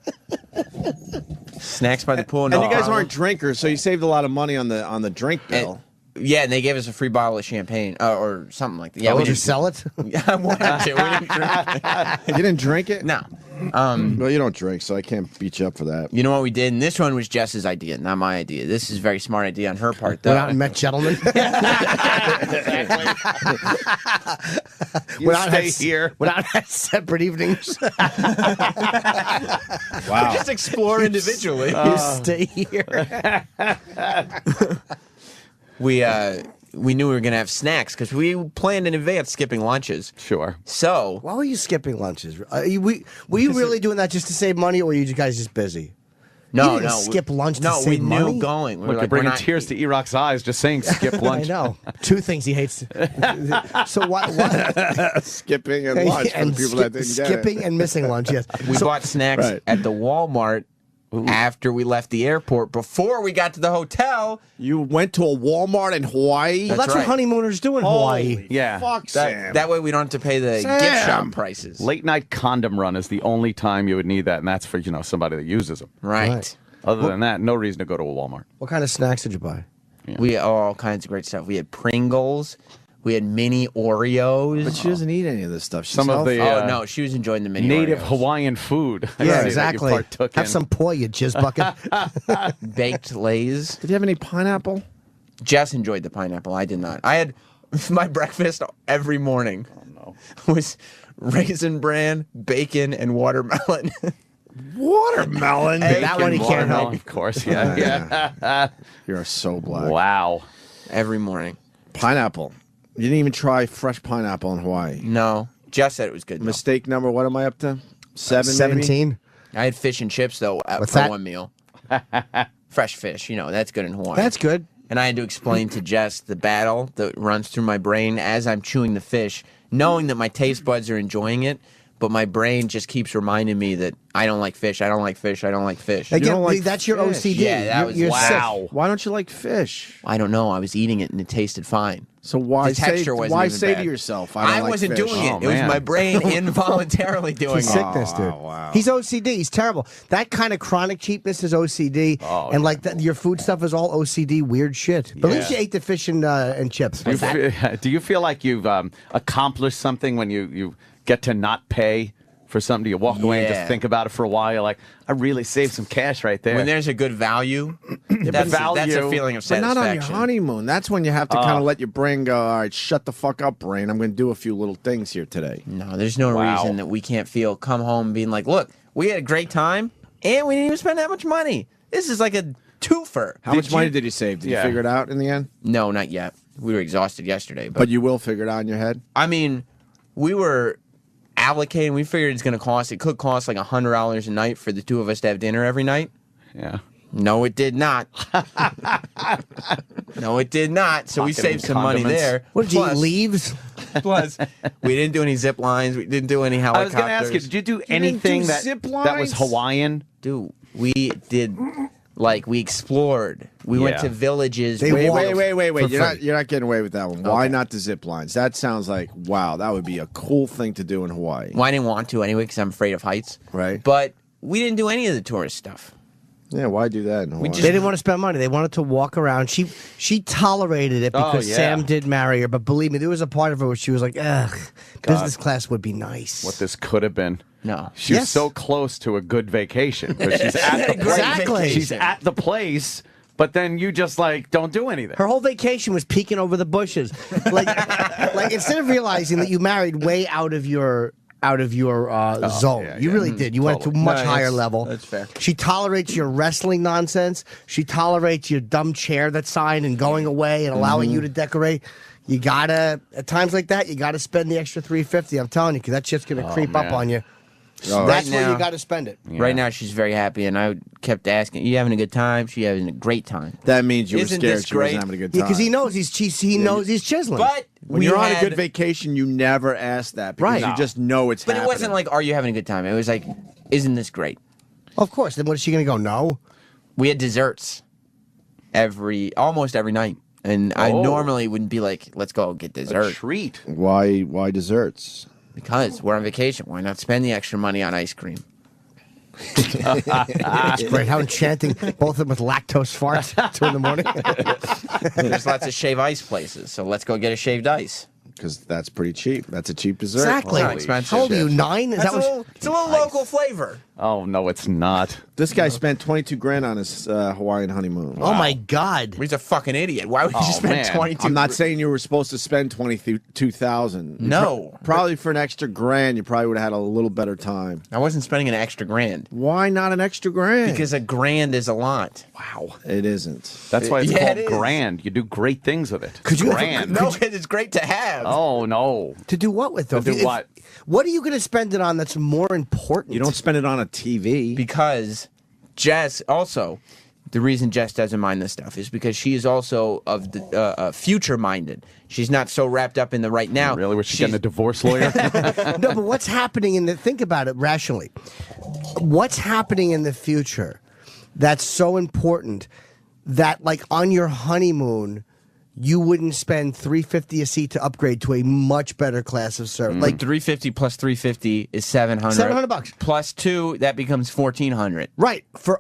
Snacks by the pool. And No you guys problem. aren't drinkers, so you saved a lot of money on the drink bill. Yeah, and they gave us a free bottle of champagne or something like that. Yeah, Oh, we did you didn't sell it? Yeah, I wanted to. We didn't drink it. You didn't drink it? No. Well, you don't drink, so I can't beat you up for that. You know what we did? And this one was Jess's idea, not my idea. This is a very smart idea on her part, though. Went out and met gentlemen. You stay here. Went out and had separate evenings. Wow. Just explore individually. You stay here. We knew we were going to have snacks because we planned in advance skipping lunches. Sure. So Why were you skipping lunches? Were you really doing that just to save money, or were you guys just busy? no, You didn't no, skip lunch to No, save we knew money? going. We were Look, you're like, bringing we're not- tears to E-Rock's eyes just saying skip lunch. I know. 2 things he hates. So what? Skipping and lunch for the people that didn't get it. skipping and missing lunch. Yes. We bought snacks Right. at the Walmart after we left the airport. Before we got to the hotel, You went to a Walmart in Hawaii? Well, that's right. what honeymooners do in Hawaii. Yeah. Fuck, Sam. that way we don't have to pay the Sam. gift shop prices. Late night condom run is the only time you would need that, and that's for somebody that uses them. Right. Other than that, no reason to go to a Walmart. What kind of snacks did you buy? We had all kinds of great stuff. We had Pringles. We had mini Oreos. But she doesn't eat any of this stuff. She's Some of the Oh no, she was enjoying the mini native Oreos. Hawaiian food. I see Yeah, that you exactly. partook Have in. some poi, you jizz bucket. baked Lay's. Did you have any pineapple? Jess enjoyed the pineapple. I did not. I had my breakfast every morning. Oh, Was raisin bran, bacon, and watermelon. Watermelon? That one he can't Watermelon, help. Of course, yeah. You're so black. Wow. Every morning. Pineapple. You didn't even try fresh pineapple in Hawaii. No. Jess said it was good. though. Mistake number, what am I up to? 7, maybe? 17. I had fish and chips, though, What's for that? one meal. Fresh fish. That's good in Hawaii. That's good. And I had to explain to Jess the battle that runs through my brain as I'm chewing the fish, knowing that my taste buds are enjoying it, but my brain just keeps reminding me that I don't like fish, I don't like fish, I don't like fish. Again, don't like that's your fish. OCD. Yeah, that You're- was you're wow. sick. Why don't you like fish? I don't know. I was eating it and it tasted fine. So why The texture wasn't why even say bad. to yourself, I I don't like wasn't fish? doing it. Oh, It was man. my brain involuntarily doing He's it. sickness, dude. wow. He's OCD. He's terrible. That kind of chronic cheapness is OCD, and like your food stuff is all OCD weird shit. But at least you ate the fish and chips. Do you feel like you've accomplished something when you get to not pay for something? Do you walk away and Yeah. just think about it for a while? You're like, I really saved some cash right there. When there's a good value, that's a feeling of But satisfaction. not on your honeymoon. That's when you have to kind of let your brain go, all right, shut the fuck up, brain. I'm going to do a few little things here today. No, there's no Wow. reason that we can't come home being like, look, we had a great time and we didn't even spend that much money. This is like a twofer. How much money did you save? Did you figure it out in the end? No, not yet. We were exhausted yesterday. But you will figure it out in your head? I mean, we were allocating. We figured it could cost like $100 a night for the two of us to have dinner every night. Yeah. No, it did not. No, it did not. So we saved some money there. What did you eat, leaves? Plus, we didn't do any zip lines. We didn't do any I helicopters. was going to ask you, did you do anything that was Hawaiian? Dude, we did. Like, we explored. We went to villages. Wait. You're not getting away with that one. Why not the zip lines? That sounds like, wow, that would be a cool thing to do in Hawaii. Well, I didn't want to anyway because I'm afraid of heights. Right. But we didn't do any of the tourist stuff. Yeah, why do that in Hawaii? They didn't want to spend money. They wanted to walk around. She tolerated it because Sam did marry her. But believe me, there was a part of her where she was like, ugh, business class would be nice. What this could have been. No. She was so close to a good vacation. But she's at the Exactly. She's at the place, but then you just like don't do anything. Her whole vacation was peeking over the bushes. Like instead of realizing that you married way out of your zone. Yeah, you really did. You went to a much higher level. That's fair. She tolerates your wrestling nonsense. She tolerates your dumb chair that's signed and going away and allowing you to decorate. You gotta, at times like that, you gotta spend the extra $350. I'm telling you, because that shit's gonna creep up on you. Oh, That's right where now- you gotta spend it. Right now, she's very happy, and I kept asking, "You having a good time?" She having a great time. That means you were Isn't scared this she wasn't great? having a good Yeah, time. because he knows he knows he's chiseling. But when we you're on a had- good vacation, you never ask that because Right. you just know it's But happening. it wasn't like, "Are you having a good time?" It was like, "Isn't this great?" Of course. Then what is she gonna go? No. We had desserts almost every night, and I normally wouldn't be like, "Let's go get dessert." Treat. Why desserts? Because we're on vacation. Why not spend the extra money on ice cream? That's great. How enchanting. Both of them with lactose farts at 2 in the morning. There's lots of shave ice places, so let's go get a shaved ice. Because that's pretty cheap. That's a cheap dessert. Exactly. Not expensive. How old are you? 9? Is It's that what? a little local flavor. Oh no, it's not. This guy spent $22,000 on his Hawaiian honeymoon. Oh my God. He's a fucking idiot. Why would you spend man. 22? I'm not saying you were supposed to spend $22,000. No. Probably for an extra $1,000, you probably would have had a little better time. I wasn't spending an extra grand. Why not an extra $1,000? Because a grand is a lot. Wow. It isn't. That's why it's Yeah, called it is. grand. You do great things with it. Could you- grand. No, it's great to have. Oh no. To do what with though? To do what? What are you going to spend it on that's more important? You don't spend it on a TV. Because Jess also, the reason Jess doesn't mind this stuff is because she is also of the future minded. She's not so wrapped up in the right now. Really? Was she getting a divorce lawyer? No, but what's happening in the? Think about it rationally. What's happening in the future that's so important that, like, on your honeymoon, you wouldn't spend $350 a seat to upgrade to a much better class of service. Like 350 plus 350 is 700. $700 plus 2, that becomes 1400. Right. For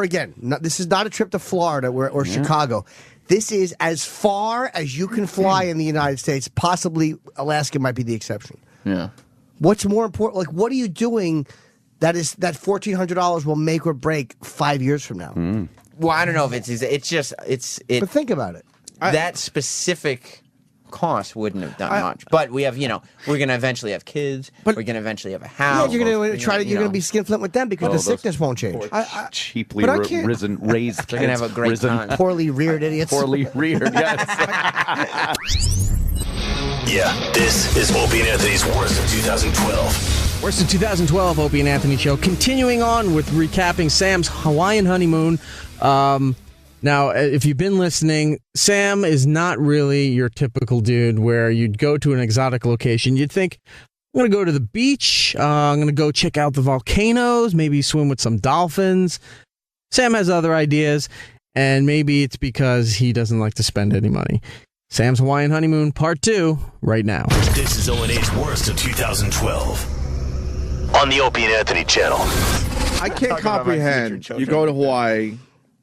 again, this is not a trip to Florida or Chicago. This is as far as you can fly in the United States. Possibly Alaska might be the exception. Yeah. What's more important? Like, what are you doing that $1,400 will make or break 5 years from now? Well, I don't know if But think about it. That specific cost wouldn't have done much. But we have, we're going to eventually have kids. We're going to eventually have a house. Yeah, you're going to you're going to be skinflint with them because the those sickness won't change. Cheaply But I can't- raised. They're gonna have a great time. Poorly reared idiots. Poorly reared. Yes. Yeah, this is Opie and Anthony's Worst of 2012. Worst of 2012, Opie and Anthony show. Continuing on with recapping Sam's Hawaiian honeymoon. Now, if you've been listening, Sam is not really your typical dude where you'd go to an exotic location. You'd think, I'm going to go to the beach. I'm going to go check out the volcanoes, maybe swim with some dolphins. Sam has other ideas, and maybe it's because he doesn't like to spend any money. Sam's Hawaiian honeymoon, part 2, right now. This is O&A's Worst of 2012 on the Opie and Anthony channel. I can't comprehend. You go to Hawaii.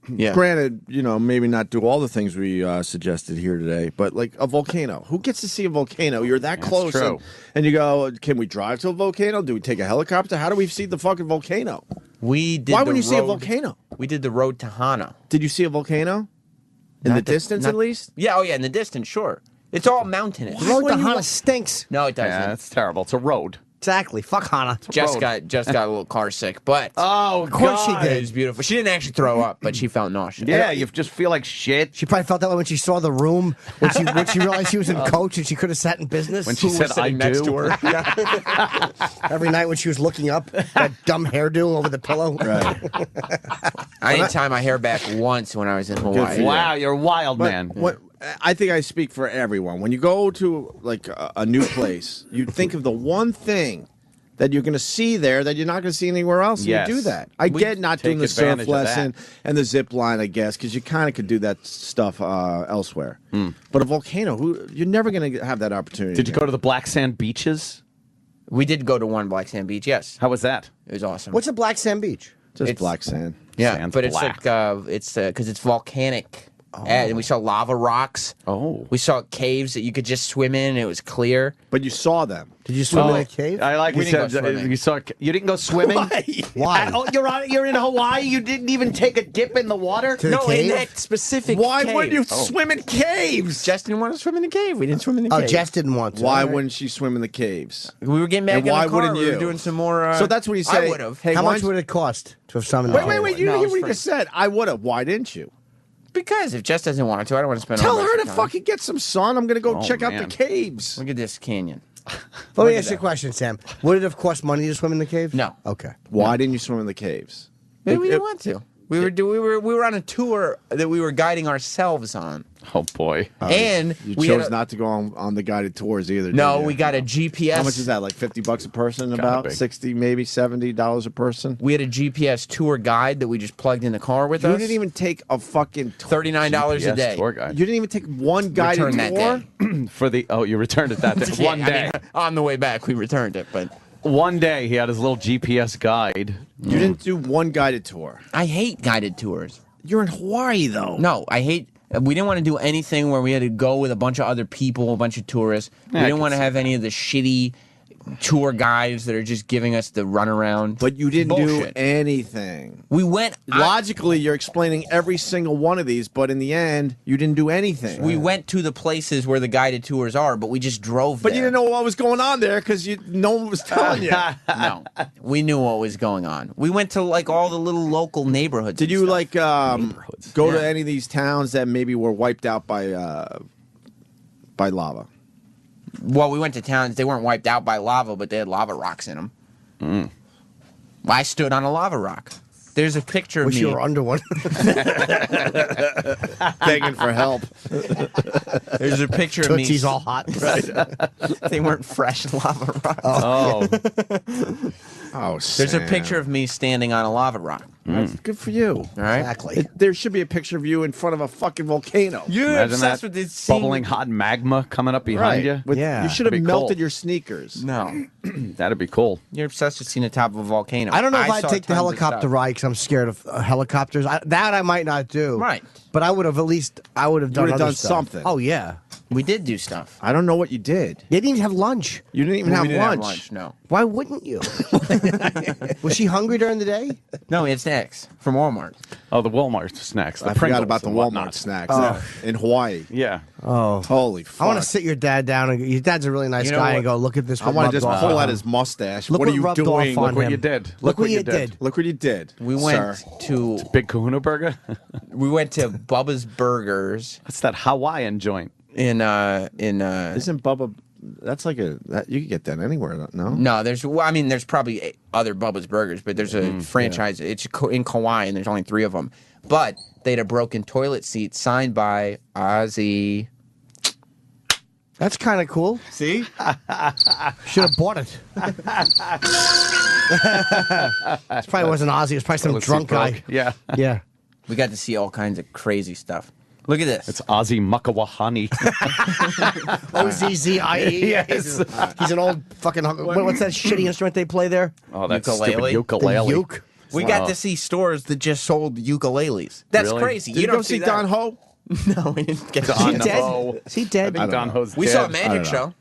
Yeah. Granted, maybe not do all the things we suggested here today, but like a volcano. Who gets to see a volcano? You're that close. true. And you go, can we drive to a volcano? Do we take a helicopter? How do we see the fucking volcano? We did. Why the would you see a road- volcano? We did the road to Hana. Did you see a volcano? In the distance, at least? Yeah, oh yeah, in the distance, sure. It's all mountainous. The road to Hana stinks. No, it doesn't. Yeah, it's terrible. It's a road. Exactly. Fuck Hannah. Just got a little car sick, but of course she it did. was beautiful. She didn't actually throw up, but she felt nauseous. Yeah, you just feel like shit. She probably felt that way when she saw the room, when she realized she was in coach and she could have sat in business. When she said, "I next do." to her. Every night when she was looking up, that dumb hairdo over the pillow. Right. I didn't tie my hair back once when I was in Hawaii. Wow, you're a wild man. What I think I speak for everyone. When you go to like a new place, you think of the one thing that you're going to see there that you're not going to see anywhere else. And Yes. you do that. I We get not doing take the surf advantage of lesson that. and the zip line, I guess, because you kind of could do that stuff elsewhere. Hmm. But a volcano, you're never going to have that opportunity. Did you go to the black sand beaches? We did go to one black sand beach. Yes. How was that? It was awesome. What's a black sand beach? Just It's- black sand. Yeah, Sand's but it's black. like it's because it's volcanic. And we saw lava rocks. Oh. We saw caves that you could just swim in. And it was clear. But you saw them. Did you swim in a cave? I like We you didn't said go swimming. you saw. You didn't go swimming. Why? Oh, you're in Hawaii. You didn't even take a dip in the water. To the No, cave? in that specific Why cave. would you swim in caves? Jess didn't want to swim in the cave. We didn't swim in the Oh, cave. Jess didn't want to. Why All right. wouldn't she swim in the caves? We were getting back And in why the car. wouldn't We were you? doing some more. So that's when you say, I would have. hey, How why much don't would it cost to have swum in Wait, the wait, cave? wait. You No, didn't hear it's what he free. just said. I would have. Why didn't you? Because if Jess doesn't want to, I don't want to spend Tell all her my to time. fucking get some sun. I'm going to go Oh, check out man. the caves. Look at this canyon. Let me ask you a question, Sam. Would it have cost money to swim in the cave? No. Okay. Why didn't you swim in the caves? Maybe we didn't want to. We were on a tour that we were guiding ourselves on. Oh boy. And You we chose had a- not to go on the guided tours either. No, did you? we got a GPS. How much is that? Like $50 a person? About be. 60, maybe $70 a person. We had a GPS tour guide that we just plugged in the car with You us. didn't even take a fucking $39 a Yes, day. tour guide. You didn't even take one guided Return that tour. day. For the you returned it that day. Yeah, One I day. mean, on the way back, we returned it, but One day he had his little GPS guide. You didn't do one guided tour. I hate guided tours. You're in Hawaii though. No, I hate. We didn't want to do anything where we had to go with a bunch of other people, a bunch of tourists. We Yeah, I didn't can want to see have any of the shitty tour guides that are just giving us the runaround. But you didn't do Bullshit. anything. We went. Logically, you're explaining every single one of these, but in the end, you didn't do anything. We went to the places where the guided tours are, but we just drove But there. you didn't know what was going on there because no one was telling you. No, we knew what was going on. We went to like all the little local neighborhoods. Did and you stuff. like go to Yeah. any of these towns that maybe were wiped out by lava? Well, we went to towns. They weren't wiped out by lava, but they had lava rocks in them. I stood on a lava rock. There's a picture of Wish me. you were under one. Begging for help. There's a picture of me. Tootsie's all hot. They weren't fresh lava rocks. Oh. There's a picture of me standing on a lava rock. That's good for you. All right. Exactly. There should be a picture of you in front of a fucking volcano. You're Imagine obsessed that with this scene. bubbling hot magma coming up behind you. With- Yeah. You should have That'd be melted cool. your sneakers. No, That'd be cool. you're obsessed with seeing the top of a volcano. I don't know if I'd saw take the tons of helicopter stuff. ride because I'm scared of helicopters. That I might not do. Right. But I would have You done would have other done stuff. something. Oh yeah. We did do stuff. I don't know what you did. They didn't even have lunch. You didn't even We have didn't lunch. No. Why wouldn't you? Was she hungry during the day? No, we had snacks from Walmart. Oh, the Walmart snacks. The I forgot Pringles about the and Walmart whatnot. snacks in Hawaii. Yeah. Oh. Holy fuck. I want to sit your dad down and your dad's a really nice You know guy what? and go look at this. I want to just pull out out his mustache. Look what what are you rubbed doing? off on Look what him. you did. Look what you did. Look what you did. We sir. went to Big Kahuna Burger. Bubba's Burgers That's that Hawaiian joint. in Isn't Bubba? That's like you can get that anywhere. No. No, there's probably other Bubba's Burgers, but there's a franchise. It's in Kauai, and there's only 3 of them. But they had a broken toilet seat signed by Ozzy. That's kind of cool. See? Should have bought it. This probably wasn't Ozzy. It was probably some Toilet seat drunk guy. broke. Yeah. Yeah. We got to see all kinds of crazy stuff. Look at this. It's Ozzy Makawahani. Ozzie. Yes. He's an old fucking. What's that shitty instrument they play there? Oh, that's Ukulele? stupid ukulele. The uke. We got to see stores that just sold ukuleles. That's Really? crazy. Did you don't go see that. Don Ho? No, we didn't get to Don see dead? Ho. Is he dead? I think Don Ho's We dead. saw a I magic don't know. show.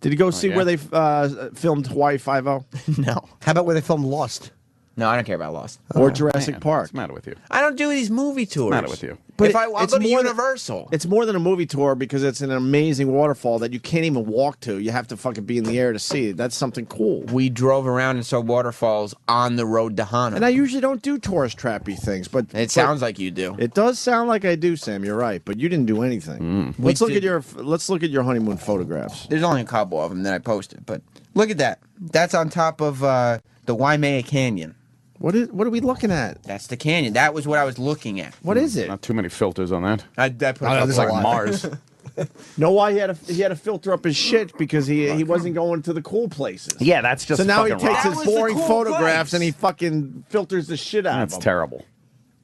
Did you go see yeah. where they filmed Hawaii Five-0? No. How about where they filmed Lost? No, I don't care about Lost. Or Jurassic Man, Park. What's the matter with you? I don't do these movie tours. What's the matter with you? But if I'll it's go to more than- Universal. It's more than a movie tour because it's an amazing waterfall that you can't even walk to. You have to fucking be in the air to see it. That's something cool. We drove around and saw waterfalls on the road to Hana. And I usually don't do tourist trappy things, but It sounds like you do. It does sound like I do, Sam. You're right, but you didn't do anything. Let's look at your honeymoon photographs. There's only a couple of them that I posted, but look at that. That's on top of the Waimea Canyon. What are we looking at? That's the canyon. That was what I was looking at. What is it? Not too many filters on that. I put It's like Mars. Know why he had to filter up his shit because he wasn't going to the cool places. Yeah, that's just so now he fucking takes wrong. his That was the boring cool photographs place. and he fucking filters the shit out of That's them. terrible.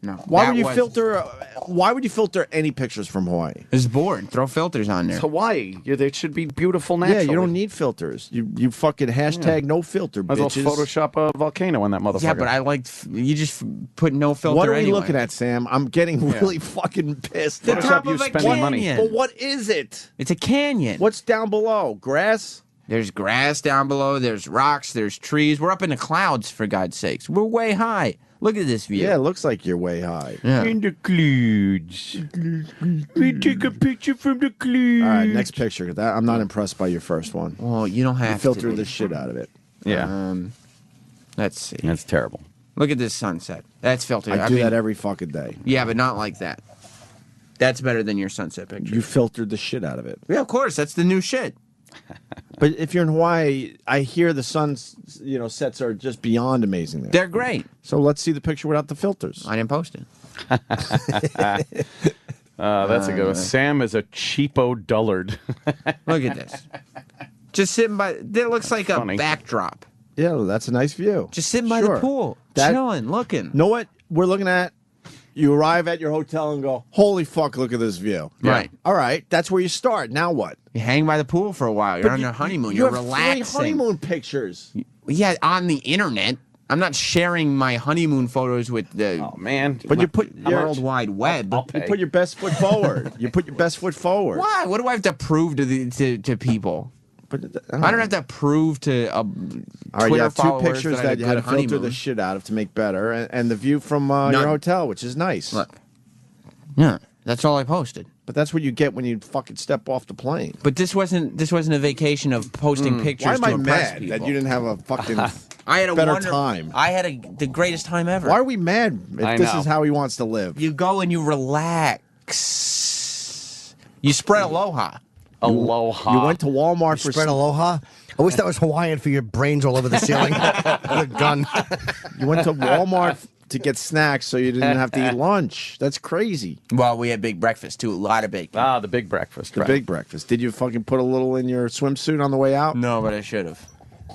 No. Why that would you was- filter? Why would you filter any pictures from Hawaii? It's bored. Throw filters on there. It's Hawaii. They should be beautiful naturally. Yeah, you don't need filters. You fucking hashtag no filter, Might as bitches. well Photoshop a volcano on that motherfucker. Yeah, but I liked you just put no filter. What are we anyway. looking at, Sam? I'm getting really fucking pissed. The top you of a spending money. canyon. But what is it? It's a canyon. What's down below? Grass? There's grass down below. There's rocks. There's trees. We're up in the clouds, for God's sakes. We're way high. Look at this view. Yeah, it looks like you're way high. Yeah. In the clouds. We take a picture from the clouds. All right, next picture. I'm not impressed by your first one. Well, you don't You have filtered to. the shit out of it. Yeah. Let's see. That's terrible. Look at this sunset. That's filtered. I do mean, that every fucking day. Yeah, but not like that. That's better than your sunset picture. You filtered the shit out of it. Yeah, of course. That's the new shit. But if you're in Hawaii, I hear the sun's sets are just beyond amazing there. They're great. So let's see the picture without the filters. I didn't post it. That's a good one. Sam is a cheapo dullard. Look at this. Just sitting by. That looks like funny. a backdrop. Yeah, that's a nice view. Just sitting by the pool, chilling, looking. Know what we're looking at? You arrive at your hotel and go, holy fuck, look at this view. Right. All right, that's where you start. Now what? You hang by the pool for a while. You're on your honeymoon. You You're have relaxing. 3 honeymoon pictures. Yeah, on the internet. I'm not sharing my honeymoon photos with the. Oh man! But you put your World Wide Web. You put your best foot forward. You put your best foot forward. Why? What do I have to prove to people? But I don't have to prove to All right, you Twitter have 2 followers pictures I that had a you had to good filter the honeymoon. shit out of to make better, and the view from your None. hotel, which is nice. Look. Yeah, that's all I posted. But that's what you get when you fucking step off the plane. But this wasn't a vacation of posting pictures Why am to I impress mad people. that you didn't have a fucking I had a better wonderful time? I had the greatest time ever. Why are we mad if I this know. is how he wants to live? You go and you relax. You spread aloha. Aloha. You went to Walmart for Spread aloha. I wish that was Hawaiian for your brains all over the ceiling. With a gun. You went to Walmart to get snacks so you didn't have to eat lunch. That's crazy. Well, we had big breakfast too. A lot of bacon. Ah, the big breakfast. The right. big breakfast. Did you fucking put a little in your swimsuit on the way out? No, but I should have.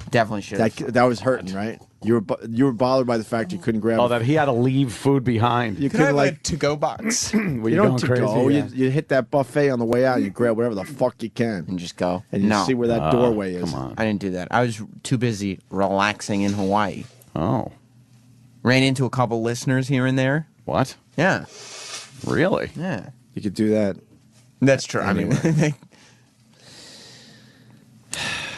Definitely should have. That was hurting, right? You were bothered by the fact you couldn't grab. Oh, that he had to leave food behind. You could like to-go box. Were you you don't going to crazy? go. Yeah. You hit that buffet on the way out. And you grab whatever the fuck you can and just go. and you No. see where that doorway is. Come on. I didn't do that. I was too busy relaxing in Hawaii. Oh, Ran into a couple listeners here and there. what? Yeah. Really? Yeah. You could do that. That's true. I mean,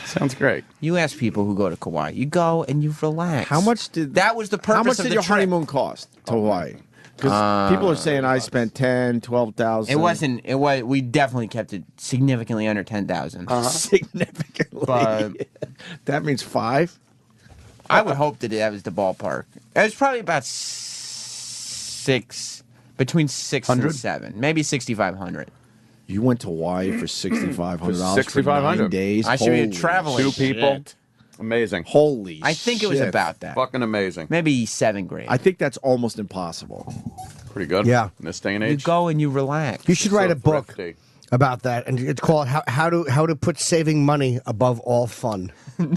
Sounds great. you ask people who go to Kauai. You go and you relax. How much did That was the purpose How much of did the your trip. honeymoon cost to Hawaii? Because people are saying I spent 10, 12,000. It wasn't. It was. We definitely kept it significantly under 10,000. significantly. But that means 5. I would hope that was the ballpark. It was probably about between 6 and 100? 7, maybe 6,500. You went to Hawaii for $6,500 for $6,500. 9 days. I should be Holy traveling. 2 people. shit. Amazing. Holy I think it was shit. about that. Fucking amazing. Maybe 7 grand. I think that's almost impossible. Pretty good. Yeah. In this day and You age. go and you relax. You should write So a book thrifty. about that, and it's called "How to Put Saving Money Above All Fun."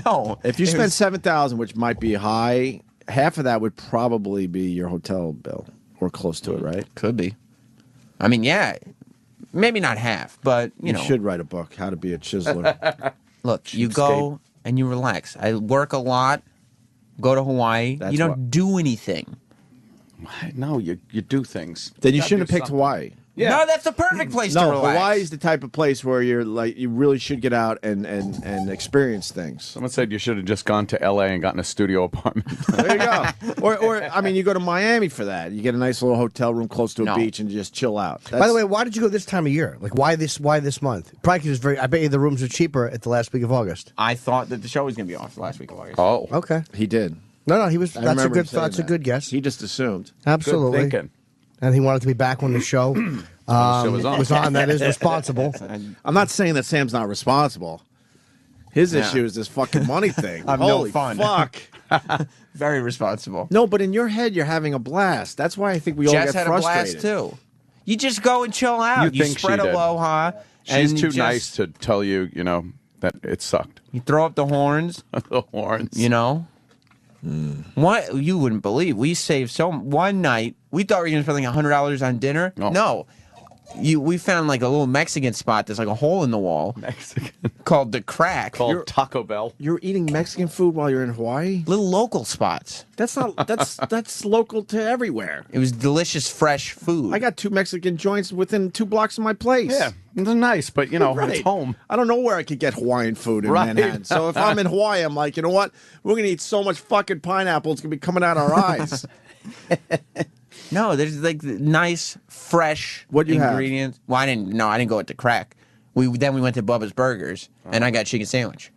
No, If you spend 7,000, which might be high, half of that would probably be your hotel bill or close to it, right? Could be. I mean, yeah, maybe not half, but you know. should write a book, How to Be a Chiseler. Look, you go and you relax. I work a lot. Go to Hawaii. You don't do anything. No, you do things. Then you gotta shouldn't do have picked something. Hawaii. No, that's the perfect place to No, relax. Hawaii's the type of place where you're like you really should get out and experience things. Someone said you should have just gone to L.A. and gotten a studio apartment. There you go. Or I mean, you go to Miami for that. You get a nice little hotel room close to a beach and just chill out. By the way, why did you go this time of year? Like, why this month? Probably because it's very. I bet you the rooms are cheaper at the last week of August. I thought that the show was going to be off the last week of August. Oh, okay. He did. No, he was. I That's a remember him good. saying That's a that. good guess. He just assumed. Absolutely. Good thinking. And he wanted to be back when the show was on. That is responsible. I'm not saying that Sam's not responsible. His Yeah. issue is this fucking money thing. I'm Holy no fun. fuck. Very responsible. No, but in your head, you're having a blast. That's why I think we all Jess get had frustrated. a blast too. You just go and chill out. You think spread she did. aloha. She's and too just- nice to tell you, that it sucked. You throw up the horns. The horns. You know? What you wouldn't believe. We saved one night. We thought we were gonna spend like $100 on dinner. Oh. No. We found like a little Mexican spot that's like a hole in the wall. Mexican. Called the Crack. Called Taco Bell. You're eating Mexican food while you're in Hawaii? Little local spots. That's not that's local to everywhere. It was delicious, fresh food. I got 2 Mexican joints within 2 blocks of my place. Yeah, they're nice, but Right. it's home. I don't know where I could get Hawaiian food in Right. Manhattan. So if I'm in Hawaii, I'm like, you know what? We're gonna eat so much fucking pineapple, it's gonna be coming out our eyes. No, there's like nice, fresh What'd you have? ingredients. Well, I didn't go at the Crack. Then we went to Bubba's Burgers, and I got chicken sandwich.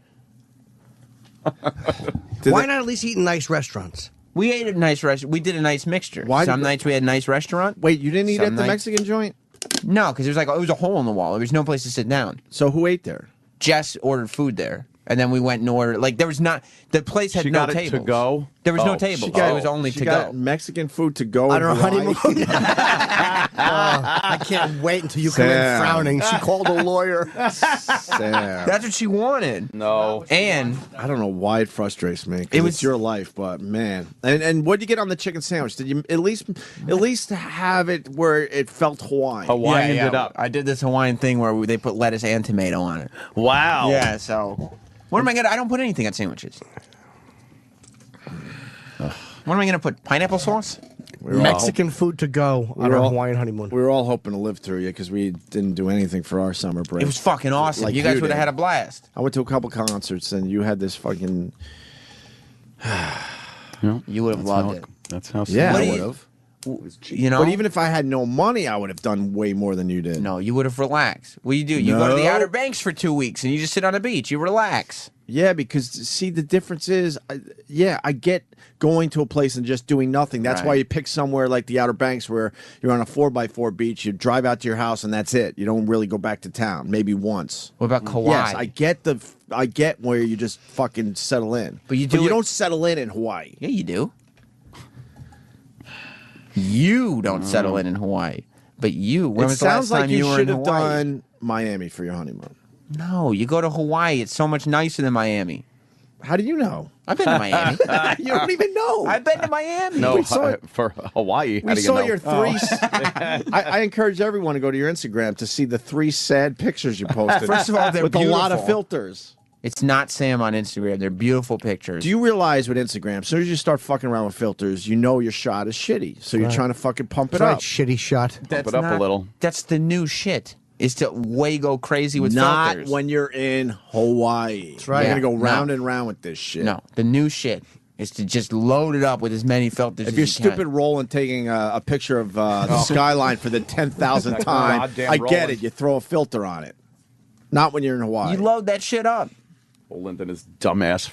Why not at least eat in nice restaurants? We ate at a nice restaurant. We did a nice mixture. Why Some did- nights we had a nice restaurant. Wait, you didn't eat Some at the nights- Mexican joint? No, because it was a hole in the wall. There was no place to sit down. So who ate there? Jess ordered food there, and then we went and ordered. Like there was not the place had She no got it to tables. go? There was no Oh. tables. She got- it was only She to got go. Mexican food to go On in her Hawaii? honeymoon. I can't wait until you come in Sam. frowning. She called a lawyer. Sam. That's what she wanted. No. And I don't know why it frustrates me. 'Cause It was- it's your life, but man. And what did you get on the chicken sandwich? Did you at least have it where it felt Hawaiian? Hawaiian it up. I did this Hawaiian thing where they put lettuce and tomato on it. Wow. Yeah, so what am I gonna? I don't put anything on sandwiches. What am I gonna put? Pineapple sauce? Mexican food to go on our Hawaiian honeymoon. We were all hoping to live through you because we didn't do anything for our summer break. It was fucking awesome. Like you guys you would have did. had a blast. I went to a couple concerts and you had this fucking. You would have loved it. That's how. Yeah, What I do would you- have. You know, But even if I had no money, I would have done way more than you did. no, you would have relaxed. What do? You go to the No. Outer Banks for 2 weeks and you just sit on a beach. You relax. Yeah, because see, the difference is, I get going to a place and just doing nothing. That's Right. why you pick somewhere like the Outer Banks where you're on a 4x4 beach. You drive out to your house and that's it. You don't really go back to town. Maybe once. What about Kauai? Yes, I get where you just fucking settle in. But you do it- don't settle in Hawaii. Yeah, you do. You don't settle in Hawaii, but you. When It was the last sounds like time you were should in have Hawaii? done Miami for your honeymoon. No, you go to Hawaii. It's so much nicer than Miami. How do you know? I've been to Miami. You don't even know. I've been to Miami. No, We saw it. for Hawaii. How We do you saw know? your three. I encourage everyone to go to your Instagram to see the 3 sad pictures you posted. First of all, they're with a lot of beautiful. filters. It's not Sam on Instagram. They're beautiful pictures. Do you realize with Instagram, as soon as you start fucking around with filters, you know your shot is shitty. So you're Right. trying to fucking pump it That's right, up. shitty shot. Pump it up a little. That's the new shit. Is to way go crazy with Not filters. when you're in Hawaii. That's right. You're going to go No. round and round with this shit. No, the new shit is to just load it up with as many filters If as you're you stupid can. rolling taking a picture of the skyline for the 10,000th time, Goddamn I get rolling. it. You throw a filter on it. Not when you're in Hawaii. You load that shit up. Roland and his dumbass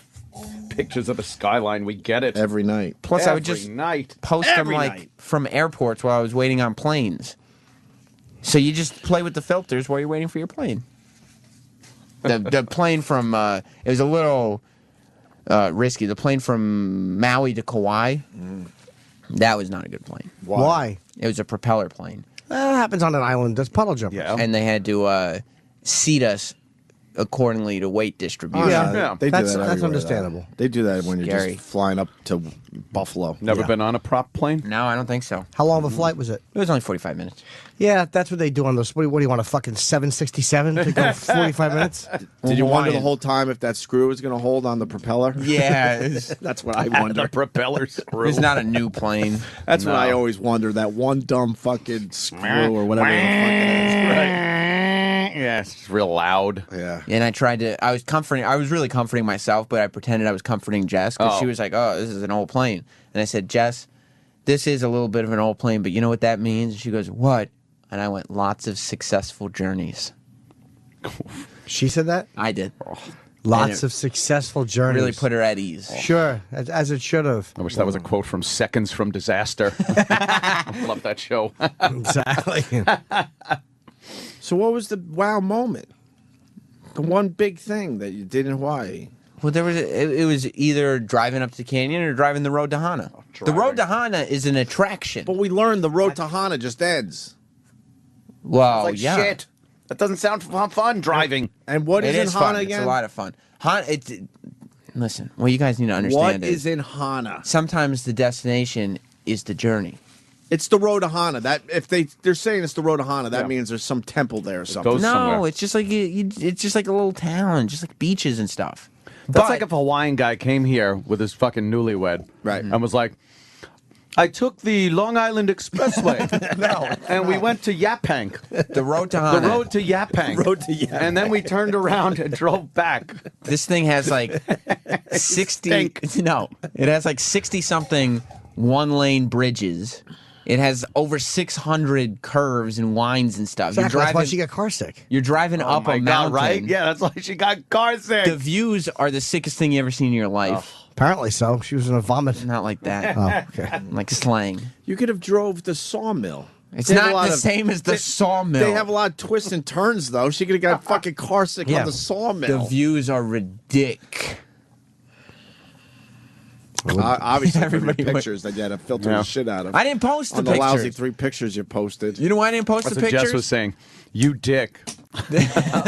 pictures of the skyline. We get it. Every night. Plus, I would Every just night. post them Every like night. from airports while I was waiting on planes. So you just play with the filters while you're waiting for your plane. The plane from it was a little risky. The plane from Maui to Kauai, that was not a good plane. Why? It was a propeller plane, That happens on an island. That's puddle jumpers. Yeah. and they had to seat us accordingly to weight distribution. They do That's that everywhere, understandable. though. They do that when you're Scary. just flying up to Buffalo. Never been on a prop plane? No, I don't think so. How long of a flight was it? It was only 45 minutes. Yeah, that's what they do on those. What do you want, a fucking 767 to go 45 minutes? Did you wonder the Hawaiian. whole time if that screw was going to hold on the propeller? Yeah, That's what I wonder. The propeller screw. it's not a new plane. That's what No. I always wonder. That one dumb fucking screw or whatever the fuck it is. Yeah, it's real loud. Yeah. And I was really comforting myself, but I pretended I was comforting Jess because she Oh. was like, oh, this is an old plane. And I said, Jess, this is a little bit of an old plane, but you know what that means? And she goes, what? And I went, lots of successful journeys. She said that? I did. Lots of successful journeys. Really put her at ease. Sure, as it should have. I wish that was a quote from Seconds from Disaster. I love that show. Exactly. So what was the wow moment? The one big thing that you did in Hawaii? Well, it was either driving up to the canyon or driving the road to Hana. The road to Hana is an attraction. But we learned the road to Hana just ends. Well, Like yeah. shit. That doesn't sound fun driving. And what is It in is Hana fun. again? It's a lot of fun. Hana, listen, what you guys need to understand What is in Hana? sometimes the destination is the journey. It's the road to Hana. That if they're saying it's the road to Hana, that means there's some temple there or something. goes No, somewhere. it's just like it's just like a little town, just like beaches and stuff. That's like if a Hawaiian guy came here with his fucking newlywed, Right. and was like, I took the Long Island Expressway, and we went to Yaphank. The road to Hana. The road to Yaphank. And then we turned around and drove back. This thing has like 60. No, it has like 60 something one-lane bridges. It has over 600 curves and winds and stuff. Exactly. That's why she got car sick. You're driving Oh up my a God, mountain, right? Yeah, that's why she got car sick. The views are the sickest thing you ever seen in your life. Apparently so. She was in a vomit. Not like that. Oh, okay. Like slang. You could have drove the sawmill. It's They have a not lot the of- same as the sawmill. They have a lot of twists and turns, though. She could have got fucking car sick on the The sawmill. views are ridiculous. Obviously, for your Everybody went- pictures that you had to filter Yeah. the shit out of. I didn't post the on the lousy pictures. 3 pictures you posted. You know why I didn't post That's the what pictures? Jess was saying. You dick.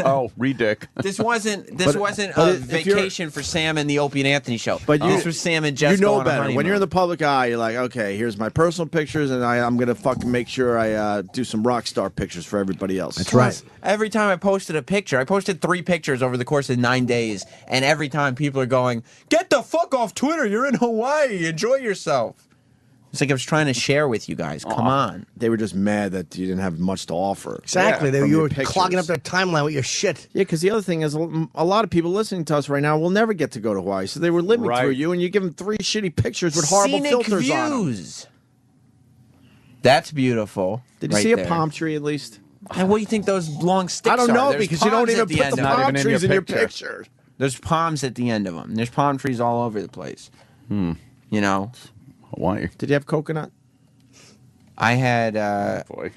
Oh, re-dick. This wasn't But a if you're- vacation for Sam and the Opie and Anthony show. But you- this was Sam and Jess. You know going on a better. When honeymoon. you're in the public eye, you're like, okay, here's my personal pictures, and I'm going to fucking make sure I do some rock star pictures for everybody else. That's right. Every time I posted a picture, I posted 3 pictures over the course of 9 days, and every time people are going, "Get the fuck off Twitter! You're in Hawaii. Enjoy yourself." It's like I was trying to share with you guys. Come on. They were just mad that you didn't have much to offer. Exactly. from You your were pictures. clogging up their timeline with your shit. Yeah, because the other thing is, a lot of people listening to us right now will never get to go to Hawaii, so they were living Right. through you, and you give them 3 shitty pictures with horrible Scenic filters on them. views. That's beautiful. Did you right see a there. palm tree at least? And what do you think those long sticks I don't are? know, There's because you don't palms even at the put end the of palm them. even in trees your in your picture. picture. There's palms at the end of them. There's palm trees all over the place. You know, Hawaii. Did you have coconut? I had. Boy.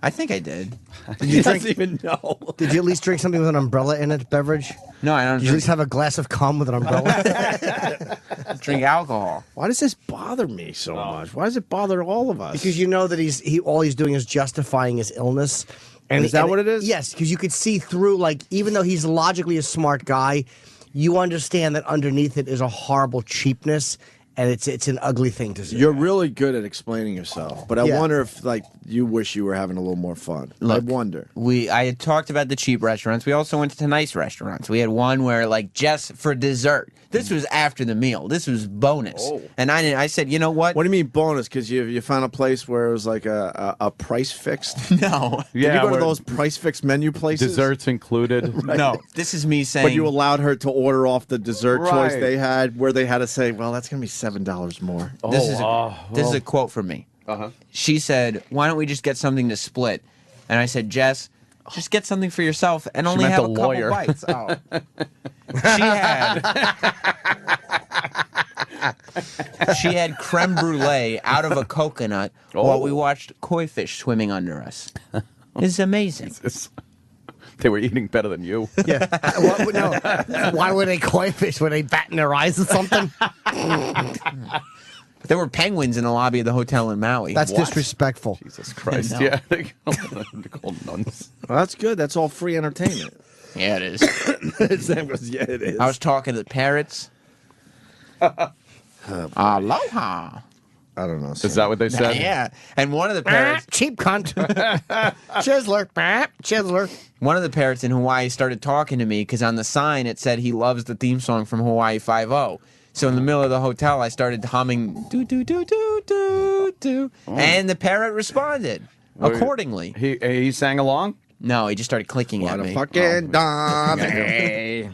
I think I did. Did you drink? even know. Did you at least drink something with an umbrella in it? Beverage? No, I don't Did you at least have a glass of cum with an umbrella? drink alcohol. Why does this bother me so much? Why does it bother all of us? Because you know that all he's doing is justifying his illness. And Is that what it is? Yes, because you could see through, like, even though he's logically a smart guy, you understand that underneath it is a horrible cheapness, and it's an ugly thing to see. You're really good at explaining yourself, but I Yeah. wonder if like you wish you were having a little more fun. I Look, wonder. I had talked about the cheap restaurants. We also went to nice restaurants. We had one where, like, just for dessert. This was after the meal. This was bonus. And I said, you know what? What do you mean bonus? Because you found a place where it was like a price fixed. No. Did you go to where those price fixed menu places? Desserts included. No. This is me saying. But you allowed her to order off the dessert choice Right. they had, where they had to say, "Well, that's going to be $7 more." This is a quote from me. She said, "Why don't we just get something to split?" And I said, "Jess, just get something for yourself and only meant have the a couple lawyer. bites." Oh. She had creme brulee out of a coconut while we watched koi fish swimming under us. It's amazing. They were eating better than you. Yeah. No. Why were they koi fish? Were they batting their eyes or something? There were penguins in the lobby of the hotel in Maui. That's disrespectful. Jesus Christ. No. Yeah. They're called nuns. Well, that's good. That's all free entertainment. Yeah, it is. Sam goes, yeah, it is. I was talking to the parrots. Aloha. I don't know. Is that what they said? Yeah. And one of the parrots. Cheap cunt. Chiseler. Chiseler. One of the parrots in Hawaii started talking to me because on the sign it said he loves the theme song from Hawaii Five-0. So in the middle of the hotel, I started humming do do do do do do, and the parrot responded accordingly. He sang along. No, he just started clicking at me. Fucking dummy.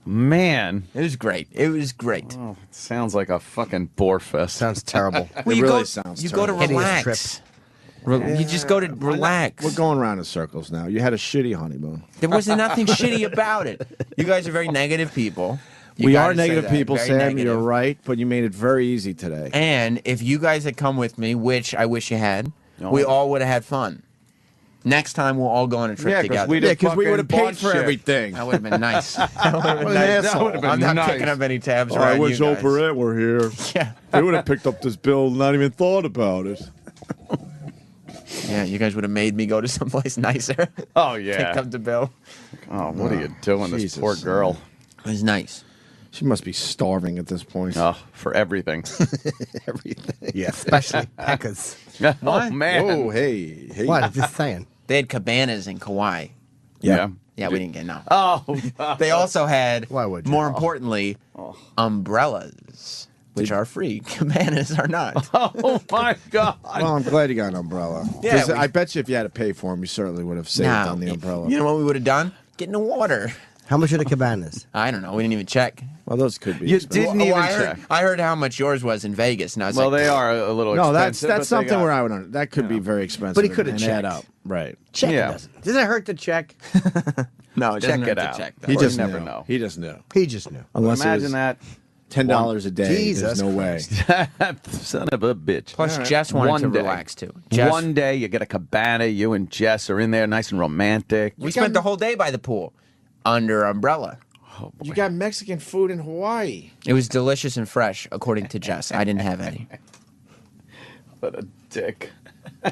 Man, it was great. It was great. Oh, it sounds like a fucking bore fest. Sounds terrible. Well, It you really go, sounds you go to terrible. relax. You just go to relax. We're going around in circles now. You had a shitty honeymoon. There wasn't nothing shitty about it. You guys are very negative people. You We gotta are say negative that. people, Very Sam. negative. You're right, but you made it very easy today. And if you guys had come with me, which I wish you had, we all would have had fun. Next time we'll all go on a trip together. Because we would have paid for everything. That would have been nice. That would have been What an nice. asshole. That would've been I'm not nice. picking up any tabs Oh, around I wish you guys. Oprah Ed were here. Yeah. They would have picked up this bill and not even thought about it. Yeah, you guys would have made me go to someplace nicer. Oh, yeah. Picked up the bill. Oh, what are you doing, this poor girl? It was nice. She must be starving at this point. Oh, for everything. Everything. Yeah, especially peckers. Oh, man. Oh, hey. What? I'm just saying. They had cabanas in Kauai. Yeah. Yeah, we didn't get no. Oh, They also had, Why would you? more importantly, umbrellas, which are free. Cabanas are not. Oh, my God. Well, I'm glad you got an umbrella. Yeah, 'Cause I bet you if you had to pay for them, you certainly would have saved No, on the umbrella. You know what we would have done? Get in the water. How much are the cabanas? I don't know. We didn't even check. Well, those could be. You expensive. didn't even I heard, check. I heard how much yours was in Vegas, and I was Well, like, they are a little No, expensive. that's but something they got- where I would. That could be very expensive. But he could have and add checked. up. Right. Check Yeah. it doesn't. Does it hurt to check? no, it doesn't Check hurt it to out. check, though. He Or just you never knew. know. He just knew. He just knew. Unless it Imagine was that. $10 a day. Jesus There's no way. Son of a bitch. Plus, Jess wanted to day. relax, too. Jess, One day you get a cabana, you and Jess are in there nice and romantic. we spent the whole day by the pool under umbrella. You got Mexican food in Hawaii. It was delicious and fresh, according to Jess. I didn't have any. What a dick.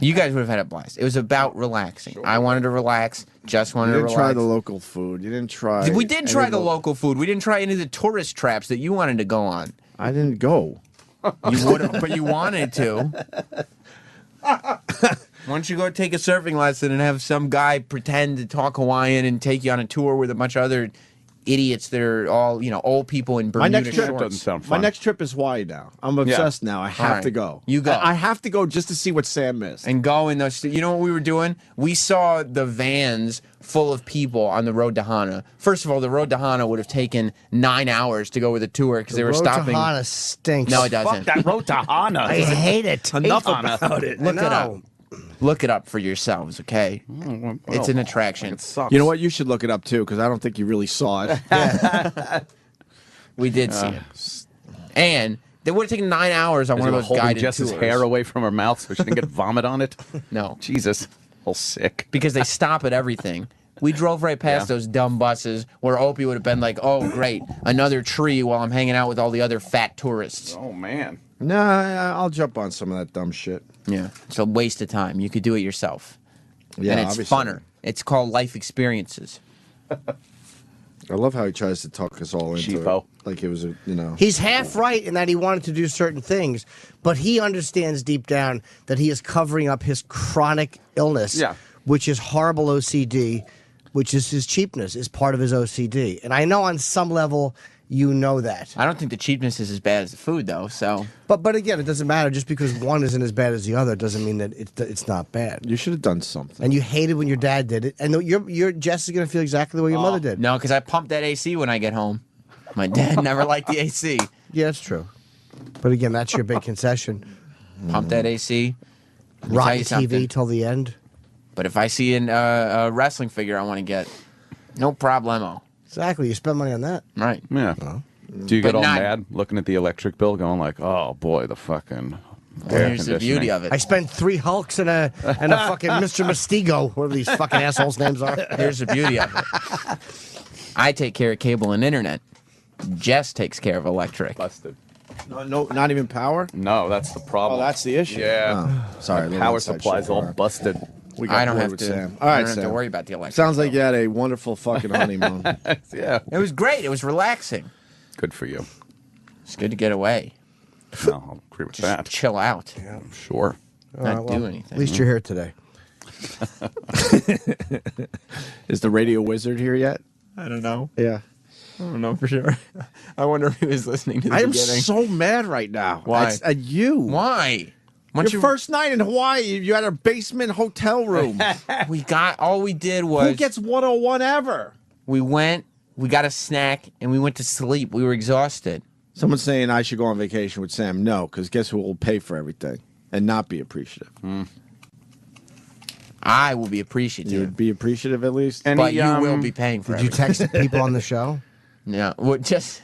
You guys would have had a blast. It was about relaxing. I wanted to relax. Jess wanted You to didn't relax. try the local food. You didn't try. We did try any the lo- local food. We didn't try any of the tourist traps that you wanted to go on. I didn't go. You would have, but you wanted to. Why don't you go take a surfing lesson and have some guy pretend to talk Hawaiian and take you on a tour with a bunch of other idiots that are all, old people in My Bermuda next trip shorts. doesn't sound My fun. next trip is Hawaii now. I'm obsessed now. I have All right. to go. You go. I have to go just to see what Sam missed. And go in those. You know what we were doing? We saw the vans full of people on the road to Hana. First of all, the road to Hana would have taken 9 hours to go with a tour because they were Road stopping. to Hana stinks. No, it doesn't. Fuck that road to Hana. I hate it. Enough Hate about it. Look it up. No. Look it up for yourselves, okay? It's an attraction. It sucks. You know what? You should look it up too, because I don't think you really saw it. We did see it. And they would have taken 9 hours on Is one he of those holding guided Jess's tours. hair away from her mouth so she didn't get vomit on it? No. Jesus. All sick. Because they stop at everything. We drove right past those dumb buses where Opie would have been like, oh, great, another tree while I'm hanging out with all the other fat tourists. Oh, man. Nah, I'll jump on some of that dumb shit. Yeah. It's a waste of time. You could do it yourself. Yeah, And it's obviously. funner. It's called life experiences. I love how he tries to talk us all into Cheapo. it. Like it was a, He's half right in that he wanted to do certain things, but he understands deep down that he is covering up his chronic illness, Yeah. which is horrible OCD, which is his cheapness, is part of his OCD. And I know on some level you know that. I don't think the cheapness is as bad as the food, though, so. But again, it doesn't matter. Just because one isn't as bad as the other doesn't mean that it's not bad. You should have done something. And you hated when your dad did it. And your Jess is going to feel exactly the way your mother did. No, because I pump that AC when I get home. My dad never liked the AC. Yeah, that's true. But again, that's your big concession. Pump that AC. Let me tell Rotten you TV something. till the end. But if I see a wrestling figure I want to get, no problemo. Exactly. You spend money on that. Right. Yeah. Do you But get all not- mad looking at the electric bill going like, oh, boy, the fucking Well, air here's the beauty conditioning. of it. I spent 3 Hulks and a fucking Mr. Mystigo, whatever these fucking assholes' names are. Here's the beauty of it. I take care of cable and internet. Jess takes care of electric. Busted. No, not even power. No, that's the problem. Oh, that's the issue. Yeah. Oh, sorry, a My little power inside supply's all shit. busted. We got I don't bored have with to. Sam. I All right, don't have to Sam. worry about the election. Sounds like you had a wonderful fucking honeymoon. Yeah. It was great. It was relaxing. Good for you. It's good to get away. No, I'll agree with that. Chill out. Yeah, sure. Not do anything. At least you're here today. Is the radio wizard here yet? I don't know. Yeah. I don't know for sure. I wonder if he was listening to the I am beginning. so mad right now. Why? At you. Why? Your first night in Hawaii, you had a basement hotel room. All we did was Who gets 101 ever? we went, we got a snack, and we went to sleep. We were exhausted. Someone's saying I should go on vacation with Sam. No, because guess who will pay for everything and not be appreciative? I will be appreciative. You'd be appreciative at least? But you will be paying for Did you text people on the show? No. Well, just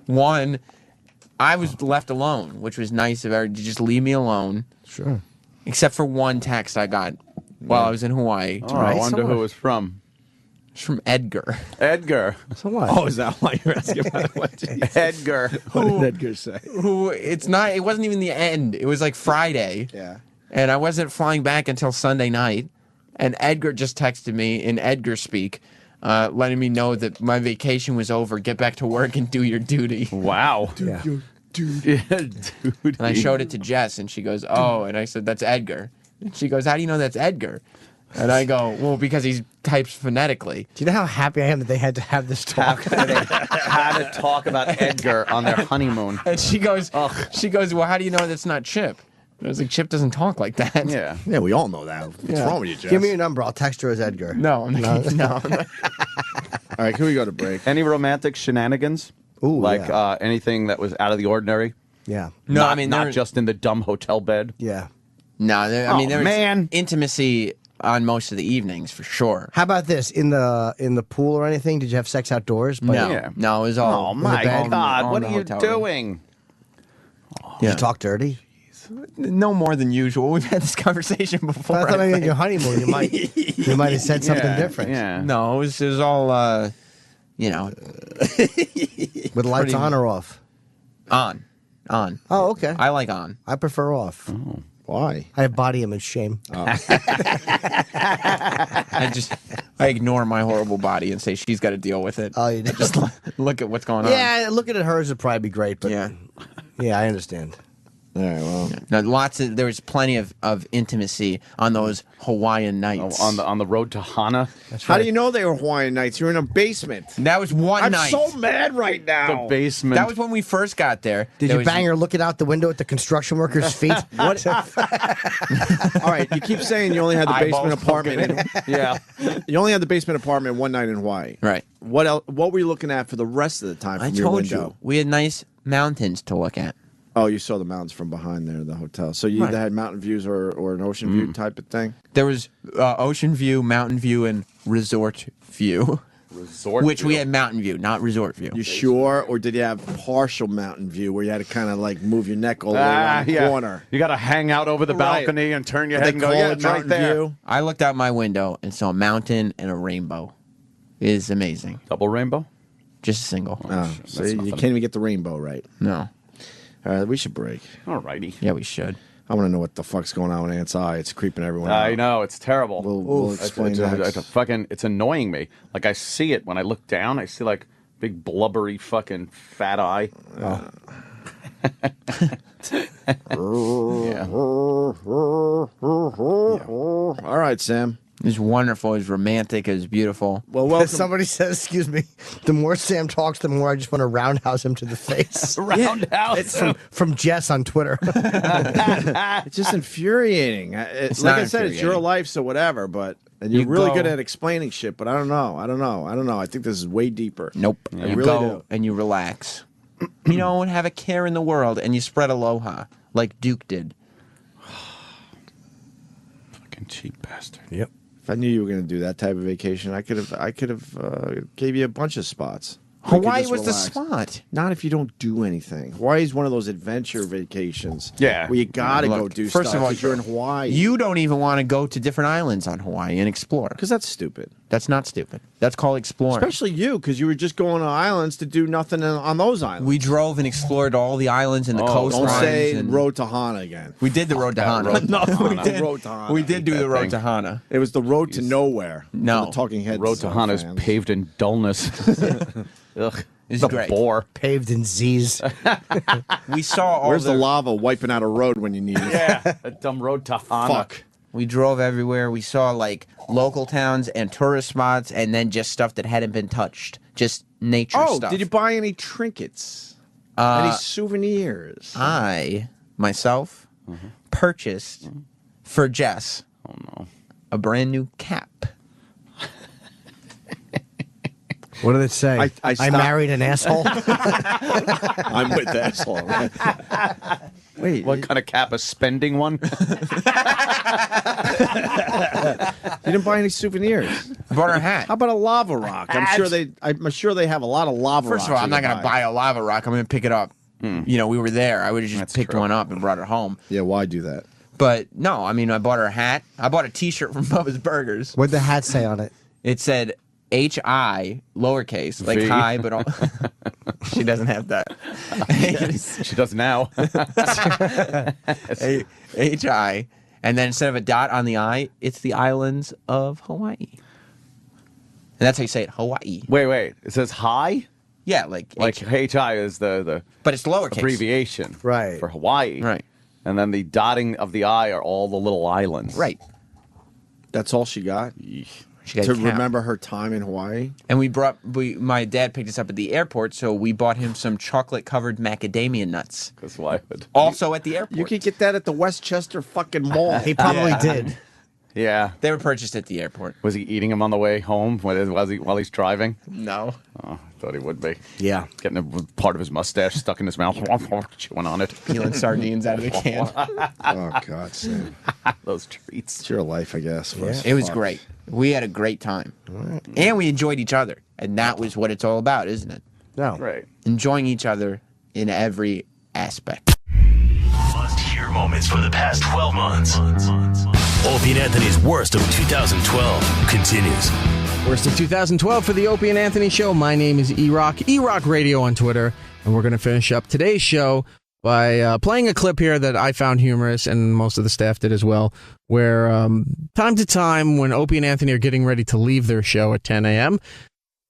one. I was left alone, which was nice of her to just leave me alone. Sure. Except for one text I got while I was in Hawaii. Oh, I wonder who it was from. It's from Edgar. Edgar. So what? Oh, is that why you're asking about what? Edgar. What did Edgar say? It wasn't even the end. It was like Friday. Yeah. And I wasn't flying back until Sunday night. And Edgar just texted me in Edgar speak, letting me know that my vacation was over. Get back to work and do your duty. Wow. Yeah. And I showed it to Jess, and she goes, "Oh," and I said, "That's Edgar." And she goes, "How do you know that's Edgar?" And I go, "Well, because he types phonetically." Do you know how happy I am that they had to have this talk? Had to talk about Edgar on their honeymoon. And she goes, "Well, how do you know that's not Chip?" And I was like, "Chip doesn't talk like that." Yeah. Yeah, we all know that. What's wrong with you, Jess? Give me your number. I'll text her as Edgar. No. All right, can we go to break? Any romantic shenanigans? Ooh, like yeah. anything that was out of the ordinary? Yeah. No, Not, I mean, not there- just in the dumb hotel bed. Yeah. No, there was man. intimacy on most of the evenings for sure. How about this? In the pool or anything? Did you have sex outdoors? No, Yeah. no, it was all. Oh my bed? God! all What in are the you hotel room. doing? Did you talk dirty? No more than usual. We've had this conversation before. I thought I maybe on think. your honeymoon you might have said something different. Yeah. No, it was all, you know, With lights on or off? on. Oh, okay. I like on. I prefer off. Oh, why? I have body image shame. I ignore my horrible body and say she's got to deal with it. Oh, you do? Just look at what's going on. Yeah, looking at hers would probably be great, but Yeah. yeah, I understand. All right, well. Now, there was plenty of intimacy on those Hawaiian nights. On the road to Hana. How do you know they were Hawaiian nights? You're in a basement. That was one I'm night. so mad right now. The basement. That was when we first got there. Did There you was- bang her looking out the window at the construction workers' feet? What? All right, you keep saying you only had the basement Eyeballs apartment. Yeah. You only had the basement apartment one night in Hawaii. Right. What else? What were you looking at for the rest of the time from I your told window? you we had nice mountains to look at. Oh, you saw the mountains from behind there, the hotel. So you either had mountain views or an ocean view type of thing? There was ocean view, mountain view, and resort view. Resort Which we view. had mountain view, not resort view. You sure? Or did you have partial mountain view where you had to kind of like move your neck all the way around the corner? You got to hang out over the Right. balcony and turn your They head and go, call yeah, it it's right mountain there. view. I looked out my window and saw a mountain and a rainbow. It is amazing. Double rainbow? Just a single. Oh, so That's you nothing. can't even get the rainbow right. No. All right, we should break. All righty. Yeah, we should. I want to know what the fuck's going on with Ant's eye. It's creeping everyone out. I know, it's terrible. We'll explain It's annoying me. Like, I see it when I look down. I see, like, big blubbery fucking fat eye. Oh. Yeah. All right, Sam. It was wonderful. It was romantic. It was beautiful. Well, welcome. Somebody says, excuse me, the more Sam talks, the more I just want to roundhouse him to the face. Roundhouse. It's from Jess on Twitter. It's just infuriating. It's like not I said, it's your infuriating. life, so whatever. But and you're You really go- good at explaining shit. But I don't know. I think this is way deeper. Nope. I You really go do. and you relax. You don't have a care in the world, and you spread aloha like Duke did. Fucking cheap bastard. Yep. If I knew you were going to do that type of vacation, I could have gave you a bunch of spots. We could Hawaii just was the relax. spot. Not if you don't do anything. Hawaii's one of those adventure vacations. Yeah. Where you gotta Look, go do first stuff. of all, 'cause you're in Hawaii. You don't even want to go to different islands on Hawaii and explore. Because that's stupid. That's not stupid. That's called exploring. Especially you, because you were just going to islands to do nothing on those islands. We drove and explored all the islands and the coastlines. Don't say and Road to Hana again. We did the Road to Hana. No, we did. Road to Hana. We did do the Road to Hana. It was the Road to Nowhere. No. The Talking Heads. Road to Hana is paved in dullness. Ugh. It's a great. bore. Paved in Z's. We saw all Where's the lava wiping out a road when you need it? Yeah, a dumb Road to Hana. Fuck. We drove everywhere. We saw like local towns and tourist spots, and then just stuff that hadn't been touched. Just nature stuff. Did you buy any trinkets? Any souvenirs? I myself purchased for Jess. Oh no! A brand new cap. What did it say? I I married an asshole. I'm with the asshole. Wait, what kind of cap? A spending one? You didn't buy any souvenirs. I bought her a hat. How about a lava rock? I'm sure they have a lot of lava rocks. First of all, I'm not going to buy a lava rock. I'm going to pick it up. You know, we were there. I would have just picked one up and brought it home. Yeah, why do that? But no, I mean, I bought her a hat. I bought a T-shirt from Bubba's Burgers. What'd the hat say on it? It said H-I, lowercase, like V. hi, but all... she doesn't have that. She does now. H-I, and then instead of a dot on the I, it's the islands of Hawaii. And that's how you say it, Hawaii. Wait. It says hi? Yeah, like H-I is the but it's lowercase. abbreviation. Right. For Hawaii. Right. And then the dotting of the I are all the little islands. Right. That's all she got? She got To a cap. remember her time in Hawaii? And my dad picked us up at the airport, so we bought him some chocolate-covered macadamia nuts. Because why would... Also at the airport. You could get that at the Westchester fucking mall. He probably did. Yeah. They were purchased at the airport. Was he eating them on the way home while he's driving? No. Oh, I thought he would be. Yeah. Getting a part of his mustache stuck in his mouth, chewing on it. Peeling sardines out of the can. Oh, God, Sam. Those treats. It's your life, I guess. It was great. We had a great time. And we enjoyed each other. And that was what it's all about, isn't it? No. Right. Enjoying each other in every aspect. Must-hear moments for the past 12 months. Opie and Anthony's Worst of 2012 continues. Worst of 2012 for the Opie and Anthony Show. My name is E-Rock, E-Rock Radio on Twitter. And we're going to finish up today's show by playing a clip here that I found humorous, and most of the staff did as well, where time to time when Opie and Anthony are getting ready to leave their show at 10 a.m.,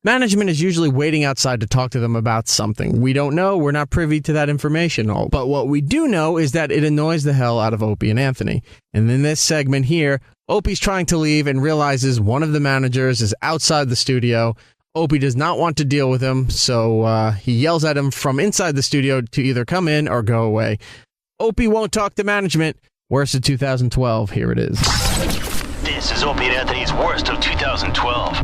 management is usually waiting outside to talk to them about something. We don't know. We're not privy to that information. But what we do know is that it annoys the hell out of Opie and Anthony. And in this segment here, Opie's trying to leave and realizes one of the managers is outside the studio. Opie does not want to deal with him, so he yells at him from inside the studio to either come in or go away. Opie won't talk to management. Worst of 2012. Here it is. This is Opie and Anthony's Worst of 2012.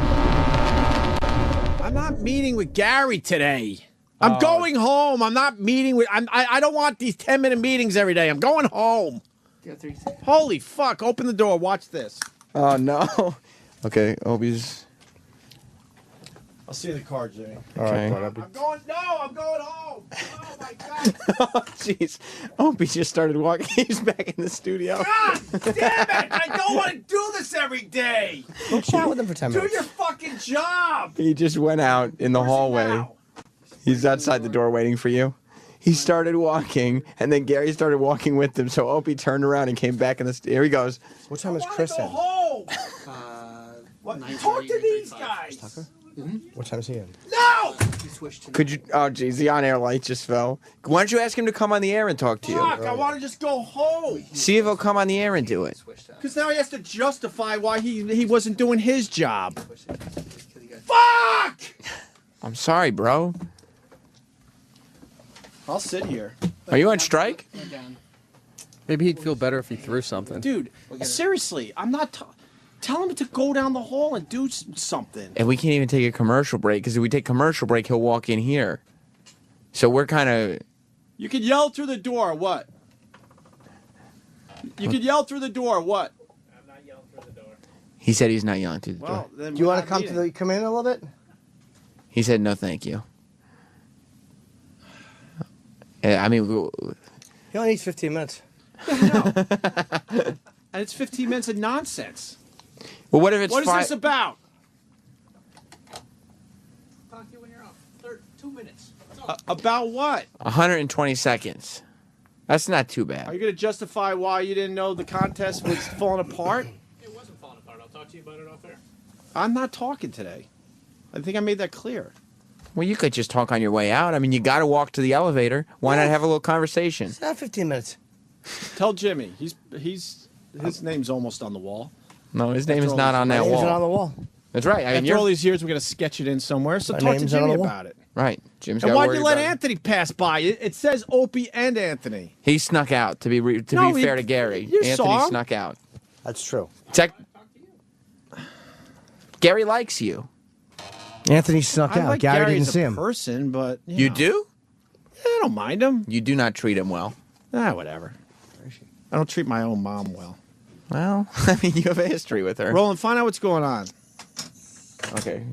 I'm not meeting with Gary today. I'm going home. I'm not meeting with... I don't want these 10-minute meetings every day. I'm going home. Holy fuck. Open the door. Watch this. Oh, no. Okay, Opie's... I'll see you in the car, Jimmy. Okay. I'm going home. Oh, my God. Oh, jeez. Opie just started walking. He's back in the studio. God damn it. I don't want to do this every day. Go chat with him for 10 Do minutes. your fucking job. He just went out in the hallway. He's outside the door waiting for you. He started walking, and then Gary started walking with him, so Opie turned around and came back in the studio. Here he goes. What time is Chris Go in? home. Talk to these guys. What time is he in? No! Could you... Oh, jeez, the on-air light just fell. Why don't you ask him to come on the air and talk to you? Fuck, I want to just go home. See if he'll come on the air and do it. Because now he has to justify why he wasn't doing his job. Fuck! I'm sorry, bro. I'll sit here. Are you on strike? Maybe he'd feel better if he threw something. Dude, seriously, I'm not... Tell him to go down the hall and do something. And we can't even take a commercial break, because if we take commercial break, he'll walk in here. So we're kind of... You can yell through the door, what? You can yell through the door, what? He said he's not yelling through the door. Do you want to come in a little bit? He said no, thank you. I mean, He only needs 15 minutes. And it's 15 minutes of nonsense. well, what if it's What is this about? 2 minutes. About what? 120 seconds. That's not too bad. Are you going to justify why you didn't know the contest was falling apart? It wasn't falling apart. I'll talk to you about it off air. I'm not talking today. I think I made that clear. Well, you could just talk on your way out. I mean, you got to walk to the elevator. Why not have a little conversation? 15 minutes. Tell Jimmy. His name's almost on the wall. No, his name is not on that My name's wall. not on the wall. That's right. I mean, After all these years, we're going to sketch it in somewhere. So My talk to name's not Jimmy on the wall. about it. Right. Jim's And got why'd worried you let about it. Anthony pass by? It says Opie and Anthony. He snuck out. To be No, fair to Gary, you Anthony saw him. snuck out. That's true. Gary likes you. Anthony snuck I out. like Gary Gary didn't as see a him. person, but You know. do? Yeah, I don't mind him. You do not treat him well. Whatever. I don't treat my own mom well. Well, I mean, you have a history with her. Roland, find out what's going on. Okay.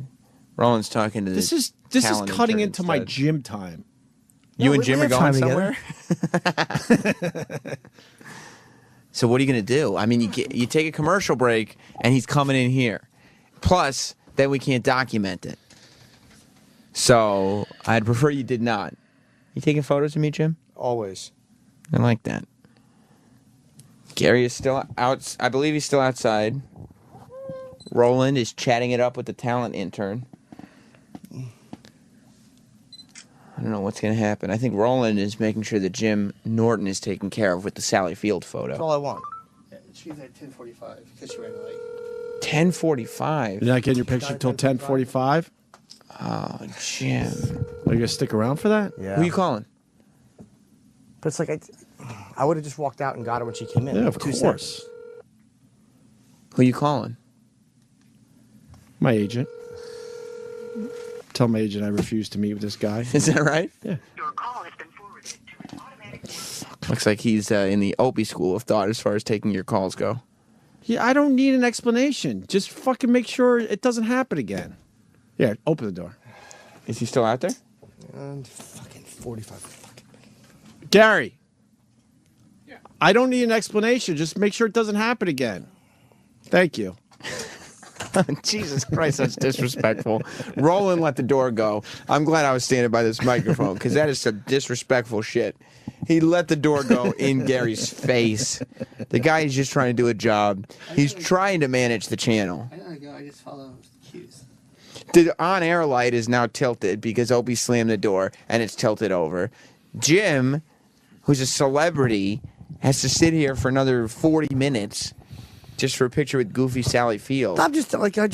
Roland's talking to This is talent cutting intern into my instead. gym time. You No, and we Jim are have going time somewhere? So what are you going to do? I mean, you take a commercial break, and he's coming in here. Plus, then we can't document it. So I'd prefer you did not. You taking photos of me, Jim? Always. I like that. Gary is still out. I believe he's still outside. Roland is chatting it up with the talent intern. I don't know what's going to happen. I think Roland is making sure that Jim Norton is taken care of with the Sally Field photo. That's all I want. Yeah, she's at 10:45 because she ran late. 10:45. You're not getting your picture till 10:45. Oh, Jim. Are you gonna stick around for that? Yeah. Who are you calling? But it's like I would have just walked out and got her when she came in. Yeah, of 2 course. seconds. Who are you calling? My agent. Tell my agent I refuse to meet with this guy. Is that right? Yeah. Looks like he's in the Opie school of thought as far as taking your calls go. Yeah, I don't need an explanation. Just fucking make sure it doesn't happen again. Yeah, open the door. Is he still out there? And fucking 45. Gary. Yeah. I don't need an explanation. Just make sure it doesn't happen again. Thank you. Jesus Christ, that's disrespectful. Roland let the door go. I'm glad I was standing by this microphone because that is some disrespectful shit. He let the door go in Gary's face. The guy is just trying to do a job. He's trying to manage the channel. I don't know. I just follow cues. The on-air light is now tilted because Opie slammed the door and it's tilted over. Jim, who's a celebrity, has to sit here for another 40 minutes just for a picture with Goofy Sally Field. I'm just like I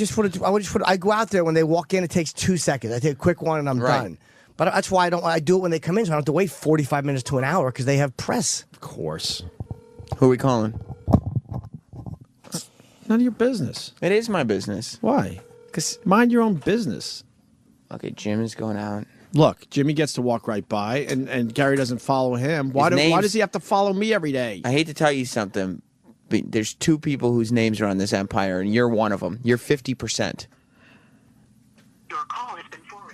go out there when they walk in. It takes 2 seconds. I take a quick one and I'm Right. done. But that's why I do it when they come in, so I don't have to wait 45 minutes to an hour because they have press. Of course. Who are we calling? None of your business. It is my business. Why? Because mind your own business. Okay, Jim is going out. Look, Jimmy gets to walk right by, and Gary doesn't follow him. Why name's- does he have to follow me every day? I hate to tell you something, but there's 2 people whose names are on this empire, and you're one of them. You're 50%.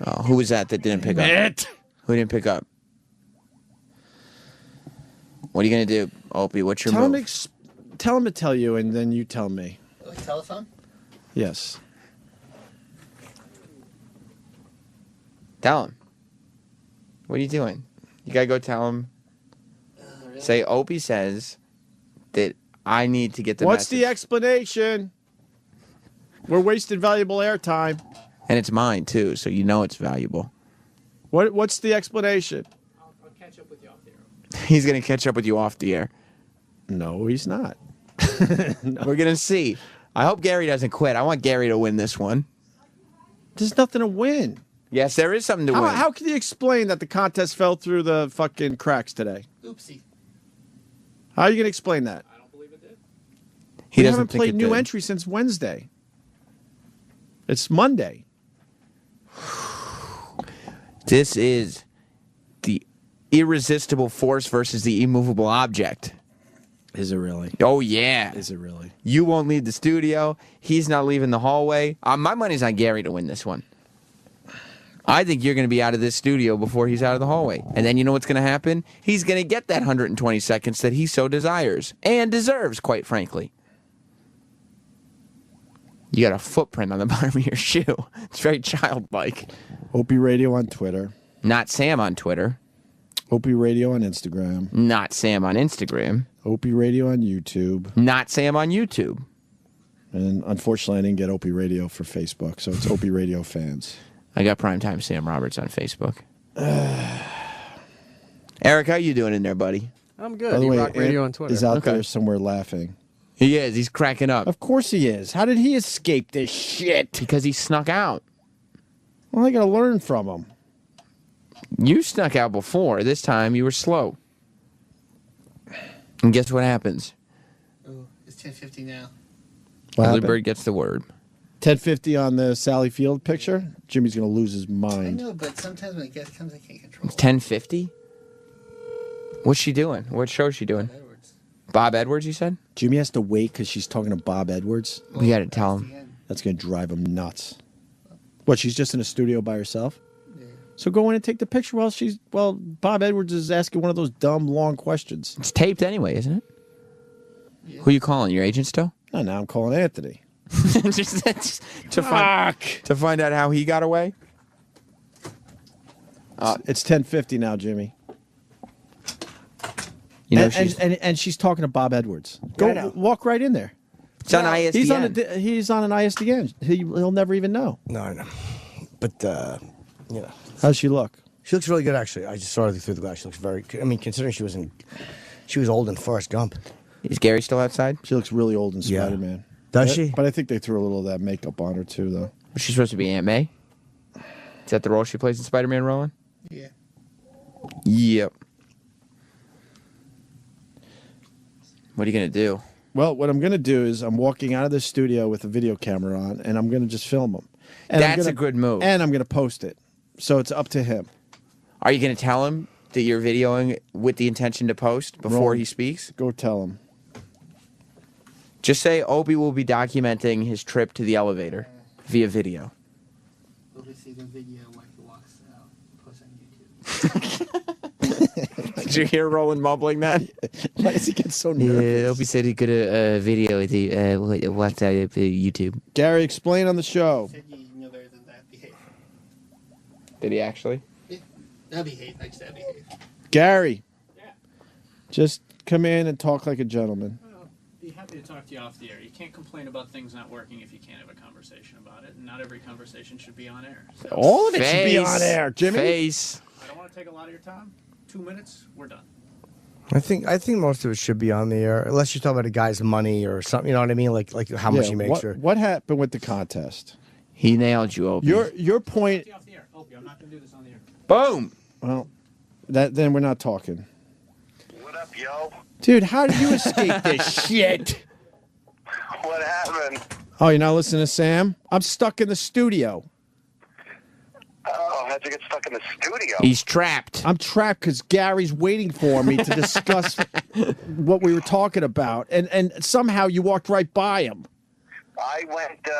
Oh, who was that didn't pick up? Who didn't pick up? What are you going to do, Opie? What's your Tell move? him to tell you, and then you tell me. Like telephone? Yes. Tell him. What are you doing? You got to go tell him. Really? Say, Opie says that I need to get the What's message. the explanation? We're wasting valuable airtime. And it's mine, too, so you know it's valuable. What's the explanation? I'll catch up with you off the air. He's going to catch up with you off the air. No, he's not. We're going to see. I hope Gary doesn't quit. I want Gary to win this one. There's nothing to win. Yes, there is something to win. How can you explain that the contest fell through the fucking cracks today? Oopsie. How are you going to explain that? I don't believe it did. He we doesn't haven't think played it new did. entry since Wednesday. It's Monday. This is the irresistible force versus the immovable object. Is it really? Oh, yeah. Is it really? You won't leave the studio. He's not leaving the hallway. My money's on Gary to win this one. I think you're going to be out of this studio before he's out of the hallway. And then you know what's going to happen? He's going to get that 120 seconds that he so desires and deserves, quite frankly. You got a footprint on the bottom of your shoe. It's very childlike. Opie Radio on Twitter. Not Sam on Twitter. Opie Radio on Instagram. Not Sam on Instagram. Opie Radio on YouTube. Not Sam on YouTube. And unfortunately, I didn't get Opie Radio for Facebook, so it's Opie Radio fans. I got Primetime Sam Roberts on Facebook. Eric, how you doing in there, buddy? I'm good. By the way, Rock Radio Ant on Twitter. is out there somewhere laughing. He is. He's cracking up. Of course he is. How did he escape this shit? Because he snuck out. Well, I got to learn from him. You snuck out before. This time you were slow. And guess what happens? Oh, it's 10:50 now. Early bird gets the word. 10:50 on the Sally Field picture. Jimmy's going to lose his I mind. know, but sometimes when a guest comes, I can't control. It's 10:50. What's she doing? What show is she doing? Bob Edwards, you said? Jimmy has to wait because she's talking to Bob Edwards. We got to tell him. That's going to drive him nuts. What, she's just in a studio by herself? Yeah. So go in and take the picture while Bob Edwards is asking one of those dumb, long questions. It's taped anyway, isn't it? Yeah. Who are you calling? Your agent still? No, now I'm calling Anthony. to find out how he got away? It's 10:50 now, Jimmy. You know and she's talking to Bob Edwards. Go walk right in there. It's on ISDN. He's on an ISDN. He'll never even know. No, I know. But, you know. How's she look? She looks really good, actually. I just saw her through the glass. She looks very good. I mean, considering she was old in Forrest Gump. Is Gary still outside? She looks really old in Spider-Man. Does she? But I think they threw a little of that makeup on her, too, though. Was she supposed to be Aunt May? Is that the role she plays in Spider-Man, Roland? Yeah. Yep. What are you going to do? Well, what I'm going to do is I'm walking out of the studio with a video camera on, and I'm going to just film him. And That's a good move. And I'm going to post it. So it's up to him. Are you going to tell him that you're videoing with the intention to post before he speaks? Go tell him. Just say Opie will be documenting his trip to the elevator via video. Opie sees a video when he walks out, posts on YouTube. Did you hear Roland mumbling that? Why does he get so nervous? Yeah, Opie said he could video with the WhatsApp YouTube. Gary, explain on the show. Did he actually? Yeah, that'd be hate. I just that'd be hate. Gary. Yeah. Just come in and talk like a gentleman. Well, be happy to talk to you off the air. You can't complain about things not working if you can't have a conversation about it, and not every conversation should be on air. So. All of it should be on air, Jimmy. I don't want to take a lot of your time. 2 minutes, we're done. I think most of it should be on the air, unless you're talking about a guy's money or something. You know what I mean? Like how much he makes. What happened with the contest? He nailed you, Opie. Your point. Opie, I'm not going to do this on the air. Boom. Well, then we're not talking. What up, yo? Dude, how did you escape this shit? What happened? Oh, you're not listening to Sam? I'm stuck in the studio. Oh, how'd you get stuck in the studio? He's trapped. I'm trapped because Gary's waiting for me to discuss what we were talking about, and somehow you walked right by him. I went to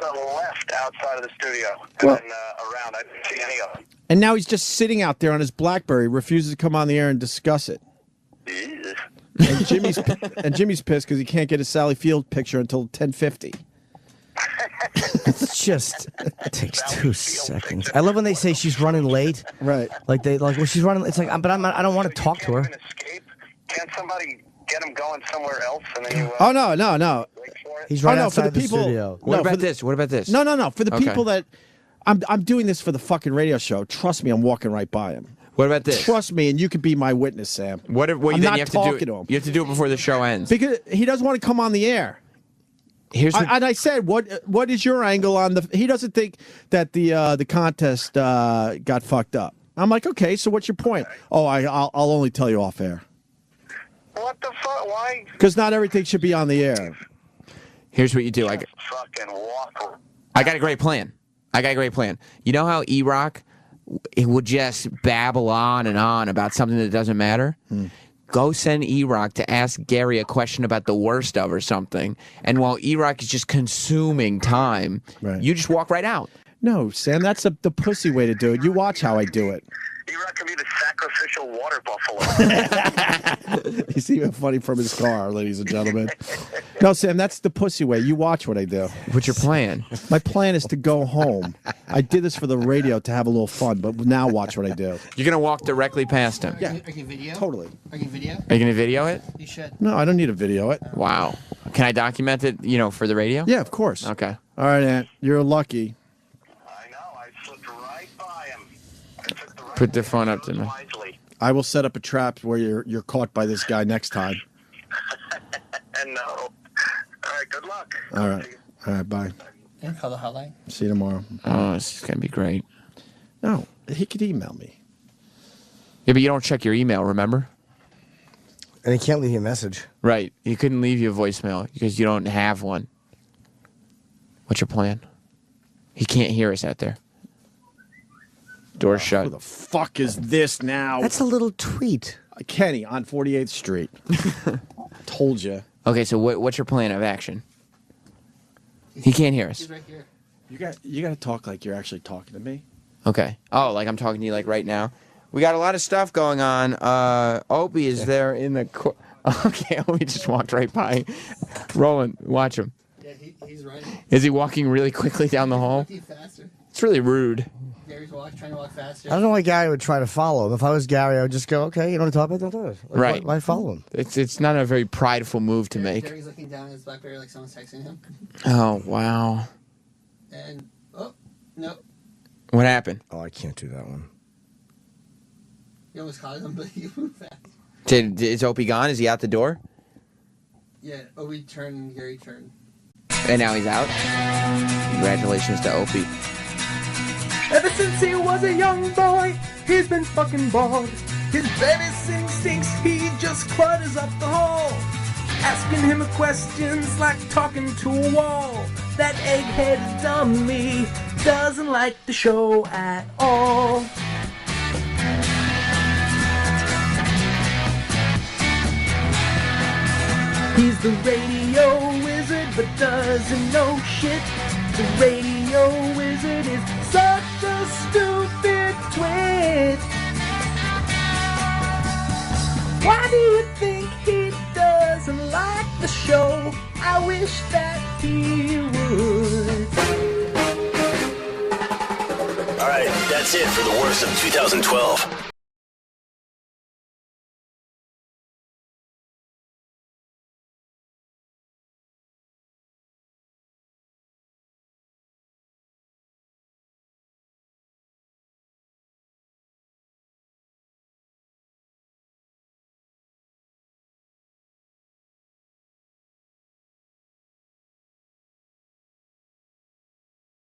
the left outside of the studio Well- and around. I didn't see any of them. And now he's just sitting out there on his BlackBerry, refuses to come on the air and discuss it. And Jimmy's pissed because he can't get a Sally Field picture until 10:50. It takes 2 seconds. I love when they say she's running late. Right. Well, she's running. It's like, but I don't want to talk to her. Can't somebody get him going somewhere else? And then you, Oh no. He's right for outside the people. studio. What about this? What about this? No. For the Okay. people that I'm doing this for the fucking radio show. Trust me, I'm walking right by him. What about this? Trust me, and you could be my witness, Sam. What I'm then not you have talking to do to him You have to do it before the show ends. because he doesn't want to come on the air. And I said, what is your angle on the? He doesn't think that the contest got fucked up. I'm like, okay, so what's your point? Oh, I'll only tell you off air. What the fuck? Why? Because not everything should be on the air. Here's what you do. I got a great plan. You know how E-Rock would just babble on and on about something that doesn't matter? Go send E-Rock to ask Gary a question about the worst of or something. And while E-Rock is just consuming time, you just walk right out. No, Sam, that's the pussy way to do it. You watch how I do it. E-Rock can be the sacrificial water buffalo. He's even funny from his car, ladies and gentlemen. No, Sam, that's the pussy way. You watch what I do. What's your plan? My plan is to go home. I did this for the radio to have a little fun, but now watch what I do. You're going to walk directly past him? Yeah. Are you video? Totally. Are you video? Are you going to video it? You should. No, I don't need to video it. Wow. Can I document it, for the radio? Yeah, of course. Okay. All right, Aunt. You're lucky. Put the phone up to me. I will set up a trap where you're caught by this guy next time. No. All right, good luck. All right. All right, bye. Can you call the hotline? See you tomorrow. Oh, this is going to be great. No, he could email me. Yeah, but you don't check your email, remember? And he can't leave you a message. Right. He couldn't leave you a voicemail because you don't have one. What's your plan? He can't hear us out there. Door shut. Who the fuck is this now? That's a little tweet. Kenny on 48th Street. Told you. Okay, so what's your plan of action? He can't hear us. He's right here. You got to talk like you're actually talking to me. Okay. Oh, like I'm talking to you like right now. We got a lot of stuff going on. Opie is there in the... Okay, Opie just walked right by. Roland, watch him. Yeah, he's running. Is he walking really quickly down the hall? Faster. It's really rude. Gary's trying to walk faster. I don't know why Gary would try to follow him. If I was Gary, I would just go, okay, you don't want to talk about it, don't do it. Like, Right. Why follow him? It's not a very prideful move to make. Gary's looking down at his BlackBerry like someone's texting him. Oh, wow. And, no. What happened? Oh, I can't do that one. You almost caught him, but he moved fast. Is Opie gone? Is he out the door? Yeah, we turned, Gary turned. And now he's out? Congratulations to Opie. Ever since he was a young boy, he's been fucking bald. His baby's instincts, he just clutters up the hall. Asking him questions like talking to a wall. That egghead dummy doesn't like the show at all. He's the radio wizard but doesn't know shit. The radio wizard is such a stupid twit. Why do you think he doesn't like the show? I wish that he would. All right, that's it for the worst of 2012.